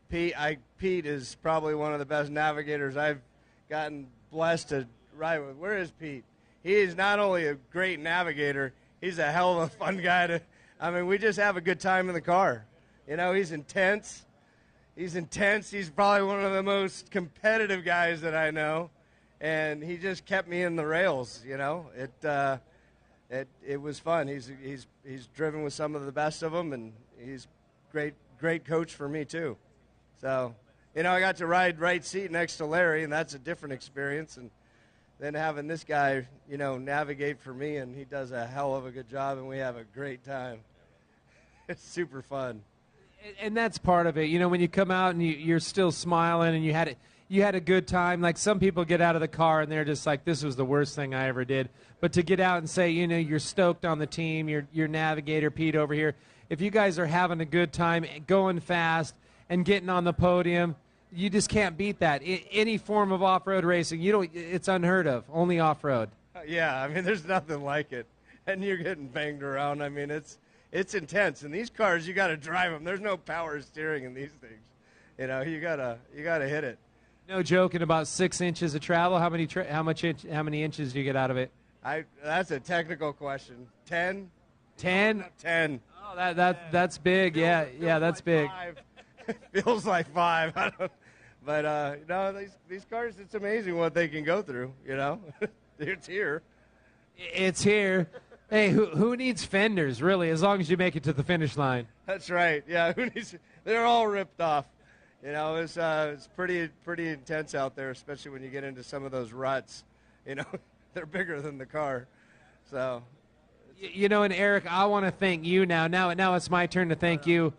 Pete is probably one of the best navigators I've gotten blessed to ride with. Where is Pete? He is not only a great navigator, he's a hell of a fun guy we just have a good time in the car. You know, he's intense. He's probably one of the most competitive guys that I know. And he just kept me in the rails, you know. It was fun. He's driven with some of the best of them, and he's great coach for me too. So, you know, I got to ride right seat next to Larry, and that's a different experience. And then having this guy, you know, navigate for me, and he does a hell of a good job, and we have a great time. It's super fun. And that's part of it. You know, when you come out and you're still smiling and you had a good time. Like, some people get out of the car and they're just like, this was the worst thing I ever did. But to get out and say, you know, you're stoked on the team, your navigator, Pete, over here, if you guys are having a good time, going fast and getting on the podium, you just can't beat that. Any form of off-road racing, it's unheard of, only off-road. Yeah, I mean, there's nothing like it. and you're getting banged around. I mean, it's intense. And these cars, you got to drive them. There's no power steering in these things. You know, you gotta hit it. No joking. About 6 inches of travel. How many inches do you get out of it? That's a technical question. 10. 10. 10. Oh, that's big. Yeah, that's big. 5. Feels like 5. I don't. But no, these cars, it's amazing what they can go through. You know, it's here. It's here. Hey, who needs fenders, really, as long as you make it to the finish line? That's right. Yeah, who needs? They're all ripped off. You know, it's pretty intense out there, especially when you get into some of those ruts. You know, they're bigger than the car. So, you know, and Eric, I want to thank you now. Now it's my turn to thank you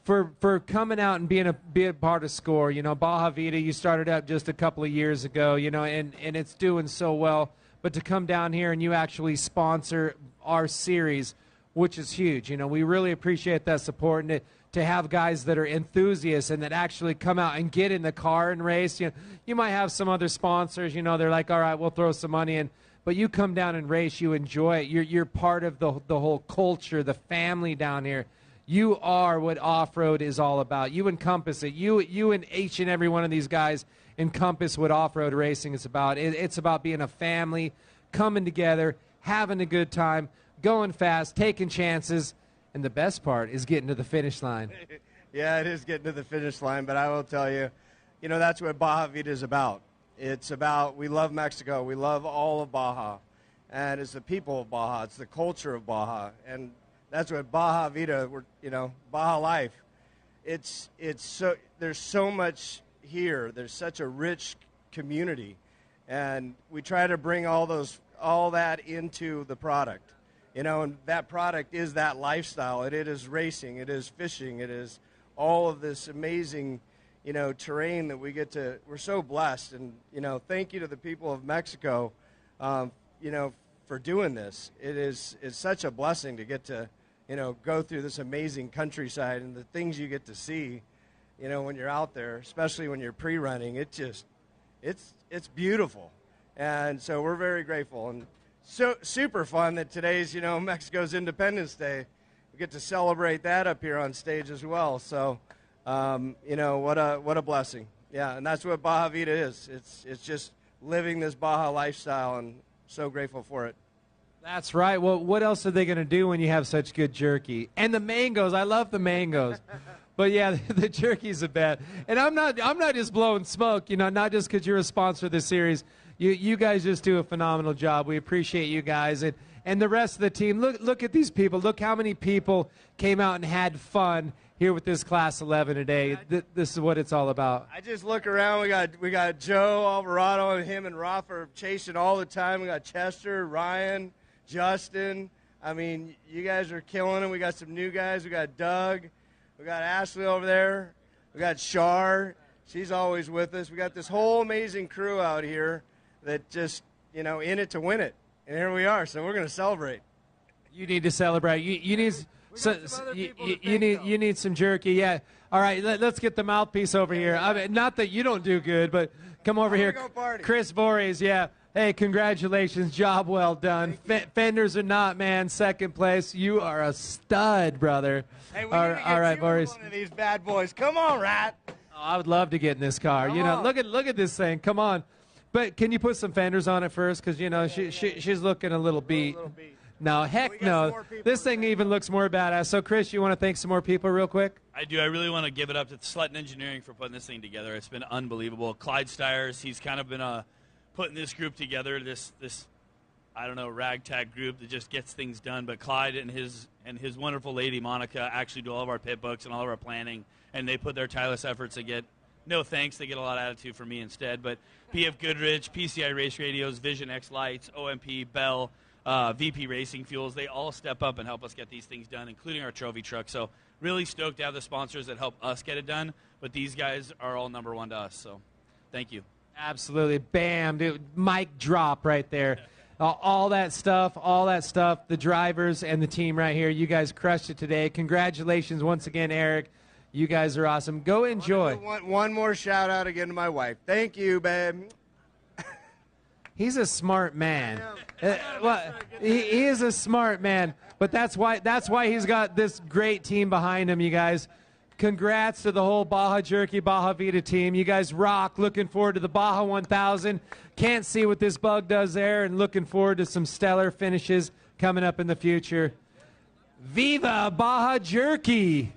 for coming out and being a part of SCORE. You know, Baja Vida, you started up just a couple of years ago. You know, and it's doing so well. But to come down here and you actually sponsor our series, which is huge. You know, we really appreciate that support, and to have guys that are enthusiasts and that actually come out and get in the car and race. You know, you might have some other sponsors, you know, they're like, all right, we'll throw some money in. But you come down and race, you enjoy it. You're part of the whole culture, the family down here. You are what off-road is all about. You encompass it. You and each and every one of these guys encompass what off-road racing is about. It's about being a family, coming together, having a good time, going fast, taking chances, and the best part is getting to the finish line. Yeah, it is getting to the finish line, but I will tell you, you know, that's what Baja Vida is about. It's about, we love Mexico. We love all of Baja. And it's the people of Baja. It's the culture of Baja. And that's what Baja Vida, you know, Baja life. It's so, there's so much here. There's such a rich community. And we try to bring all that into the product. You know, and that product is that lifestyle. It is racing. It is fishing. It is all of this amazing, you know, terrain that we get to. We're so blessed. And, you know, thank you to the people of Mexico, you know, for doing this. It's such a blessing to get to, you know, go through this amazing countryside and the things you get to see, you know, when you're out there, especially when you're pre-running. It's beautiful. And so we're very grateful. And so super fun that today's, you know, Mexico's Independence Day. We get to celebrate that up here on stage as well. So, you know, what a blessing. Yeah, and that's what Baja Vida is. It's just living this Baja lifestyle, and so grateful for it. That's right. Well, what else are they going to do when you have such good jerky? And the mangoes. I love the mangoes. But yeah, the jerky's a bet. And I'm not just blowing smoke, you know, not just because you're a sponsor of the series. You guys just do a phenomenal job. We appreciate you guys. And the rest of the team, look at these people. Look how many people came out and had fun here with this Class 11 today. This is what it's all about. I just look around. We got Joe Alvarado, and him and Roth are chasing all the time. We got Chester, Ryan, Justin. I mean, you guys are killing it. We got some new guys. We got Doug. We got Ashley over there. We got Shar. She's always with us. We got this whole amazing crew out here that just, you know, in it to win it. And here we are, so we're going to celebrate. You need to celebrate. You need some jerky. Yeah. All right, let's get the mouthpiece over here. I mean, not that you don't do good, but come over here. Chris Voorhees, yeah. Hey, congratulations. Job well done. Fenders or not, man, second place. You are a stud, brother. Hey, we all right, Voorhees. One of these bad boys. Come on, Rat. Oh, I would love to get in this car. You know, look at this thing. Come on. But can you put some fenders on it first? Because, you know, she's looking a little beat. No, heck no. This thing even looks more badass. So, Chris, you want to thank some more people real quick? I do. I really want to give it up to Sletton Engineering for putting this thing together. It's been unbelievable. Clyde Stiers, he's kind of been putting this group together, this I don't know, ragtag group that just gets things done. But Clyde and his wonderful lady, Monica, actually do all of our pit books and all of our planning, and they put their tireless efforts to get no thanks. They get a lot of attitude from me instead. But PF Goodrich, PCI Race Radios, Vision X Lights, OMP, Bell, VP Racing Fuels, they all step up and help us get these things done, including our trophy truck. So really stoked to have the sponsors that help us get it done. But these guys are all number one to us. So thank you. Absolutely. Bam. Dude, mic drop right there. All that stuff, the drivers and the team right here, you guys crushed it today. Congratulations once again, Eric. You guys are awesome. Go enjoy. One more shout out again to my wife. Thank you, babe. He's a smart man. Well, he is a smart man, but that's why he's got this great team behind him, you guys. Congrats to the whole Baja Jerky, Baja Vida team. You guys rock. Looking forward to the Baja 1000. Can't see what this bug does there, and looking forward to some stellar finishes coming up in the future. Viva Baja Jerky!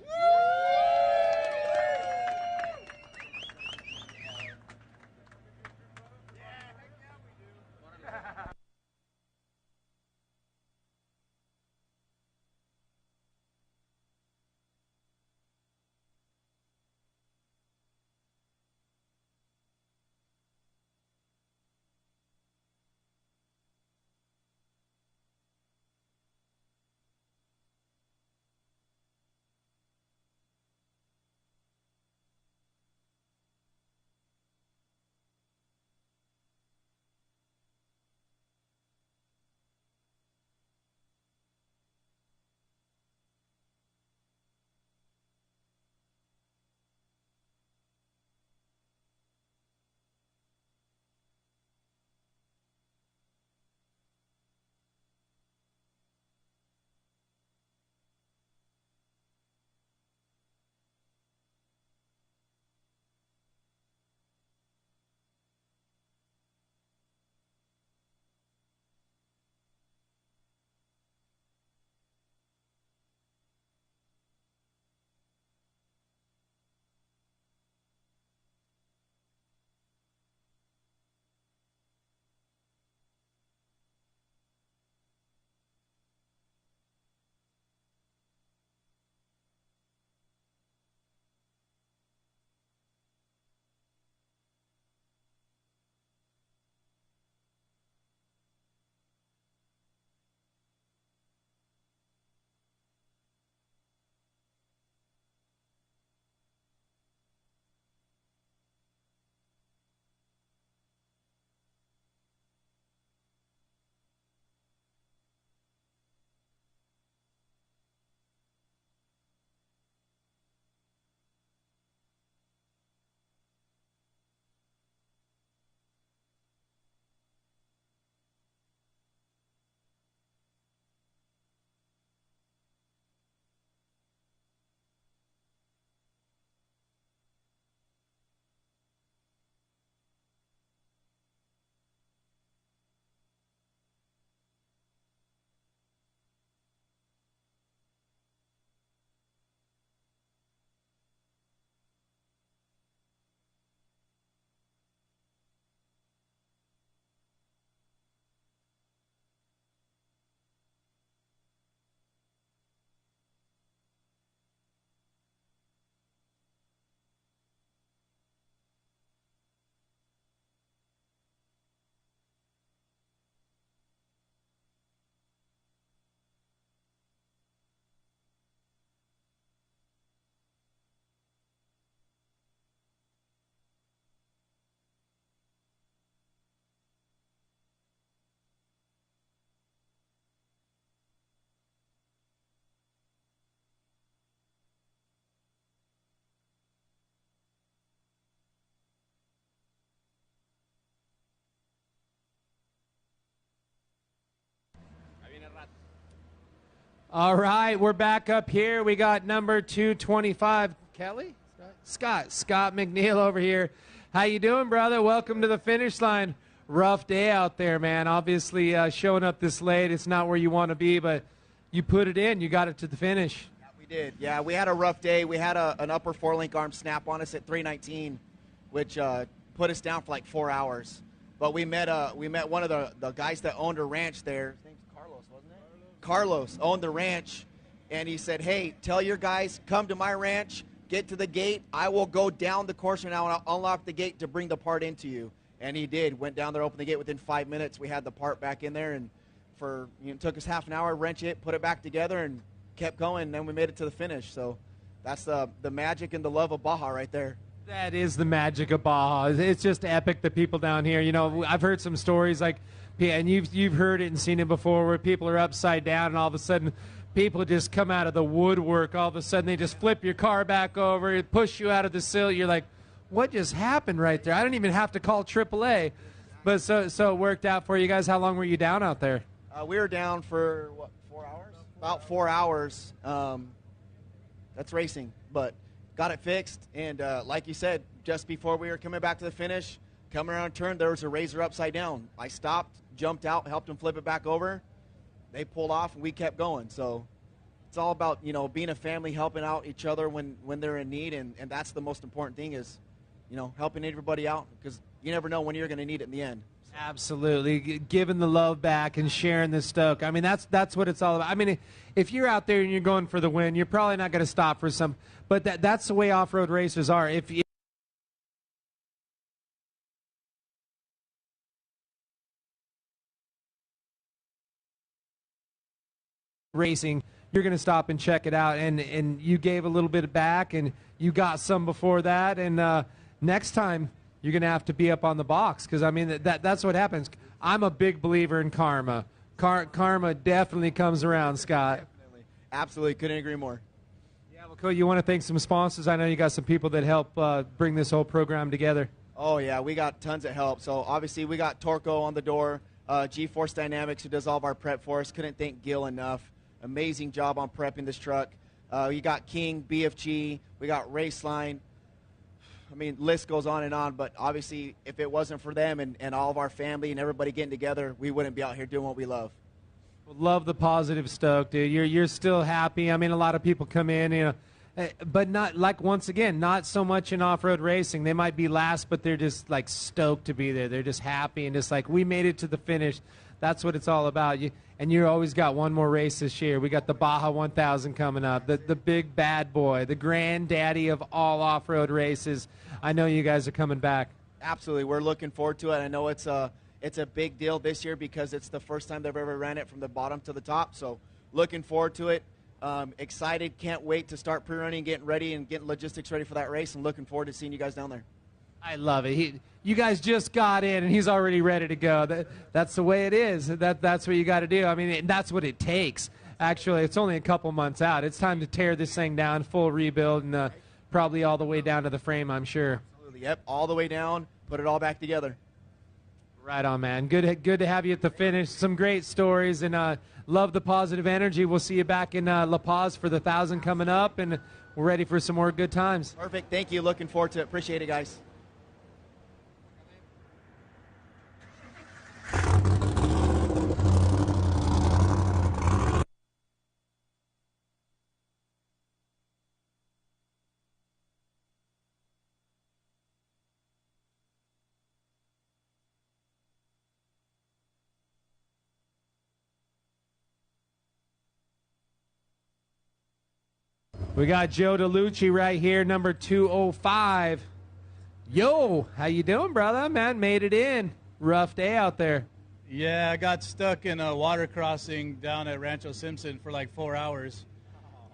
All right, we're back up here. We got number 225, Kelly? Scott McNeil over here. How you doing, brother? Welcome to the finish line. Rough day out there, man. Obviously, showing up this late, it's not where you want to be, but you put it in. You got it to the finish. Yeah, we did. Yeah, we had a rough day. We had an upper four-link arm snap on us at 319, which put us down for like 4 hours. But we met one of the guys that owned a ranch there. His name's Carlos, wasn't it? Carlos owned the ranch, and he said, hey, tell your guys, come to my ranch, get to the gate. I will go down the course and I'll unlock the gate to bring the part into you. And he did. Went down there, opened the gate. Within 5 minutes, we had the part back in there, and it took us half an hour, wrench it, put it back together, and kept going. And then we made it to the finish. So that's the magic and the love of Baja right there. That is the magic of Baja. It's just epic, the people down here. You know, I've heard some stories like, and you've heard it and seen it before, where people are upside down and all of a sudden people just come out of the woodwork. All of a sudden they just flip your car back over, push you out of the sill. You're like, what just happened right there? I don't even have to call AAA. But so it worked out for you guys. How long were you down out there? We were down for, 4 hours? About 4 hours. That's racing, but got it fixed. And like you said, just before we were coming back to the finish, coming around a turn, there was a razor upside down. I stopped, jumped out, helped them flip it back over. They pulled off, and we kept going. So it's all about, being a family, helping out each other when they're in need, and that's the most important thing is, helping everybody out, because you never know when you're going to need it in the end. Absolutely, giving the love back and sharing the stoke. I mean, that's what it's all about. I mean, if you're out there and you're going for the win, you're probably not going to stop for some. But that's the way off-road racers are. If racing, you're going to stop and check it out, and you gave a little bit back, and you got some before that, and next time you're going to have to be up on the box, because I mean that's what happens. I'm a big believer in karma. Karma definitely comes around, Scott. Definitely. Absolutely, couldn't agree more. Yeah, well, cool. You want to thank some sponsors? I know you got some people that help bring this whole program together. Oh yeah, we got tons of help. So obviously we got Torco on the door, G-Force Dynamics, who does all of our prep for us. Couldn't thank Gil enough. Amazing job on prepping this truck. You got King, BFG, we got Raceline. I mean, list goes on and on, but obviously if it wasn't for them and all of our family and everybody getting together, we wouldn't be out here doing what we love. Love the positive stoke, dude. You're still happy. I mean, a lot of people come in, but not, like, once again, not so much in off-road racing. They might be last, but they're just like stoked to be there. They're just happy and just like, we made it to the finish. That's what it's all about. And you always got one more race this year. We got the Baja 1000 coming up, the big bad boy, the granddaddy of all off-road races. I know you guys are coming back. Absolutely. We're looking forward to it. I know it's a big deal this year because it's the first time they've ever ran it from the bottom to the top. So looking forward to it. Excited. Can't wait to start pre-running, getting ready, and getting logistics ready for that race, and looking forward to seeing you guys down there. I love it. You guys just got in, and he's already ready to go. That's the way it is. That's what you got to do. I mean, that's what it takes. Actually, it's only a couple months out. It's time to tear this thing down, full rebuild, and probably all the way down to the frame, I'm sure. Absolutely. Yep, all the way down, put it all back together. Right on, man. Good to have you at the finish. Some great stories, and love the positive energy. We'll see you back in La Paz for the 1,000 coming up, and we're ready for some more good times. Perfect. Thank you. Looking forward to it. Appreciate it, guys. We got Joe DeLucci right here, number 205. Yo, how you doing, brother? Man, made it in. Rough day out there. Yeah, I got stuck in a water crossing down at Rancho Simpson for like 4 hours.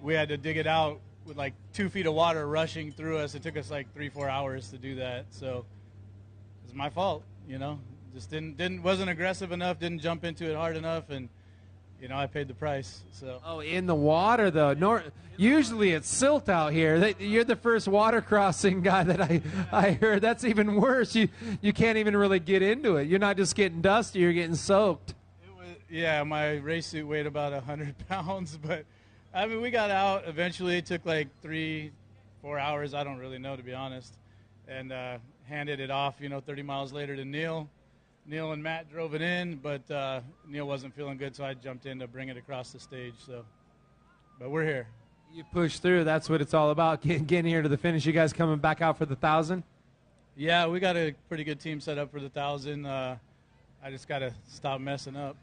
We had to dig it out with like 2 feet of water rushing through us. It took us like 3-4 hours to do that. So it's my fault, Just wasn't aggressive enough, didn't jump into it hard enough, and I paid the price. So. Oh, in the water though. Usually it's silt out here. You're the first water crossing guy that I heard. That's even worse. You can't even really get into it. You're not just getting dusty. You're getting soaked. Yeah, my race suit weighed about 100 pounds, but I mean we got out eventually. It took like 3-4 hours. I don't really know, to be honest, and handed it off. 30 miles later to Neil. Neil and Matt drove it in, but Neil wasn't feeling good, so I jumped in to bring it across the stage. But we're here. You push through. That's what it's all about, getting here to the finish. You guys coming back out for the 1,000? Yeah, we got a pretty good team set up for the 1,000. I just got to stop messing up.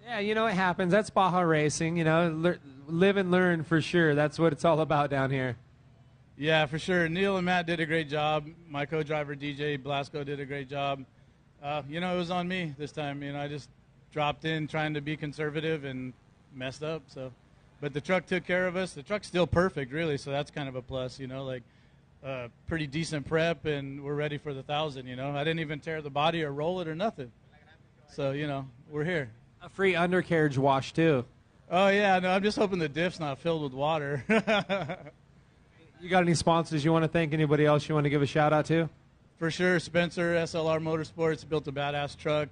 Yeah, it happens. That's Baja racing. Live and learn for sure. That's what it's all about down here. Yeah, for sure. Neil and Matt did a great job. My co-driver, DJ Blasco, did a great job. It was on me this time. I just dropped in trying to be conservative and messed up. But the truck took care of us. The truck's still perfect, really, so that's kind of a plus, pretty decent prep, and we're ready for the 1,000, I didn't even tear the body or roll it or nothing. So, we're here. A free undercarriage wash, too. Oh, yeah, no, I'm just hoping the diff's not filled with water. You got any sponsors you want to thank? Anybody else you want to give a shout-out to? For sure, Spencer, SLR Motorsports, built a badass truck.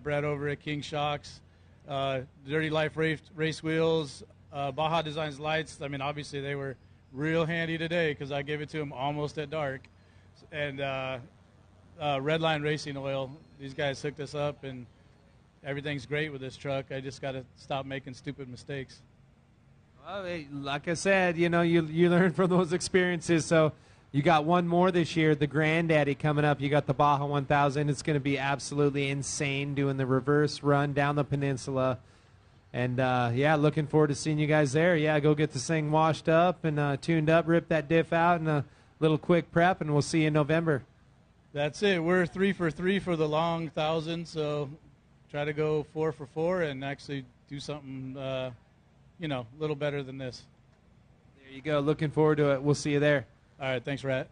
Brett over at King Shocks. Dirty Life race wheels. Baja Designs lights. I mean, obviously they were real handy today because I gave it to him almost at dark. And Redline Racing Oil. These guys hooked us up, and everything's great with this truck. I just got to stop making stupid mistakes. Well, like I said, you learn from those experiences. So you got one more this year, the Granddaddy coming up. You got the Baja 1000. It's going to be absolutely insane doing the reverse run down the peninsula. And, looking forward to seeing you guys there. Yeah, go get this thing washed up and tuned up, rip that diff out, and a little quick prep, and we'll see you in November. That's it. We're 3 for 3 for the long 1000, so try to go 4 for 4 and actually do something, a little better than this. There you go. Looking forward to it. We'll see you there. All right. Thanks, Rat.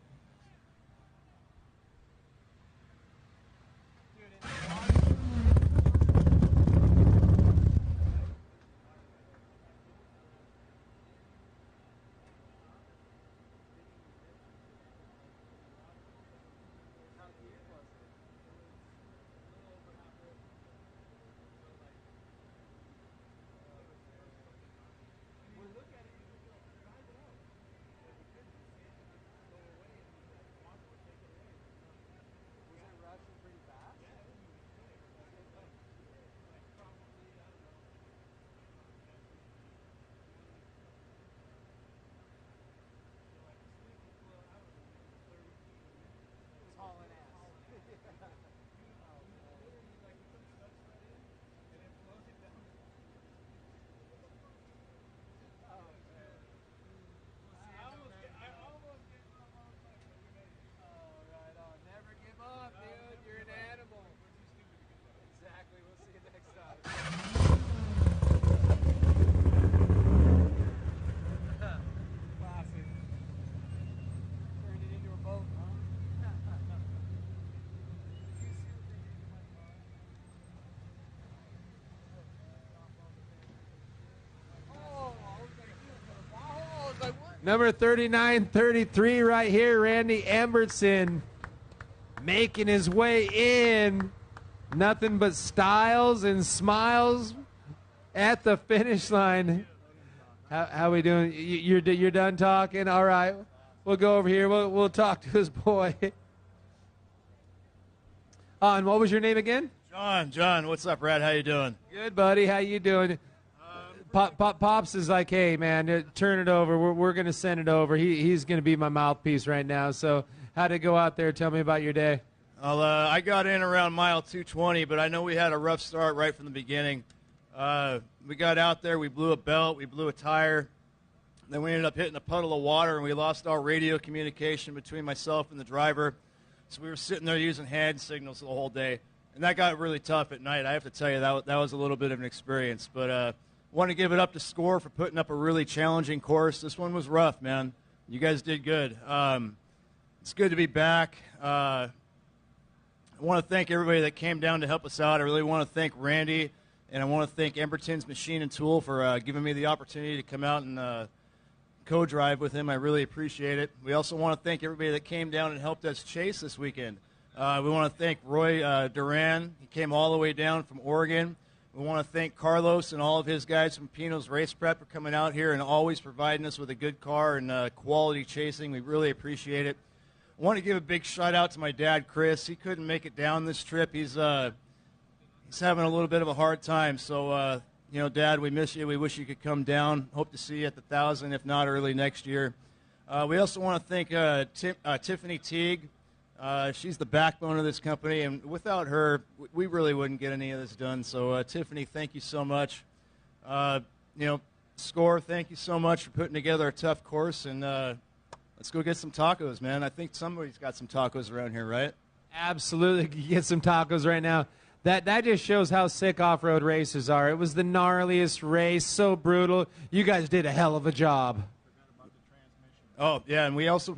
Number 3933 right here, Randy Embertson, making his way in. Nothing but styles and smiles at the finish line. How we doing? You're done talking? All right. We'll go over here. We'll talk to his boy. And what was your name again? John. What's up, Brad? How you doing? Good, buddy. How you doing? Pops is like, hey, man, turn it over. We're going to send it over. He's going to be my mouthpiece right now. So how'd it go out there? Tell me about your day. Well, I got in around mile 220, but I know we had a rough start right from the beginning. We got out there. We blew a belt. We blew a tire. Then we ended up hitting a puddle of water, and we lost our radio communication between myself and the driver. So we were sitting there using hand signals the whole day. And that got really tough at night. I have to tell you, that was a little bit of an experience. But want to give it up to SCORE for putting up a really challenging course. This one was rough, man. You guys did good. It's good to be back. I want to thank everybody that came down to help us out. I really want to thank Randy, and I want to thank Emberton's Machine and Tool for giving me the opportunity to come out and co-drive with him. I really appreciate it. We also want to thank everybody that came down and helped us chase this weekend. We want to thank Roy Duran. He came all the way down from Oregon. We want to thank Carlos and all of his guys from Pino's Race Prep for coming out here and always providing us with a good car and quality chasing. We really appreciate it. I want to give a big shout out to my dad, Chris. He couldn't make it down this trip. He's having a little bit of a hard time. So, Dad, we miss you. We wish you could come down. Hope to see you at the 1000, if not early next year. We also want to thank Tiffany Teague. She's the backbone of this company, and without her, we really wouldn't get any of this done. So, Tiffany, thank you so much. SCORE, thank you so much for putting together a tough course, and let's go get some tacos, man. I think somebody's got some tacos around here, right? Absolutely. Get some tacos right now. That just shows how sick off-road races are. It was the gnarliest race, so brutal. You guys did a hell of a job. Oh, yeah, and we also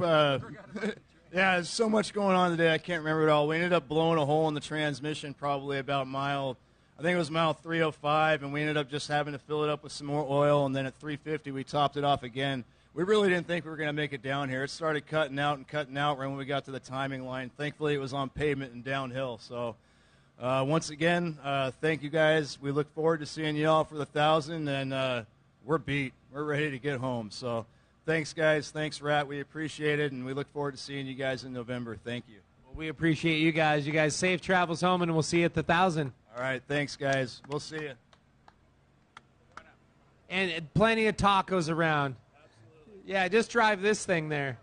yeah, there's so much going on today, I can't remember it all. We ended up blowing a hole in the transmission probably about mile 305, and we ended up just having to fill it up with some more oil, and then at 350 we topped it off again. We really didn't think we were going to make it down here. It started cutting out right when we got to the timing line. Thankfully, it was on pavement and downhill. So, once again, thank you guys. We look forward to seeing you all for the 1,000, and we're beat. We're ready to get home. So, thanks, guys. Thanks, Rat. We appreciate it, and we look forward to seeing you guys in November. Thank you. Well, we appreciate you guys. You guys safe travels home, and we'll see you at the 1,000. All right, thanks, guys. We'll see you. And plenty of tacos around. Yeah, just drive this thing there.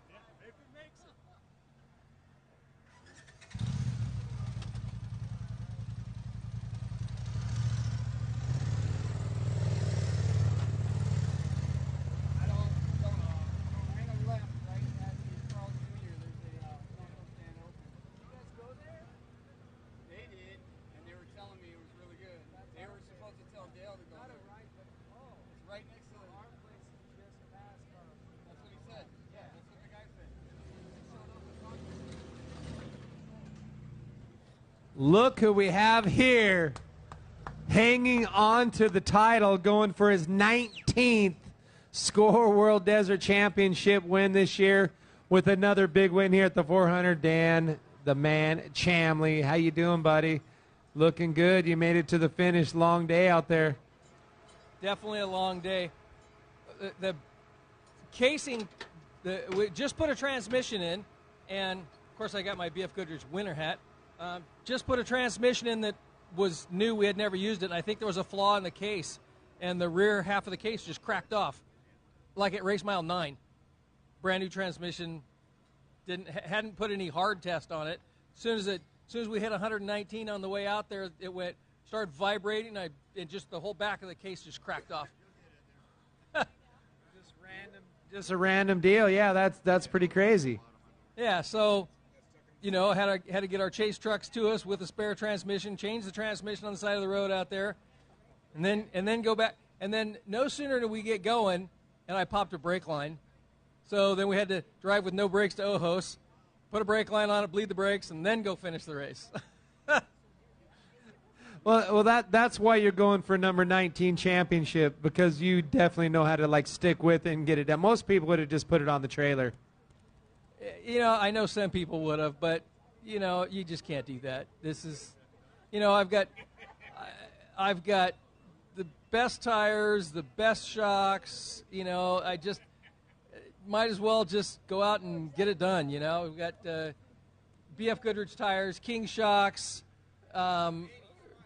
Look who we have here, hanging on to the title, going for his 19th SCORE World Desert Championship win this year with another big win here at the 400. Dan, the man, Chamley. How you doing, buddy? Looking good. You made it to the finish. Long day out there. Definitely a long day. The casing, we just put a transmission in, and, of course, I got my BF Goodrich winter hat. Just put a transmission in that was new. We had never used it, and I think there was a flaw in the case, and the rear half of the case just cracked off, like at race mile 9. Brand new transmission, hadn't put any hard test on it. As soon as we hit 119 on the way out there, it started vibrating, and just the whole back of the case just cracked off. Just a random deal. Yeah, that's pretty crazy. Yeah, so. Had to get our chase trucks to us with a spare transmission, change the transmission on the side of the road out there, and then go back. And then no sooner did we get going, and I popped a brake line. So then we had to drive with no brakes to Ojos, put a brake line on it, bleed the brakes, and then go finish the race. Well, that's why you're going for number 19 championship, because you definitely know how to stick with it and get it done. Most people would have just put it on the trailer. I know some people would have, but, you just can't do that. This is, I've got the best tires, the best shocks, I just might as well just go out and get it done, We've got BF Goodrich tires, King shocks,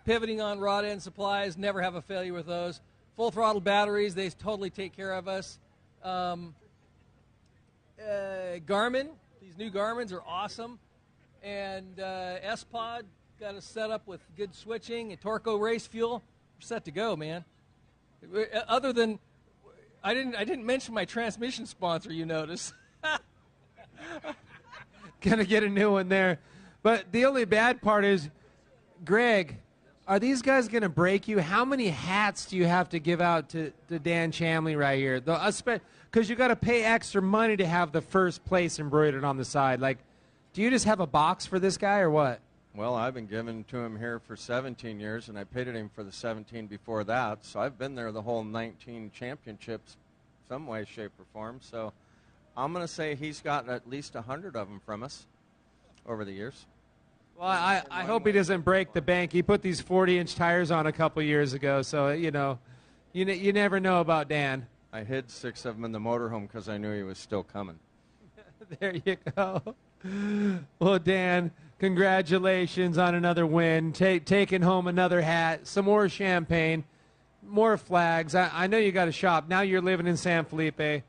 pivoting on rod end supplies, never have a failure with those. Full throttle batteries, they totally take care of us. Garmin, these new Garmins are awesome, and S-Pod got us set up with good switching and Torco race fuel. We're set to go, man. Other than, I didn't mention my transmission sponsor. You notice? Gonna get a new one there, but the only bad part is, Greg, are these guys gonna break you? How many hats do you have to give out to Dan Chamley right here? Because you got to pay extra money to have the first place embroidered on the side. Do you just have a box for this guy or what? Well, I've been giving to him here for 17 years, and I pitted him for the 17 before that. So I've been there the whole 19 championships, some way, shape, or form. So I'm going to say he's gotten at least 100 of them from us over the years. Well, I hope he doesn't break the bank. He put these 40-inch tires on a couple years ago, so, you never know about Dan. I hid 6 of them in the motorhome because I knew he was still coming. There you go. Well, Dan, congratulations on another win, taking home another hat, some more champagne, more flags. I know you got a shop. Now you're living in San Felipe.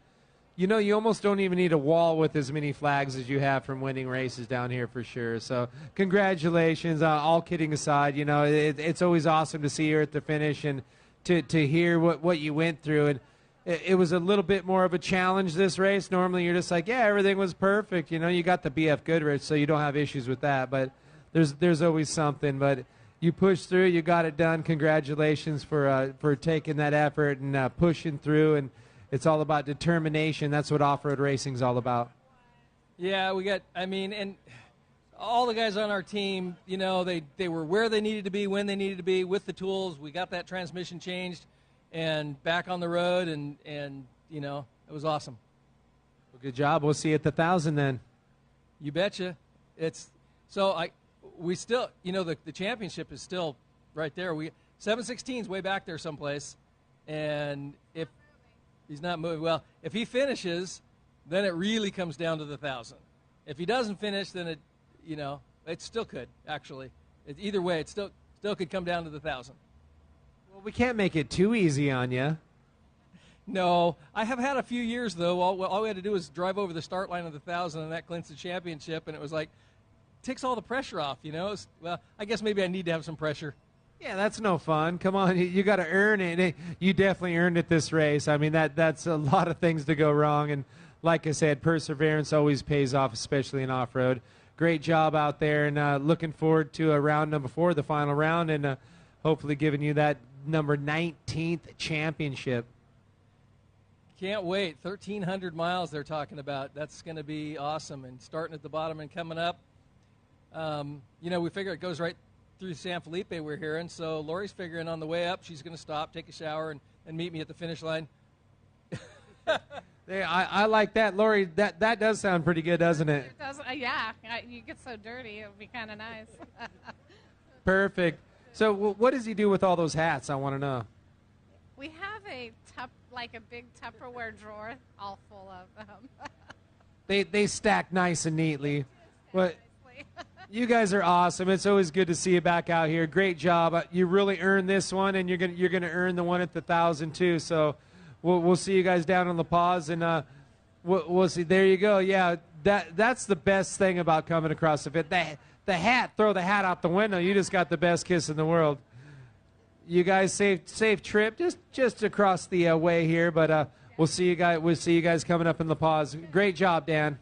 You almost don't even need a wall with as many flags as you have from winning races down here for sure. So congratulations. All kidding aside, it's always awesome to see you at the finish and to hear what you went through. And it was a little bit more of a challenge this race. Normally you're just like, yeah, everything was perfect. You got the BF Goodrich, so you don't have issues with that. But there's always something. But you pushed through. You got it done. Congratulations for taking that effort and pushing through. And it's all about determination. That's what off-road racing's all about. Yeah, and all the guys on our team, they were where they needed to be, when they needed to be, with the tools. We got that transmission changed and back on the road, and it was awesome. Good job. We'll see you at the 1,000 then. You betcha. We still, the championship is still right there. 716's way back there someplace, and if he's not moving well, if he finishes, then it really comes down to the 1,000. If he doesn't finish, then it still could actually. Either way, it still could come down to the 1,000. Well, we can't make it too easy on you. No, I have had a few years though. All we had to do was drive over the start line of the 1,000, and that clinched the championship. And it was like, takes all the pressure off. Well, I guess maybe I need to have some pressure. Yeah, that's no fun. Come on, you got to earn it. You definitely earned it this race. I mean, that's a lot of things to go wrong. And like I said, perseverance always pays off, especially in off-road. Great job out there, and looking forward to round number 4, the final round, and hopefully giving you that number 19th championship. Can't wait. 1,300 miles they're talking about. That's going to be awesome. And starting at the bottom and coming up, we figure it goes right through San Felipe we're hearing. So Lori's figuring on the way up, she's going to stop, take a shower, and meet me at the finish line. I like that. Lori, that does sound pretty good, doesn't it? It does, yeah. You get so dirty, it would be kind of nice. Perfect. So what does he do with all those hats? I want to know. We have a big Tupperware drawer all full of them. They stack nice and neatly. But you guys are awesome. It's always good to see you back out here. Great job. You really earned this one, and you're gonna earn the one at the 1,000 too. So we'll see you guys down on La Paz, and we'll see. There you go. Yeah, that's the best thing about coming across the fit. The hat, throw the hat out the window. You just got the best kiss in the world. You guys, safe trip, just across the way here. But we'll see you guys coming up in La Paz. Great job, Dan.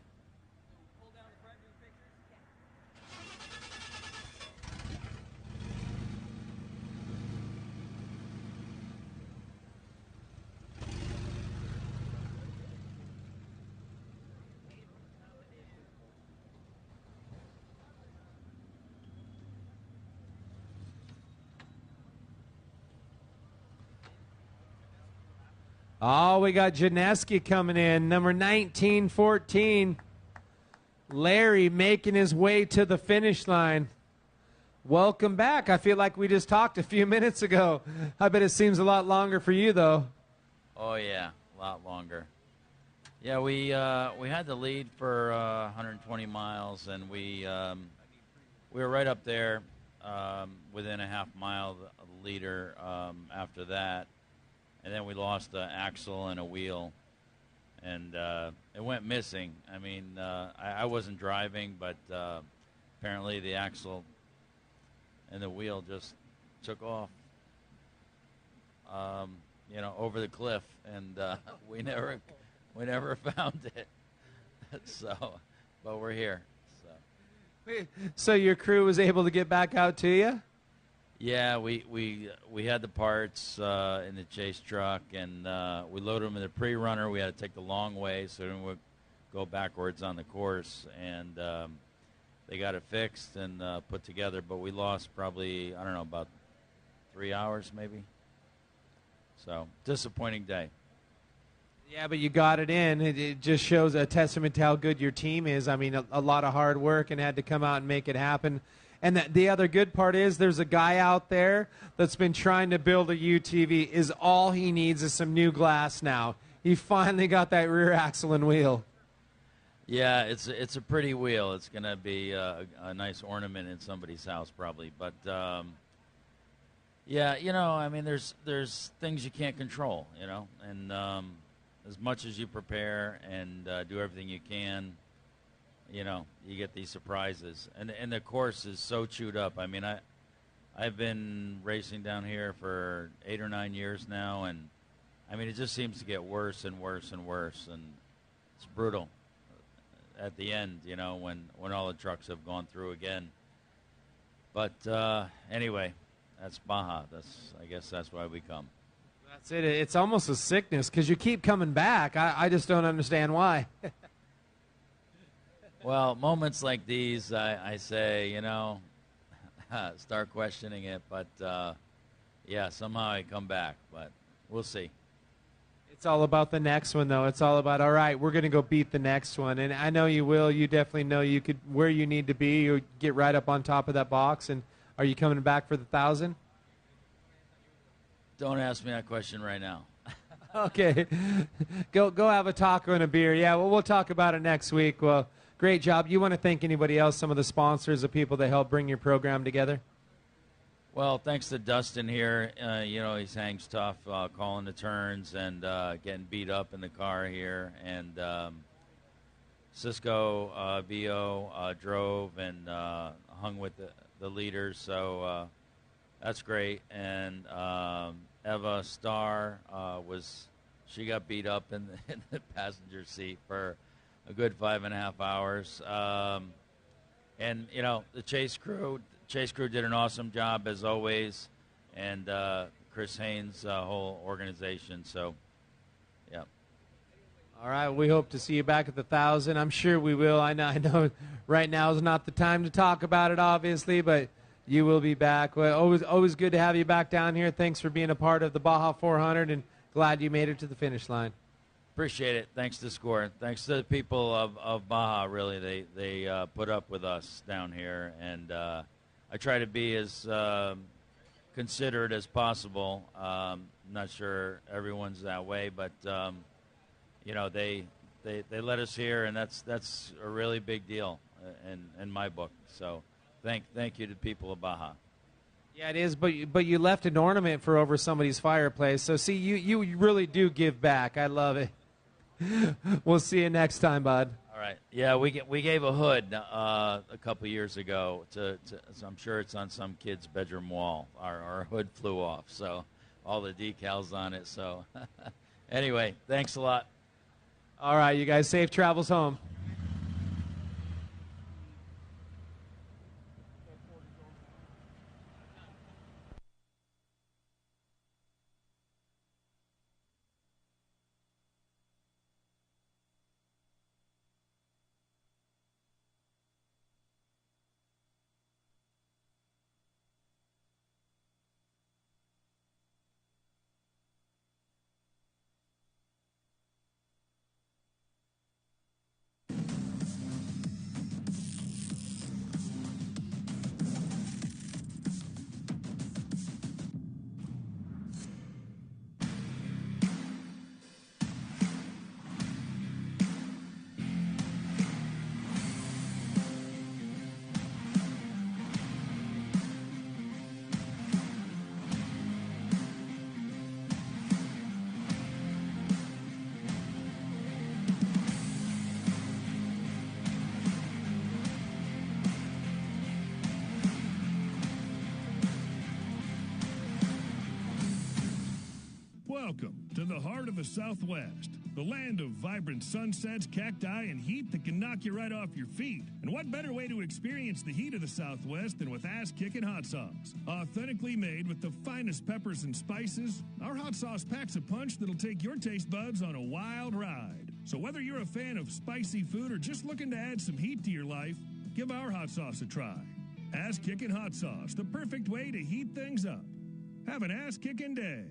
Oh, we got Janeski coming in, number 1914. Larry making his way to the finish line. Welcome back. I feel like we just talked a few minutes ago. I bet it seems a lot longer for you, though. Oh, yeah, a lot longer. Yeah, we had the lead for 120 miles, and we were right up there within a half mile of the leader after that. And then we lost an axle and a wheel, and it went missing. I mean, I wasn't driving, but apparently the axle and the wheel just took off, over the cliff, and we never found it. But we're here. So your crew was able to get back out to you? Yeah, we had the parts in the chase truck, and we loaded them in the pre-runner. We had to take the long way, so then we'd go backwards on the course, and they got it fixed and put together. But we lost probably, I don't know, about 3 hours maybe. So, disappointing day. Yeah, but you got it in. It just shows a testament to how good your team is. I mean, a lot of hard work, and had to come out and make it happen. And the other good part is there's a guy out there that's been trying to build a UTV. Is all he needs is some new glass now. He finally got that rear axle and wheel. Yeah, it's a pretty wheel. It's going to be a nice ornament in somebody's house probably. But, yeah, I mean, there's things you can't control, and as much as you prepare and do everything you can, you get these surprises. And the course is so chewed up. I mean, I've been racing down here for 8 or 9 years now, and, I mean, it just seems to get worse and worse and worse, and it's brutal at the end, when all the trucks have gone through again. But anyway, that's Baja. I guess that's why we come. That's it. It's almost a sickness because you keep coming back. I just don't understand why. Well, moments like these, I say, start questioning it. But, yeah, somehow I come back. But we'll see. It's all about the next one, though. It's all about, all right, we're going to go beat the next one. And I know you will. You definitely know you could where you need to be. You get right up on top of that box. And are you coming back for the 1,000? Don't ask me that question right now. Okay. Go have a taco and a beer. Yeah, well, we'll talk about it next week. Well, great job. You want to thank anybody else, some of the sponsors, the people that helped bring your program together? Well, thanks to Dustin here. He hangs tough, calling the turns and getting beat up in the car here. And Cisco VO drove and hung with the leaders, so that's great. And Eva Starr she got beat up in the passenger seat for a good 5.5 hours. And the Chase crew did an awesome job as always, and Chris Haynes' whole organization. So, yeah. All right, we hope to see you back at the 1,000. I'm sure we will. I know right now is not the time to talk about it, obviously, but you will be back. Well, always good to have you back down here. Thanks for being a part of the Baja 400, and glad you made it to the finish line. Appreciate it. Thanks to SCORE. Thanks to the people of Baja, really. They put up with us down here, and I try to be as considerate as possible. I'm not sure everyone's that way, but they let us here, and that's a really big deal in my book. So thank you to the people of Baja. Yeah, it is, but you left an ornament for over somebody's fireplace. So see, you really do give back. I love it. We'll see you next time, bud. All right. Yeah, we gave a hood a couple years ago. So I'm sure it's on some kid's bedroom wall. Our hood flew off, so all the decals on it. So anyway, thanks a lot. All right, you guys, safe travels home. Welcome to the heart of the Southwest, the land of vibrant sunsets, cacti, and heat that can knock you right off your feet. And what better way to experience the heat of the Southwest than with ass-kicking hot sauce? Authentically made with the finest peppers and spices, our hot sauce packs a punch that'll take your taste buds on a wild ride. So whether you're a fan of spicy food or just looking to add some heat to your life, give our hot sauce a try. Ass-kicking hot sauce, the perfect way to heat things up. Have an ass-kicking day.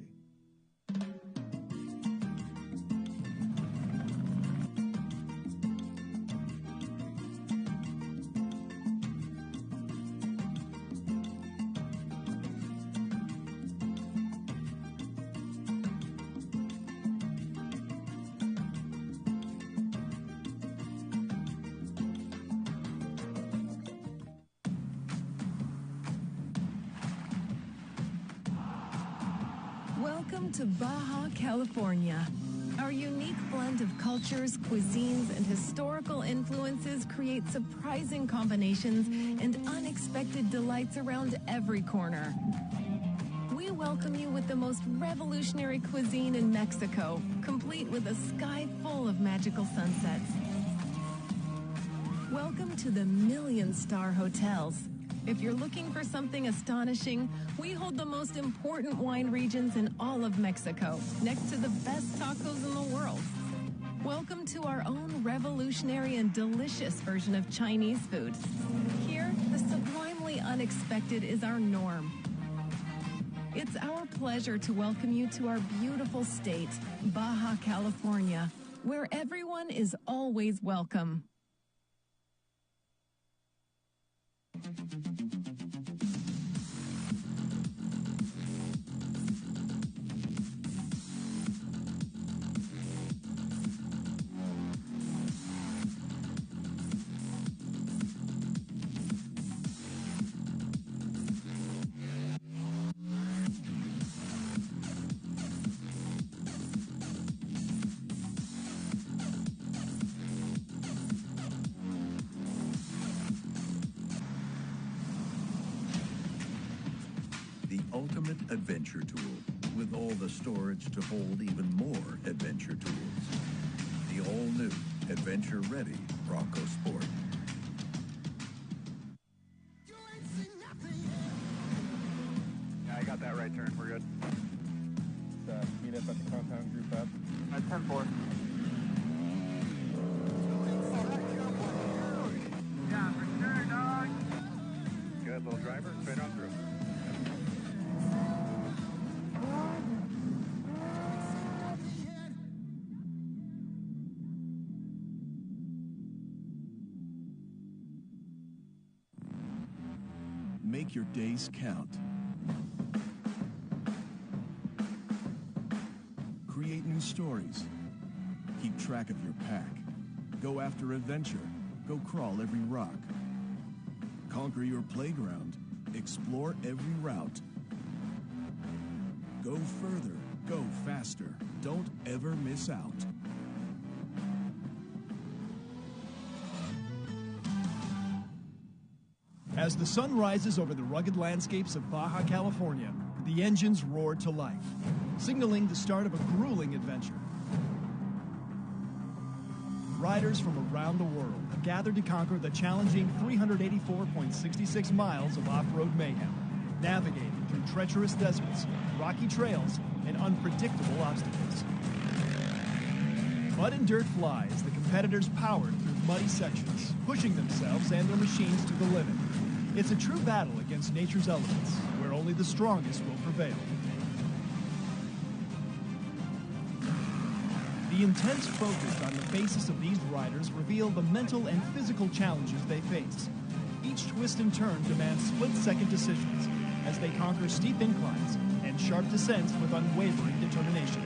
Welcome to Baja, California. Our unique blend of cultures, cuisines, and historical influences create surprising combinations and unexpected delights around every corner. We welcome you with the most revolutionary cuisine in Mexico, complete with a sky full of magical sunsets. Welcome to the million-star hotels. If you're looking for something astonishing, we hold the most important wine regions in all of Mexico, next to the best tacos in the world. Welcome to our own revolutionary and delicious version of Chinese food. Here, the sublimely unexpected is our norm. It's our pleasure to welcome you to our beautiful state, Baja California, where everyone is always welcome. The ultimate adventure tool, with all the storage to hold even more adventure tools. The all-new, adventure-ready Bronco Sport. Yeah, I got that right turn. We're good. Let's meet up at the compound group up. At 10-4. Yeah, for sure, dog. Good, little driver. Straight on through. Make your days count. Create new stories. Keep track of your pack. Go after adventure. Go crawl every rock. Conquer your playground. Explore every route. Go further. Go faster. Don't ever miss out. As the sun rises over the rugged landscapes of Baja California, the engines roar to life, signaling the start of a grueling adventure. Riders from around the world have gathered to conquer the challenging 384.66 miles of off-road mayhem, navigating through treacherous deserts, rocky trails, and unpredictable obstacles. Mud and dirt fly as the competitors powered through muddy sections, pushing themselves and their machines to the limit. It's a true battle against nature's elements, where only the strongest will prevail. The intense focus on the faces of these riders reveal the mental and physical challenges they face. Each twist and turn demands split-second decisions as they conquer steep inclines and sharp descents with unwavering determination.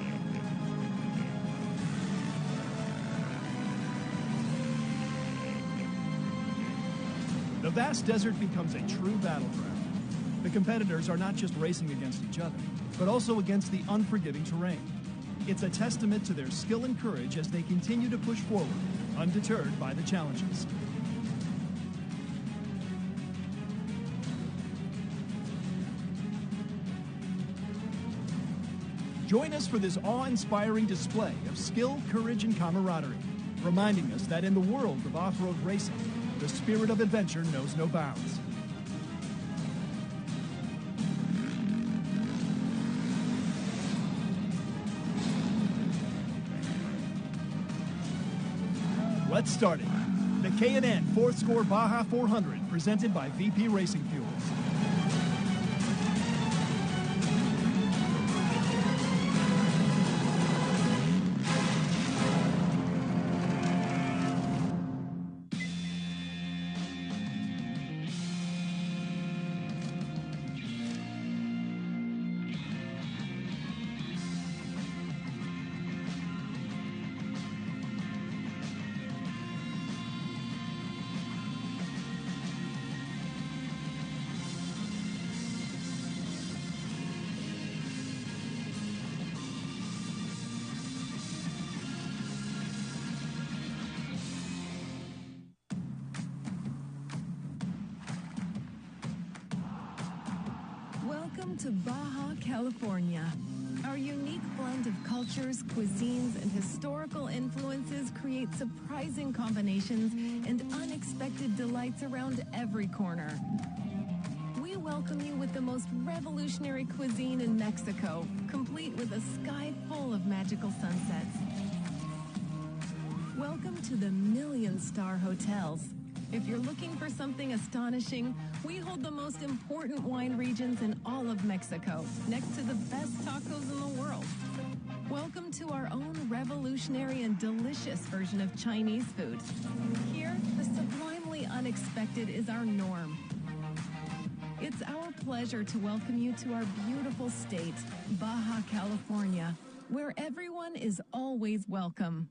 The vast desert becomes a true battleground. The competitors are not just racing against each other, but also against the unforgiving terrain. It's a testament to their skill and courage as they continue to push forward, undeterred by the challenges. Join us for this awe-inspiring display of skill, courage, and camaraderie, reminding us that in the world of off-road racing, the spirit of adventure knows no bounds. Let's start it. The K&N SCORE Baja 400, presented by VP Racing Fuels. Welcome to Baja California. Our unique blend of cultures, cuisines, and historical influences create surprising combinations and unexpected delights around every corner. We welcome you with the most revolutionary cuisine in Mexico, complete with a sky full of magical sunsets. Welcome to the million-star hotels, If you're looking for something astonishing, we hold the most important wine regions in all of Mexico, next to the best tacos in the world. Welcome to our own revolutionary and delicious version of Chinese food. Here, the sublimely unexpected is our norm. It's our pleasure to welcome you to our beautiful state, Baja California, where everyone is always welcome.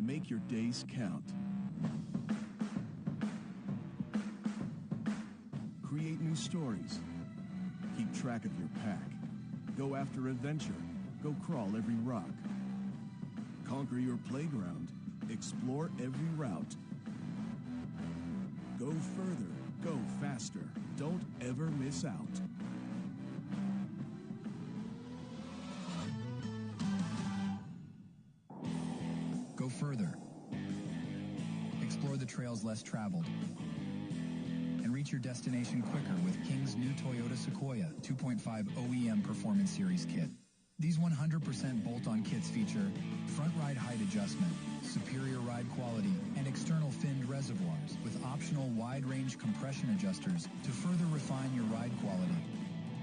Make your days count. Create new stories. Keep track of your pack. Go after adventure. Go crawl every rock. Conquer your playground. Explore every route. Go further. Go faster. Don't ever miss out. Go further. Explore the trails less traveled. And reach your destination quicker with King's new Toyota Sequoia 2.5 OEM Performance Series kit. These 100% bolt-on kits feature front ride height adjustment, superior ride quality, and external finned reservoirs with optional wide-range compression adjusters to further refine your ride quality.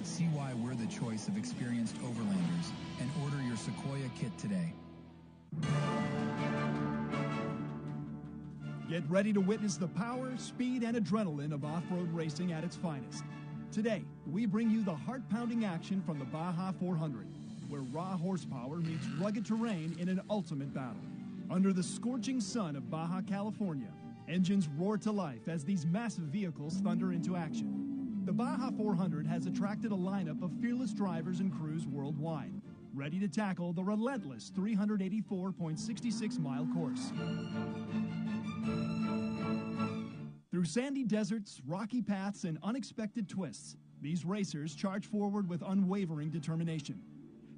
See why we're the choice of experienced overlanders and order your Sequoia kit today. Get ready to witness the power, speed, and adrenaline of off-road racing at its finest. Today, we bring you the heart-pounding action from the Baja 400, where raw horsepower meets rugged terrain in an ultimate battle. Under the scorching sun of Baja California, engines roar to life as these massive vehicles thunder into action. The Baja 400 has attracted a lineup of fearless drivers and crews worldwide, ready to tackle the relentless 384.66-mile course. Through sandy deserts, rocky paths, and unexpected twists, these racers charge forward with unwavering determination.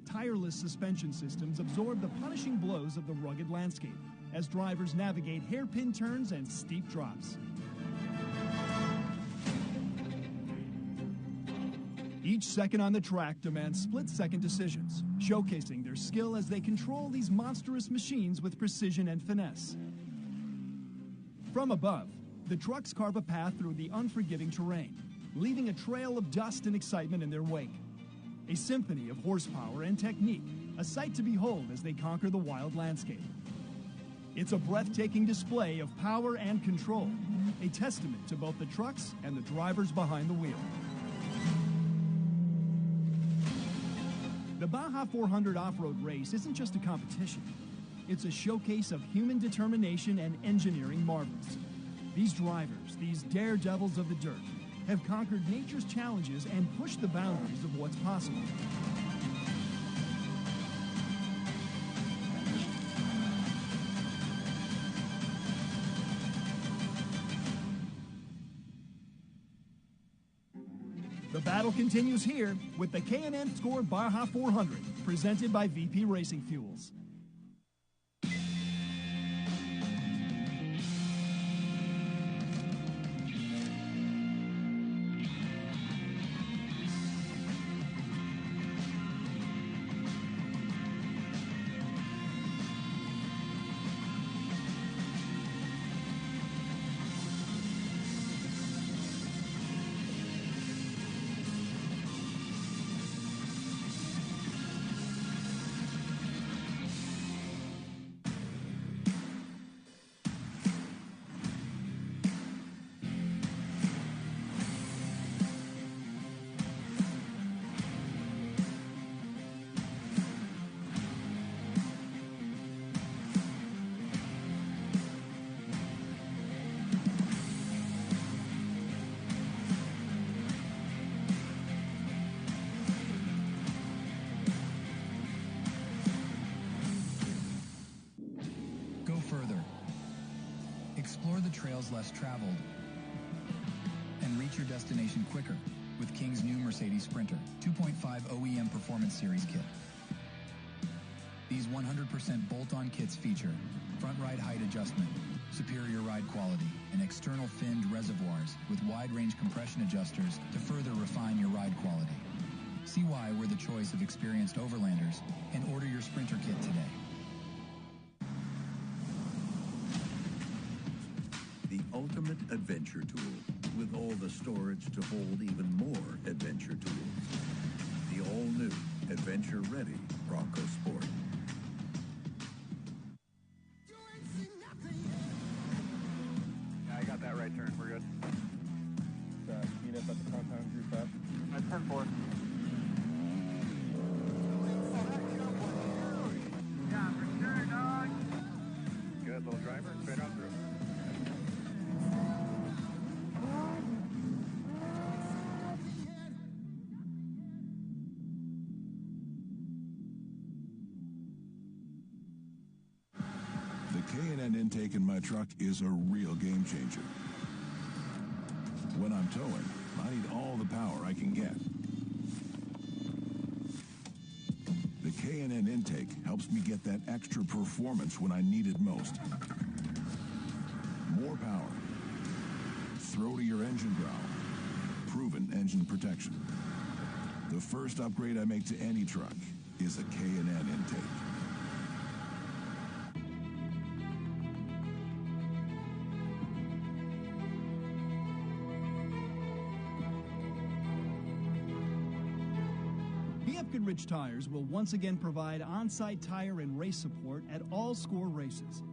Tireless suspension systems absorb the punishing blows of the rugged landscape as drivers navigate hairpin turns and steep drops. Each second on the track demands split-second decisions, showcasing their skill as they control these monstrous machines with precision and finesse. From above, the trucks carve a path through the unforgiving terrain, leaving a trail of dust and excitement in their wake. A symphony of horsepower and technique, a sight to behold as they conquer the wild landscape. It's a breathtaking display of power and control, a testament to both the trucks and the drivers behind the wheel. The Baja 400 off-road race isn't just a competition. It's a showcase of human determination and engineering marvels. These drivers, these daredevils of the dirt, have conquered nature's challenges and pushed the boundaries of what's possible. The battle continues here with the K&N SCORE Baja 400, presented by VP Racing Fuels. Explore the trails less traveled and reach your destination quicker with King's new Mercedes Sprinter 2.5 OEM Performance Series kit. These 100% bolt-on kits feature front ride height adjustment, superior ride quality, and external finned reservoirs with wide-range compression adjusters to further refine your ride quality. See why we're the choice of experienced overlanders and order your Sprinter kit today. The ultimate adventure tool, with all the storage to hold even more adventure tools. The all-new, adventure-ready Bronco Sport. Yeah, I got that right turn. We're good. Meet up at the compound group up. At 10-4. Yeah, for sure, dog. Good little driver, straight on through. The K&N intake in my truck is a real game changer. When I'm towing, I need all the power I can get. The K&N intake helps me get that extra performance when I need it most. More power. Throw to your engine growl. Proven engine protection. The first upgrade I make to any truck is a K&N intake. Goodrich Tires will once again provide on-site tire and race support at all SCORE races.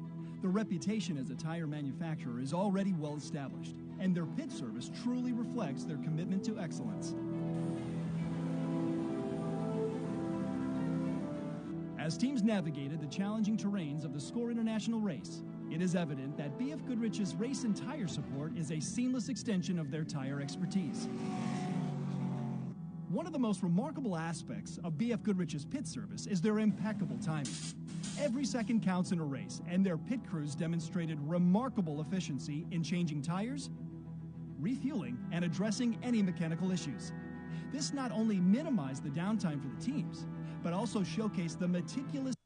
Their reputation as a tire manufacturer is already well established, and their pit service truly reflects their commitment to excellence. As teams navigated the challenging terrains of the SCORE International race, it is evident that BF Goodrich's race and tire support is a seamless extension of their tire expertise. One of the most remarkable aspects of BF Goodrich's pit service is their impeccable timing. Every second counts in a race, and their pit crews demonstrated remarkable efficiency in changing tires, refueling, and addressing any mechanical issues. This not only minimized the downtime for the teams, but also showcased the meticulous